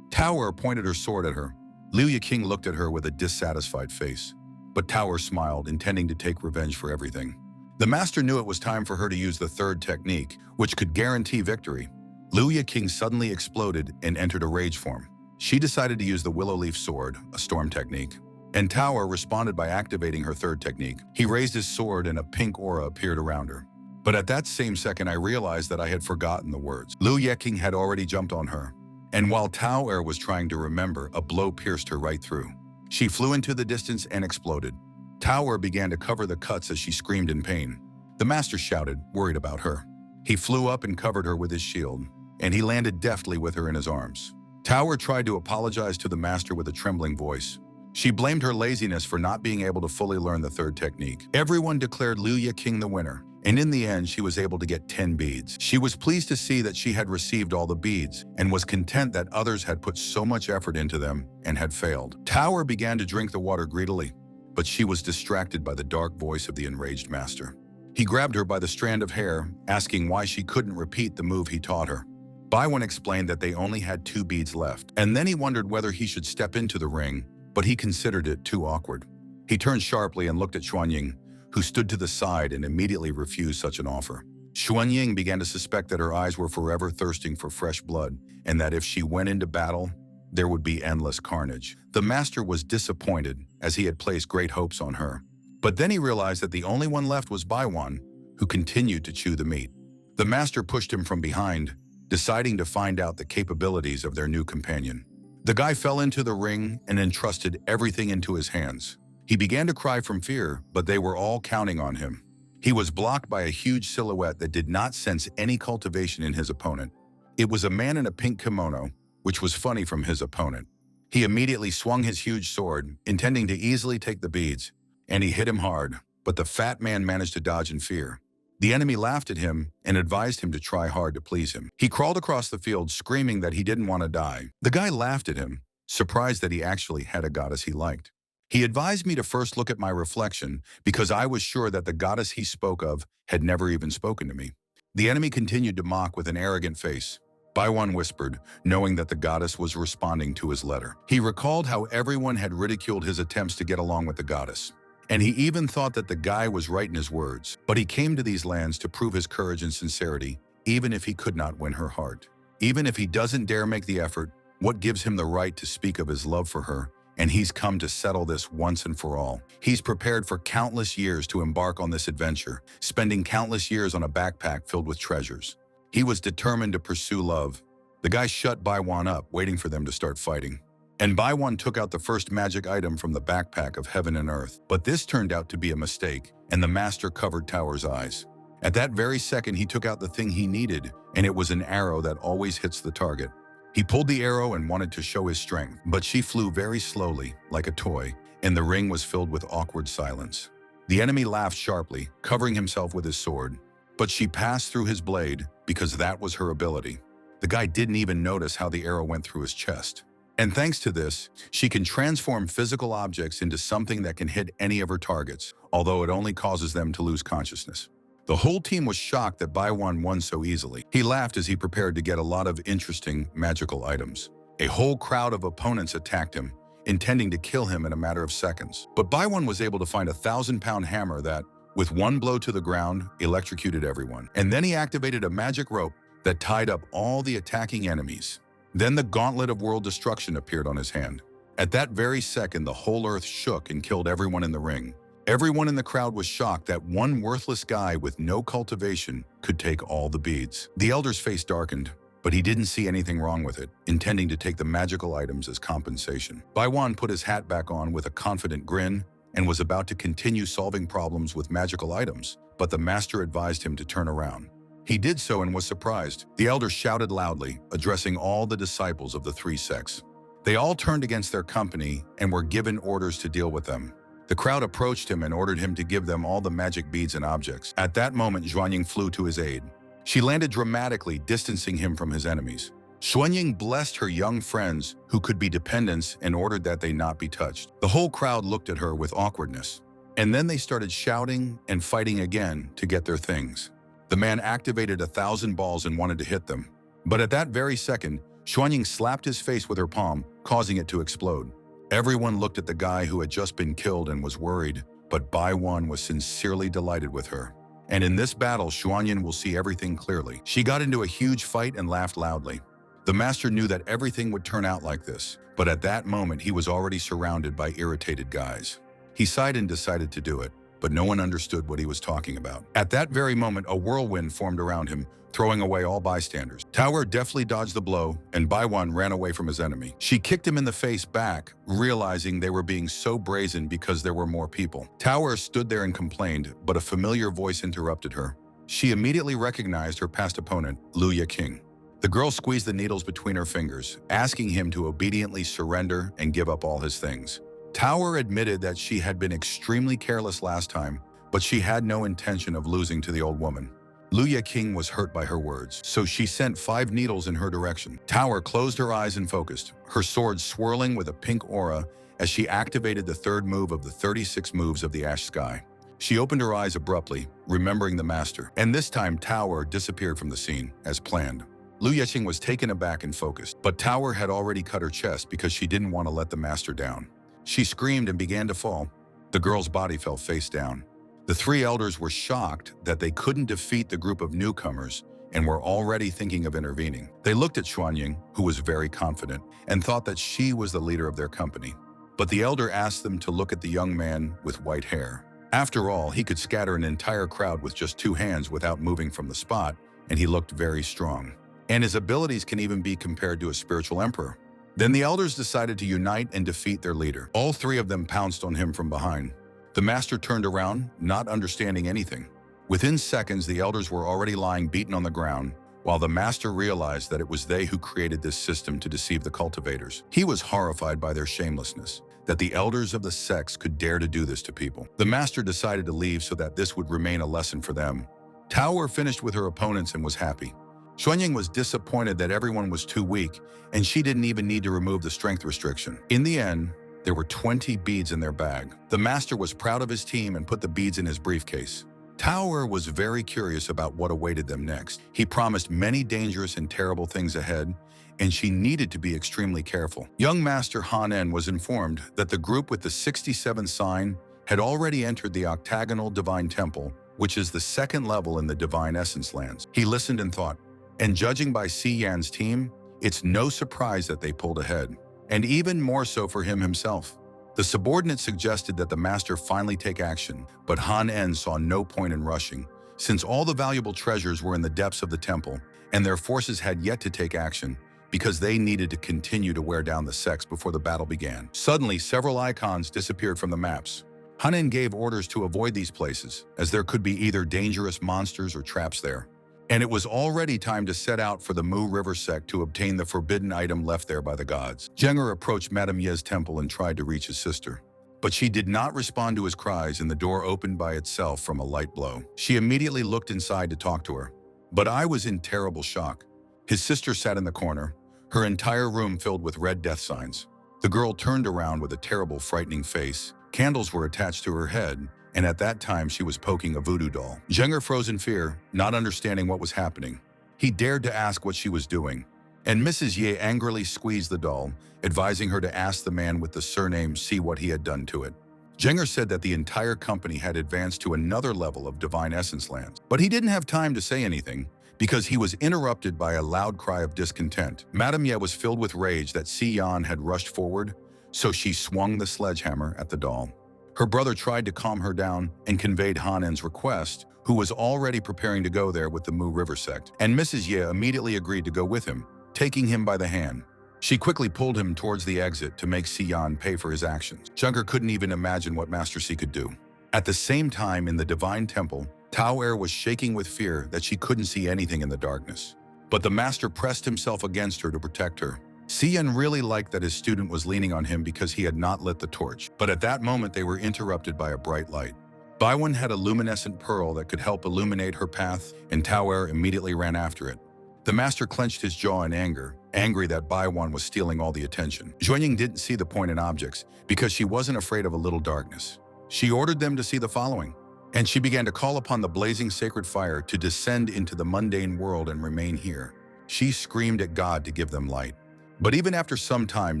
Tower pointed her sword at her. Liu Yeqing looked at her with a dissatisfied face, but Tower smiled, intending to take revenge for everything. The master knew it was time for her to use the third technique, which could guarantee victory. Liu Yeqing suddenly exploded and entered a rage form. She decided to use the willow leaf sword, a storm technique. And Tower responded by activating her third technique. He raised his sword and a pink aura appeared around her. But at that same second, I realized that I had forgotten the words. Liu Yeqing had already jumped on her. And while Tower was trying to remember, a blow pierced her right through. She flew into the distance and exploded. Tower began to cover the cuts as she screamed in pain. The master shouted, worried about her. He flew up and covered her with his shield, and he landed deftly with her in his arms. Tower tried to apologize to the master with a trembling voice. She blamed her laziness for not being able to fully learn the third technique. Everyone declared Liu Yeqing the winner, and in the end, she was able to get 10 beads. She was pleased to see that she had received all the beads, and was content that others had put so much effort into them and had failed. Tower began to drink the water greedily, but she was distracted by the dark voice of the enraged master. He grabbed her by the strand of hair, asking why she couldn't repeat the move he taught her. Baiwan explained that they only had 2 beads left, and then he wondered whether he should step into the ring, but he considered it too awkward. He turned sharply and looked at Xuanying, who stood to the side and immediately refused such an offer. Xuanying began to suspect that her eyes were forever thirsting for fresh blood, and that if she went into battle, there would be endless carnage. The master was disappointed, as he had placed great hopes on her. But then he realized that the only one left was Baiwan, who continued to chew the meat. The master pushed him from behind, deciding to find out the capabilities of their new companion. The guy fell into the ring and entrusted everything into his hands. He began to cry from fear, but they were all counting on him. He was blocked by a huge silhouette that did not sense any cultivation in his opponent. It was a man in a pink kimono, which was funny from his opponent. He immediately swung his huge sword, intending to easily take the beads, and he hit him hard, but the fat man managed to dodge in fear. The enemy laughed at him and advised him to try hard to please him. He crawled across the field screaming that he didn't want to die. The guy laughed at him, surprised that he actually had a goddess he liked. He advised me to first look at my reflection because I was sure that the goddess he spoke of had never even spoken to me. The enemy continued to mock with an arrogant face. Baiwan whispered, knowing that the goddess was responding to his letter. He recalled how everyone had ridiculed his attempts to get along with the goddess. And he even thought that the guy was right in his words. But he came to these lands to prove his courage and sincerity, even if he could not win her heart. Even if he doesn't dare make the effort, what gives him the right to speak of his love for her? And he's come to settle this once and for all. He's prepared for countless years to embark on this adventure, spending countless years on a backpack filled with treasures. He was determined to pursue love. The guy shut Baiwan up, waiting for them to start fighting. And Baiwan took out the first magic item from the backpack of heaven and earth. But this turned out to be a mistake, and the master covered Tower's eyes. At that very second, he took out the thing he needed, and it was an arrow that always hits the target. He pulled the arrow and wanted to show his strength, but she flew very slowly, like a toy, and the ring was filled with awkward silence. The enemy laughed sharply, covering himself with his sword, but she passed through his blade because that was her ability. The guy didn't even notice how the arrow went through his chest. And thanks to this, she can transform physical objects into something that can hit any of her targets, although it only causes them to lose consciousness. The whole team was shocked that Baiwan won so easily. He laughed as he prepared to get a lot of interesting magical items. A whole crowd of opponents attacked him, intending to kill him in a matter of seconds. But Baiwan was able to find a 1,000-pound hammer that, with one blow to the ground, electrocuted everyone. And then he activated a magic rope that tied up all the attacking enemies. Then the gauntlet of world destruction appeared on his hand. At that very second, the whole earth shook and killed everyone in the ring. Everyone in the crowd was shocked that one worthless guy with no cultivation could take all the beads. The elder's face darkened, but he didn't see anything wrong with it, intending to take the magical items as compensation. Baiwan put his hat back on with a confident grin and was about to continue solving problems with magical items, but the master advised him to turn around. He did so and was surprised. The elder shouted loudly, addressing all the disciples of the three sects. They all turned against their company and were given orders to deal with them. The crowd approached him and ordered him to give them all the magic beads and objects. At that moment, Xuanying flew to his aid. She landed dramatically, distancing him from his enemies. Xuanying blessed her young friends, who could be dependents, and ordered that they not be touched. The whole crowd looked at her with awkwardness. And then they started shouting and fighting again to get their things. The man activated 1,000 balls and wanted to hit them. But at that very second, Xuanying slapped his face with her palm, causing it to explode. Everyone looked at the guy who had just been killed and was worried, but Baiwan was sincerely delighted with her. And in this battle, Xuanying will see everything clearly. She got into a huge fight and laughed loudly. The master knew that everything would turn out like this, but at that moment he was already surrounded by irritated guys. He sighed and decided to do it, but no one understood what he was talking about. At that very moment, a whirlwind formed around him, throwing away all bystanders. Tower deftly dodged the blow, and Baiwan ran away from his enemy. She kicked him in the face back, realizing they were being so brazen because there were more people. Tower stood there and complained, but a familiar voice interrupted her. She immediately recognized her past opponent, Luya King. The girl squeezed the needles between her fingers, asking him to obediently surrender and give up all his things. Tower admitted that she had been extremely careless last time, but she had no intention of losing to the old woman. Luya King was hurt by her words, so she sent 5 needles in her direction. Tower closed her eyes and focused, her sword swirling with a pink aura as she activated the third move of the 36 moves of the Ash Sky. She opened her eyes abruptly, remembering the master, and this time Tower disappeared from the scene, as planned. Luya King was taken aback and focused, but Tower had already cut her chest because she didn't want to let the master down. She screamed and began to fall. The girl's body fell face down. The 3 elders were shocked that they couldn't defeat the group of newcomers and were already thinking of intervening. They looked at Xuanying, who was very confident, and thought that she was the leader of their company. But the elder asked them to look at the young man with white hair. After all, he could scatter an entire crowd with just 2 hands without moving from the spot, and he looked very strong. And his abilities can even be compared to a spiritual emperor. Then the elders decided to unite and defeat their leader. All 3 of them pounced on him from behind. The master turned around, not understanding anything. Within seconds, the elders were already lying beaten on the ground, while the master realized that it was they who created this system to deceive the cultivators. He was horrified by their shamelessness, that the elders of the sects could dare to do this to people. The master decided to leave so that this would remain a lesson for them. Tower finished with her opponents and was happy. Xuanying was disappointed that everyone was too weak, and she didn't even need to remove the strength restriction. In the end, there were 20 beads in their bag. The master was proud of his team and put the beads in his briefcase. Tower was very curious about what awaited them next. He promised many dangerous and terrible things ahead, and she needed to be extremely careful. Young Master Han was informed that the group with the 67th sign had already entered the octagonal divine temple, which is the second level in the divine essence lands. He listened and thought, and judging by Si Yan's team, it's no surprise that they pulled ahead, and even more so for him himself. The subordinate suggested that the master finally take action, but Han saw no point in rushing, since all the valuable treasures were in the depths of the temple, and their forces had yet to take action, because they needed to continue to wear down the sects before the battle began. Suddenly, several icons disappeared from the maps. Han gave orders to avoid these places, as there could be either dangerous monsters or traps there. And it was already time to set out for the Mu River sect to obtain the forbidden item left there by the gods. Zheng'er approached Madame Ye's temple and tried to reach his sister. But she did not respond to his cries, and the door opened by itself from a light blow. She immediately looked inside to talk to her. But I was in terrible shock. His sister sat in the corner, her entire room filled with red death signs. The girl turned around with a terrible, frightening face. Candles were attached to her head, and at that time she was poking a voodoo doll. Zheng'er froze in fear, not understanding what was happening. He dared to ask what she was doing, and Mrs. Ye angrily squeezed the doll, advising her to ask the man with the surname Si what he had done to it. Zheng'er said that the entire company had advanced to another level of divine essence lands, but he didn't have time to say anything, because he was interrupted by a loud cry of discontent. Madame Ye was filled with rage that Si Yan had rushed forward, so she swung the sledgehammer at the doll. Her brother tried to calm her down and conveyed Hanen's request, who was already preparing to go there with the Mu River sect, and Mrs. Ye immediately agreed to go with him, taking him by the hand. She quickly pulled him towards the exit to make Si Yan pay for his actions. Zheng'er couldn't even imagine what Master Si could do. At the same time, in the divine temple, Tao was shaking with fear that she couldn't see anything in the darkness. But the master pressed himself against her to protect her. Si Yan really liked that his student was leaning on him because he had not lit the torch. But at that moment, they were interrupted by a bright light. Baiwen had a luminescent pearl that could help illuminate her path, and Tao immediately ran after it. The master clenched his jaw in anger, angry that Baiwen was stealing all the attention. Zhuanying didn't see the point in objects because she wasn't afraid of a little darkness. She ordered them to see the following, and she began to call upon the blazing sacred fire to descend into the mundane world and remain here. She screamed at God to give them light. But even after some time,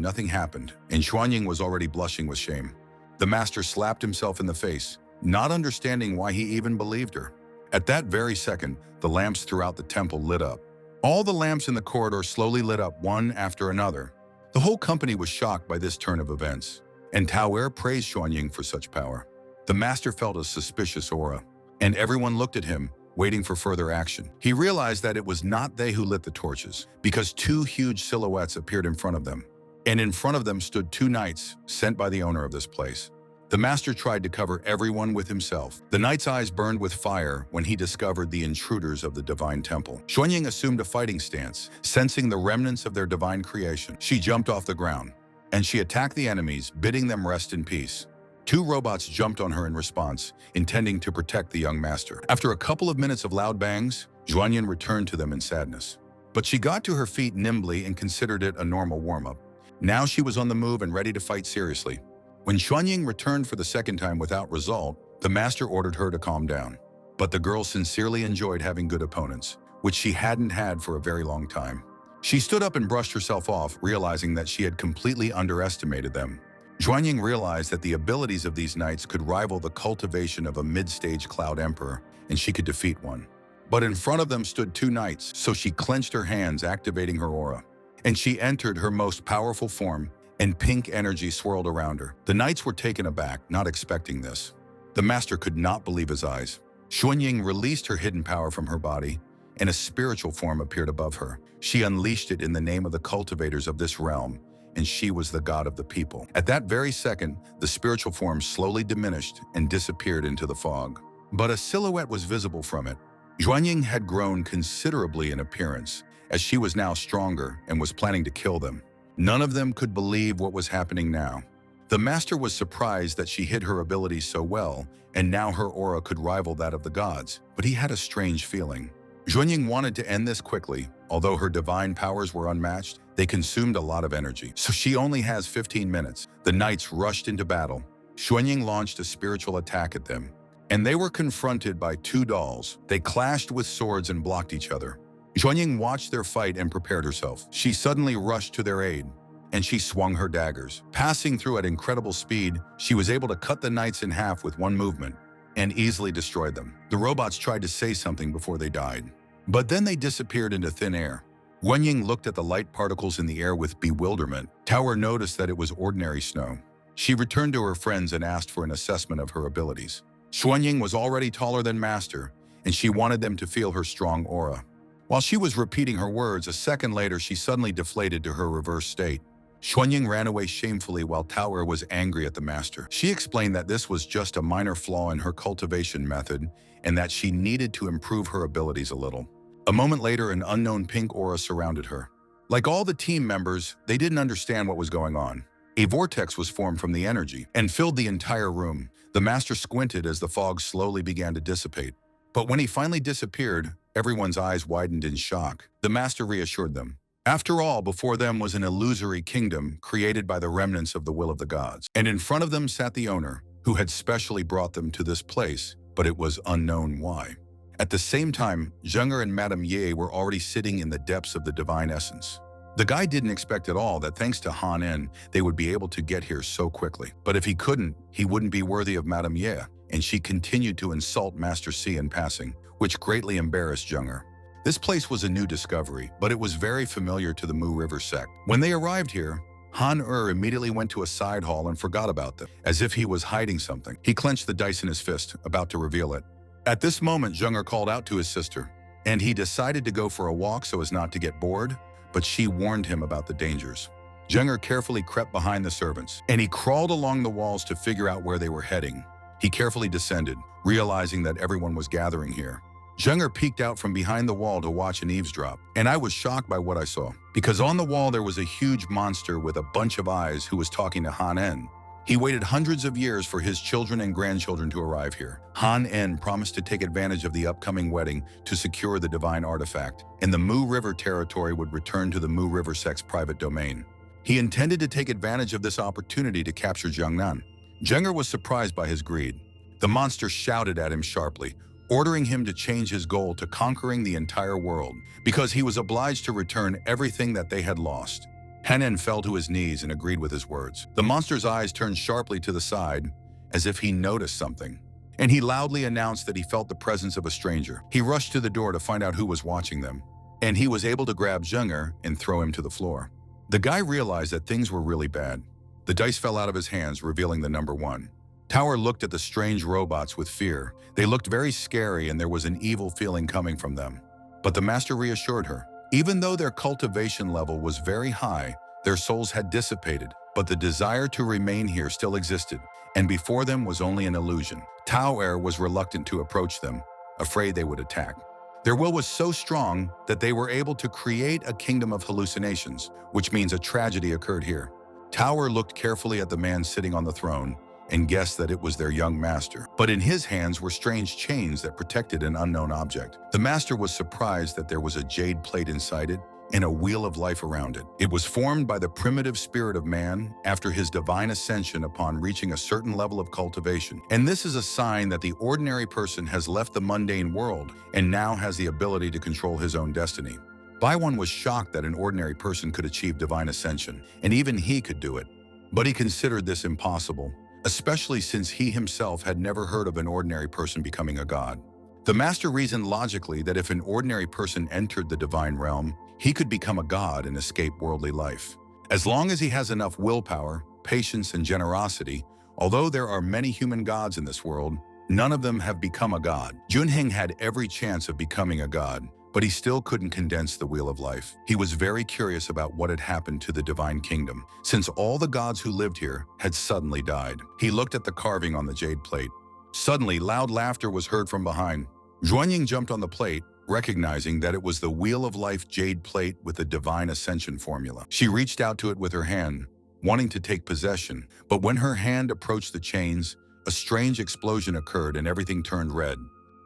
nothing happened, and Xuanying was already blushing with shame. The master slapped himself in the face, not understanding why he even believed her. At that very second, the lamps throughout the temple lit up. All the lamps in the corridor slowly lit up one after another. The whole company was shocked by this turn of events, and Tao praised Xuanying for such power. The master felt a suspicious aura, and everyone looked at him, waiting for further action. He realized that it was not they who lit the torches, because two huge silhouettes appeared in front of them, and in front of them stood two knights sent by the owner of this place. The master tried to cover everyone with himself. The knight's eyes burned with fire when he discovered the intruders of the divine temple. Xuanying assumed a fighting stance, sensing the remnants of their divine creation. She jumped off the ground, and she attacked the enemies, bidding them rest in peace. Two robots jumped on her in response, intending to protect the young master. After a couple of minutes of loud bangs, Xuanying returned to them in sadness. But she got to her feet nimbly and considered it a normal warm-up. Now she was on the move and ready to fight seriously. When Xuanying returned for the second time without result, the master ordered her to calm down. But the girl sincerely enjoyed having good opponents, which she hadn't had for a very long time. She stood up and brushed herself off, realizing that she had completely underestimated them. Xuanying realized that the abilities of these knights could rival the cultivation of a mid-stage cloud emperor, and she could defeat one. But in front of them stood two knights, so she clenched her hands, activating her aura. And she entered her most powerful form, and pink energy swirled around her. The knights were taken aback, not expecting this. The master could not believe his eyes. Xuanying released her hidden power from her body, and a spiritual form appeared above her. She unleashed it in the name of the cultivators of this realm, and she was the god of the people. At that very second, the spiritual form slowly diminished and disappeared into the fog. But a silhouette was visible from it. Xuanying had grown considerably in appearance, as she was now stronger and was planning to kill them. None of them could believe what was happening now. The master was surprised that she hid her abilities so well, and now her aura could rival that of the gods, but he had a strange feeling. Xuanying wanted to end this quickly. Although her divine powers were unmatched, they consumed a lot of energy, so she only has 15 minutes. The knights rushed into battle. Xuanying launched a spiritual attack at them. and they were confronted by two dolls. They clashed with swords and blocked each other. Xuanying watched their fight and prepared herself. She suddenly rushed to their aid, and she swung her daggers. Passing through at incredible speed, she was able to cut the knights in half with one movement and easily destroyed them. The robots tried to say something before they died, but then they disappeared into thin air. Xuanying looked at the light particles in the air with bewilderment. Tower noticed that it was ordinary snow. She returned to her friends and asked for an assessment of her abilities. Xuanying was already taller than Master, and she wanted them to feel her strong aura. While she was repeating her words, a second later she suddenly deflated to her reverse state. Xuanying ran away shamefully while Tower was angry at the Master. She explained that this was just a minor flaw in her cultivation method and that she needed to improve her abilities a little. A moment later, an unknown pink aura surrounded her. Like all the team members, they didn't understand what was going on. A vortex was formed from the energy and filled the entire room. The Master squinted as the fog slowly began to dissipate. But when he finally disappeared, everyone's eyes widened in shock. The Master reassured them. After all, before them was an illusory kingdom created by the remnants of the will of the gods. And in front of them sat the owner, who had specially brought them to this place, but it was unknown why. At the same time, Zheng'er and Madame Ye were already sitting in the depths of the divine essence. The guy didn't expect at all that thanks to Han En, they would be able to get here so quickly. But if he couldn't, he wouldn't be worthy of Madame Ye, and she continued to insult Master C in passing, which greatly embarrassed Zheng'er. This place was a new discovery, but it was very familiar to the Mu River sect. When they arrived here, Han immediately went to a side hall and forgot about them, as if he was hiding something. He clenched the dice in his fist, about to reveal it. At this moment, Zheng'er called out to his sister, and he decided to go for a walk so as not to get bored, but she warned him about the dangers. Zheng'er carefully crept behind the servants, and he crawled along the walls to figure out where they were heading. He carefully descended, realizing that everyone was gathering here. Zheng'er peeked out from behind the wall to watch and eavesdrop, and I was shocked by what I saw, because on the wall there was a huge monster with a bunch of eyes who was talking to Han En. He waited hundreds of years for his children and grandchildren to arrive here. Han En promised to take advantage of the upcoming wedding to secure the divine artifact, and the Mu River territory would return to the Mu River sect's private domain. He intended to take advantage of this opportunity to capture Jiangnan. Zheng'er was surprised by his greed. The monster shouted at him sharply, ordering him to change his goal to conquering the entire world, because he was obliged to return everything that they had lost. Han En fell to his knees and agreed with his words. The monster's eyes turned sharply to the side, as if he noticed something, and he loudly announced that he felt the presence of a stranger. He rushed to the door to find out who was watching them, and he was able to grab Zheng'er and throw him to the floor. The guy realized that things were really bad. The dice fell out of his hands, revealing the number 1. Tower looked at the strange robots with fear. They looked very scary and there was an evil feeling coming from them. But the Master reassured her. Even though their cultivation level was very high, their souls had dissipated, but the desire to remain here still existed, and before them was only an illusion. Tower was reluctant to approach them, afraid they would attack. Their will was so strong that they were able to create a kingdom of hallucinations, which means a tragedy occurred here. Tower looked carefully at the man sitting on the throne and guessed that it was their young master. But in his hands were strange chains that protected an unknown object. The master was surprised that there was a jade plate inside it and a wheel of life around it. It was formed by the primitive spirit of man after his divine ascension upon reaching a certain level of cultivation. And this is a sign that the ordinary person has left the mundane world and now has the ability to control his own destiny. Baiwan was shocked that an ordinary person could achieve divine ascension, and even he could do it. But he considered this impossible, especially since he himself had never heard of an ordinary person becoming a god. The master reasoned logically that if an ordinary person entered the divine realm, he could become a god and escape worldly life. As long as he has enough willpower, patience, and generosity, although there are many human gods in this world, none of them have become a god. Junheng had every chance of becoming a god, but he still couldn't condense the wheel of life. He was very curious about what had happened to the divine kingdom, since all the gods who lived here had suddenly died. He looked at the carving on the jade plate. Suddenly, loud laughter was heard from behind. Xuanying jumped on the plate, recognizing that it was the Wheel of Life jade plate with the divine ascension formula. She reached out to it with her hand, wanting to take possession, but when her hand approached the chains, a strange explosion occurred and everything turned red.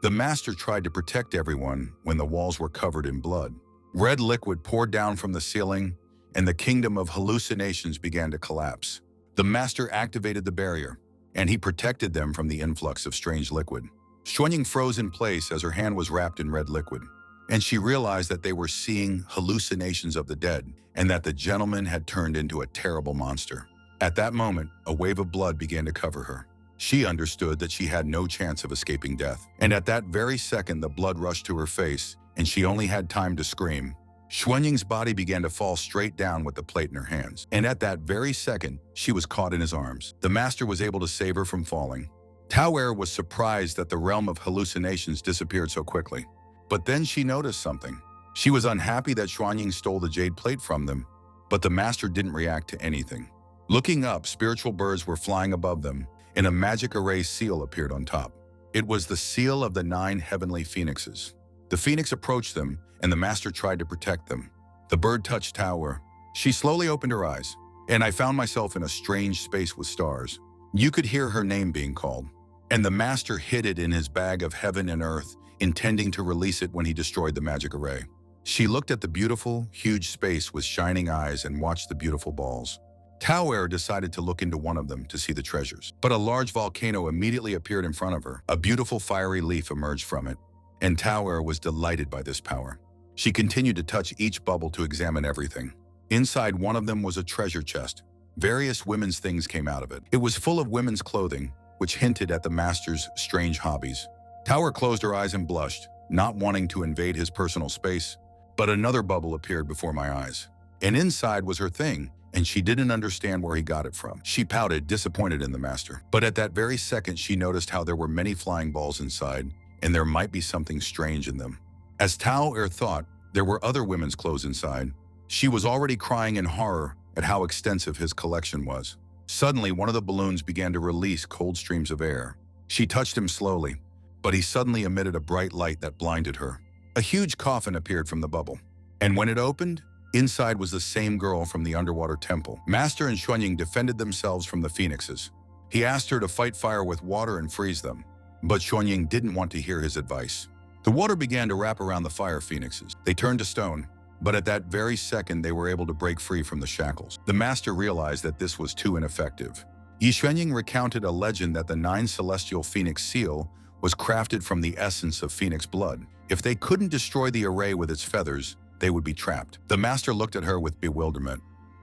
The master tried to protect everyone when the walls were covered in blood. Red liquid poured down from the ceiling, and the kingdom of hallucinations began to collapse. The master activated the barrier, and he protected them from the influx of strange liquid. Xuanying froze in place as her hand was wrapped in red liquid, and she realized that they were seeing hallucinations of the dead and that the gentleman had turned into a terrible monster. At that moment, a wave of blood began to cover her. She understood that she had no chance of escaping death, and at that very second the blood rushed to her face, and she only had time to scream. Xuanying's body began to fall straight down with the plate in her hands, and at that very second, she was caught in his arms. The master was able to save her from falling. Tao was surprised that the realm of hallucinations disappeared so quickly. But then she noticed something. She was unhappy that Xuanying stole the jade plate from them, but the master didn't react to anything. Looking up, spiritual birds were flying above them, and a magic array seal appeared on top. It was the seal of the 9 heavenly phoenixes. The phoenix approached them, and the master tried to protect them. The bird touched Tao. She slowly opened her eyes, and I found myself in a strange space with stars. You could hear her name being called, and the master hid it in his bag of heaven and earth, intending to release it when he destroyed the magic array. She looked at the beautiful, huge space with shining eyes and watched the beautiful balls. Tao decided to look into one of them to see the treasures, but a large volcano immediately appeared in front of her. A beautiful fiery leaf emerged from it, and Tao was delighted by this power. She continued to touch each bubble to examine everything. Inside one of them was a treasure chest. Various women's things came out of it. It was full of women's clothing, which hinted at the master's strange hobbies. Tao closed her eyes and blushed, not wanting to invade his personal space. But another bubble appeared before my eyes, and inside was her thing, and she didn't understand where he got it from. She pouted, disappointed in the master. But at that very second, she noticed how there were many flying balls inside, and there might be something strange in them. As Tao thought, there were other women's clothes inside. She was already crying in horror at how extensive his collection was. Suddenly, one of the balloons began to release cold streams of air. She touched him slowly, but he suddenly emitted a bright light that blinded her. A huge coffin appeared from the bubble, and when it opened, inside was the same girl from the underwater temple. Master and Xuanying defended themselves from the phoenixes. He asked her to fight fire with water and freeze them, but Xuanying didn't want to hear his advice. The water began to wrap around the fire phoenixes. They turned to stone, but at that very second they were able to break free from the shackles. The master realized that this was too ineffective. Xuanying recounted a legend that the 9 celestial phoenix seal was crafted from the essence of phoenix blood. If they couldn't destroy the array with its feathers, they would be trapped. The master looked at her with bewilderment,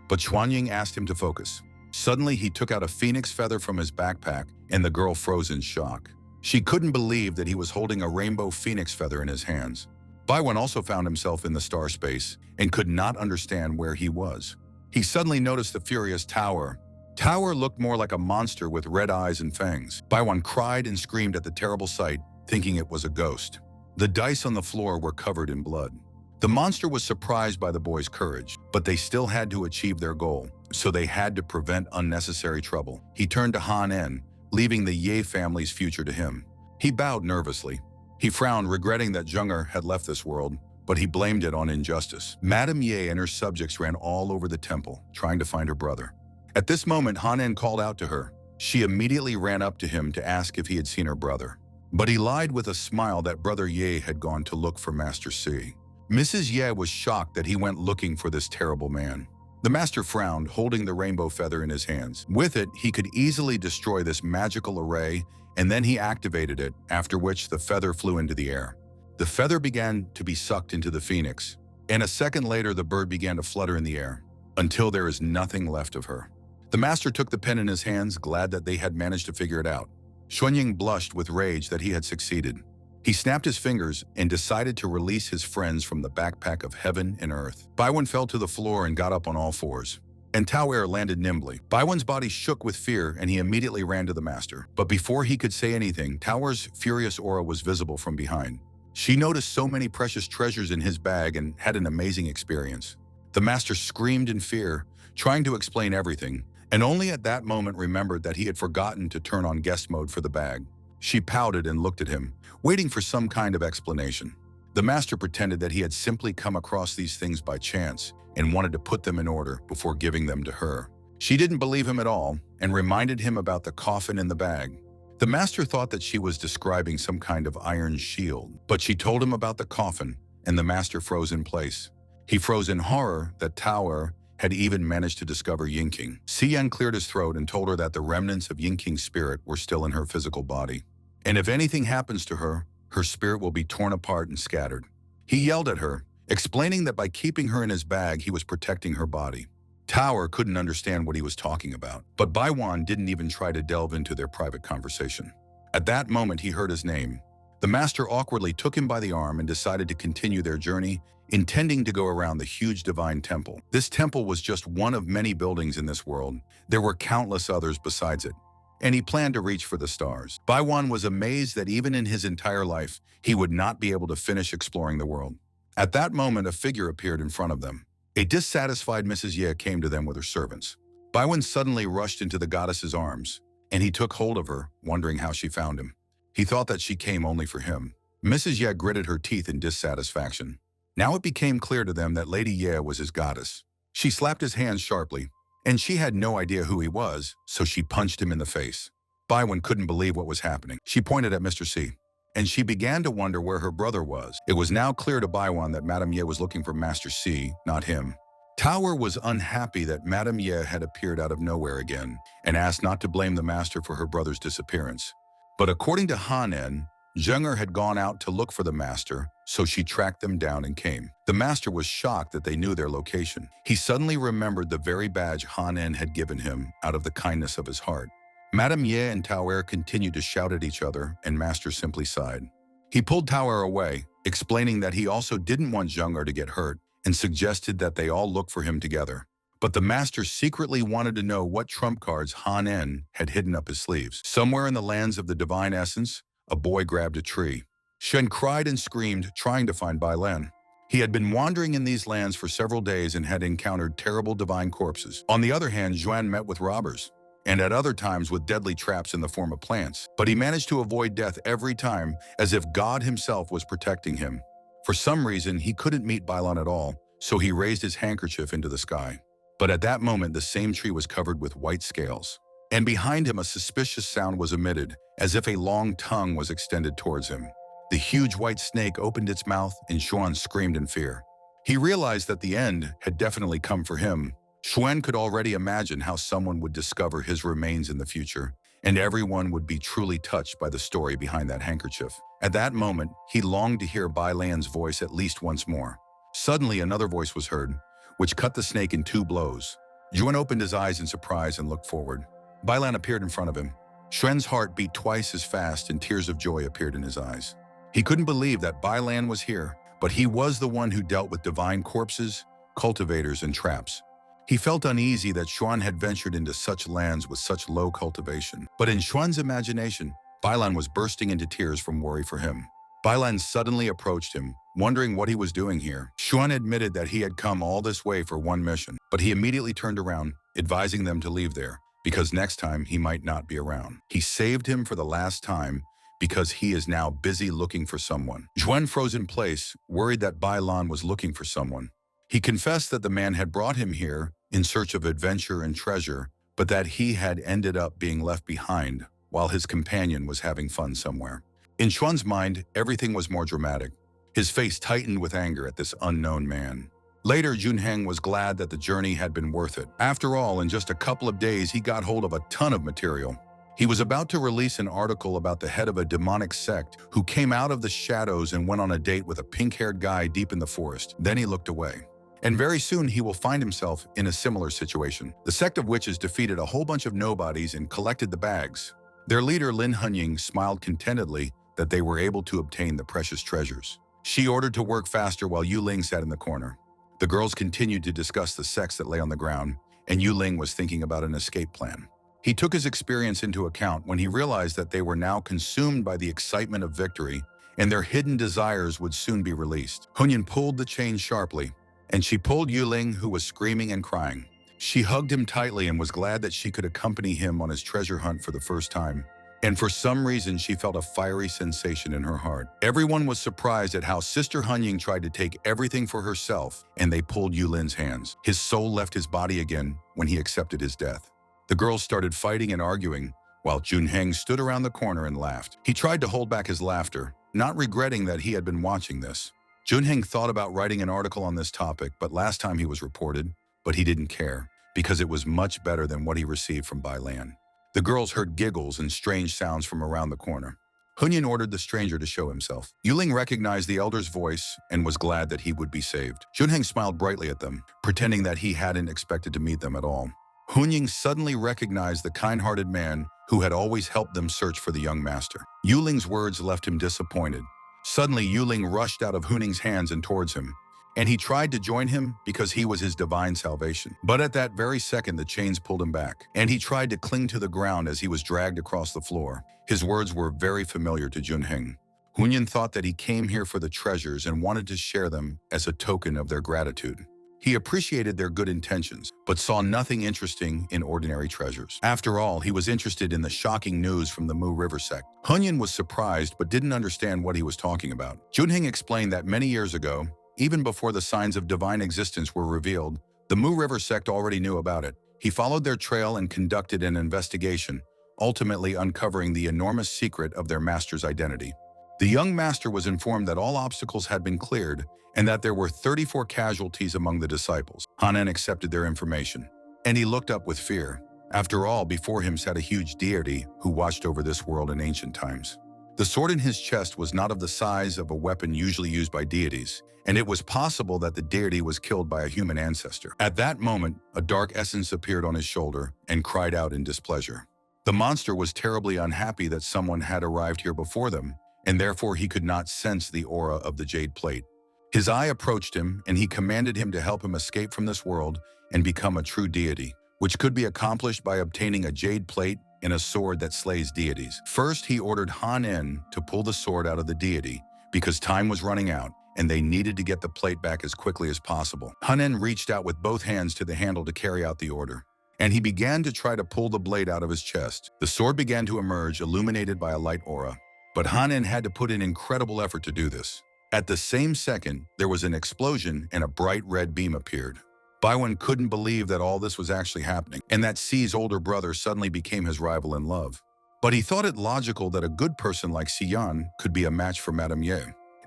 but Xuanying asked him to focus. Suddenly, he took out a phoenix feather from his backpack, and the girl froze in shock. She couldn't believe that he was holding a rainbow phoenix feather in his hands. Baiwen also found himself in the star space and could not understand where he was. He suddenly noticed the furious Tower. Tower looked more like a monster with red eyes and fangs. Baiwen cried and screamed at the terrible sight, thinking it was a ghost. The dice on the floor were covered in blood. The monster was surprised by the boys' courage, but they still had to achieve their goal, so they had to prevent unnecessary trouble. He turned to Han En, leaving the Ye family's future to him. He bowed nervously. He frowned, regretting that Zheng'er had left this world, but he blamed it on injustice. Madame Ye and her subjects ran all over the temple, trying to find her brother. At this moment, Han En called out to her. She immediately ran up to him to ask if he had seen her brother. But he lied with a smile that Brother Ye had gone to look for Master Si. Mrs. Ye was shocked that he went looking for this terrible man. The master frowned, holding the rainbow feather in his hands. With it, he could easily destroy this magical array, and then he activated it, after which the feather flew into the air. The feather began to be sucked into the phoenix, and a second later the bird began to flutter in the air, until there is nothing left of her. The master took the pen in his hands, glad that they had managed to figure it out. Xuanying blushed with rage that he had succeeded. He snapped his fingers and decided to release his friends from the backpack of heaven and earth. Baiwen fell to the floor and got up on all fours, and Tao landed nimbly. Baiwen's body shook with fear, and he immediately ran to the master. But before he could say anything, Tao's furious aura was visible from behind. She noticed so many precious treasures in his bag and had an amazing experience. The master screamed in fear, trying to explain everything, and only at that moment remembered that he had forgotten to turn on guest mode for the bag. She pouted and looked at him, waiting for some kind of explanation. The master pretended that he had simply come across these things by chance and wanted to put them in order before giving them to her. She didn't believe him at all and reminded him about the coffin in the bag. The master thought that she was describing some kind of iron shield, but she told him about the coffin, and the master froze in place. He froze in horror that Tower had even managed to discover Yingqing. Xian cleared his throat and told her that the remnants of Yingqing's spirit were still in her physical body. And if anything happens to her, her spirit will be torn apart and scattered. He yelled at her, explaining that by keeping her in his bag, he was protecting her body. Tower couldn't understand what he was talking about, but Baiwan didn't even try to delve into their private conversation. At that moment, he heard his name. The master awkwardly took him by the arm and decided to continue their journey, intending to go around the huge divine temple. This temple was just one of many buildings in this world. There were countless others besides it, and he planned to reach for the stars. Baiwan was amazed that even in his entire life, he would not be able to finish exploring the world. At that moment, a figure appeared in front of them. A dissatisfied Mrs. Ye came to them with her servants. Baiwan suddenly rushed into the goddess's arms, and he took hold of her, wondering how she found him. He thought that she came only for him. Mrs. Ye gritted her teeth in dissatisfaction. Now it became clear to them that Lady Ye was his goddess. She slapped his hands sharply, and she had no idea who he was, so she punched him in the face. Baiwan couldn't believe what was happening. She pointed at Mr. C, and she began to wonder where her brother was. It was now clear to Baiwan that Madame Ye was looking for Master C, not him. Tower was unhappy that Madame Ye had appeared out of nowhere again, and asked not to blame the master for her brother's disappearance. But according to Hanen, Zheng'er had gone out to look for the master, so she tracked them down and came. The master was shocked that they knew their location. He suddenly remembered the very badge Hanen had given him out of the kindness of his heart. Madame Ye and Tower continued to shout at each other, and Master simply sighed. He pulled Tower away, explaining that he also didn't want Zheng'er to get hurt, and suggested that they all look for him together. But the master secretly wanted to know what trump cards Hanen had hidden up his sleeves. Somewhere in the lands of the divine essence, a boy grabbed a tree. Shen cried and screamed, trying to find Bai Lan. He had been wandering in these lands for several days and had encountered terrible divine corpses. On the other hand, Zhuan met with robbers, and at other times with deadly traps in the form of plants. But he managed to avoid death every time, as if God himself was protecting him. For some reason, he couldn't meet Bai Lan at all, so he raised his handkerchief into the sky. But at that moment, the same tree was covered with white scales. And behind him, a suspicious sound was emitted, as if a long tongue was extended towards him. The huge white snake opened its mouth, and Xuan screamed in fear. He realized that the end had definitely come for him. Xuan could already imagine how someone would discover his remains in the future, and everyone would be truly touched by the story behind that handkerchief. At that moment, he longed to hear Bai Lan's voice at least once more. Suddenly, another voice was heard, which cut the snake in 2 blows. Xuan opened his eyes in surprise and looked forward. Bai Lan appeared in front of him. Xuan's heart beat twice as fast, and tears of joy appeared in his eyes. He couldn't believe that Bai Lan was here, but he was the one who dealt with divine corpses, cultivators, and traps. He felt uneasy that Xuan had ventured into such lands with such low cultivation. But in Xuan's imagination, Bai Lan was bursting into tears from worry for him. Bai Lan suddenly approached him, wondering what he was doing here. Xuan admitted that he had come all this way for one mission, but he immediately turned around, advising them to leave there, because next time he might not be around. He saved him for the last time, because he is now busy looking for someone. Xuan froze in place, worried that Bai Lan was looking for someone. He confessed that the man had brought him here in search of adventure and treasure, but that he had ended up being left behind while his companion was having fun somewhere. In Xuan's mind, everything was more dramatic. His face tightened with anger at this unknown man. Later, Junheng was glad that the journey had been worth it. After all, in just a couple of days, he got hold of a ton of material. He was about to release an article about the head of a demonic sect who came out of the shadows and went on a date with a pink-haired guy deep in the forest. Then he looked away. And very soon he will find himself in a similar situation. The sect of witches defeated a whole bunch of nobodies and collected the bags. Their leader, Lin Hunying, smiled contentedly that they were able to obtain the precious treasures. She ordered to work faster while Yu Ling sat in the corner. The girls continued to discuss the sects that lay on the ground, and Yu Ling was thinking about an escape plan. He took his experience into account when he realized that they were now consumed by the excitement of victory, and their hidden desires would soon be released. Hunying pulled the chain sharply, and she pulled Yu Ling, who was screaming and crying. She hugged him tightly and was glad that she could accompany him on his treasure hunt for the first time. And for some reason, she felt a fiery sensation in her heart. Everyone was surprised at how Sister Hunying tried to take everything for herself, and they pulled Yu Lin's hands. His soul left his body again when he accepted his death. The girls started fighting and arguing, while Junheng stood around the corner and laughed. He tried to hold back his laughter, not regretting that he had been watching this. Junheng thought about writing an article on this topic, but last time he was reported, but he didn't care, because it was much better than what he received from Bai Lan. The girls heard giggles and strange sounds from around the corner. Hunyin ordered the stranger to show himself. Yuling recognized the elder's voice and was glad that he would be saved. Junheng smiled brightly at them, pretending that he hadn't expected to meet them at all. Hunying suddenly recognized the kind-hearted man who had always helped them search for the young master. Yuling's words left him disappointed. Suddenly, Yuling rushed out of Huning's hands and towards him, and he tried to join him because he was his divine salvation. But at that very second, the chains pulled him back, and he tried to cling to the ground as he was dragged across the floor. His words were very familiar to Junheng. Hunyin thought that he came here for the treasures and wanted to share them as a token of their gratitude. He appreciated their good intentions, but saw nothing interesting in ordinary treasures. After all, he was interested in the shocking news from the Mu River sect. Hunyin was surprised but didn't understand what he was talking about. Junheng explained that many years ago, even before the signs of divine existence were revealed, the Mu River sect already knew about it. He followed their trail and conducted an investigation, ultimately uncovering the enormous secret of their master's identity. The young master was informed that all obstacles had been cleared and that there were 34 casualties among the disciples. Hanan accepted their information, and he looked up with fear. After all, before him sat a huge deity who watched over this world in ancient times. The sword in his chest was not of the size of a weapon usually used by deities, and it was possible that the deity was killed by a human ancestor. At that moment, a dark essence appeared on his shoulder and cried out in displeasure. The monster was terribly unhappy that someone had arrived here before them, and therefore he could not sense the aura of the jade plate. His eye approached him, and he commanded him to help him escape from this world and become a true deity, which could be accomplished by obtaining a jade plate and a sword that slays deities. First, he ordered Han En to pull the sword out of the deity because time was running out, and they needed to get the plate back as quickly as possible. Han En reached out with both hands to the handle to carry out the order, and he began to try to pull the blade out of his chest. The sword began to emerge, illuminated by a light aura, but Han En had to put in incredible effort to do this. At the same second, there was an explosion and a bright red beam appeared. Baiwen couldn't believe that all this was actually happening, and that Si's older brother suddenly became his rival in love. But he thought it logical that a good person like Si Yan could be a match for Madame Ye.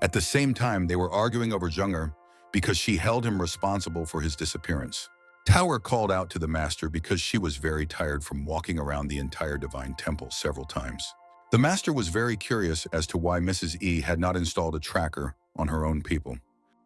At the same time, they were arguing over Zheng'er because she held him responsible for his disappearance. Tower called out to the master because she was very tired from walking around the entire divine temple several times. The master was very curious as to why Mrs. E had not installed a tracker on her own people.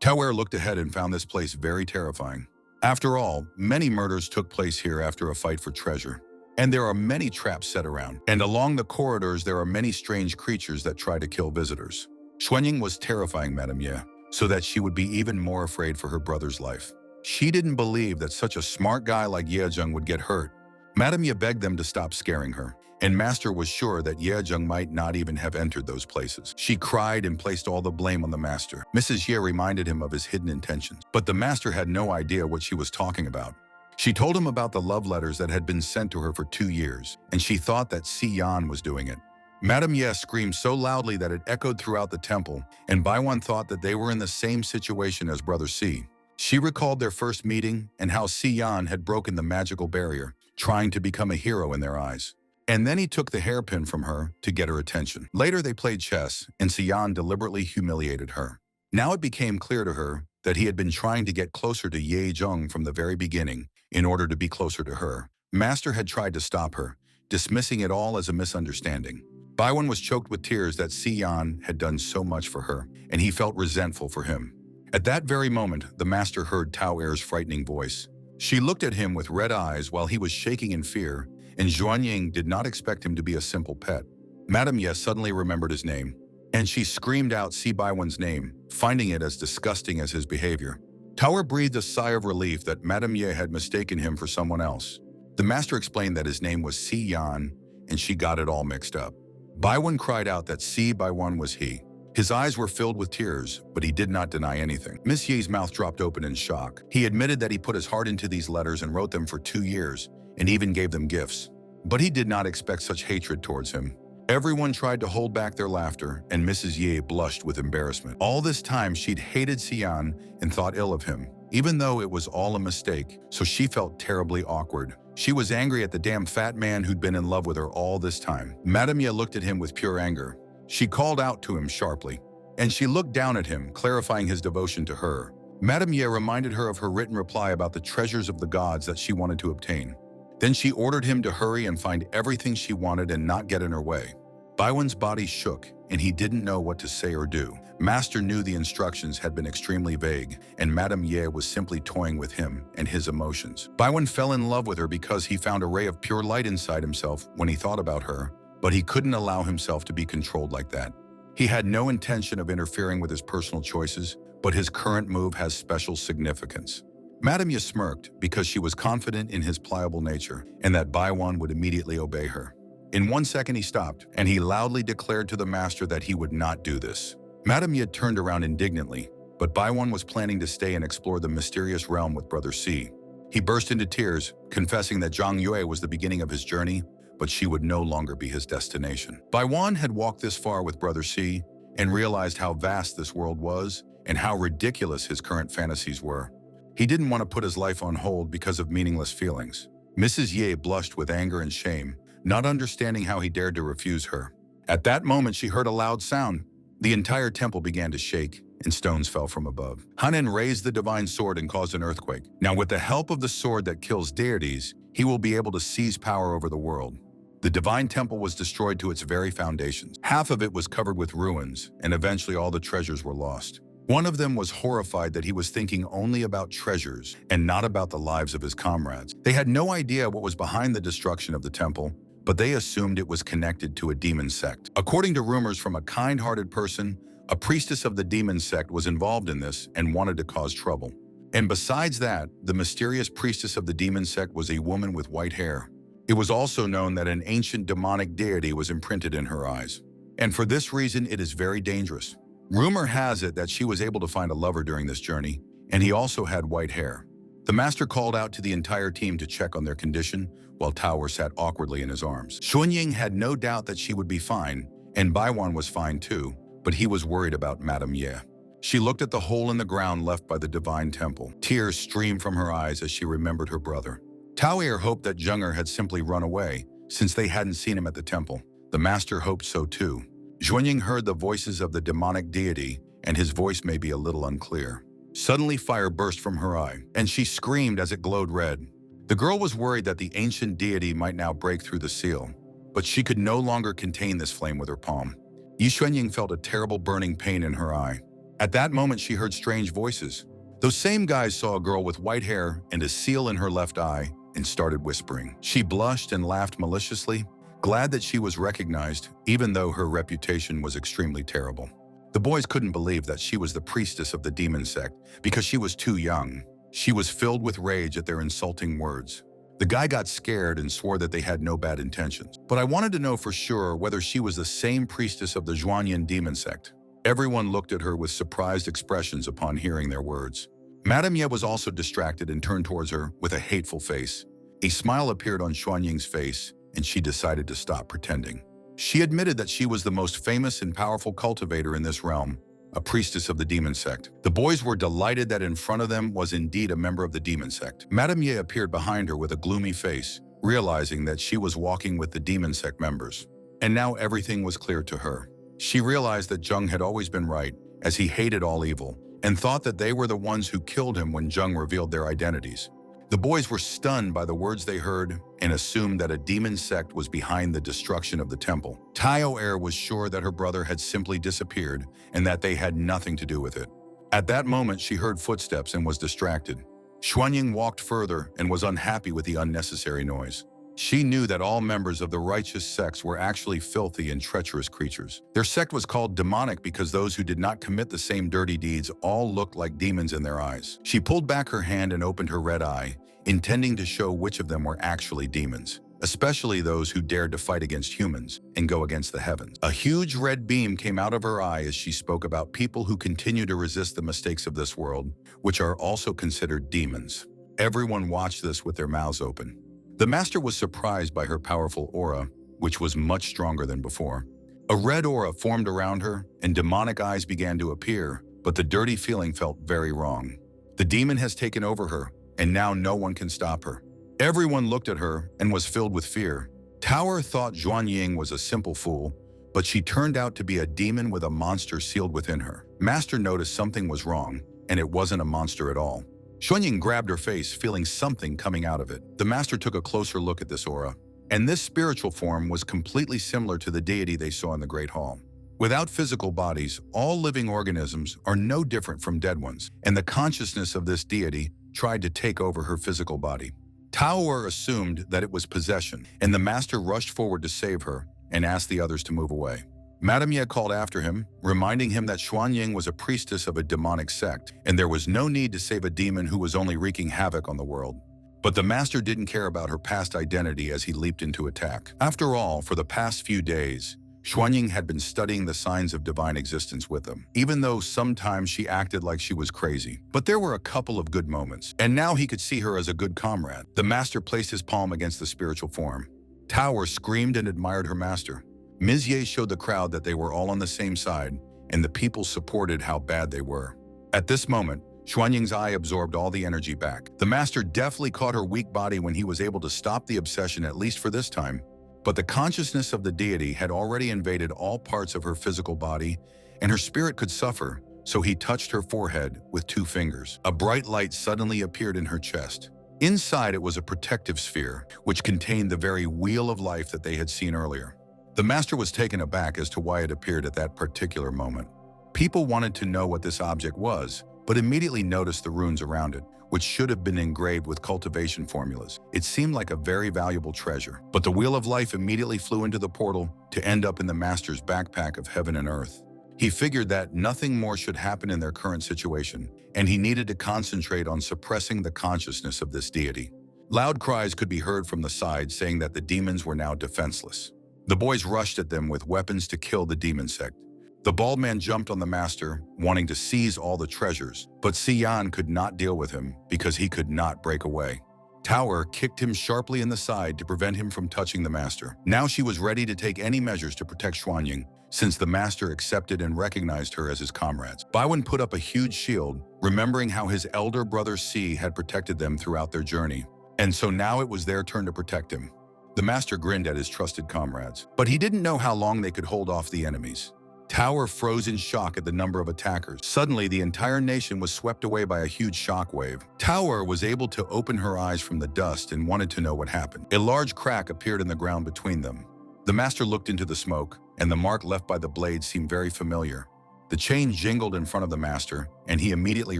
Tower looked ahead and found this place very terrifying. After all, many murders took place here after a fight for treasure, and there are many traps set around. And along the corridors, there are many strange creatures that try to kill visitors. Xuanying was terrifying Madame Ye, so that she would be even more afraid for her brother's life. She didn't believe that such a smart guy like Yezheng would get hurt. Madame Ye begged them to stop scaring her, and Master was sure that Yezheng might not even have entered those places. She cried and placed all the blame on the Master. Mrs. Ye reminded him of his hidden intentions, but the Master had no idea what she was talking about. She told him about the love letters that had been sent to her for 2 years, and she thought that Si Yan was doing it. Madame Ye screamed so loudly that it echoed throughout the temple, and Baiwan thought that they were in the same situation as Brother Si. She recalled their first meeting and how Si Yan had broken the magical barrier, trying to become a hero in their eyes. And then he took the hairpin from her to get her attention. Later they played chess, and Si Yan deliberately humiliated her. Now it became clear to her that he had been trying to get closer to Ye Zheng from the very beginning in order to be closer to her. Master had tried to stop her, dismissing it all as a misunderstanding. Baiwan was choked with tears that Si Yan had done so much for her, and he felt resentful for him. At that very moment, the master heard Tao Er's frightening voice. She looked at him with red eyes while he was shaking in fear, and Xuanying did not expect him to be a simple pet. Madame Ye suddenly remembered his name, and she screamed out Si Baiwan's name, finding it as disgusting as his behavior. Tower breathed a sigh of relief that Madame Ye had mistaken him for someone else. The master explained that his name was Si Yan, and she got it all mixed up. Baiwan cried out that Si Baiwan was he. His eyes were filled with tears, but he did not deny anything. Miss Ye's mouth dropped open in shock. He admitted that he put his heart into these letters and wrote them for 2 years, and even gave them gifts. But he did not expect such hatred towards him. Everyone tried to hold back their laughter, and Mrs. Ye blushed with embarrassment. All this time, she'd hated Xian and thought ill of him, even though it was all a mistake, so she felt terribly awkward. She was angry at the damn fat man who'd been in love with her all this time. Madame Ye looked at him with pure anger. She called out to him sharply, and she looked down at him, clarifying his devotion to her. Madame Ye reminded her of her written reply about the treasures of the gods that she wanted to obtain. Then she ordered him to hurry and find everything she wanted and not get in her way. Baiwen's body shook, and he didn't know what to say or do. Master knew the instructions had been extremely vague, and Madame Ye was simply toying with him and his emotions. Baiwen fell in love with her because he found a ray of pure light inside himself when he thought about her, but he couldn't allow himself to be controlled like that. He had no intention of interfering with his personal choices, but his current move has special significance. Madame Ye smirked because she was confident in his pliable nature and that Baiwen would immediately obey her. In 1 second he stopped, and he loudly declared to the master that he would not do this. Madame Ye turned around indignantly, but Baiwen was planning to stay and explore the mysterious realm with Brother Si. He burst into tears, confessing that Zhang Yue was the beginning of his journey, but she would no longer be his destination. Baiwen had walked this far with Brother Si and realized how vast this world was and how ridiculous his current fantasies were. He didn't want to put his life on hold because of meaningless feelings. Mrs. Ye blushed with anger and shame, not understanding how he dared to refuse her. At that moment, she heard a loud sound. The entire temple began to shake, and stones fell from above. Hanan raised the divine sword and caused an earthquake. Now, with the help of the sword that kills deities, he will be able to seize power over the world. The divine temple was destroyed to its very foundations. Half of it was covered with ruins, and eventually all the treasures were lost. One of them was horrified that he was thinking only about treasures and not about the lives of his comrades. They had no idea what was behind the destruction of the temple, but they assumed it was connected to a demon sect. According to rumors from a kind-hearted person, a priestess of the demon sect was involved in this and wanted to cause trouble. And besides that, the mysterious priestess of the demon sect was a woman with white hair. It was also known that an ancient demonic deity was imprinted in her eyes. And for this reason, it is very dangerous. Rumor has it that she was able to find a lover during this journey, and he also had white hair. The master called out to the entire team to check on their condition, while Tower sat awkwardly in his arms. Xuanying had no doubt that she would be fine, and Baiwen was fine too, but he was worried about Madame Ye. She looked at the hole in the ground left by the divine temple. Tears streamed from her eyes as she remembered her brother. Tower hoped that Zheng'er had simply run away, since they hadn't seen him at the temple. The master hoped so too. Xuanying heard the voices of the demonic deity, and his voice may be a little unclear. Suddenly, fire burst from her eye, and she screamed as it glowed red. The girl was worried that the ancient deity might now break through the seal, but she could no longer contain this flame with her palm. Xuanying felt a terrible burning pain in her eye. At that moment, she heard strange voices. Those same guys saw a girl with white hair and a seal in her left eye and started whispering. She blushed and laughed maliciously, glad that she was recognized, even though her reputation was extremely terrible. The boys couldn't believe that she was the priestess of the demon sect because she was too young. She was filled with rage at their insulting words. The guy got scared and swore that they had no bad intentions. But I wanted to know for sure whether she was the same priestess of the Zhuanyan demon sect. Everyone looked at her with surprised expressions upon hearing their words. Madame Ye was also distracted and turned towards her with a hateful face. A smile appeared on Xuanying's face, and she decided to stop pretending. She admitted that she was the most famous and powerful cultivator in this realm, a priestess of the demon sect. The boys were delighted that in front of them was indeed a member of the demon sect. Madame Ye appeared behind her with a gloomy face, realizing that she was walking with the demon sect members. And now everything was clear to her. She realized that Zheng had always been right, as he hated all evil, and thought that they were the ones who killed him when Zheng revealed their identities. The boys were stunned by the words they heard and assumed that a demon sect was behind the destruction of the temple. Taoer was sure that her brother had simply disappeared and that they had nothing to do with it. At that moment, she heard footsteps and was distracted. Xuanying walked further and was unhappy with the unnecessary noise. She knew that all members of the righteous sects were actually filthy and treacherous creatures. Their sect was called demonic because those who did not commit the same dirty deeds all looked like demons in their eyes. She pulled back her hand and opened her red eye, intending to show which of them were actually demons, especially those who dared to fight against humans and go against the heavens. A huge red beam came out of her eye as she spoke about people who continue to resist the mistakes of this world, which are also considered demons. Everyone watched this with their mouths open. The master was surprised by her powerful aura, which was much stronger than before. A red aura formed around her, and demonic eyes began to appear, but the dirty feeling felt very wrong. The demon has taken over her, and now no one can stop her. Everyone looked at her and was filled with fear. Tower thought Xuanying was a simple fool, but she turned out to be a demon with a monster sealed within her. Master noticed something was wrong, and it wasn't a monster at all. Xuanying grabbed her face, feeling something coming out of it. The master took a closer look at this aura, and this spiritual form was completely similar to the deity they saw in the Great Hall. Without physical bodies, all living organisms are no different from dead ones, and the consciousness of this deity tried to take over her physical body. Taoer assumed that it was possession, and the master rushed forward to save her and asked the others to move away. Madame Ye called after him, reminding him that Xuanying was a priestess of a demonic sect, and there was no need to save a demon who was only wreaking havoc on the world. But the master didn't care about her past identity as he leaped into attack. After all, for the past few days, Xuanying had been studying the signs of divine existence with him, even though sometimes she acted like she was crazy. But there were a couple of good moments, and now he could see her as a good comrade. The master placed his palm against the spiritual form. Taoer screamed and admired her master. Ms. Ye showed the crowd that they were all on the same side, and the people supported how bad they were. At this moment, Xuanying's eye absorbed all the energy back. The master deftly caught her weak body when he was able to stop the obsession, at least for this time. But the consciousness of the deity had already invaded all parts of her physical body, and her spirit could suffer, so he touched her forehead with 2 fingers. A bright light suddenly appeared in her chest. Inside it was a protective sphere, which contained the very wheel of life that they had seen earlier. The master was taken aback as to why it appeared at that particular moment. People wanted to know what this object was, but immediately noticed the runes around it, which should have been engraved with cultivation formulas. It seemed like a very valuable treasure, but the Wheel of Life immediately flew into the portal to end up in the master's backpack of heaven and earth. He figured that nothing more should happen in their current situation, and he needed to concentrate on suppressing the consciousness of this deity. Loud cries could be heard from the side saying that the demons were now defenseless. The boys rushed at them with weapons to kill the demon sect. The bald man jumped on the master, wanting to seize all the treasures, but Xian could not deal with him because he could not break away. Taoer kicked him sharply in the side to prevent him from touching the master. Now she was ready to take any measures to protect Xuanying, since the master accepted and recognized her as his comrades. Baiwen put up a huge shield, remembering how his elder brother Si had protected them throughout their journey, and so now it was their turn to protect him. The master grinned at his trusted comrades, but he didn't know how long they could hold off the enemies. Taoer froze in shock at the number of attackers. Suddenly, the entire nation was swept away by a huge shockwave. Taoer was able to open her eyes from the dust and wanted to know what happened. A large crack appeared in the ground between them. The master looked into the smoke, and the mark left by the blade seemed very familiar. The chain jingled in front of the master, and he immediately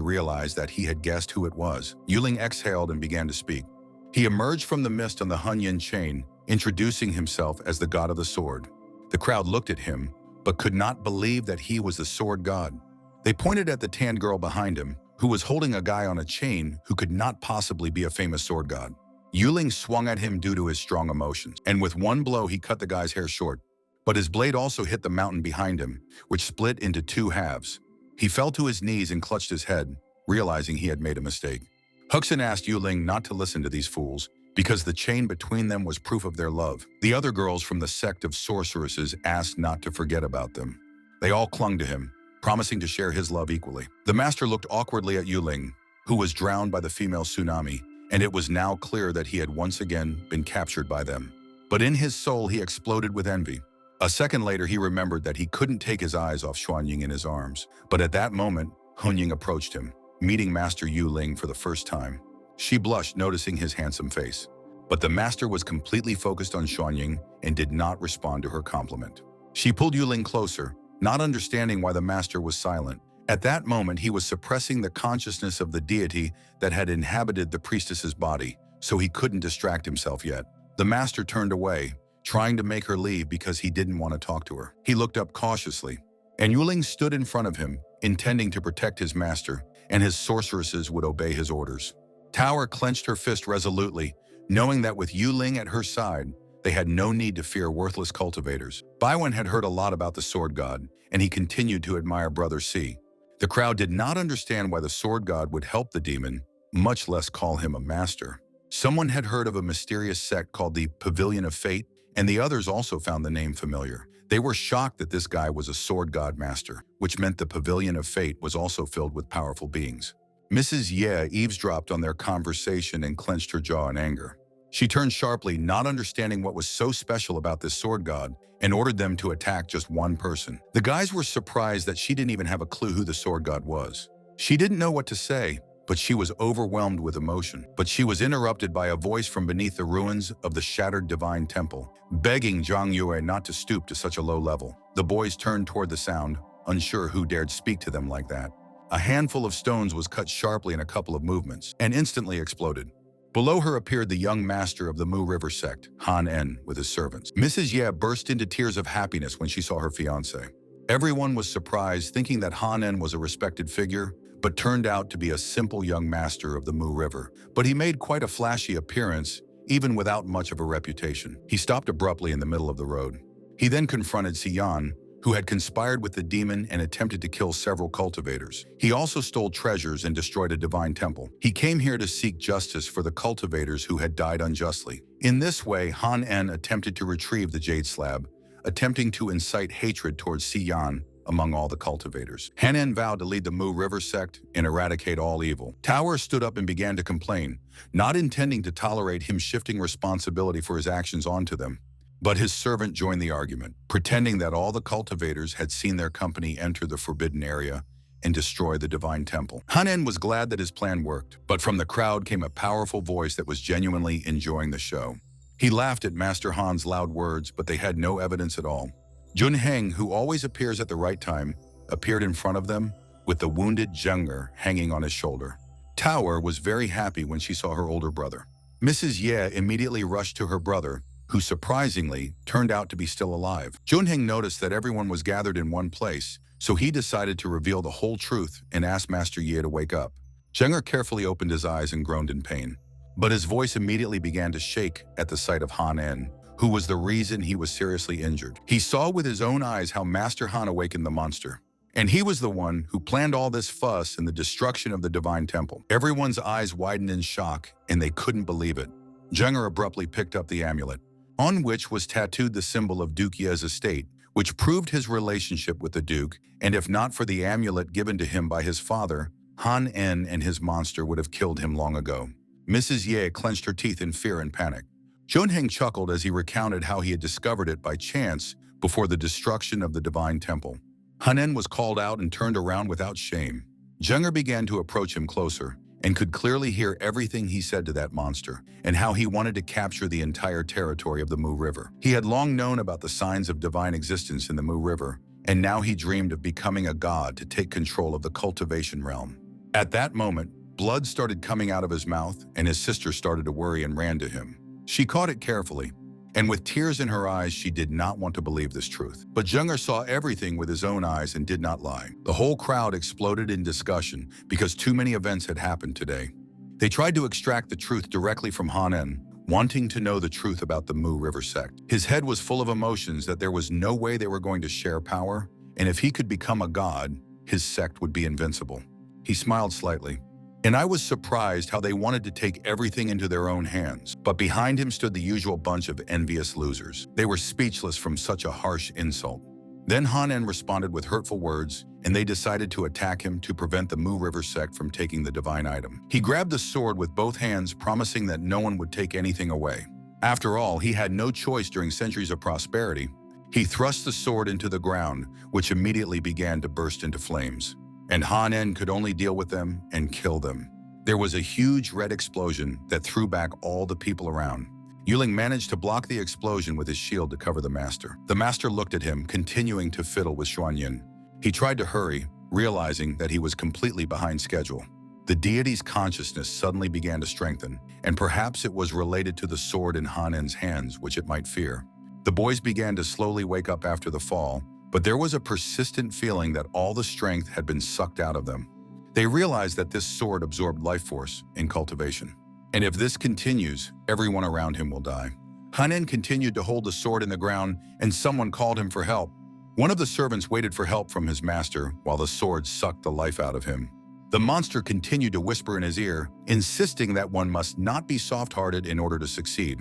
realized that he had guessed who it was. Yuling exhaled and began to speak. He emerged from the mist on the Hunyin chain, introducing himself as the god of the sword. The crowd looked at him, but could not believe that he was the sword god. They pointed at the tanned girl behind him, who was holding a guy on a chain who could not possibly be a famous sword god. Yuling swung at him due to his strong emotions, and with one blow he cut the guy's hair short. But his blade also hit the mountain behind him, which split into 2 halves. He fell to his knees and clutched his head, realizing he had made a mistake. Huxin asked Yuling not to listen to these fools, because the chain between them was proof of their love. The other girls from the sect of sorceresses asked not to forget about them. They all clung to him, promising to share his love equally. The master looked awkwardly at Yuling, who was drowned by the female tsunami, and it was now clear that he had once again been captured by them. But in his soul he exploded with envy. A second later he remembered that he couldn't take his eyes off Xuanying in his arms. But at that moment, Hunying approached him, meeting Master Yuling for the first time. She blushed, noticing his handsome face. But the master was completely focused on Xuanying and did not respond to her compliment. She pulled Yuling closer, not understanding why the master was silent. At that moment, he was suppressing the consciousness of the deity that had inhabited the priestess's body, so he couldn't distract himself yet. The master turned away, trying to make her leave because he didn't want to talk to her. He looked up cautiously, and Yuling stood in front of him, intending to protect his master, and his sorceresses would obey his orders. Taoer clenched her fist resolutely, knowing that with Yuling at her side, they had no need to fear worthless cultivators. Baiwen had heard a lot about the sword god, and he continued to admire Brother Si. The crowd did not understand why the sword god would help the demon, much less call him a master. Someone had heard of a mysterious sect called the Pavilion of Fate, and the others also found the name familiar. They were shocked that this guy was a sword god master, which meant the Pavilion of Fate was also filled with powerful beings. Mrs. Ye eavesdropped on their conversation and clenched her jaw in anger. She turned sharply, not understanding what was so special about this sword god, and ordered them to attack just one person. The guys were surprised that she didn't even have a clue who the sword god was. She didn't know what to say, but she was overwhelmed with emotion. But she was interrupted by a voice from beneath the ruins of the shattered divine temple, begging Zhang Yue not to stoop to such a low level. The boys turned toward the sound, unsure who dared speak to them like that. A handful of stones was cut sharply in a couple of movements and instantly exploded. Below her appeared the young master of the Mu River sect, Han En, with his servants. Mrs. Ye burst into tears of happiness when she saw her fiancé. Everyone was surprised, thinking that Han En was a respected figure, but turned out to be a simple young master of the Mu River. But he made quite a flashy appearance, even without much of a reputation. He stopped abruptly in the middle of the road. He then confronted Xian, who had conspired with the demon and attempted to kill several cultivators. He also stole treasures and destroyed a divine temple. He came here to seek justice for the cultivators who had died unjustly. In this way, Han En attempted to retrieve the jade slab, attempting to incite hatred towards Xian among all the cultivators. Han En vowed to lead the Mu River sect and eradicate all evil. Tower stood up and began to complain, not intending to tolerate him shifting responsibility for his actions onto them. But his servant joined the argument, pretending that all the cultivators had seen their company enter the forbidden area and destroy the divine temple. Han En was glad that his plan worked, but from the crowd came a powerful voice that was genuinely enjoying the show. He laughed at Master Han's loud words, but they had no evidence at all. Jun Heng, who always appears at the right time, appeared in front of them with the wounded Zheng'er hanging on his shoulder. Tower was very happy when she saw her older brother. Mrs. Ye immediately rushed to her brother, who surprisingly turned out to be still alive. Junheng noticed that everyone was gathered in one place, so he decided to reveal the whole truth and asked Master Ye to wake up. Zheng'er carefully opened his eyes and groaned in pain, but his voice immediately began to shake at the sight of Han En, who was the reason he was seriously injured. He saw with his own eyes how Master Han awakened the monster, and he was the one who planned all this fuss and the destruction of the divine temple. Everyone's eyes widened in shock, and they couldn't believe it. Zheng'er abruptly picked up the amulet, on which was tattooed the symbol of Duke Ye's estate, which proved his relationship with the Duke, and if not for the amulet given to him by his father, Han En and his monster would have killed him long ago. Mrs. Ye clenched her teeth in fear and panic. Junheng chuckled as he recounted how he had discovered it by chance before the destruction of the divine temple. Han En was called out and turned around without shame. Zheng'er began to approach him closer, and could clearly hear everything he said to that monster, and how he wanted to capture the entire territory of the Mu River. He had long known about the signs of divine existence in the Mu River, and now he dreamed of becoming a god to take control of the cultivation realm. At that moment, blood started coming out of his mouth, and his sister started to worry and ran to him. She caught it carefully, and with tears in her eyes, she did not want to believe this truth. But Zheng'er saw everything with his own eyes and did not lie. The whole crowd exploded in discussion because too many events had happened today. They tried to extract the truth directly from Han En, wanting to know the truth about the Mu River sect. His head was full of emotions that there was no way they were going to share power, and if he could become a god, his sect would be invincible. He smiled slightly. And I was surprised how they wanted to take everything into their own hands. But behind him stood the usual bunch of envious losers. They were speechless from such a harsh insult. Then Han En responded with hurtful words, and they decided to attack him to prevent the Mu River sect from taking the divine item. He grabbed the sword with both hands, promising that no one would take anything away. After all, he had no choice during centuries of prosperity. He thrust the sword into the ground, which immediately began to burst into flames. And Han En could only deal with them and kill them. There was a huge red explosion that threw back all the people around. Yuling managed to block the explosion with his shield to cover the master. The master looked at him, continuing to fiddle with Xuanyin. He tried to hurry, realizing that he was completely behind schedule. The deity's consciousness suddenly began to strengthen, and perhaps it was related to the sword in Han En's hands, which it might fear. The boys began to slowly wake up after the fall, but there was a persistent feeling that all the strength had been sucked out of them. They realized that this sword absorbed life force in cultivation. And if this continues, everyone around him will die. Han En continued to hold the sword in the ground, and someone called him for help. One of the servants waited for help from his master while the sword sucked the life out of him. The monster continued to whisper in his ear, insisting that one must not be soft-hearted in order to succeed.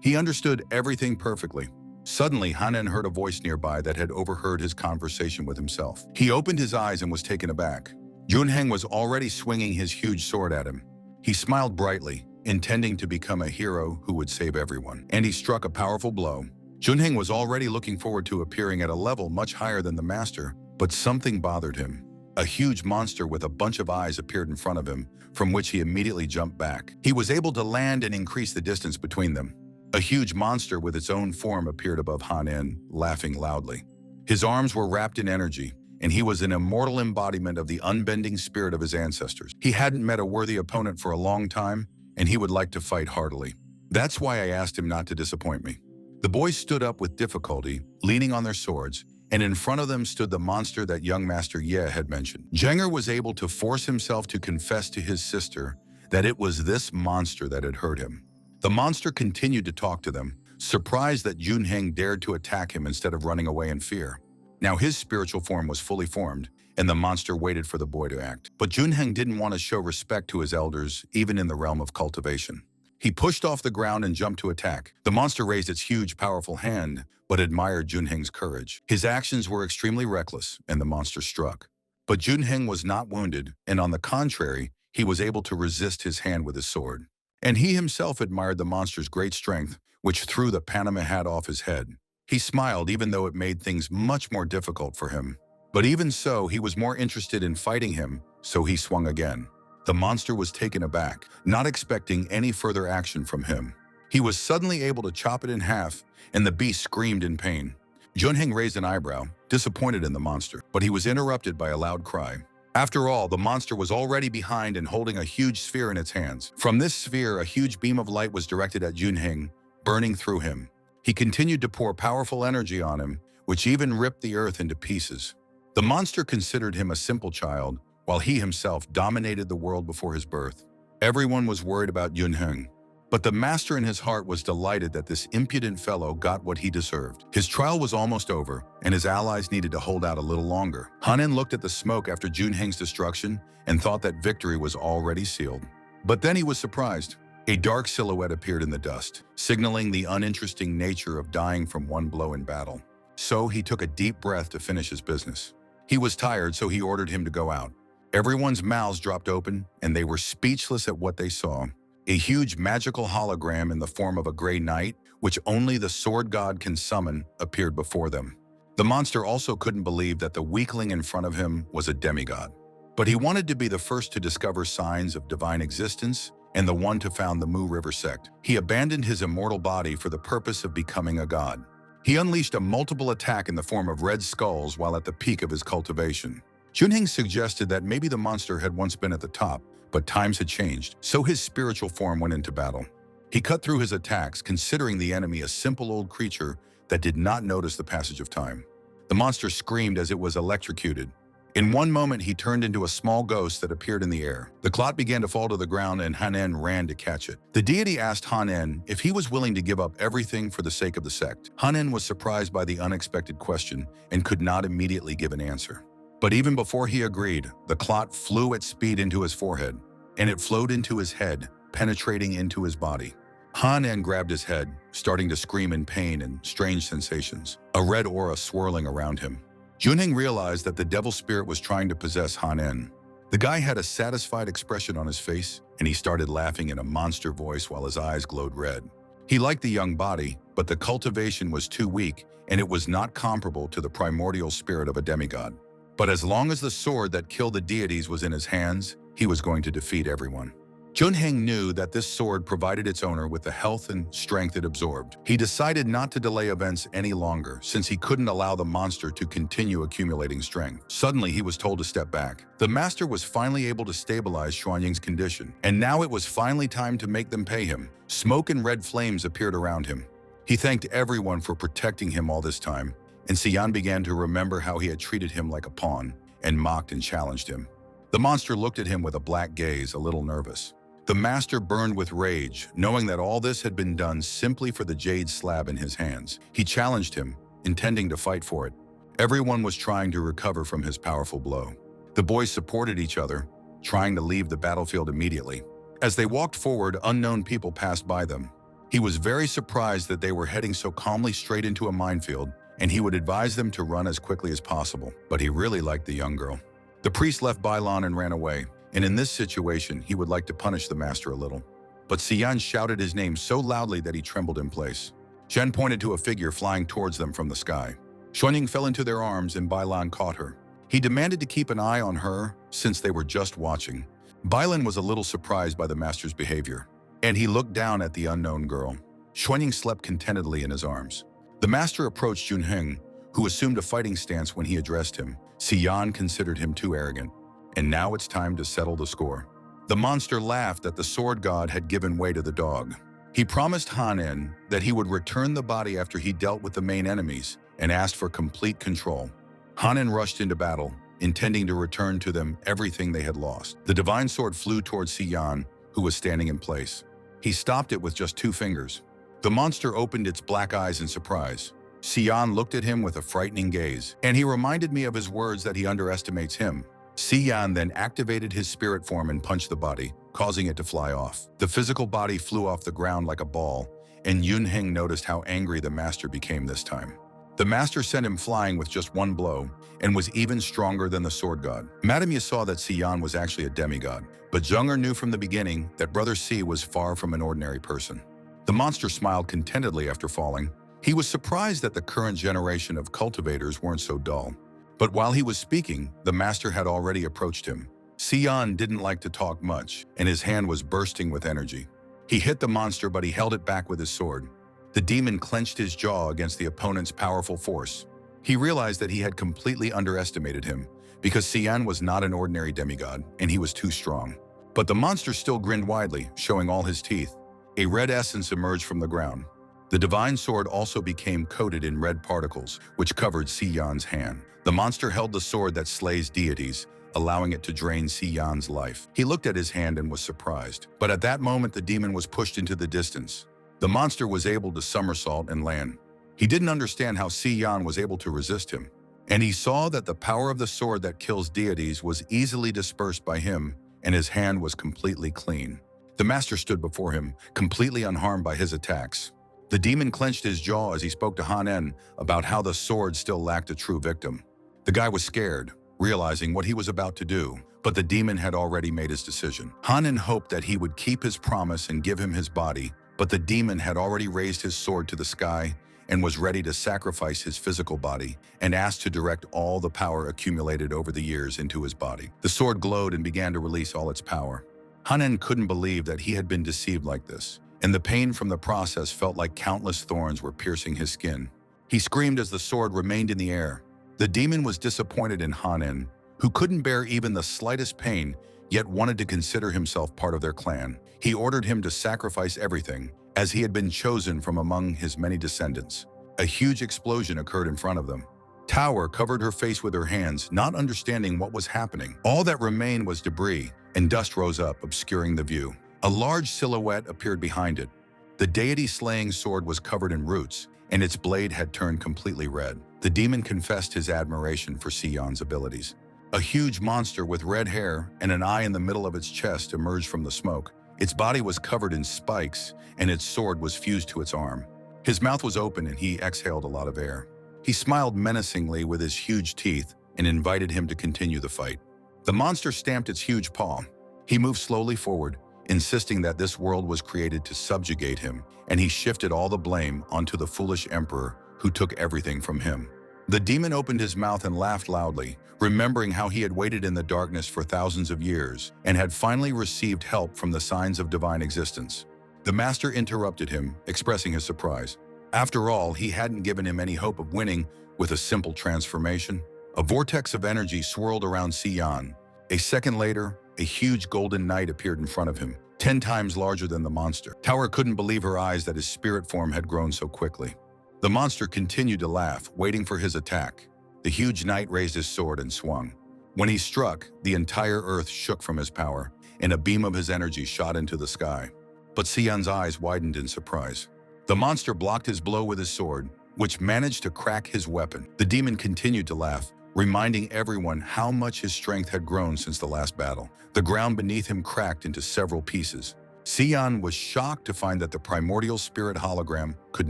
He understood everything perfectly. Suddenly, Han En heard a voice nearby that had overheard his conversation with himself. He opened his eyes and was taken aback. Junheng was already swinging his huge sword at him. He smiled brightly, intending to become a hero who would save everyone, and he struck a powerful blow. Junheng was already looking forward to appearing at a level much higher than the master, but something bothered him. A huge monster with a bunch of eyes appeared in front of him, from which he immediately jumped back. He was able to land and increase the distance between them. A huge monster with its own form appeared above Han-en, laughing loudly. His arms were wrapped in energy, and he was an immortal embodiment of the unbending spirit of his ancestors. He hadn't met a worthy opponent for a long time, and he would like to fight heartily. That's why I asked him not to disappoint me. The boys stood up with difficulty, leaning on their swords, and in front of them stood the monster that young Master Ye had mentioned. Jenger was able to force himself to confess to his sister that it was this monster that had hurt him. The monster continued to talk to them, surprised that Junheng dared to attack him instead of running away in fear. Now his spiritual form was fully formed, and the monster waited for the boy to act. But Junheng didn't want to show respect to his elders, even in the realm of cultivation. He pushed off the ground and jumped to attack. The monster raised its huge, powerful hand, but admired Junheng's courage. His actions were extremely reckless, and the monster struck. But Junheng was not wounded, and on the contrary, he was able to resist his hand with his sword. And he himself admired the monster's great strength, which threw the Panama hat off his head. He smiled even though it made things much more difficult for him. But even so, he was more interested in fighting him, so he swung again. The monster was taken aback, not expecting any further action from him. He was suddenly able to chop it in half, and the beast screamed in pain. Junheng raised an eyebrow, disappointed in the monster, but he was interrupted by a loud cry. After all, the monster was already behind and holding a huge sphere in its hands. From this sphere, a huge beam of light was directed at Junheng, burning through him. He continued to pour powerful energy on him, which even ripped the earth into pieces. The monster considered him a simple child, while he himself dominated the world before his birth. Everyone was worried about Junheng, but the master in his heart was delighted that this impudent fellow got what he deserved. His trial was almost over, and his allies needed to hold out a little longer. Han-en looked at the smoke after Junheng's destruction and thought that victory was already sealed. But then he was surprised. A dark silhouette appeared in the dust, signaling the uninteresting nature of dying from one blow in battle. So he took a deep breath to finish his business. He was tired, so he ordered him to go out. Everyone's mouths dropped open, and they were speechless at what they saw. A huge magical hologram in the form of a gray knight, which only the sword god can summon, appeared before them. The monster also couldn't believe that the weakling in front of him was a demigod. But he wanted to be the first to discover signs of divine existence and the one to found the Mu River sect. He abandoned his immortal body for the purpose of becoming a god. He unleashed a multiple attack in the form of red skulls while at the peak of his cultivation. Junheng suggested that maybe the monster had once been at the top, but times had changed, so his spiritual form went into battle. He cut through his attacks, considering the enemy a simple old creature that did not notice the passage of time. The monster screamed as it was electrocuted. In one moment, he turned into a small ghost that appeared in the air. The clot began to fall to the ground, and Han-en ran to catch it. The deity asked Han-en if he was willing to give up everything for the sake of the sect. Han-en was surprised by the unexpected question and could not immediately give an answer. But even before he agreed, the clot flew at speed into his forehead, and it flowed into his head, penetrating into his body. Han-en grabbed his head, starting to scream in pain and strange sensations, a red aura swirling around him. Junheng realized that the devil spirit was trying to possess Han-en. The guy had a satisfied expression on his face, and he started laughing in a monster voice while his eyes glowed red. He liked the young body, but the cultivation was too weak, and it was not comparable to the primordial spirit of a demigod. But as long as the sword that killed the deities was in his hands, he was going to defeat everyone. Junheng knew that this sword provided its owner with the health and strength it absorbed. He decided not to delay events any longer, since he couldn't allow the monster to continue accumulating strength. Suddenly, he was told to step back. The master was finally able to stabilize Xuanying's condition, and now it was finally time to make them pay him. Smoke and red flames appeared around him. He thanked everyone for protecting him all this time, and Xian began to remember how he had treated him like a pawn and mocked and challenged him. The monster looked at him with a black gaze, a little nervous. The master burned with rage, knowing that all this had been done simply for the jade slab in his hands. He challenged him, intending to fight for it. Everyone was trying to recover from his powerful blow. The boys supported each other, trying to leave the battlefield immediately. As they walked forward, unknown people passed by them. He was very surprised that they were heading so calmly straight into a minefield, and he would advise them to run as quickly as possible. But he really liked the young girl. The priest left Bailan and ran away, and in this situation, he would like to punish the master a little. But Xian shouted his name so loudly that he trembled in place. Shen pointed to a figure flying towards them from the sky. Xuanying fell into their arms, and Bailan caught her. He demanded to keep an eye on her since they were just watching. Bailan was a little surprised by the master's behavior, and he looked down at the unknown girl. Xuanying slept contentedly in his arms. The master approached Junheng, who assumed a fighting stance when he addressed him. Xian considered him too arrogant, and now it's time to settle the score. The monster laughed that the sword god had given way to the dog. He promised Hanen that he would return the body after he dealt with the main enemies and asked for complete control. Hanen rushed into battle, intending to return to them everything they had lost. The divine sword flew towards Xian, who was standing in place. He stopped it with just 2 fingers. The monster opened its black eyes in surprise. Xian looked at him with a frightening gaze, and he reminded me of his words that he underestimates him. Xian then activated his spirit form and punched the body, causing it to fly off. The physical body flew off the ground like a ball, and Junheng noticed how angry the master became this time. The master sent him flying with just 1 blow, and was even stronger than the sword god. Madame Yi saw that Xian was actually a demigod, but Zheng'er knew from the beginning that Brother Si was far from an ordinary person. The monster smiled contentedly after falling. He was surprised that the current generation of cultivators weren't so dull. But while he was speaking, the master had already approached him. Xian didn't like to talk much, and his hand was bursting with energy. He hit the monster, but he held it back with his sword. The demon clenched his jaw against the opponent's powerful force. He realized that he had completely underestimated him, because Xian was not an ordinary demigod, and he was too strong. But the monster still grinned widely, showing all his teeth. A red essence emerged from the ground. The divine sword also became coated in red particles, which covered Xian's hand. The monster held the sword that slays deities, allowing it to drain Xian's life. He looked at his hand and was surprised. But at that moment, the demon was pushed into the distance. The monster was able to somersault and land. He didn't understand how Xian was able to resist him. And he saw that the power of the sword that kills deities was easily dispersed by him, and his hand was completely clean. The master stood before him, completely unharmed by his attacks. The demon clenched his jaw as he spoke to Hanen about how the sword still lacked a true victim. The guy was scared, realizing what he was about to do, but the demon had already made his decision. Hanen hoped that he would keep his promise and give him his body, but the demon had already raised his sword to the sky and was ready to sacrifice his physical body and asked to direct all the power accumulated over the years into his body. The sword glowed and began to release all its power. Hanen couldn't believe that he had been deceived like this, and the pain from the process felt like countless thorns were piercing his skin. He screamed as the sword remained in the air. The demon was disappointed in Hanen, who couldn't bear even the slightest pain, yet wanted to consider himself part of their clan. He ordered him to sacrifice everything, as he had been chosen from among his many descendants. A huge explosion occurred in front of them. Tower covered her face with her hands, not understanding what was happening. All that remained was debris, and dust rose up, obscuring the view. A large silhouette appeared behind it. The deity-slaying sword was covered in roots, and its blade had turned completely red. The demon confessed his admiration for Xian's abilities. A huge monster with red hair and an eye in the middle of its chest emerged from the smoke. Its body was covered in spikes, and its sword was fused to its arm. His mouth was open, and he exhaled a lot of air. He smiled menacingly with his huge teeth and invited him to continue the fight. The monster stamped its huge paw. He moved slowly forward, insisting that this world was created to subjugate him, and he shifted all the blame onto the foolish emperor who took everything from him. The demon opened his mouth and laughed loudly, remembering how he had waited in the darkness for thousands of years and had finally received help from the signs of divine existence. The master interrupted him, expressing his surprise. After all, he hadn't given him any hope of winning with a simple transformation. A vortex of energy swirled around Xian. A second later, a huge golden knight appeared in front of him, 10 times larger than the monster. Tower couldn't believe her eyes that his spirit form had grown so quickly. The monster continued to laugh, waiting for his attack. The huge knight raised his sword and swung. When he struck, the entire earth shook from his power, and a beam of his energy shot into the sky. But Xian's eyes widened in surprise. The monster blocked his blow with his sword, which managed to crack his weapon. The demon continued to laugh, reminding everyone how much his strength had grown since the last battle. The ground beneath him cracked into several pieces. Xian was shocked to find that the primordial spirit hologram could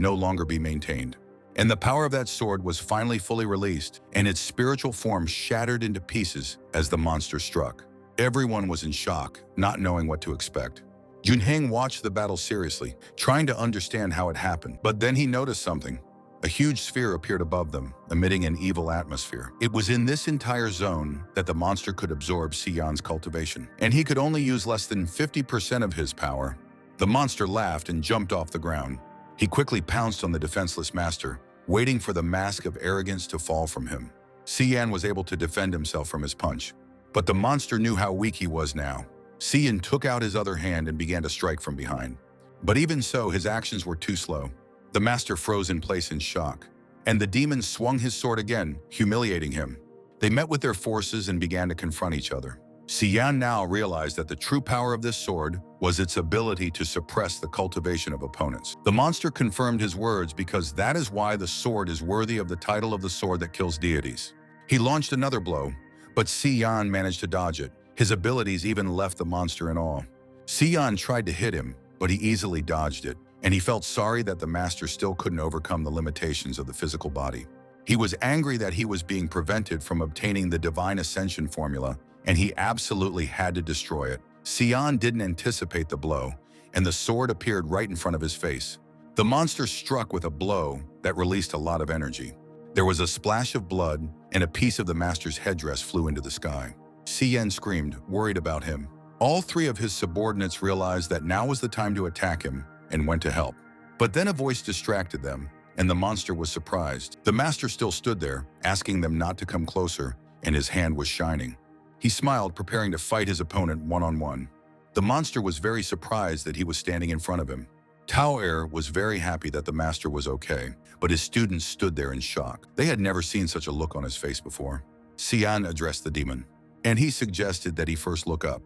no longer be maintained. And the power of that sword was finally fully released, and its spiritual form shattered into pieces as the monster struck. Everyone was in shock, not knowing what to expect. Junheng watched the battle seriously, trying to understand how it happened. But then he noticed something. A huge sphere appeared above them, emitting an evil atmosphere. It was in this entire zone that the monster could absorb Sion's cultivation, and he could only use less than 50% of his power. The monster laughed and jumped off the ground. He quickly pounced on the defenseless master, waiting for the mask of arrogance to fall from him. Sion was able to defend himself from his punch, but the monster knew how weak he was now. Sion took out his other hand and began to strike from behind. But even so, his actions were too slow. The master froze in place in shock, and the demon swung his sword again, humiliating him. They met with their forces and began to confront each other. Sion now realized that the true power of this sword was its ability to suppress the cultivation of opponents. The monster confirmed his words because that is why the sword is worthy of the title of the sword that kills deities. He launched another blow, but Sion managed to dodge it. His abilities even left the monster in awe. Sion tried to hit him, but he easily dodged it, and he felt sorry that the master still couldn't overcome the limitations of the physical body. He was angry that he was being prevented from obtaining the Divine Ascension formula, and he absolutely had to destroy it. Sion didn't anticipate the blow, and the sword appeared right in front of his face. The monster struck with a blow that released a lot of energy. There was a splash of blood, and a piece of the master's headdress flew into the sky. Sion screamed, worried about him. All three of his subordinates realized that now was the time to attack him and went to help. But then a voice distracted them, and the monster was surprised. The master still stood there, asking them not to come closer, and his hand was shining. He smiled, preparing to fight his opponent one-on-one. The monster was very surprised that he was standing in front of him. Tao was very happy that the master was okay, but his students stood there in shock. They had never seen such a look on his face before. Sion addressed the demon, and he suggested that he first look up.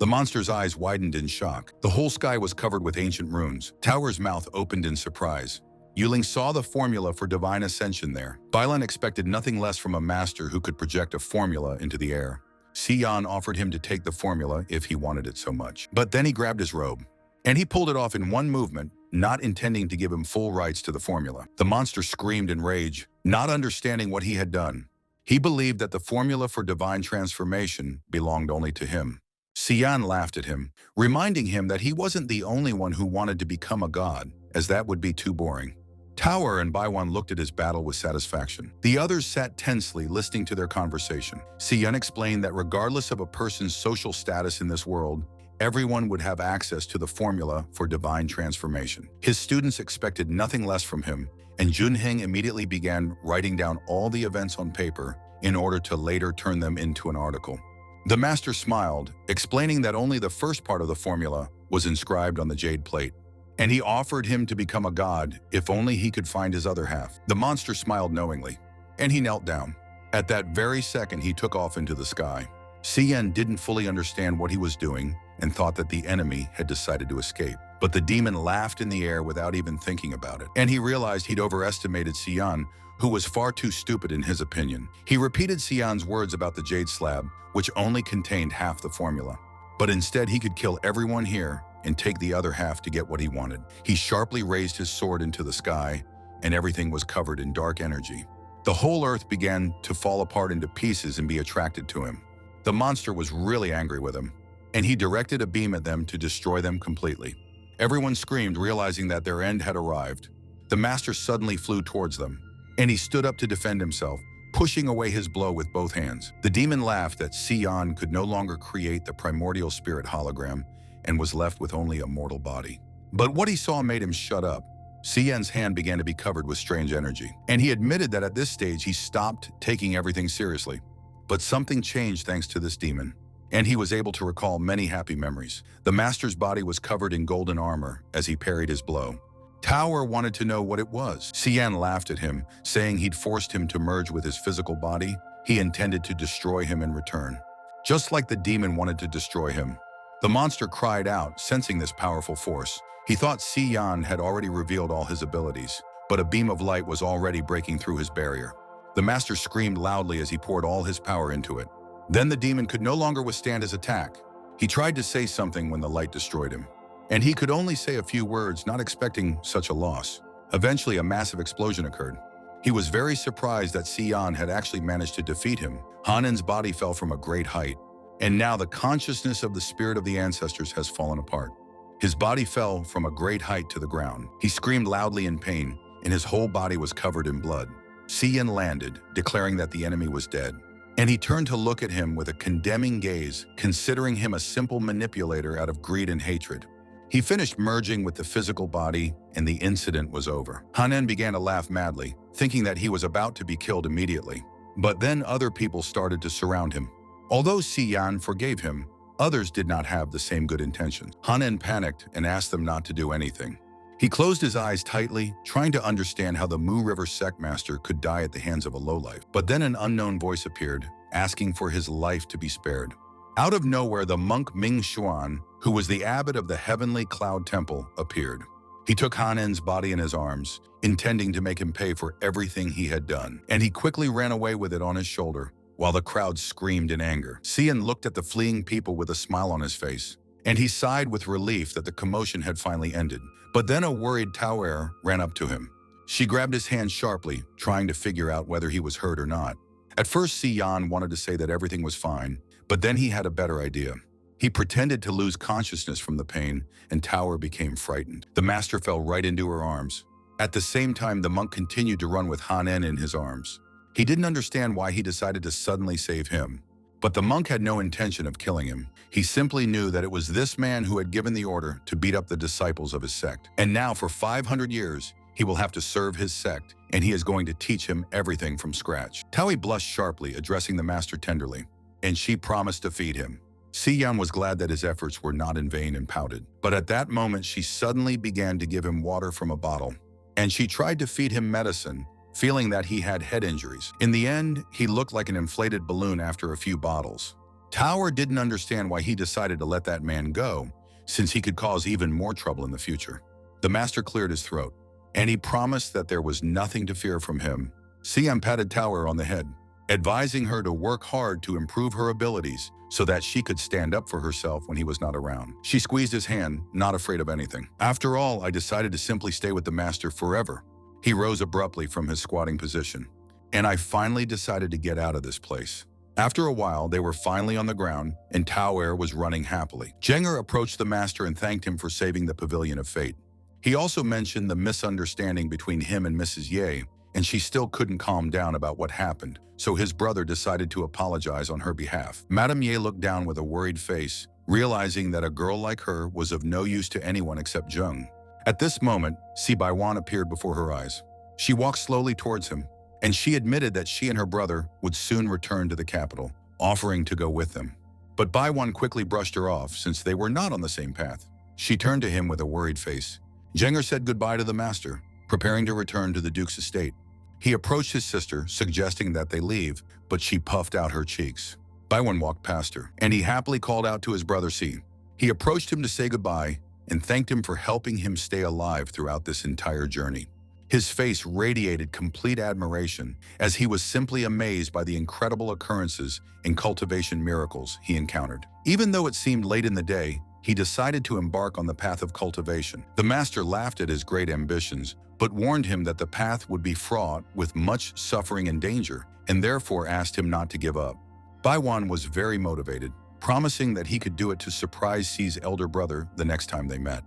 The monster's eyes widened in shock. The whole sky was covered with ancient runes. Tower's mouth opened in surprise. Yuling saw the formula for divine ascension there. Bailan expected nothing less from a master who could project a formula into the air. Sion offered him to take the formula if he wanted it so much. But then he grabbed his robe, and he pulled it off in one movement, not intending to give him full rights to the formula. The monster screamed in rage, not understanding what he had done. He believed that the formula for divine transformation belonged only to him. Sion laughed at him, reminding him that he wasn't the only one who wanted to become a god, as that would be too boring. Tower and Baiwan looked at his battle with satisfaction. The others sat tensely, listening to their conversation. Sion explained that regardless of a person's social status in this world, everyone would have access to the formula for divine transformation. His students expected nothing less from him, and Junheng immediately began writing down all the events on paper in order to later turn them into an article. The master smiled, explaining that only the first part of the formula was inscribed on the jade plate, and he offered him to become a god if only he could find his other half. The monster smiled knowingly, and he knelt down. At that very second, he took off into the sky. Sion didn't fully understand what he was doing and thought that the enemy had decided to escape. But the demon laughed in the air without even thinking about it, and he realized he'd overestimated Sion, who was far too stupid in his opinion. He repeated Sion's words about the jade slab, which only contained half the formula. But instead, he could kill everyone here and take the other half to get what he wanted. He sharply raised his sword into the sky, and everything was covered in dark energy. The whole earth began to fall apart into pieces and be attracted to him. The monster was really angry with him, and he directed a beam at them to destroy them completely. Everyone screamed, realizing that their end had arrived. The master suddenly flew towards them, and he stood up to defend himself, pushing away his blow with both hands. The demon laughed that Sion could no longer create the primordial spirit hologram and was left with only a mortal body. But what he saw made him shut up. Sion's hand began to be covered with strange energy, and he admitted that at this stage he stopped taking everything seriously. But something changed thanks to this demon, and he was able to recall many happy memories. The master's body was covered in golden armor as he parried his blow. Tower wanted to know what it was. Sion laughed at him, saying he'd forced him to merge with his physical body. He intended to destroy him in return, just like the demon wanted to destroy him. The monster cried out, sensing this powerful force. He thought Sion had already revealed all his abilities, but a beam of light was already breaking through his barrier. The master screamed loudly as he poured all his power into it. Then the demon could no longer withstand his attack. He tried to say something when the light destroyed him, and he could only say a few words, not expecting such a loss. Eventually, a massive explosion occurred. He was very surprised that Sion had actually managed to defeat him. Hanen's body fell from a great height, and now the consciousness of the spirit of the ancestors has fallen apart. His body fell from a great height to the ground. He screamed loudly in pain, and his whole body was covered in blood. Xian landed, declaring that the enemy was dead. And he turned to look at him with a condemning gaze, considering him a simple manipulator out of greed and hatred. He finished merging with the physical body, and the incident was over. Hanen began to laugh madly, thinking that he was about to be killed immediately. But then other people started to surround him. Although Xian forgave him, others did not have the same good intentions. Hanen panicked and asked them not to do anything. He closed his eyes tightly, trying to understand how the Mu River sect master could die at the hands of a lowlife. But then an unknown voice appeared, asking for his life to be spared. Out of nowhere, the monk Ming Xuan, who was the abbot of the Heavenly Cloud Temple, appeared. He took Hanen's body in his arms, intending to make him pay for everything he had done, and he quickly ran away with it on his shoulder, while the crowd screamed in anger. Xian looked at the fleeing people with a smile on his face, and he sighed with relief that the commotion had finally ended. But then a worried Tauer ran up to him. She grabbed his hand sharply, trying to figure out whether he was hurt or not. At first, Xian wanted to say that everything was fine, but then he had a better idea. He pretended to lose consciousness from the pain, and Tauer became frightened. The master fell right into her arms. At the same time, the monk continued to run with Hanen in his arms. He didn't understand why he decided to suddenly save him. But the monk had no intention of killing him. He simply knew that it was this man who had given the order to beat up the disciples of his sect. And now for 500 years, he will have to serve his sect, and he is going to teach him everything from scratch. Taui blushed sharply, addressing the master tenderly, and she promised to feed him. Xian was glad that his efforts were not in vain and pouted. But at that moment, she suddenly began to give him water from a bottle, and she tried to feed him medicine, feeling that he had head injuries. In the end, he looked like an inflated balloon after a few bottles. Tauer didn't understand why he decided to let that man go, since he could cause even more trouble in the future. The master cleared his throat, and he promised that there was nothing to fear from him. Xian patted Tauer on the head, advising her to work hard to improve her abilities so that she could stand up for herself when he was not around. She squeezed his hand, not afraid of anything. After all, I decided to simply stay with the master forever. He rose abruptly from his squatting position, and I finally decided to get out of this place. After a while, they were finally on the ground, and Tauer was running happily. Jenger approached the master and thanked him for saving the Pavilion of Fate. He also mentioned the misunderstanding between him and Mrs. Ye, and she still couldn't calm down about what happened, so his brother decided to apologize on her behalf. Madame Ye looked down with a worried face, realizing that a girl like her was of no use to anyone except Zheng. At this moment, Si Baiwan appeared before her eyes. She walked slowly towards him, and she admitted that she and her brother would soon return to the capital, offering to go with them. But Baiwan quickly brushed her off since they were not on the same path. She turned to him with a worried face. Jenger said goodbye to the master, preparing to return to the Duke's estate. He approached his sister, suggesting that they leave, but she puffed out her cheeks. Baiwan walked past her, and he happily called out to his brother Si. He approached him to say goodbye, and thanked him for helping him stay alive throughout this entire journey. His face radiated complete admiration, as he was simply amazed by the incredible occurrences and cultivation miracles he encountered. Even though it seemed late in the day, he decided to embark on the path of cultivation. The master laughed at his great ambitions, but warned him that the path would be fraught with much suffering and danger, and therefore asked him not to give up. Baiwan was very motivated, promising that he could do it to surprise Si's elder brother the next time they met.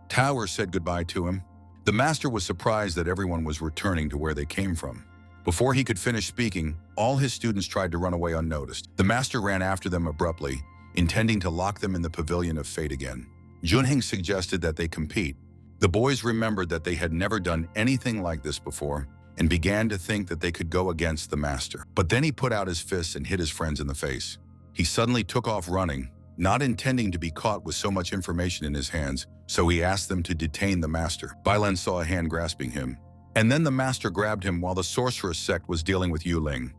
Tauer said goodbye to him. The master was surprised that everyone was returning to where they came from. Before he could finish speaking, all his students tried to run away unnoticed. The master ran after them abruptly, intending to lock them in the Pavilion of Fate again. Junheng suggested that they compete. The boys remembered that they had never done anything like this before, and began to think that they could go against the master. But then he put out his fists and hit his friends in the face. He suddenly took off running, not intending to be caught with so much information in his hands, so he asked them to detain the master. Bailan saw a hand grasping him, and then the master grabbed him while the sorceress sect was dealing with Yu Ling.